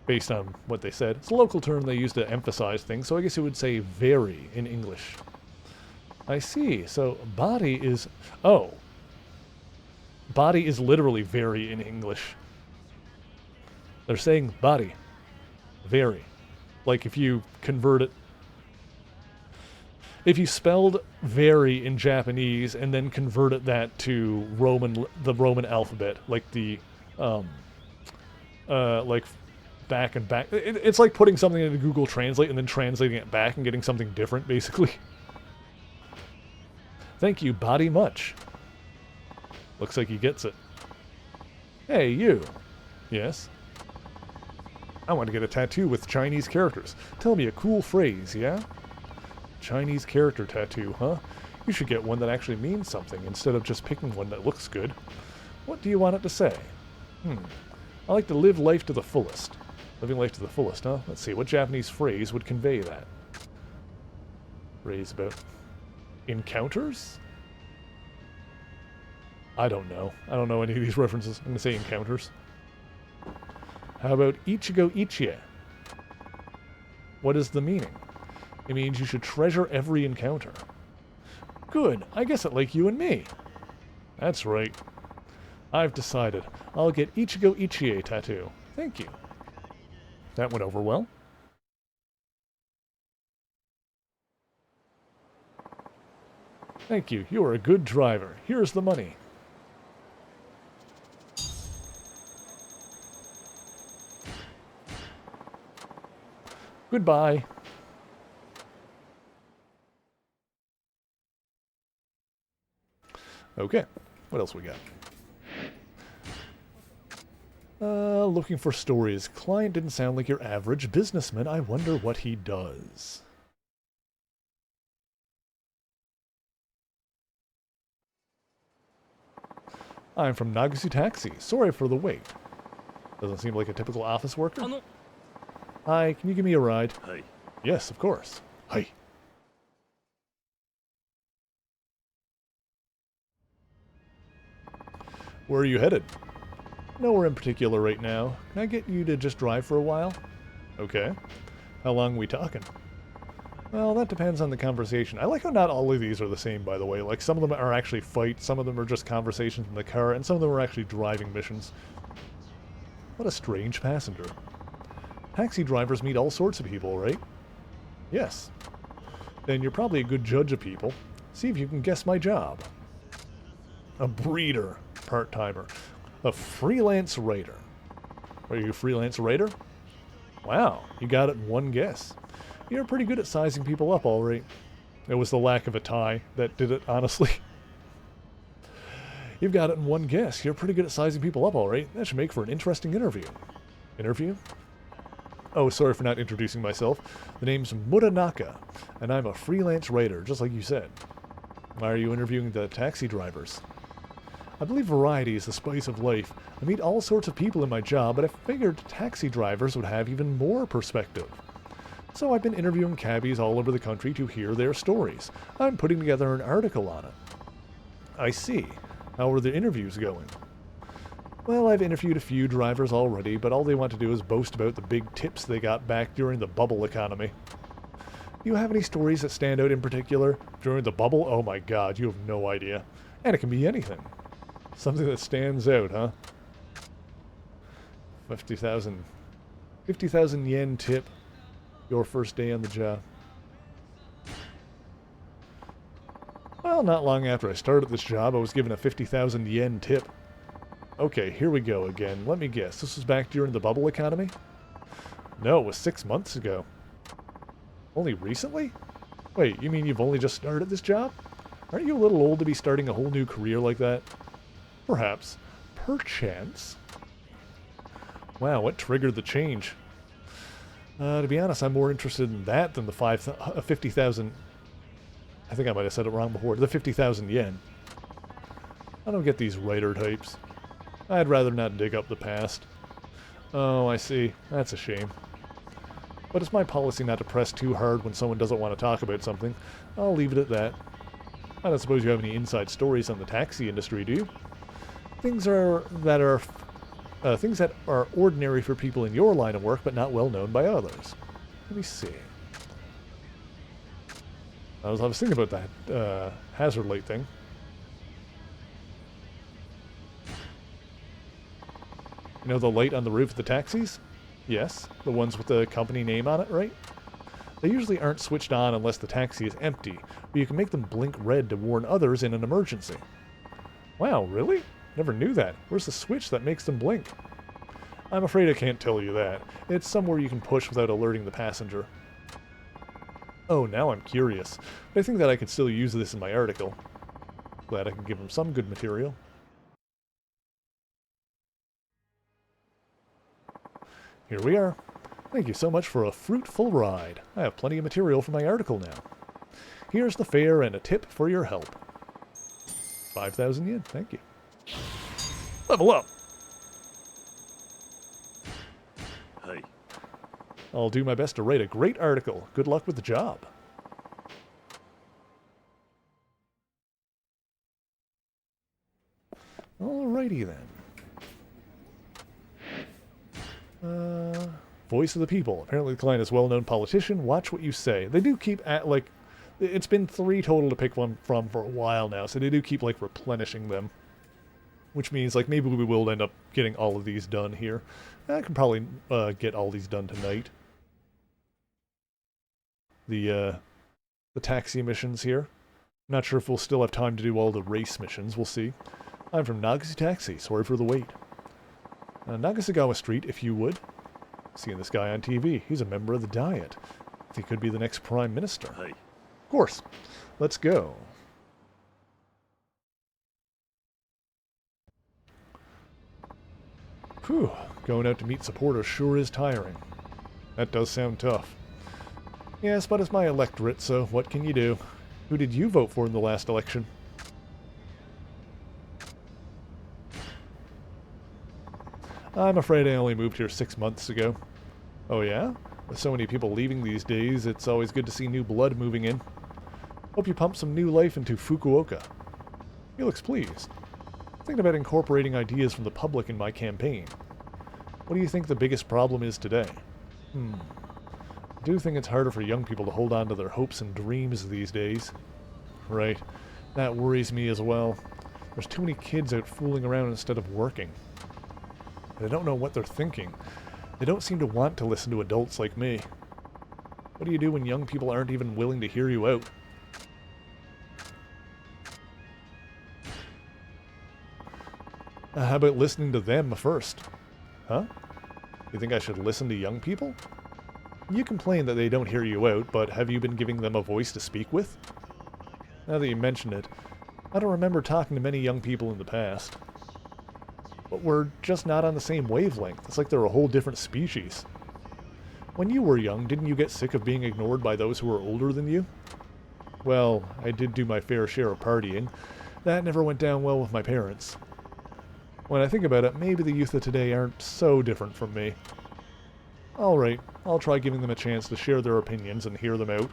Based on what they said. It's a local term they use to emphasize things, so I guess you would say very in English. I see. So, body is... Oh. Body is literally very in English. They're saying body. Very. Like if you convert it... If you spelled very in Japanese and then converted that to the Roman alphabet, like the... like back and back. It's like putting something into Google Translate and then translating it back and getting something different, basically. Thank you, body much. Looks like he gets it. Hey, you. Yes? I want to get a tattoo with Chinese characters. Tell me a cool phrase, yeah? Chinese character tattoo, huh? You should get one that actually means something instead of just picking one that looks good. What do you want it to say? I like to live life to the fullest. Living life to the fullest, huh? Let's see, what Japanese phrase would convey that? Phrase about encounters? I don't know. I don't know any of these references. I'm going to say encounters. How about Ichigo Ichie? What is the meaning? It means you should treasure every encounter. Good. I guess it like you and me. That's right. I've decided. I'll get Ichigo Ichie tattoo. Thank you. That went over well. Thank you. You are a good driver. Here's the money. Goodbye. Okay. What else we got? Looking for stories. Client didn't sound like your average businessman. I wonder what he does. I'm from Nagasu Taxi. Sorry for the wait. Doesn't seem like a typical office worker. Hi, can you give me a ride? Hey. Yes, of course. Hi. Where are you headed? Nowhere in particular right now. Can I get you to just drive for a while? Okay. How long are we talking? Well, that depends on the conversation. I like how not all of these are the same, by the way. Like, some of them are actually fights, some of them are just conversations in the car, and some of them are actually driving missions. What a strange passenger. Taxi drivers meet all sorts of people, right? Yes. Then you're probably a good judge of people. See if you can guess my job. A breeder. Part-timer. A freelance writer. Are you a freelance writer? Wow, you got it in one guess. You're pretty good at sizing people up, all right. It was the lack of a tie that did it, honestly. You've got it in one guess. You're pretty good at sizing people up, all right. That should make for an interesting interview. Interview? Oh, sorry for not introducing myself. The name's Muranaka, and I'm a freelance writer, just like you said. Why are you interviewing the taxi drivers? I believe variety is the spice of life. I meet all sorts of people in my job, but I figured taxi drivers would have even more perspective. So I've been interviewing cabbies all over the country to hear their stories. I'm putting together an article on it. I see. How are the interviews going? Well, I've interviewed a few drivers already, but all they want to do is boast about the big tips they got back during the bubble economy. Do you have any stories that stand out in particular? During the bubble? Oh my god, you have no idea. And it can be anything. Something that stands out, huh? 50,000 yen tip. Your first day on the job. Well, not long after I started this job, I was given a 50,000 yen tip. Okay, here we go again. Let me guess. This was back during the bubble economy? No, it was 6 months ago. Only recently? Wait, you mean you've only just started this job? Aren't you a little old to be starting a whole new career like that? Perhaps. Perchance. Wow, what triggered the change? To be honest, I'm more interested in that than the 50,000... I think I might have said it wrong before. The 50,000 yen. I don't get these writer types. I'd rather not dig up the past. Oh, I see. That's a shame. But it's my policy not to press too hard when someone doesn't want to talk about something. I'll leave it at that. I don't suppose you have any inside stories on the taxi industry, do you? Things that are ordinary for people in your line of work, but not well known by others. Let me see. I was thinking about that hazard light thing. You know the light on the roof of the taxis? Yes, the ones with the company name on it, right? They usually aren't switched on unless the taxi is empty, but you can make them blink red to warn others in an emergency. Wow, really? Never knew that. Where's the switch that makes them blink? I'm afraid I can't tell you that. It's somewhere you can push without alerting the passenger. Oh, now I'm curious. But I think that I could still use this in my article. Glad I can give him some good material. Here we are. Thank you so much for a fruitful ride. I have plenty of material for my article now. Here's the fare and a tip for your help. 5,000 yen, thank you. Level up! Hey. I'll do my best to write a great article. Good luck with the job. Alrighty then. Voice of the people. Apparently the client is a well-known politician. Watch what you say. They do keep at, like, it's been 3 total to pick one from for a while now, so they do keep, like, replenishing them. Which means, like, maybe we will end up getting all of these done here. I can probably get all these done tonight. The taxi missions here. Not sure if we'll still have time to do all the race missions. We'll see. I'm from Nagase Taxi. Sorry for the wait. Nagasagawa Street, if you would. Seeing this guy on TV. He's a member of the Diet. He could be the next Prime Minister. Hey. Of course. Let's go. Whew. Going out to meet supporters sure is tiring. That does sound tough. Yes, but it's my electorate, so what can you do? Who did you vote for in the last election? I'm afraid I only moved here 6 months ago. Oh yeah? With so many people leaving these days, it's always good to see new blood moving in. Hope you pump some new life into Fukuoka. He looks pleased. Thinking about incorporating ideas from the public in my campaign. What do you think the biggest problem is today? I do think it's harder for young people to hold on to their hopes and dreams these days. Right. That worries me as well. There's too many kids out fooling around instead of working. And I don't know what they're thinking. They don't seem to want to listen to adults like me. What do you do when young people aren't even willing to hear you out? How about listening to them first? Huh? You think I should listen to young people? You complain that they don't hear you out, but have you been giving them a voice to speak with? Now that you mention it, I don't remember talking to many young people in the past. But we're just not on the same wavelength. It's like they're a whole different species. When you were young, didn't you get sick of being ignored by those who were older than you? Well, I did do my fair share of partying. That never went down well with my parents. When I think about it, maybe the youth of today aren't so different from me. Alright, I'll try giving them a chance to share their opinions and hear them out.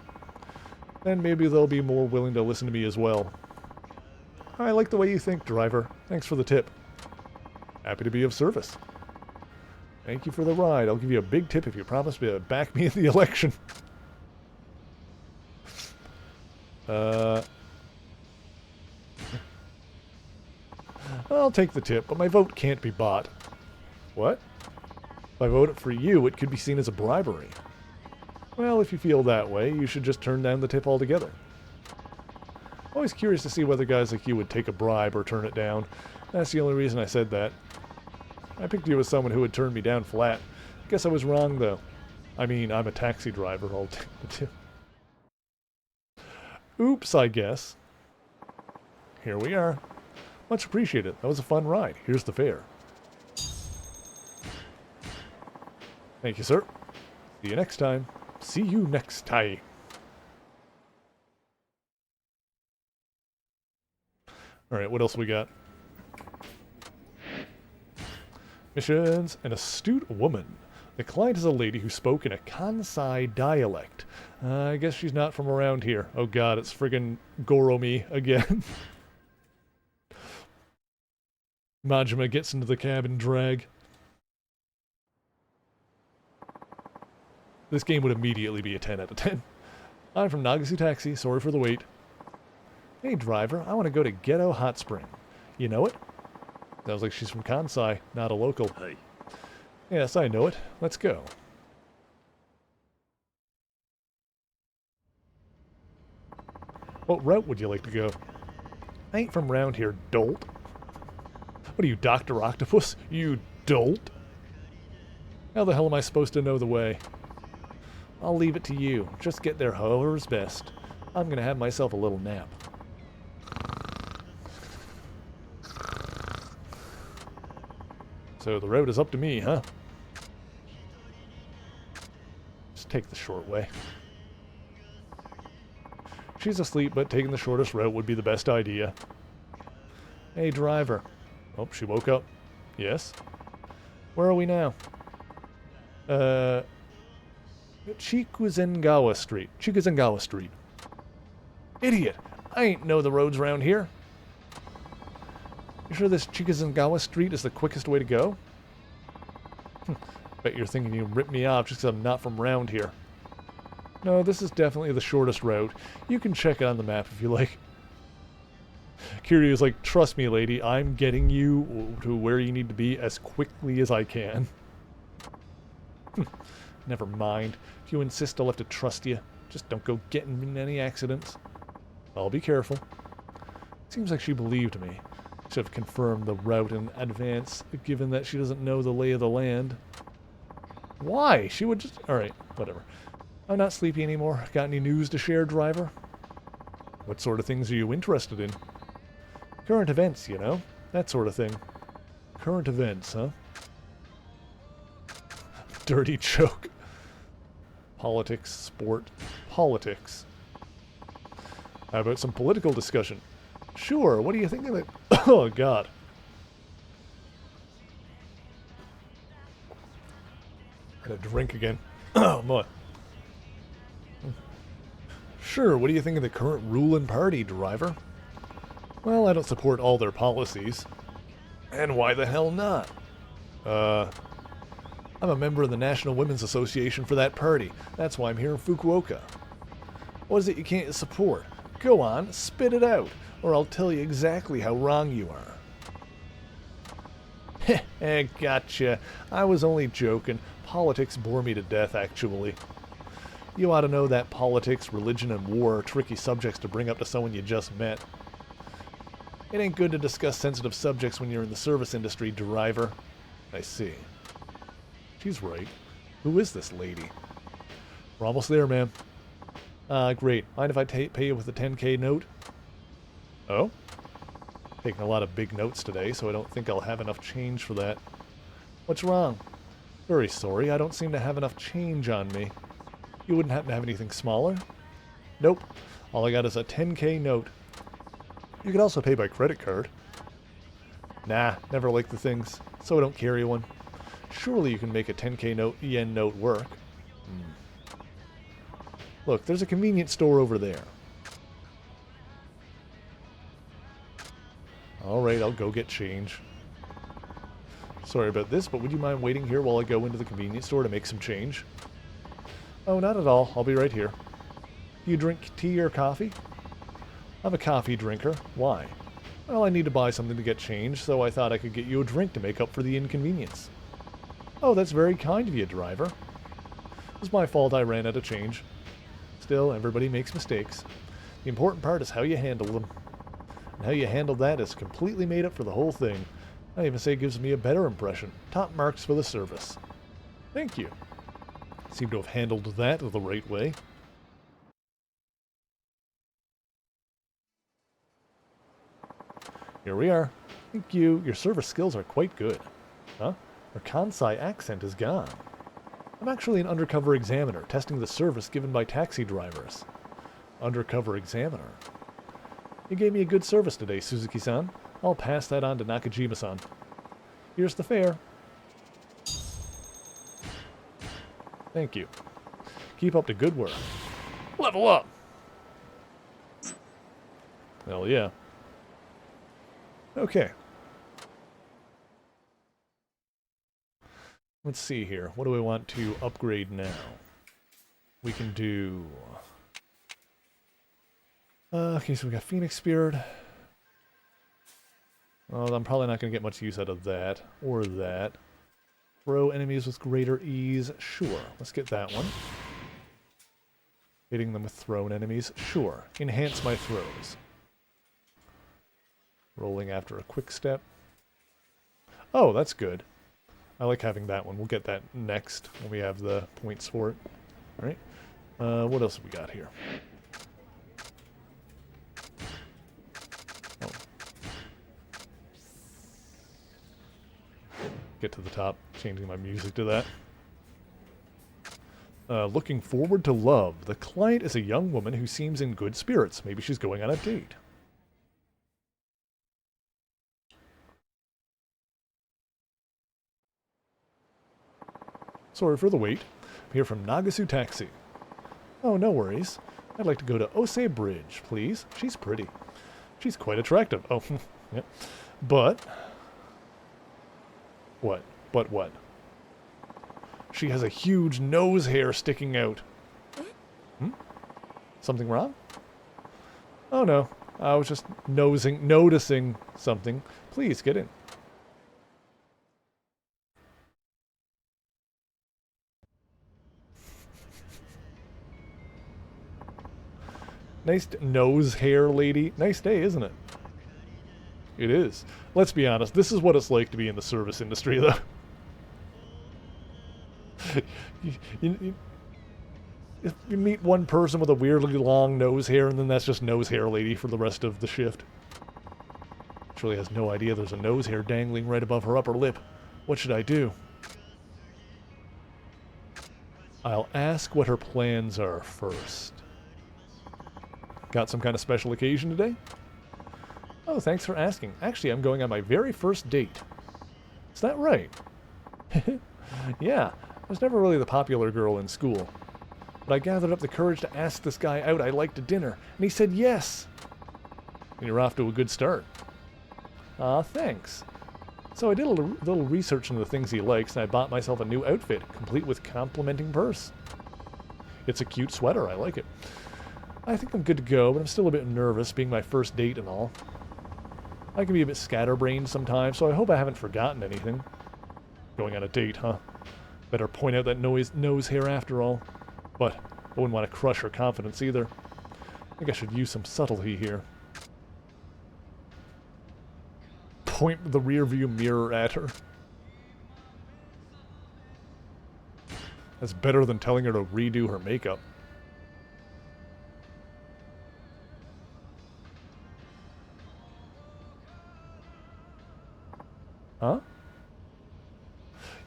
Then maybe they'll be more willing to listen to me as well. I like the way you think, driver. Thanks for the tip. Happy to be of service. Thank you for the ride. I'll give you a big tip if you promise to back me in the election. I'll take the tip, but my vote can't be bought. What? If I vote for you, it could be seen as a bribery. Well, if you feel that way, you should just turn down the tip altogether. Always curious to see whether guys like you would take a bribe or turn it down. That's the only reason I said that. I picked you as someone who would turn me down flat. Guess I was wrong, though. I mean, I'm a taxi driver, I'll take the tip. Oops, I guess. Here we are. Much appreciated. That was a fun ride. Here's the fare. Thank you, sir. See you next time. See you next time. Alright, what else we got? Missions. An astute woman. The client is a lady who spoke in a Kansai dialect. I guess she's not from around here. Oh god, it's friggin' Goromi again. Majima gets into the cab and drag. This game would immediately be a 10 out of 10. I'm from Nagase Taxi. Sorry for the wait. Hey, driver. I want to go to Ghetto Hot Spring. You know it? Sounds like she's from Kansai, not a local. Hey. Yes, I know it. Let's go. What route would you like to go? I ain't from round here, dolt. What are you, Dr. Octopus? You dolt? How the hell am I supposed to know the way? I'll leave it to you. Just get there however's best. I'm gonna have myself a little nap. So the road is up to me, huh? Take the short way. She's asleep, but taking the shortest route would be the best idea. Hey, driver. Oh, she woke up. Yes? Where are we now? Chikuzengawa Street. Chikuzengawa Street. Idiot! I ain't know the roads around here. You sure this Chikuzengawa Street is the quickest way to go? Bet you're thinking you ripped me off just because I'm not from round here. No, this is definitely the shortest route. You can check it on the map if you like. Kiryu's like, trust me, lady, I'm getting you to where you need to be as quickly as I can. Never mind. If you insist, I'll have to trust you. Just don't go getting in any accidents. I'll be careful. Seems like she believed me. Should have confirmed the route in advance, given that she doesn't know the lay of the land. Why? She would just... Alright, whatever. I'm not sleepy anymore. Got any news to share, driver? What sort of things are you interested in? Current events, you know? That sort of thing. Current events, huh? Dirty joke. Politics, sport, politics. How about some political discussion? Sure, what do you think of it? Oh, God. Had a drink again. Oh, my. Sure, what do you think of the current ruling party, driver? Well, I don't support all their policies. And why the hell not? I'm a member of the National Women's Association for that party. That's why I'm here in Fukuoka. What is it you can't support? Go on, spit it out, or I'll tell you exactly how wrong you are. Heh, gotcha. I was only joking. Politics bore me to death, actually. You ought to know that politics, religion, and war are tricky subjects to bring up to someone you just met. It ain't good to discuss sensitive subjects when you're in the service industry, driver. I see. She's right. Who is this lady? We're almost there, ma'am. Great. Mind if I pay you with a 10K note? Oh? Taking a lot of big notes today, so I don't think I'll have enough change for that. What's wrong? Very sorry, I don't seem to have enough change on me. You wouldn't happen to have anything smaller? Nope. All I got is a 10K note. You could also pay by credit card. Nah, never liked the things, so I don't carry one. Surely you can make a 10K yen note work. Look, there's a convenience store over there. Alright, I'll go get change. Sorry about this, but would you mind waiting here while I go into the convenience store to make some change? Oh, not at all. I'll be right here. Do you drink tea or coffee? I'm a coffee drinker. Why? Well, I need to buy something to get change, so I thought I could get you a drink to make up for the inconvenience. Oh, that's very kind of you, driver. It was my fault I ran out of change. Still, everybody makes mistakes. The important part is how you handle them. And how you handle that is completely made up for the whole thing. I even say it gives me a better impression. Top marks for the service. Thank you. Seem to have handled that the right way. Here we are. Thank you. Your service skills are quite good. Huh? Her Kansai accent is gone. I'm actually an undercover examiner, testing the service given by taxi drivers. Undercover examiner. You gave me a good service today, Suzuki-san. I'll pass that on to Nakajima-san. Here's the fare. Thank you. Keep up the good work. Level up! Hell yeah. Okay. Let's see here. What do we want to upgrade now? We can do... okay, so we got Phoenix Spirit. Well, I'm probably not going to get much use out of that. Or that. Throw enemies with greater ease. Sure. Let's get that one. Hitting them with thrown enemies. Sure. Enhance my throws. Rolling after a quick step. Oh, that's good. I like having that one. We'll get that next when we have the points for it. Alright. What else have we got here? Oh. Get to the top. Changing my music to that. Looking forward to love. The client is a young woman who seems in good spirits. Maybe she's going on a date. Sorry for the wait. I'm here from Nagasu Taxi. Oh, no worries. I'd like to go to Ose Bridge, please. She's pretty. She's quite attractive. Oh, yeah. But... What? But what? She has a huge nose hair sticking out. Something wrong? Oh no, I was just noticing something. Please, get in. Nice nose hair lady. Nice day, isn't it? It is. Let's be honest, this is what it's like to be in the service industry, though. If you meet one person with a weirdly long nose hair, and then that's just nose hair lady for the rest of the shift. She really has no idea there's a nose hair dangling right above her upper lip. What should I do? I'll ask what her plans are first. Got some kind of special occasion today? Oh, thanks for asking. Actually, I'm going on my very first date. Is that right? Yeah, I was never really the popular girl in school. But I gathered up the courage to ask this guy out I liked to dinner, and he said yes. And you're off to a good start. Aw, thanks. So I did a little research into the things he likes, and I bought myself a new outfit, complete with complimenting purse. It's a cute sweater, I like it. I think I'm good to go, but I'm still a bit nervous, being my first date and all. I can be a bit scatterbrained sometimes, so I hope I haven't forgotten anything. Going on a date, huh? Better point out that nose hair after all. But I wouldn't want to crush her confidence either. I think I should use some subtlety here. Point the rearview mirror at her. That's better than telling her to redo her makeup. Huh?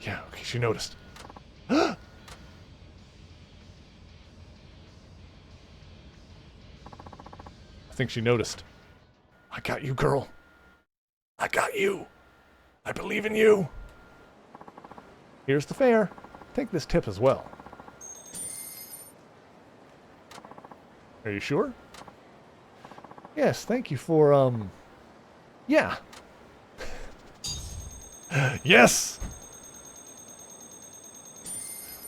Yeah, okay, she noticed. I think she noticed. I got you, girl. I got you. I believe in you. Here's the fare. Take this tip as well. Are you sure? Yes, thank you for, yeah. Yes!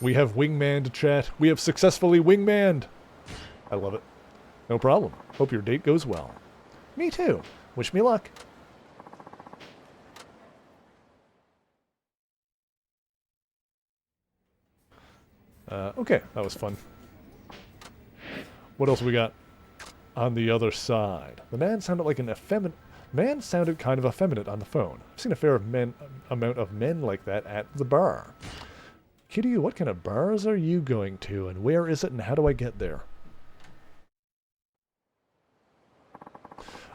We have wingman to chat. We have successfully wingmanned. I love it. No problem. Hope your date goes well. Me too. Wish me luck. Okay, that was fun. What else we got on the other side? The man sounded like an effeminate... Man sounded kind of effeminate on the phone. I've seen a fair amount of men like that at the bar. Kitty, what kind of bars are you going to, and where is it, and how do I get there?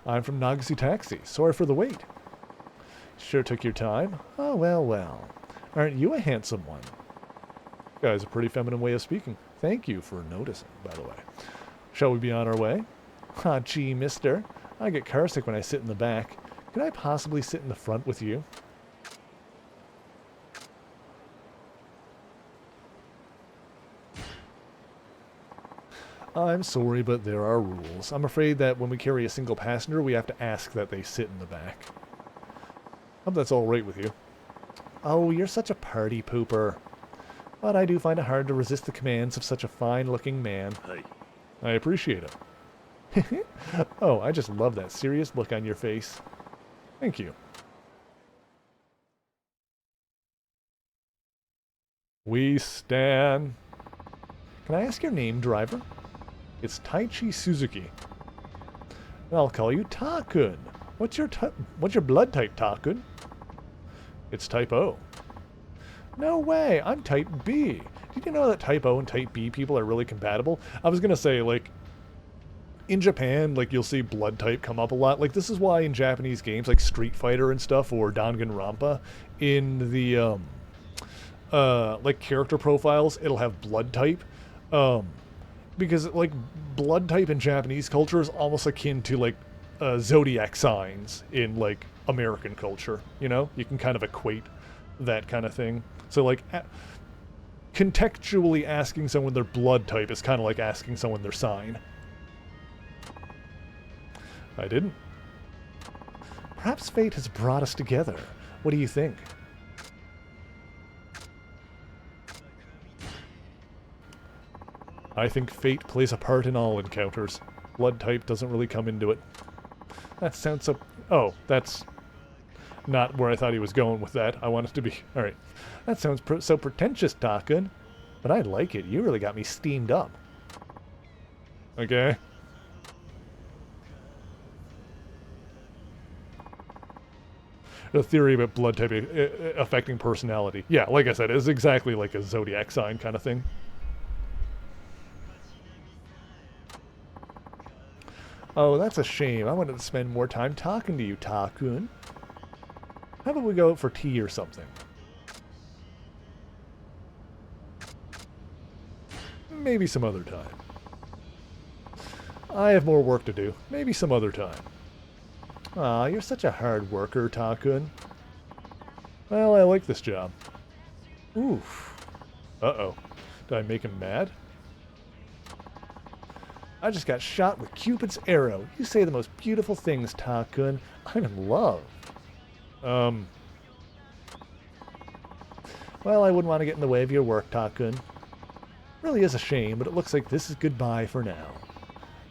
I'm from Nagasu Taxi. Sorry for the wait. Sure took your time. Oh, well, well. Aren't you a handsome one? Guy's a pretty feminine way of speaking. Thank you for noticing, by the way. Shall we be on our way? Ah, gee, mister. I get carsick when I sit in the back. Can I possibly sit in the front with you? I'm sorry, but there are rules. I'm afraid that when we carry a single passenger, we have to ask that they sit in the back. Hope that's all right with you. Oh, you're such a party pooper. But I do find it hard to resist the commands of such a fine-looking man. Hey. I appreciate it. Oh, I just love that serious look on your face. Thank you. We stan. Can I ask your name, driver? It's Taichi Suzuki. I'll call you Takun. What's your blood type, Takun? It's type O. No way, I'm type B. Did you know that type O and type B people are really compatible? I was gonna say, like, in Japan, like, you'll see blood type come up a lot. Like, this is why in Japanese games like Street Fighter and stuff, or Danganronpa, in the, like, character profiles, it'll have blood type. Because like blood type in Japanese culture is almost akin to like zodiac signs in like American culture. You know, you can kind of equate that kind of thing. So like contextually asking someone their blood type is kind of like asking someone their sign. I didn't. Perhaps fate has brought us together. What do you think? I think fate plays a part in all encounters. Blood type doesn't really come into it. That sounds so... Oh, that's not where I thought he was going with that. I want it to be... Alright. That sounds so pretentious, Takun. But I like it. You really got me steamed up. Okay. The theory about blood type affecting personality. Yeah, like I said, it's exactly like a zodiac sign kind of thing. Oh, that's a shame. I wanted to spend more time talking to you, Takun. How about we go out for tea or something? Maybe some other time. I have more work to do. Maybe some other time. Aw, you're such a hard worker, Takun. Well, I like this job. Oof. Uh-oh. Did I make him mad? I just got shot with Cupid's arrow. You say the most beautiful things, Takun. I'm in love. Well, I wouldn't want to get in the way of your work, Takun. Really is a shame, but it looks like this is goodbye for now.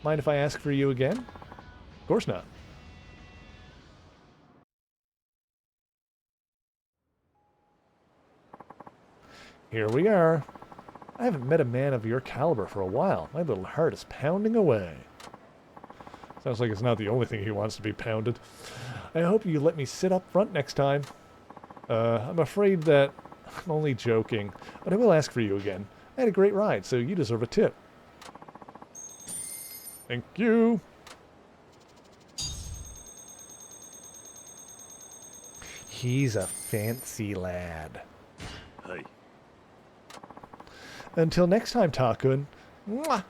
Mind if I ask for you again? Of course not. Here we are. I haven't met a man of your caliber for a while. My little heart is pounding away. Sounds like it's not the only thing he wants to be pounded. I hope you let me sit up front next time. I'm afraid that... I'm only joking, but I will ask for you again. I had a great ride, so you deserve a tip. Thank you. He's a fancy lad. Hey. Until next time, Takun. Mwah!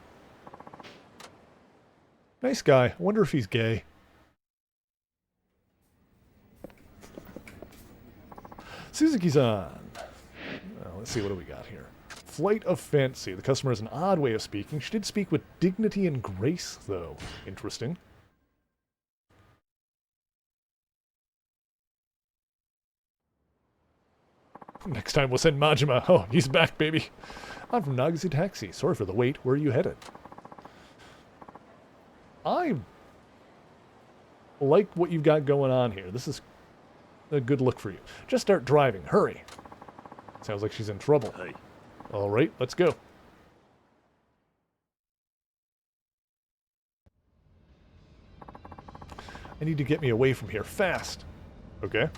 Nice guy. I wonder if he's gay. Suzuki-san. Let's see, what do we got here? Flight of fancy. The customer has an odd way of speaking. She did speak with dignity and grace, though. Interesting. Next time we'll send Majima. Oh, he's back, baby. I'm from Nagasu Taxi. Sorry for the wait. Where are you headed? I like what you've got going on here. This is a good look for you. Just start driving. Hurry. Sounds like she's in trouble. Hey. All right, let's go. I need to get me away from here fast. Okay.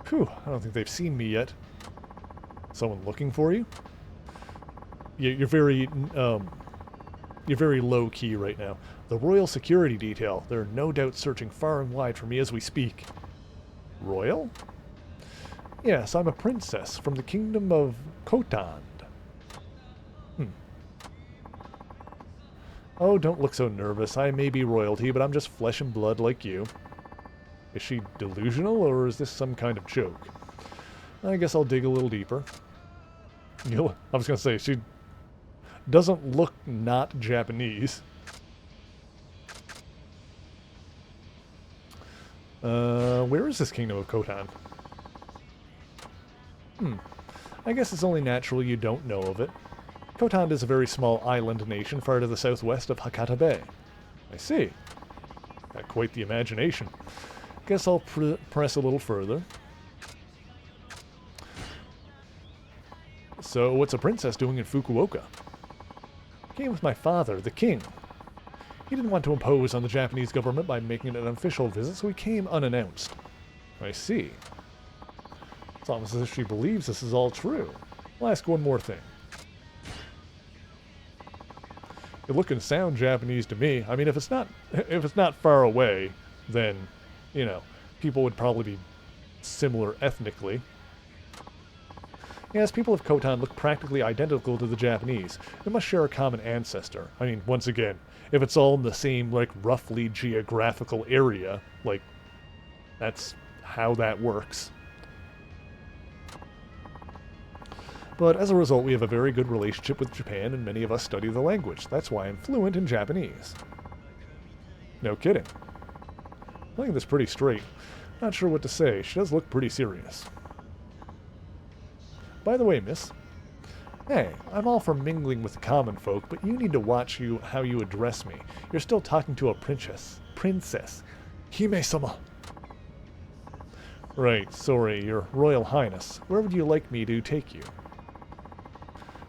Whew, I don't think they've seen me yet. Someone looking for you? You're very low key right now. The Royal Security Detail. They're no doubt searching far and wide for me as we speak. Royal? Yes, I'm a princess from the kingdom of Khotand. Oh, don't look so nervous. I may be royalty, but I'm just flesh and blood like you. Is she delusional, or is this some kind of joke? I guess I'll dig a little deeper. I was going to say, she doesn't look not Japanese. Where is this kingdom of Khotand? I guess it's only natural you don't know of it. Khotand is a very small island nation far to the southwest of Hakata Bay. I see. Got quite the imagination. Guess I'll press a little further. So, what's a princess doing in Fukuoka? Came with my father, the king. He didn't want to impose on the Japanese government by making it an official visit, so he came unannounced. I see. It's almost as if she believes this is all true. I'll ask one more thing. You look and sound Japanese to me. I mean, if it's not far away, then, you know, people would probably be similar ethnically. Yes, people of Khotan look practically identical to the Japanese. They must share a common ancestor. I mean, once again, if it's all in the same, like, roughly geographical area, like, that's how that works. But as a result, we have a very good relationship with Japan, and many of us study the language. That's why I'm fluent in Japanese. No kidding. Playing this pretty straight. Not sure what to say. She does look pretty serious. By the way, miss. Hey, I'm all for mingling with the common folk, but you need to watch how you address me. You're still talking to a princess. Hime-sama. Right, sorry, your royal highness. Where would you like me to take you?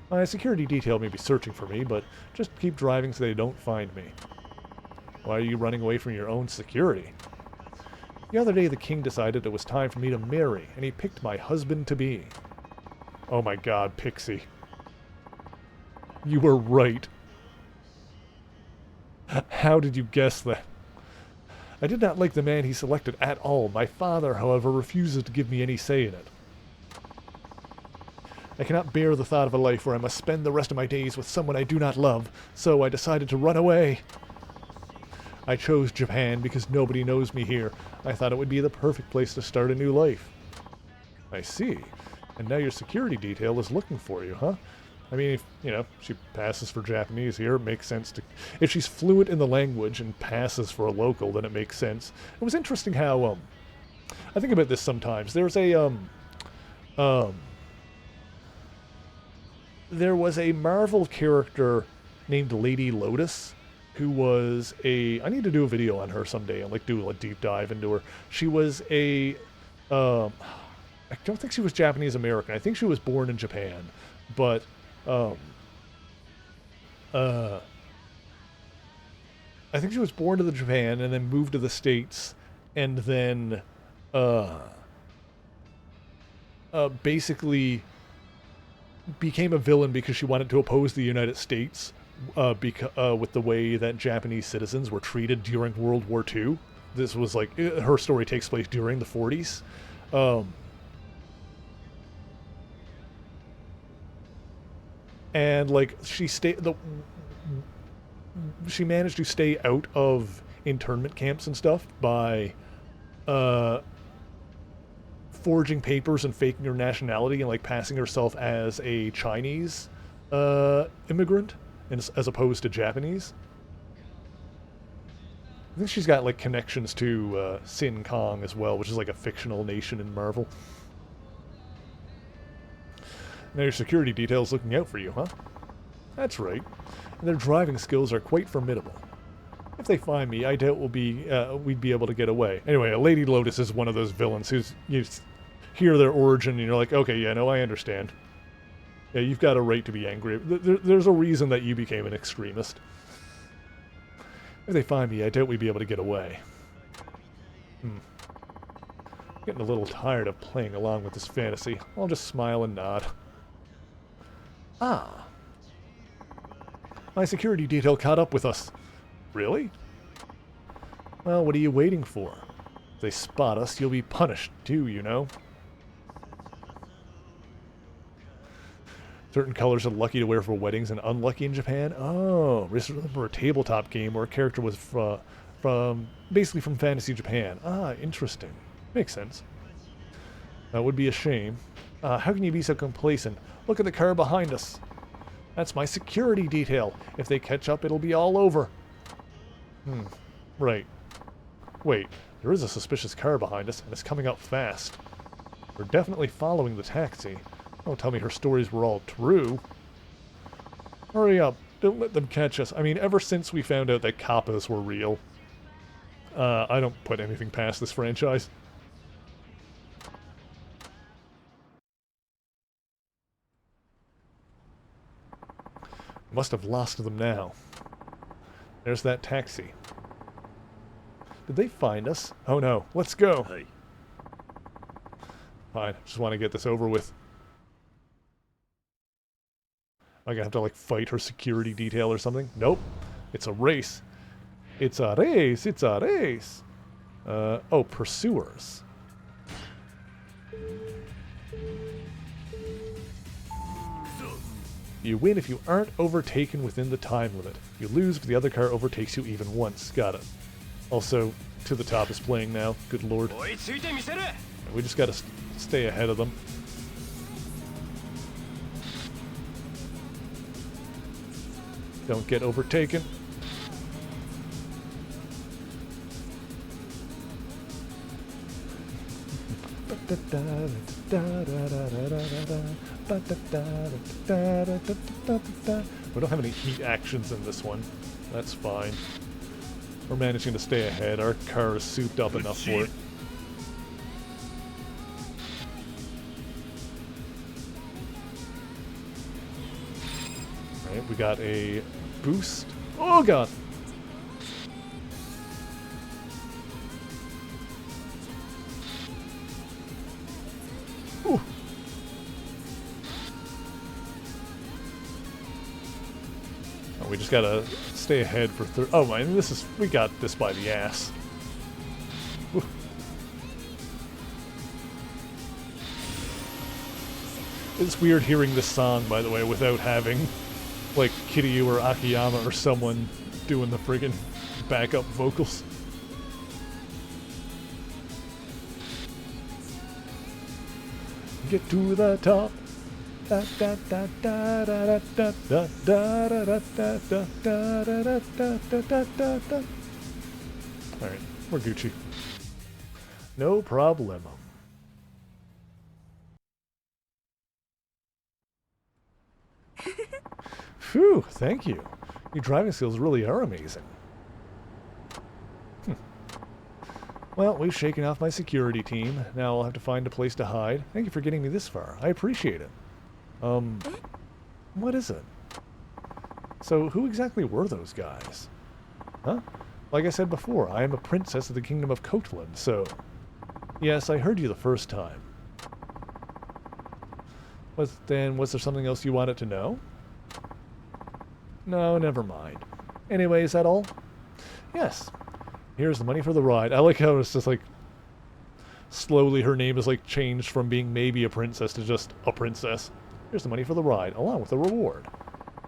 My security detail may be searching for me, but just keep driving so they don't find me. Why are you running away from your own security? The other day the king decided it was time for me to marry, and he picked my husband-to-be. Oh my god, Pixie. You were right. How did you guess that? I did not like the man he selected at all. My father, however, refuses to give me any say in it. I cannot bear the thought of a life where I must spend the rest of my days with someone I do not love, so I decided to run away. I chose Japan because nobody knows me here. I thought it would be the perfect place to start a new life. I see. And now your security detail is looking for you, huh? I mean, if, you know, she passes for Japanese here, it makes sense to... If she's fluent in the language and passes for a local, then it makes sense. It was interesting how, I think about this sometimes. There's a, there was a Marvel character named Lady Lotus, who was a... I need to do a video on her someday and, like, do a deep dive into her. She was a, I don't think she was Japanese American. I think she was born in Japan, but I think she was born to the Japan and then moved to the States, and then basically became a villain because she wanted to oppose the United States with the way that Japanese citizens were treated during World War II. This was like her story takes place during the 40s. And like she managed to stay out of internment camps and stuff by forging papers and faking her nationality and like passing herself as a Chinese immigrant as opposed to Japanese. I think she's got like connections to Sin Kong as well, which is like a fictional nation in Marvel. Now your security detail's looking out for you, huh? That's right. And their driving skills are quite formidable. If they find me, I doubt we'd be able to get away. Anyway, a Lady Lotus is one of those villains who's... You hear their origin and you're like, okay, yeah, no, I understand. Yeah, you've got a right to be angry. There's a reason that you became an extremist. If they find me, I doubt we'd be able to get away. Getting a little tired of playing along with this fantasy. I'll just smile and nod. Ah. My security detail caught up with us. Really? Well, what are you waiting for? If they spot us, you'll be punished too, you know. Certain colors are lucky to wear for weddings and unlucky in Japan. Oh, just remember a tabletop game where a character was basically from Fantasy Japan. Ah, interesting. Makes sense. That would be a shame. How can you be so complacent? Look at the car behind us. That's my security detail. If they catch up, it'll be all over. Right. Wait, there is a suspicious car behind us, and it's coming up fast. We're definitely following the taxi. Don't tell me her stories were all true. Hurry up. Don't let them catch us. I mean, ever since we found out that kappas were real, I don't put anything past this franchise. Must have lost them now. There's that taxi. Did they find us? Oh no, let's go. Hey. Fine, just want to get this over with. Am I gonna have to like fight her security detail or something? Nope. It's a race. It's a race. It's a race. Oh, pursuers. You win if you aren't overtaken within the time limit. You lose if the other car overtakes you even once. Got it. Also, To the Top is playing now. Good lord. We just gotta stay ahead of them. Don't get overtaken. We don't have any heat actions in this one. That's fine. We're managing to stay ahead. Our car is souped up enough for it. Right, we got a boost. Oh god! Whew. Oh, we just gotta stay ahead for oh man, we got this by the ass. Whew. It's weird hearing this song, by the way, without having like Kiryu or Akiyama or someone doing the friggin' backup vocals. Get to the top. Alright, we're Gucci. No problem. Phew, thank you. Your driving skills really are amazing. Well, we've shaken off my security team. Now I'll have to find a place to hide. Thank you for getting me this far. I appreciate it. What is it? So, who exactly were those guys? Huh? Like I said before, I am a princess of the kingdom of Coatland, so... Yes, I heard you the first time. Was there something else you wanted to know? No, never mind. Anyway, is that all? Yes. Here's the money for the ride. I like how it's just like... Slowly her name is like changed from being maybe a princess to just a princess. Here's the money for the ride, along with the reward.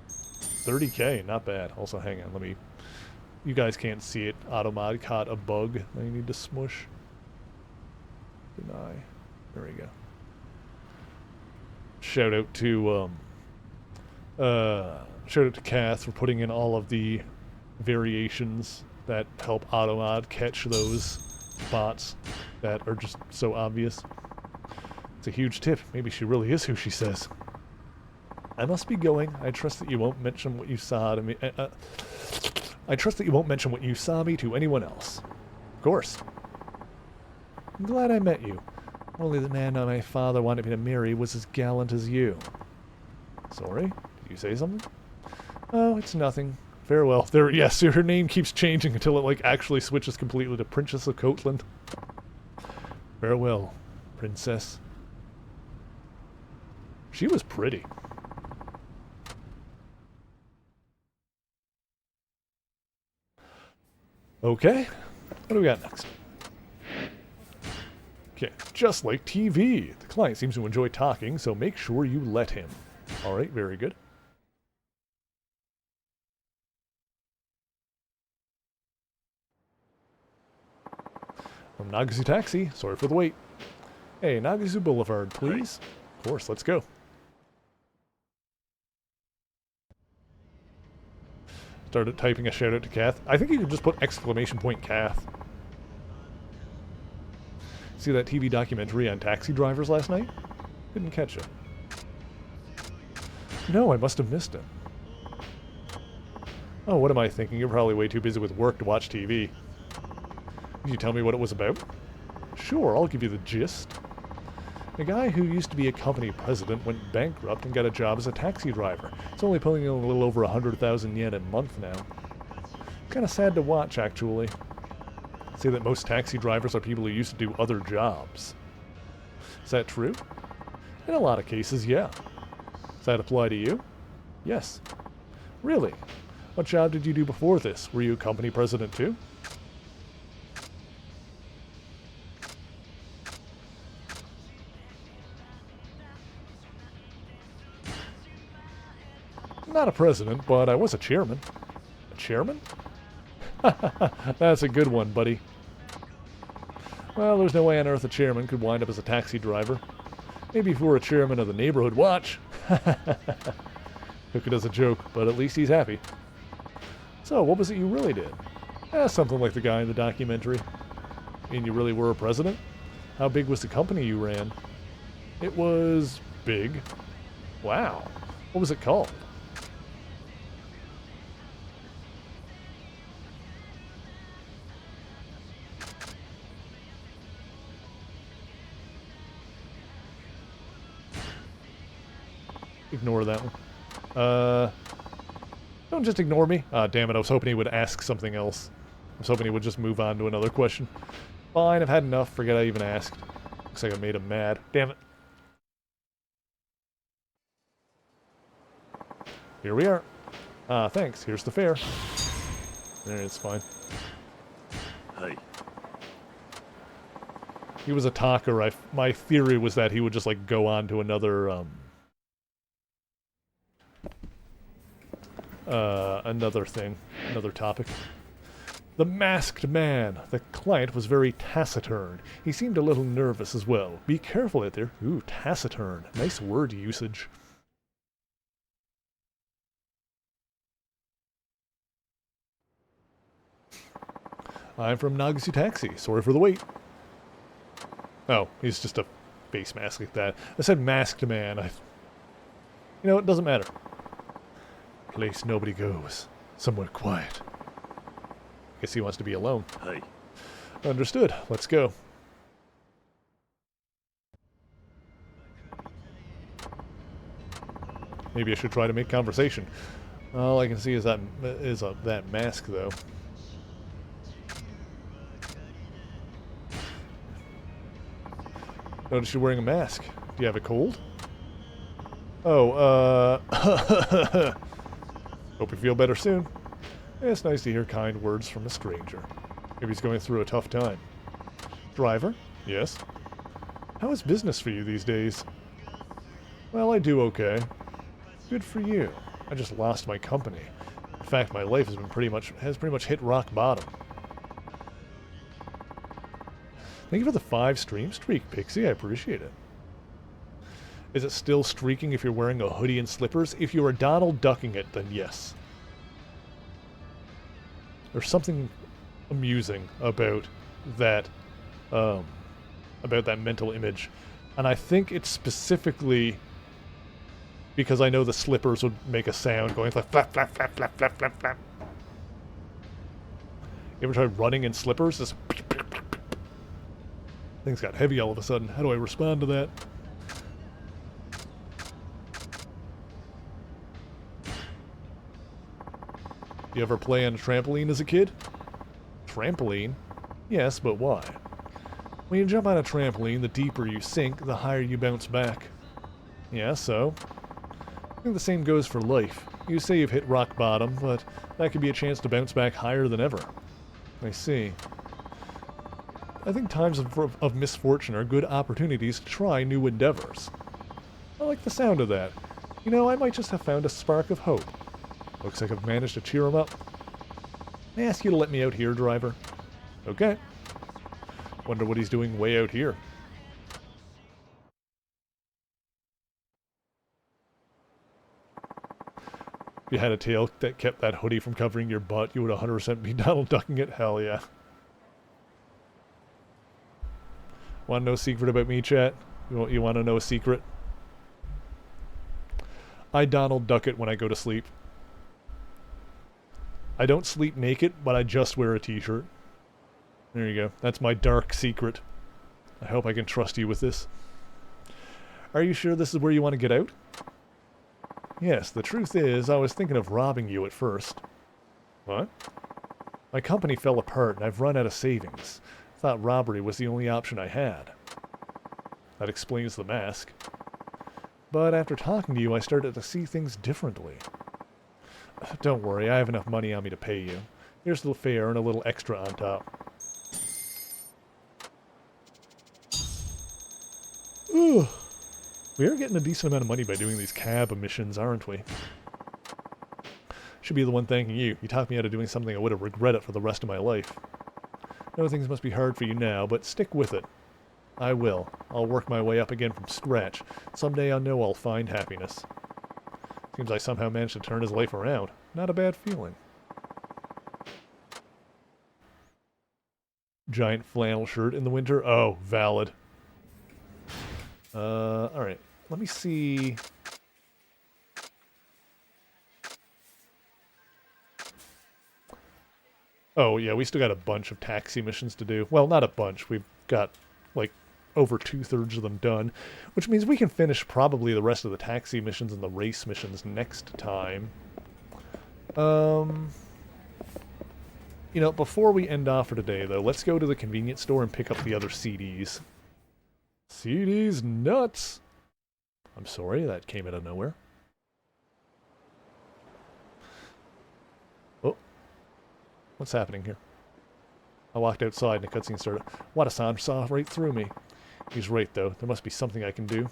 30k, not bad. Also, hang on, let me... You guys can't see it. Automod caught a bug that you need to smush. Deny. There we go. Shout out to, shout out to Kath for putting in all of the variations that help Automod catch those bots that are just so obvious. It's a huge tip. Maybe she really is who she says. I must be going. I trust that you won't mention what you saw to me. I trust that you won't mention what you saw me to anyone else. Of course. I'm glad I met you. Only the man my father wanted me to marry was as gallant as you. Sorry? Did you say something? Oh, it's nothing. Farewell. There, yes, her name keeps changing until it, like, actually switches completely to Princess of Coatland. Farewell, princess. She was pretty. Okay, what do we got next? Okay, just like TV. The client seems to enjoy talking, so make sure you let him. Alright, very good. From Nagasu Taxi, sorry for the wait. Hey, Nagasu Boulevard, please. Of course, let's go. Started typing a shout out to Kath. I think you could just put exclamation point Kath. See that TV documentary on taxi drivers last night? Didn't catch it. No, I must have missed it. Oh, what am I thinking? You're probably way too busy with work to watch TV. Can you tell me what it was about? Sure, I'll give you the gist. A guy who used to be a company president went bankrupt and got a job as a taxi driver. It's only pulling in a little over 100,000 yen a month now. Kind of sad to watch, actually. Say that most taxi drivers are people who used to do other jobs. Is that true? In a lot of cases, yeah. Does that apply to you? Yes. Really? What job did you do before this? Were you a company president too? Not a president, but I was a chairman. A chairman? That's a good one, buddy. Well, there's no way on earth a chairman could wind up as a taxi driver. Maybe if we were a chairman of the neighborhood watch. Took it as a joke, but at least he's happy. So, what was it you really did? Something like the guy in the documentary. You really were a president? How big was the company you ran? It was big. Wow. What was it called? Ignore that one. Don't just ignore me. Ah, damn it, I was hoping he would ask something else. I was hoping he would just move on to another question. Fine, I've had enough. Forget I even asked. Looks like I made him mad. Damn it. Here we are. Ah, thanks. Here's the fare. There, it's fine. Hey. He was a talker. My theory was that he would just, like, go on to another, another thing. Another topic. The masked man. The client was very taciturn. He seemed a little nervous as well. Be careful out there. Ooh, taciturn. Nice word usage. I'm from Nagasu Taxi. Sorry for the wait. Oh, he's just a face mask like that. I said masked man. You know, it doesn't matter. Place nobody goes. Somewhere quiet. Guess he wants to be alone. Hey. Understood. Let's go. Maybe I should try to make conversation. All I can see is that mask, though. Notice you're wearing a mask. Do you have a cold? Oh, hope you feel better soon. It's nice to hear kind words from a stranger. Maybe he's going through a tough time. Driver? Yes? How is business for you these days? Well, I do okay. Good for you. I just lost my company. In fact, my life has pretty much hit rock bottom. Thank you for the 5-stream streak, Pixie. I appreciate it. Is it still streaking if you're wearing a hoodie and slippers? If you are Donald ducking it, then yes. There's something amusing about that mental image. And I think it's specifically because I know the slippers would make a sound going like flap, flap, flap, flap, flap, flap, flap. You ever tried running in slippers? This things got heavy all of a sudden. How do I respond to that? You ever play on a trampoline as a kid? Trampoline? Yes, but why? When you jump on a trampoline, the deeper you sink, the higher you bounce back. Yeah, so? I think the same goes for life. You say you've hit rock bottom, but that could be a chance to bounce back higher than ever. I see. I think times of misfortune are good opportunities to try new endeavors. I like the sound of that. You know, I might just have found a spark of hope. Looks like I've managed to cheer him up. May I ask you to let me out here, driver? Okay. Wonder what he's doing way out here. If you had a tail that kept that hoodie from covering your butt, you would 100% be Donald ducking it. Hell yeah. Want to know a secret about me, chat? You want to know a secret? I Donald duck it when I go to sleep. I don't sleep naked, but I just wear a t-shirt. There you go. That's my dark secret. I hope I can trust you with this. Are you sure this is where you want to get out? Yes, the truth is, I was thinking of robbing you at first. What? My company fell apart and I've run out of savings. Thought robbery was the only option I had. That explains the mask. But after talking to you, I started to see things differently. Don't worry, I have enough money on me to pay you. Here's the fare and a little extra on top. Ooh. We are getting a decent amount of money by doing these cab missions, aren't we? Should be the one thanking you. You taught me how to doing something I would have regretted for the rest of my life. I know things must be hard for you now, but stick with it. I will. I'll work my way up again from scratch. Someday I know I'll find happiness. Seems I somehow managed to turn his life around. Not a bad feeling. Giant flannel shirt in the winter? Oh, valid. Alright. Let me see... Oh, yeah, we still got a bunch of taxi missions to do. Well, not a bunch. We've got, like, over 2/3 of them done, which means we can finish probably the rest of the taxi missions and the race missions next time. You know, before we end off for today, though, let's go to the convenience store and pick up the other CDs. CDs nuts! I'm sorry, that came out of nowhere. Oh. What's happening here? I walked outside and the cutscene started. Wada-san saw right through me. He's right, though. There must be something I can do.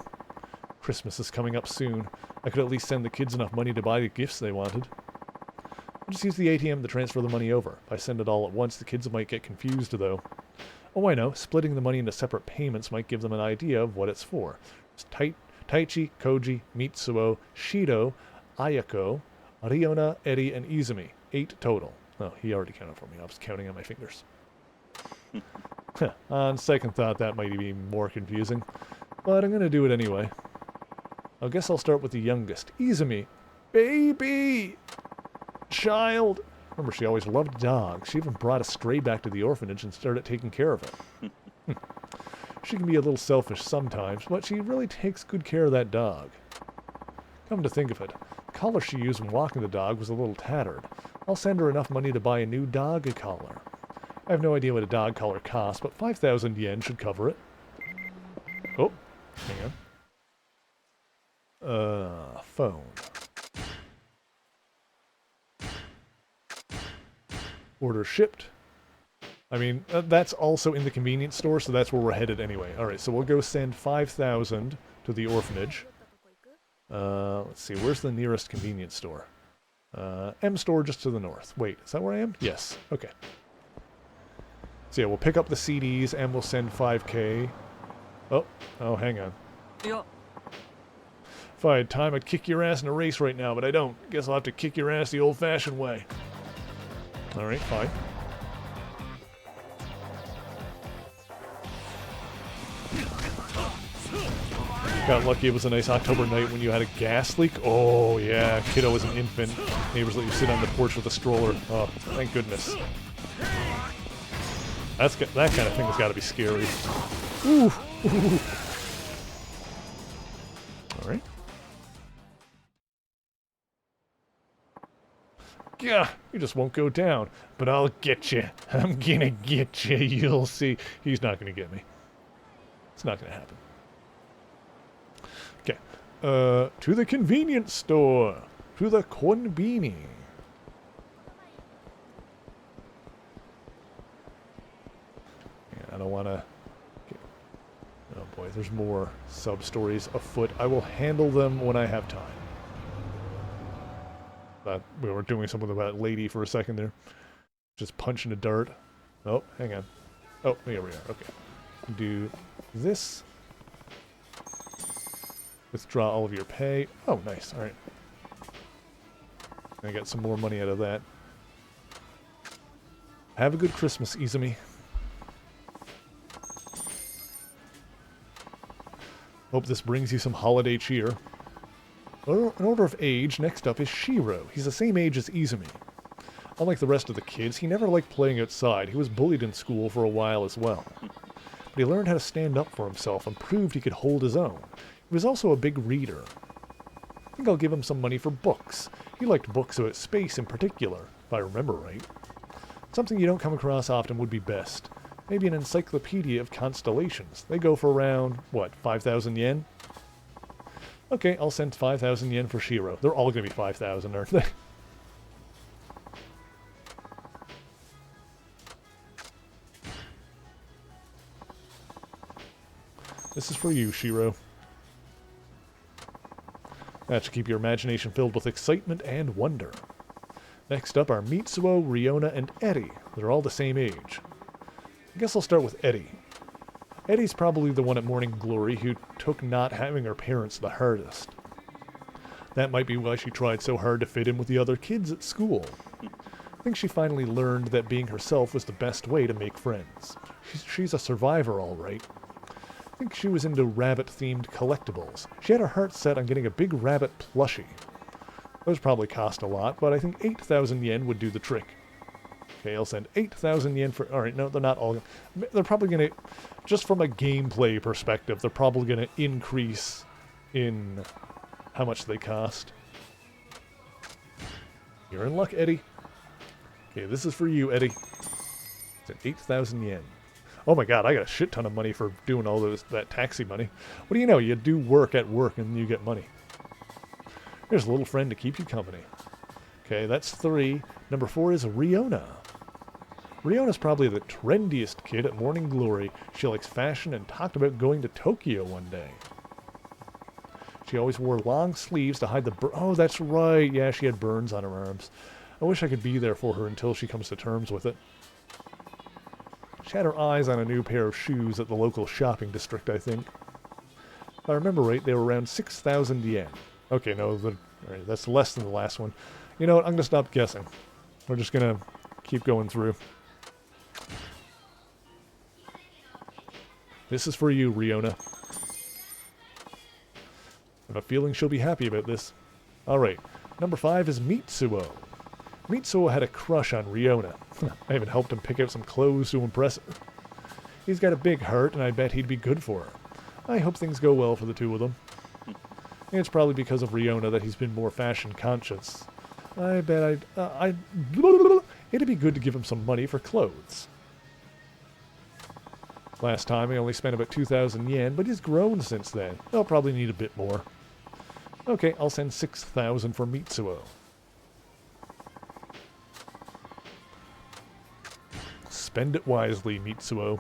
Christmas is coming up soon. I could at least send the kids enough money to buy the gifts they wanted. I'll just use the ATM to transfer the money over. If I send it all at once, the kids might get confused, though. Oh, I know. Splitting the money into separate payments might give them an idea of what it's for. It's Taichi, Koji, Mitsuo, Shido, Ayako, Riona, Eri, and Izumi. 8 total. Oh, he already counted for me. I was counting on my fingers. On second thought, that might be more confusing. But I'm going to do it anyway. I guess I'll start with the youngest. Izumi. Baby! Child! Remember, she always loved dogs. She even brought a stray back to the orphanage and started taking care of it. She can be a little selfish sometimes, but she really takes good care of that dog. Come to think of it, the collar she used when walking the dog was a little tattered. I'll send her enough money to buy a new dog collar. I have no idea what a dog collar costs, but 5,000 yen should cover it. Oh, hang on. Phone. Order shipped. I mean, that's also in the convenience store, so that's where we're headed anyway. Alright, so we'll go send 5,000 to the orphanage. Let's see, where's the nearest convenience store? M store just to the north. Wait, is that where I am? Yes. Okay. So yeah, we'll pick up the CDs and we'll send 5K. Oh, hang on. If I had time, I'd kick your ass in a race right now, but I don't. Guess I'll have to kick your ass the old-fashioned way. Alright, fine. Got lucky it was a nice October night when you had a gas leak. Oh, yeah. Kiddo was an infant. Neighbors let you sit on the porch with a stroller. Oh, thank goodness. That kind of thing has got to be scary. Ooh. Alright. Yeah, you just won't go down. But I'll get you. I'm gonna get you. You'll see. He's not gonna get me. It's not gonna happen. Okay. To the convenience store. To the konbini. I don't want to... Oh boy, there's more sub-stories afoot. I will handle them when I have time. We were doing something about lady for a second there. Just punching a dart. Oh, hang on. Oh, here we are. Okay. Do this. Withdraw all of your pay. Oh, nice. Alright. I get some more money out of that. Have a good Christmas, Izumi. Hope this brings you some holiday cheer. In order of age, next up is Shiro. He's the same age as Izumi. Unlike the rest of the kids, he never liked playing outside. He was bullied in school for a while as well. But he learned how to stand up for himself and proved he could hold his own. He was also a big reader. I think I'll give him some money for books. He liked books about space in particular, if I remember right. Something you don't come across often would be best. Maybe an encyclopedia of constellations. They go for around, what, 5,000 yen? Okay, I'll send 5,000 yen for Shiro. They're all going to be 5,000, aren't they? This is for you, Shiro. That should keep your imagination filled with excitement and wonder. Next up are Mitsuo, Riona, and Eddie. They're all the same age. I guess I'll start with Eddie. Eddie's probably the one at Morning Glory who took not having her parents the hardest. That might be why she tried so hard to fit in with the other kids at school. I think she finally learned that being herself was the best way to make friends. She's a survivor, all right. I think she was into rabbit-themed collectibles. She had her heart set on getting a big rabbit plushie. Those probably cost a lot, but I think 8,000 yen would do the trick. Okay, I'll send 8,000 yen for... Alright, no, they're not all... They're probably going to... Just from a gameplay perspective, they're probably going to increase in how much they cost. You're in luck, Eddie. Okay, this is for you, Eddie. It's at 8,000 yen. Oh my god, I got a shit ton of money for doing all that taxi money. What do you know? You do work at work and you get money. Here's a little friend to keep you company. Okay, that's 3. Number 4 is Riona. Riona's probably the trendiest kid at Morning Glory. She likes fashion and talked about going to Tokyo one day. She always wore long sleeves to hide the oh, that's right. Yeah, she had burns on her arms. I wish I could be there for her until she comes to terms with it. She had her eyes on a new pair of shoes at the local shopping district, I think. If I remember right, they were around 6,000 yen. Okay, no, right, that's less than the last one. You know what? I'm going to stop guessing. We're just going to keep going through. This is for you, Riona. I have a feeling she'll be happy about this. Alright, number 5 is Mitsuo. Mitsuo had a crush on Riona. I even helped him pick out some clothes to impress her. He's got a big heart, and I bet he'd be good for her. I hope things go well for the two of them. It's probably because of Riona that he's been more fashion conscious. I bet it'd be good to give him some money for clothes. Last time I only spent about 2,000 yen, but he's grown since then. I'll probably need a bit more. Okay, I'll send 6,000 for Mitsuo. Spend it wisely, Mitsuo.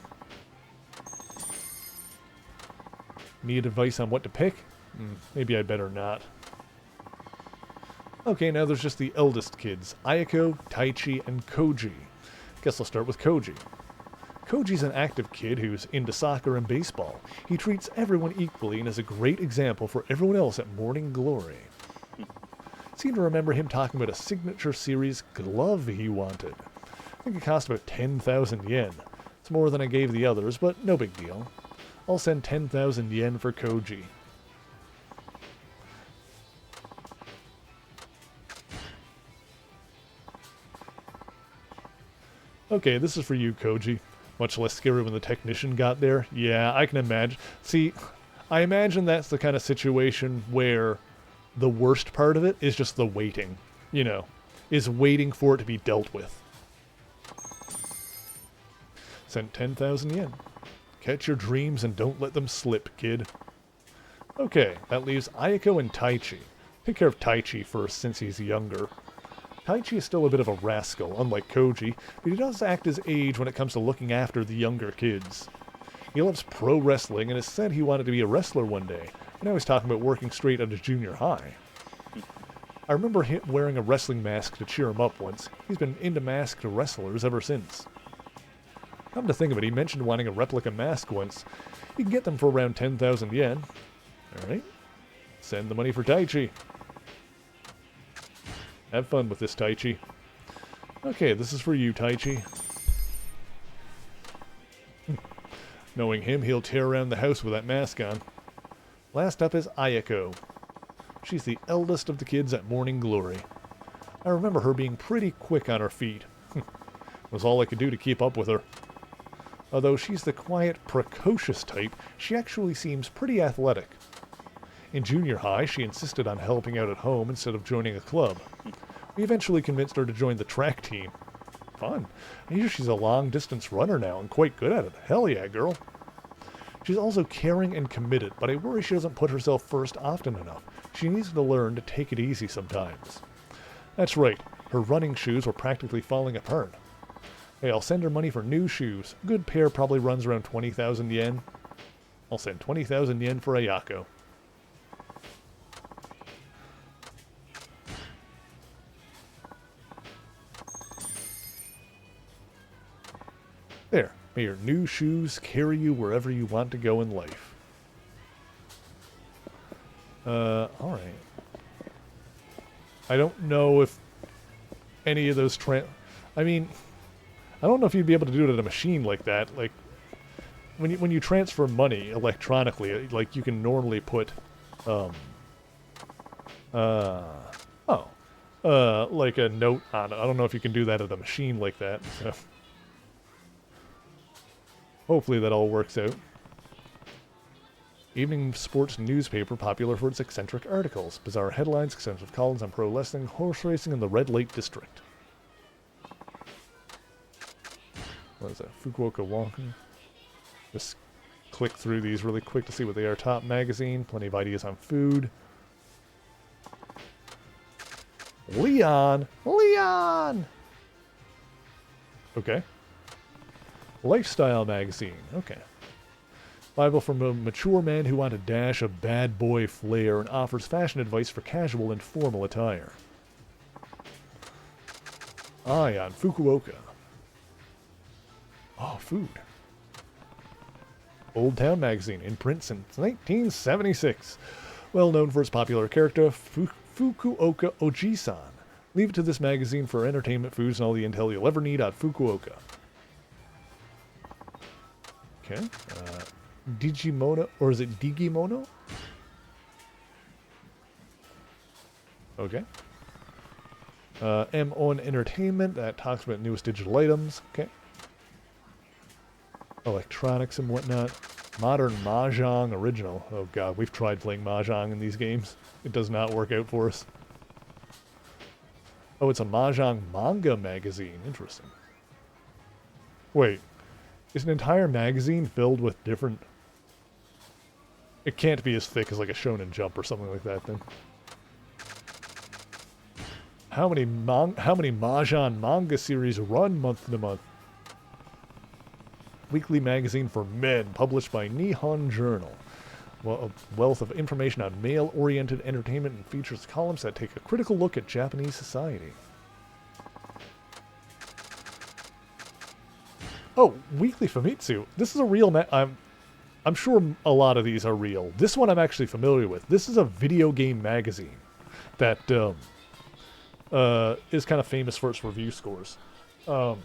Need advice on what to pick? Maybe I'd better not. Okay, now there's just the eldest kids. Ayako, Taichi, and Koji. Guess I'll start with Koji. Koji's an active kid who's into soccer and baseball. He treats everyone equally and is a great example for everyone else at Morning Glory. Seem to remember him talking about a signature series glove he wanted. I think it cost about 10,000 yen. It's more than I gave the others, but no big deal. I'll send 10,000 yen for Koji. Okay, this is for you, Koji. Much less scary when the technician got there. Yeah, I can imagine. See, I imagine that's the kind of situation where the worst part of it is just the waiting. You know, is waiting for it to be dealt with. Sent 10,000 yen. Catch your dreams and don't let them slip, kid. Okay, that leaves Ayako and Taichi. Take care of Taichi first since he's younger. Taichi is still a bit of a rascal, unlike Koji, but he does act his age when it comes to looking after the younger kids. He loves pro wrestling and has said he wanted to be a wrestler one day, and now he's talking about working straight out of junior high. I remember him wearing a wrestling mask to cheer him up once. He's been into masked wrestlers ever since. Come to think of it, he mentioned wanting a replica mask once. You can get them for around 10,000 yen. Alright. Send the money for Taichi. Have fun with this, Taichi. Okay, this is for you, Taichi. Knowing him, he'll tear around the house with that mask on. Last up is Ayako. She's the eldest of the kids at Morning Glory. I remember her being pretty quick on her feet. Was all I could do to keep up with her. Although she's the quiet, precocious type, she actually seems pretty athletic. In junior high, she insisted on helping out at home instead of joining a club. We eventually convinced her to join the track team. Fun. I hear she's a long-distance runner now and quite good at it. Hell yeah, girl. She's also caring and committed, but I worry she doesn't put herself first often enough. She needs to learn to take it easy sometimes. That's right. Her running shoes were practically falling apart. Hey, I'll send her money for new shoes. A good pair probably runs around 20,000 yen. I'll send 20,000 yen for Ayako. May your new shoes carry you wherever you want to go in life. Alright. I don't know if any of those I mean, I don't know if you'd be able to do it at a machine like that. Like, when you transfer money electronically, like, you can normally put, like a note on it. I don't know if you can do that at a machine like that. So. Hopefully that all works out. Evening sports newspaper popular for its eccentric articles, bizarre headlines, extensive columns on pro wrestling, horse racing, and the red light district. What is that? Fukuoka Walker. Just click through these really quick to see what they are. Top magazine, plenty of ideas on food. Leon! Leon! Okay. Lifestyle magazine. Okay. Bible from a mature man who wants a dash of bad boy flair and offers fashion advice for casual and formal attire. Eye on Fukuoka. Oh, food. Old Town magazine, in print since 1976. Well known for its popular character, Fukuoka Oji-san. Leave it to this magazine for entertainment, foods, and all the intel you'll ever need on Fukuoka. Okay. Digimono, or is it Digimono? Okay. M-On Entertainment, that talks about newest digital items. Okay. Electronics and whatnot. Modern Mahjong Original. Oh god, we've tried playing Mahjong in these games. It does not work out for us. Oh, it's a Mahjong manga magazine. Interesting. Wait. Is an entire magazine filled with different... It can't be as thick as like a Shonen Jump or something like that then. How many Mahjong manga series run month to month? Weekly magazine for men, published by Nihon Journal. Well, a wealth of information on male-oriented entertainment and features columns that take a critical look at Japanese society. Oh, Weekly Famitsu. This is a real I'm sure a lot of these are real. This one I'm actually familiar with. This is a video game magazine that is kind of famous for its review scores. I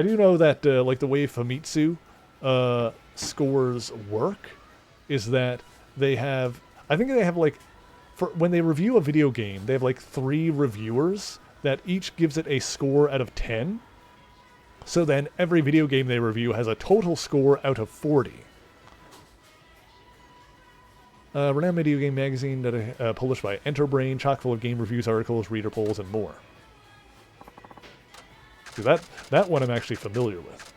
do know that like the way Famitsu scores work is that they have, I think they have like, for when they review a video game, they have like 3 reviewers that each gives it a score out of 10. So then every video game they review has a total score out of 40. Renowned video game magazine that published by Enterbrain, chock full of game reviews, articles, reader polls, and more. See, that one I'm actually familiar with.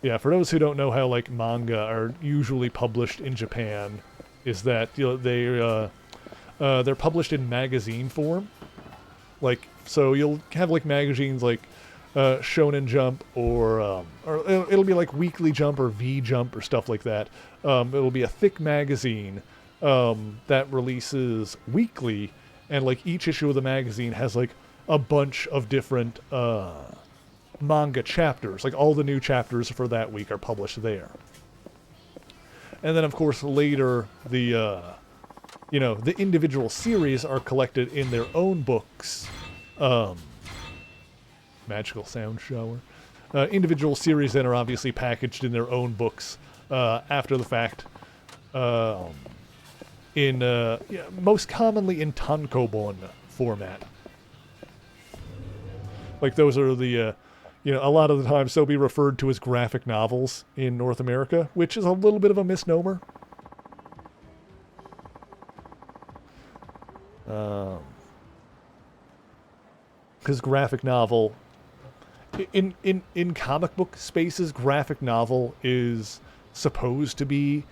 Yeah, for those who don't know how like manga are usually published in Japan, is that they're published in magazine form. Like, so you'll have like magazines like Shonen Jump or it'll be like Weekly Jump or V Jump or stuff like that. It'll be a thick magazine that releases weekly, and like each issue of the magazine has like a bunch of different manga chapters. Like all the new chapters for that week are published there. And then of course later the the individual series are collected in their own books. Magical sound shower. Individual series then are obviously packaged in their own books after the fact. Most commonly in tankobon format. Like those are the, a lot of the times they'll be referred to as graphic novels in North America, which is a little bit of a misnomer. Because graphic novel, in comic book spaces, graphic novel is supposed to be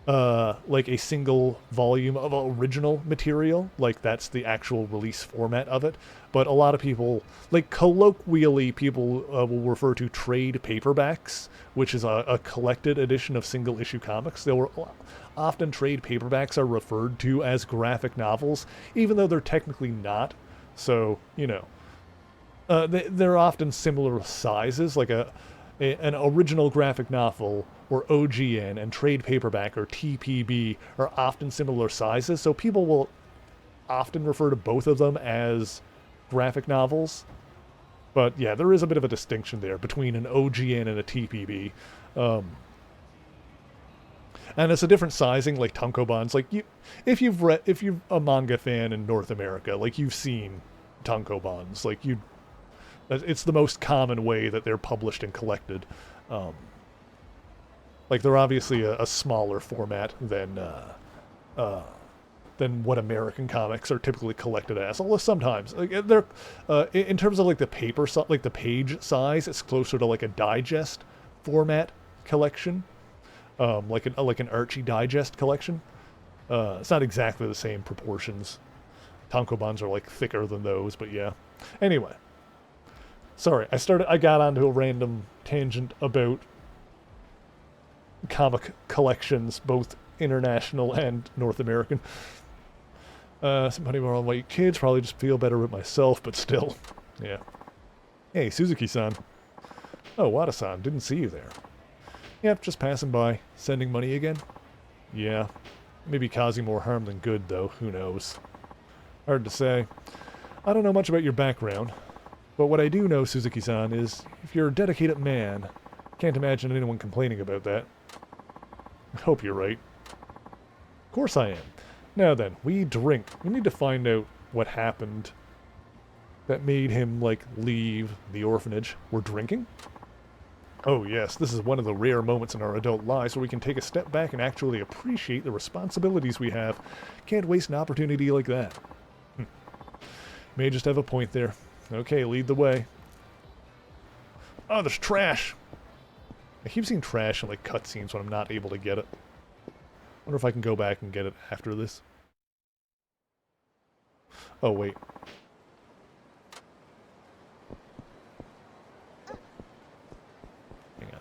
like a single volume of original material, like that's the actual release format of it. But a lot of people, like colloquially, people will refer to trade paperbacks, which is a collected edition of single issue comics. They were often trade paperbacks are referred to as graphic novels, even though they're technically not. So they're often similar sizes, like an original graphic novel or OGN and trade paperback or TPB are often similar sizes, so people will often refer to both of them as graphic novels. But yeah, there is a bit of a distinction there between an OGN and a TPB. And it's a different sizing, like tankobons. Like if you're a manga fan in North America, like you've seen tankobons. It's the most common way that they're published and collected. Like they're obviously a smaller format than what American comics are typically collected as. Although sometimes, like they're in terms of like the paper, like the page size, it's closer to like a digest format collection, like an Archie digest collection. It's not exactly the same proportions. Tankobons are like thicker than those, but yeah. Anyway, sorry, I got onto a random tangent about comic collections, both international and North American. Somebody more on white kids, probably just feel better with myself, but still. Yeah. Hey, Suzuki-san. Oh, Wada-san, didn't see you there. Yep, just passing by. Sending money again? Yeah. Maybe causing more harm than good, though. Who knows? Hard to say. I don't know much about your background, but what I do know, Suzuki-san, is if you're a dedicated man, can't imagine anyone complaining about that. I hope you're right. Of course I am. Now then, we drink. We need to find out what happened that made him, like, leave the orphanage. We're drinking? Oh yes, this is one of the rare moments in our adult lives where we can take a step back and actually appreciate the responsibilities we have. Can't waste an opportunity like that. May just have a point there. Okay, lead the way. Oh, there's trash! I keep seeing trash in, like, cutscenes when I'm not able to get it. Wonder if I can go back and get it after this. Oh, wait. Hang on.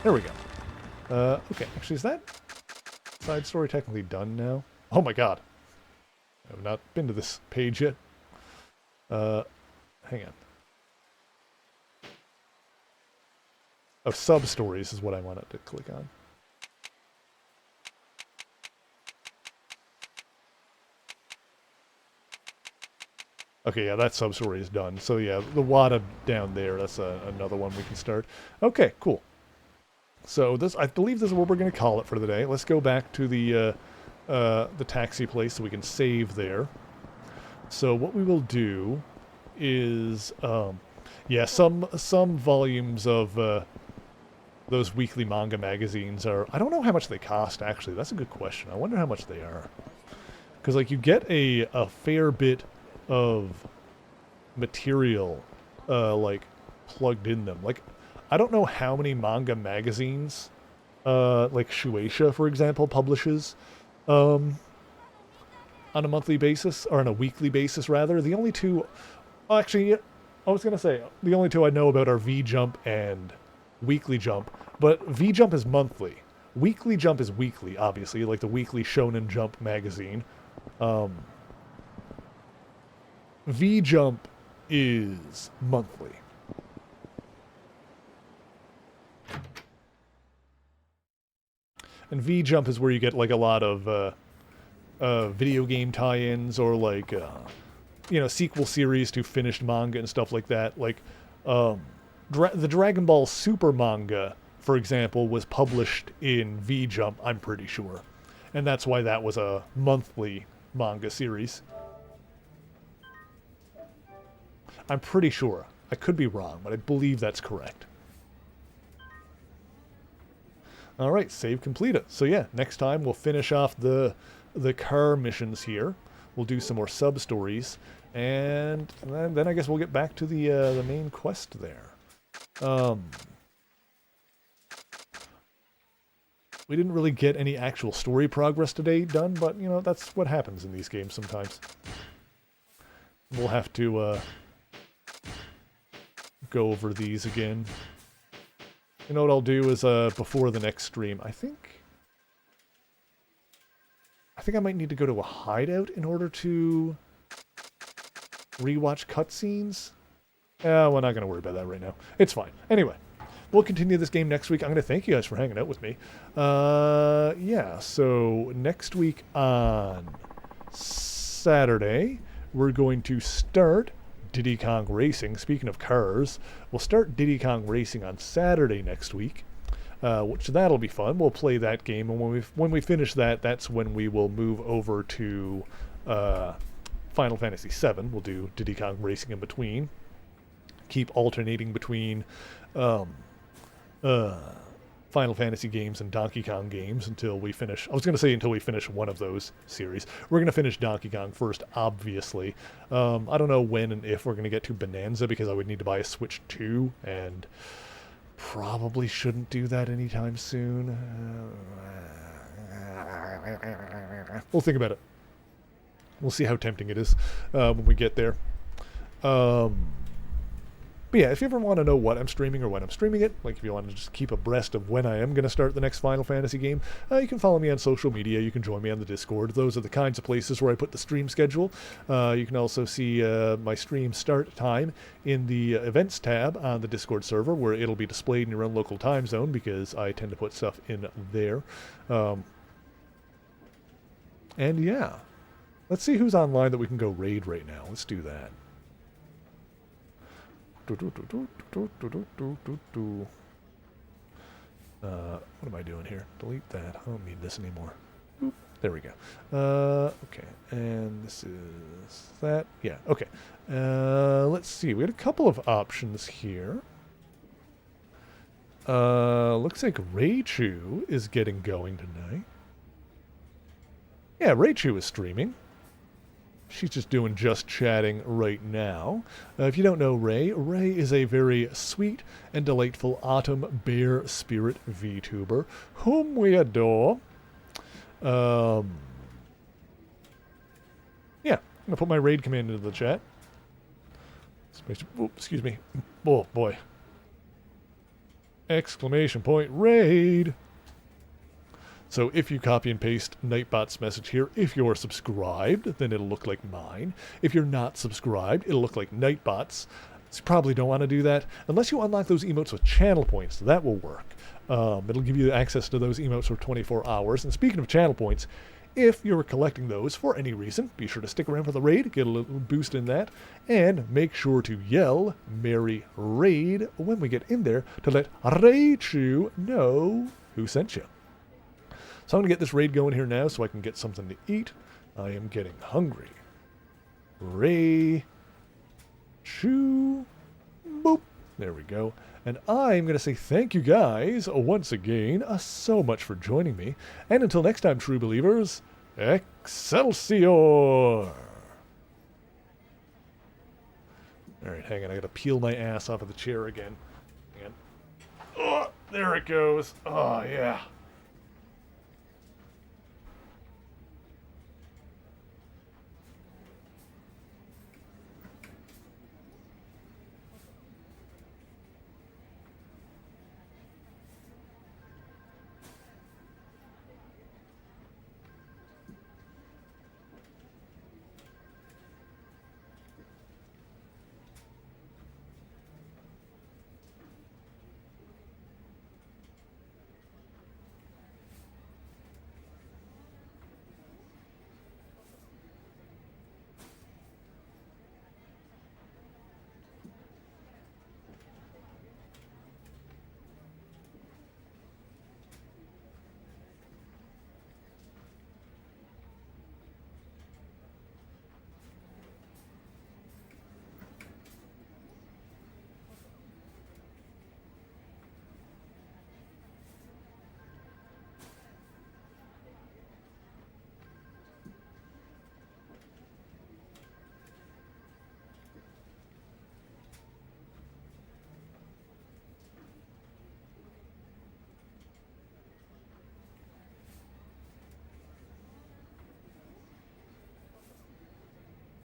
There we go. Okay, actually, is that side story technically done now? Oh my god. I have not been to this page yet. Hang on. Oh, sub-stories is what I wanted to click on. Okay, yeah, that sub-story is done. So yeah, the WADA down there, that's another one we can start. Okay, cool. So this, I believe this is what we're going to call it for the day. Let's go back to the taxi place so we can save there. So what we will do is, yeah, some volumes of those weekly manga magazines are, I don't know how much they cost, actually. That's a good question. I wonder how much they are. Because, like, you get a fair bit of material, like, plugged in them. Like, I don't know how many manga magazines, like Shueisha, for example, publishes, on a monthly basis, or on a weekly basis, rather. The only two, well, actually, I was going to say, the only two I know about are V-Jump and Weekly Jump, but V-Jump is monthly. Weekly Jump is weekly, obviously, like the Weekly Shonen Jump magazine. V-Jump is monthly. And V-Jump is where you get, like, a lot of video game tie-ins or, like, you know, sequel series to finished manga and stuff like that. Like, the Dragon Ball Super manga, for example, was published in V-Jump, I'm pretty sure. And that's why that was a monthly manga series. I'm pretty sure. I could be wrong, but I believe that's correct. Alright, save completed. So yeah, next time we'll finish off the car missions here. We'll do some more sub-stories, and then I guess we'll get back to the main quest there. We didn't really get any actual story progress today done, but, you know, that's what happens in these games sometimes. We'll have to go over these again. You know what I'll do is, before the next stream, I think I might need to go to a hideout in order to rewatch cutscenes. We're not going to worry about that right now. It's fine. Anyway, we'll continue this game next week. I'm going to thank you guys for hanging out with me. Yeah, so next week on Saturday, we're going to start Diddy Kong Racing. Speaking of cars, we'll start Diddy Kong Racing on Saturday next week, which that'll be fun. We'll play that game, and when we finish that, that's when we will move over to Final Fantasy VII. We'll do Diddy Kong Racing in between. Keep alternating between Final Fantasy games and Donkey Kong games until we finish. I was going to say until we finish one of those series. We're going to finish Donkey Kong first, obviously. I don't know when and if we're going to get to Bonanza, because I would need to buy a Switch 2, and probably shouldn't do that anytime soon. We'll think about it. We'll see how tempting it is when we get there. But yeah, if you ever want to know what I'm streaming or when I'm streaming it, like if you want to just keep abreast of when I am going to start the next Final Fantasy game, you can follow me on social media. You can join me on the Discord. Those are the kinds of places where I put the stream schedule. You can also see my stream start time in the events tab on the Discord server, where it'll be displayed in your own local time zone, because I tend to put stuff in there. And yeah, let's see who's online that we can go raid right now. Let's do that. What am I doing here? Delete that. I don't need this anymore. Boop. There we go. Okay, and this is that. Yeah, okay. Let's see. We had a couple of options here. Looks like Raichu is getting going tonight. Yeah, Raichu is streaming. She's just doing just chatting right now. If you don't know Ray is a very sweet and delightful autumn bear spirit VTuber whom we adore. Yeah, I'm gonna put my raid command into the chat. Oh, excuse me. Oh boy. Exclamation point raid. So if you copy and paste Nightbot's message here, if you're subscribed, then it'll look like mine. If you're not subscribed, it'll look like Nightbot's. So you probably don't want to do that unless you unlock those emotes with channel points. That will work. It'll give you access to those emotes for 24 hours. And speaking of channel points, if you're collecting those for any reason, be sure to stick around for the raid, get a little boost in that, and make sure to yell Merry Raid when we get in there to let Raichu know who sent you. So I'm going to get this raid going here now so I can get something to eat. I am getting hungry. Raichu. Boop. There we go. And I'm going to say thank you guys once again so much for joining me. And until next time, true believers, Excelsior! Alright, hang on. I got to peel my ass off of the chair again. Hang on. Oh, there it goes. Oh, yeah.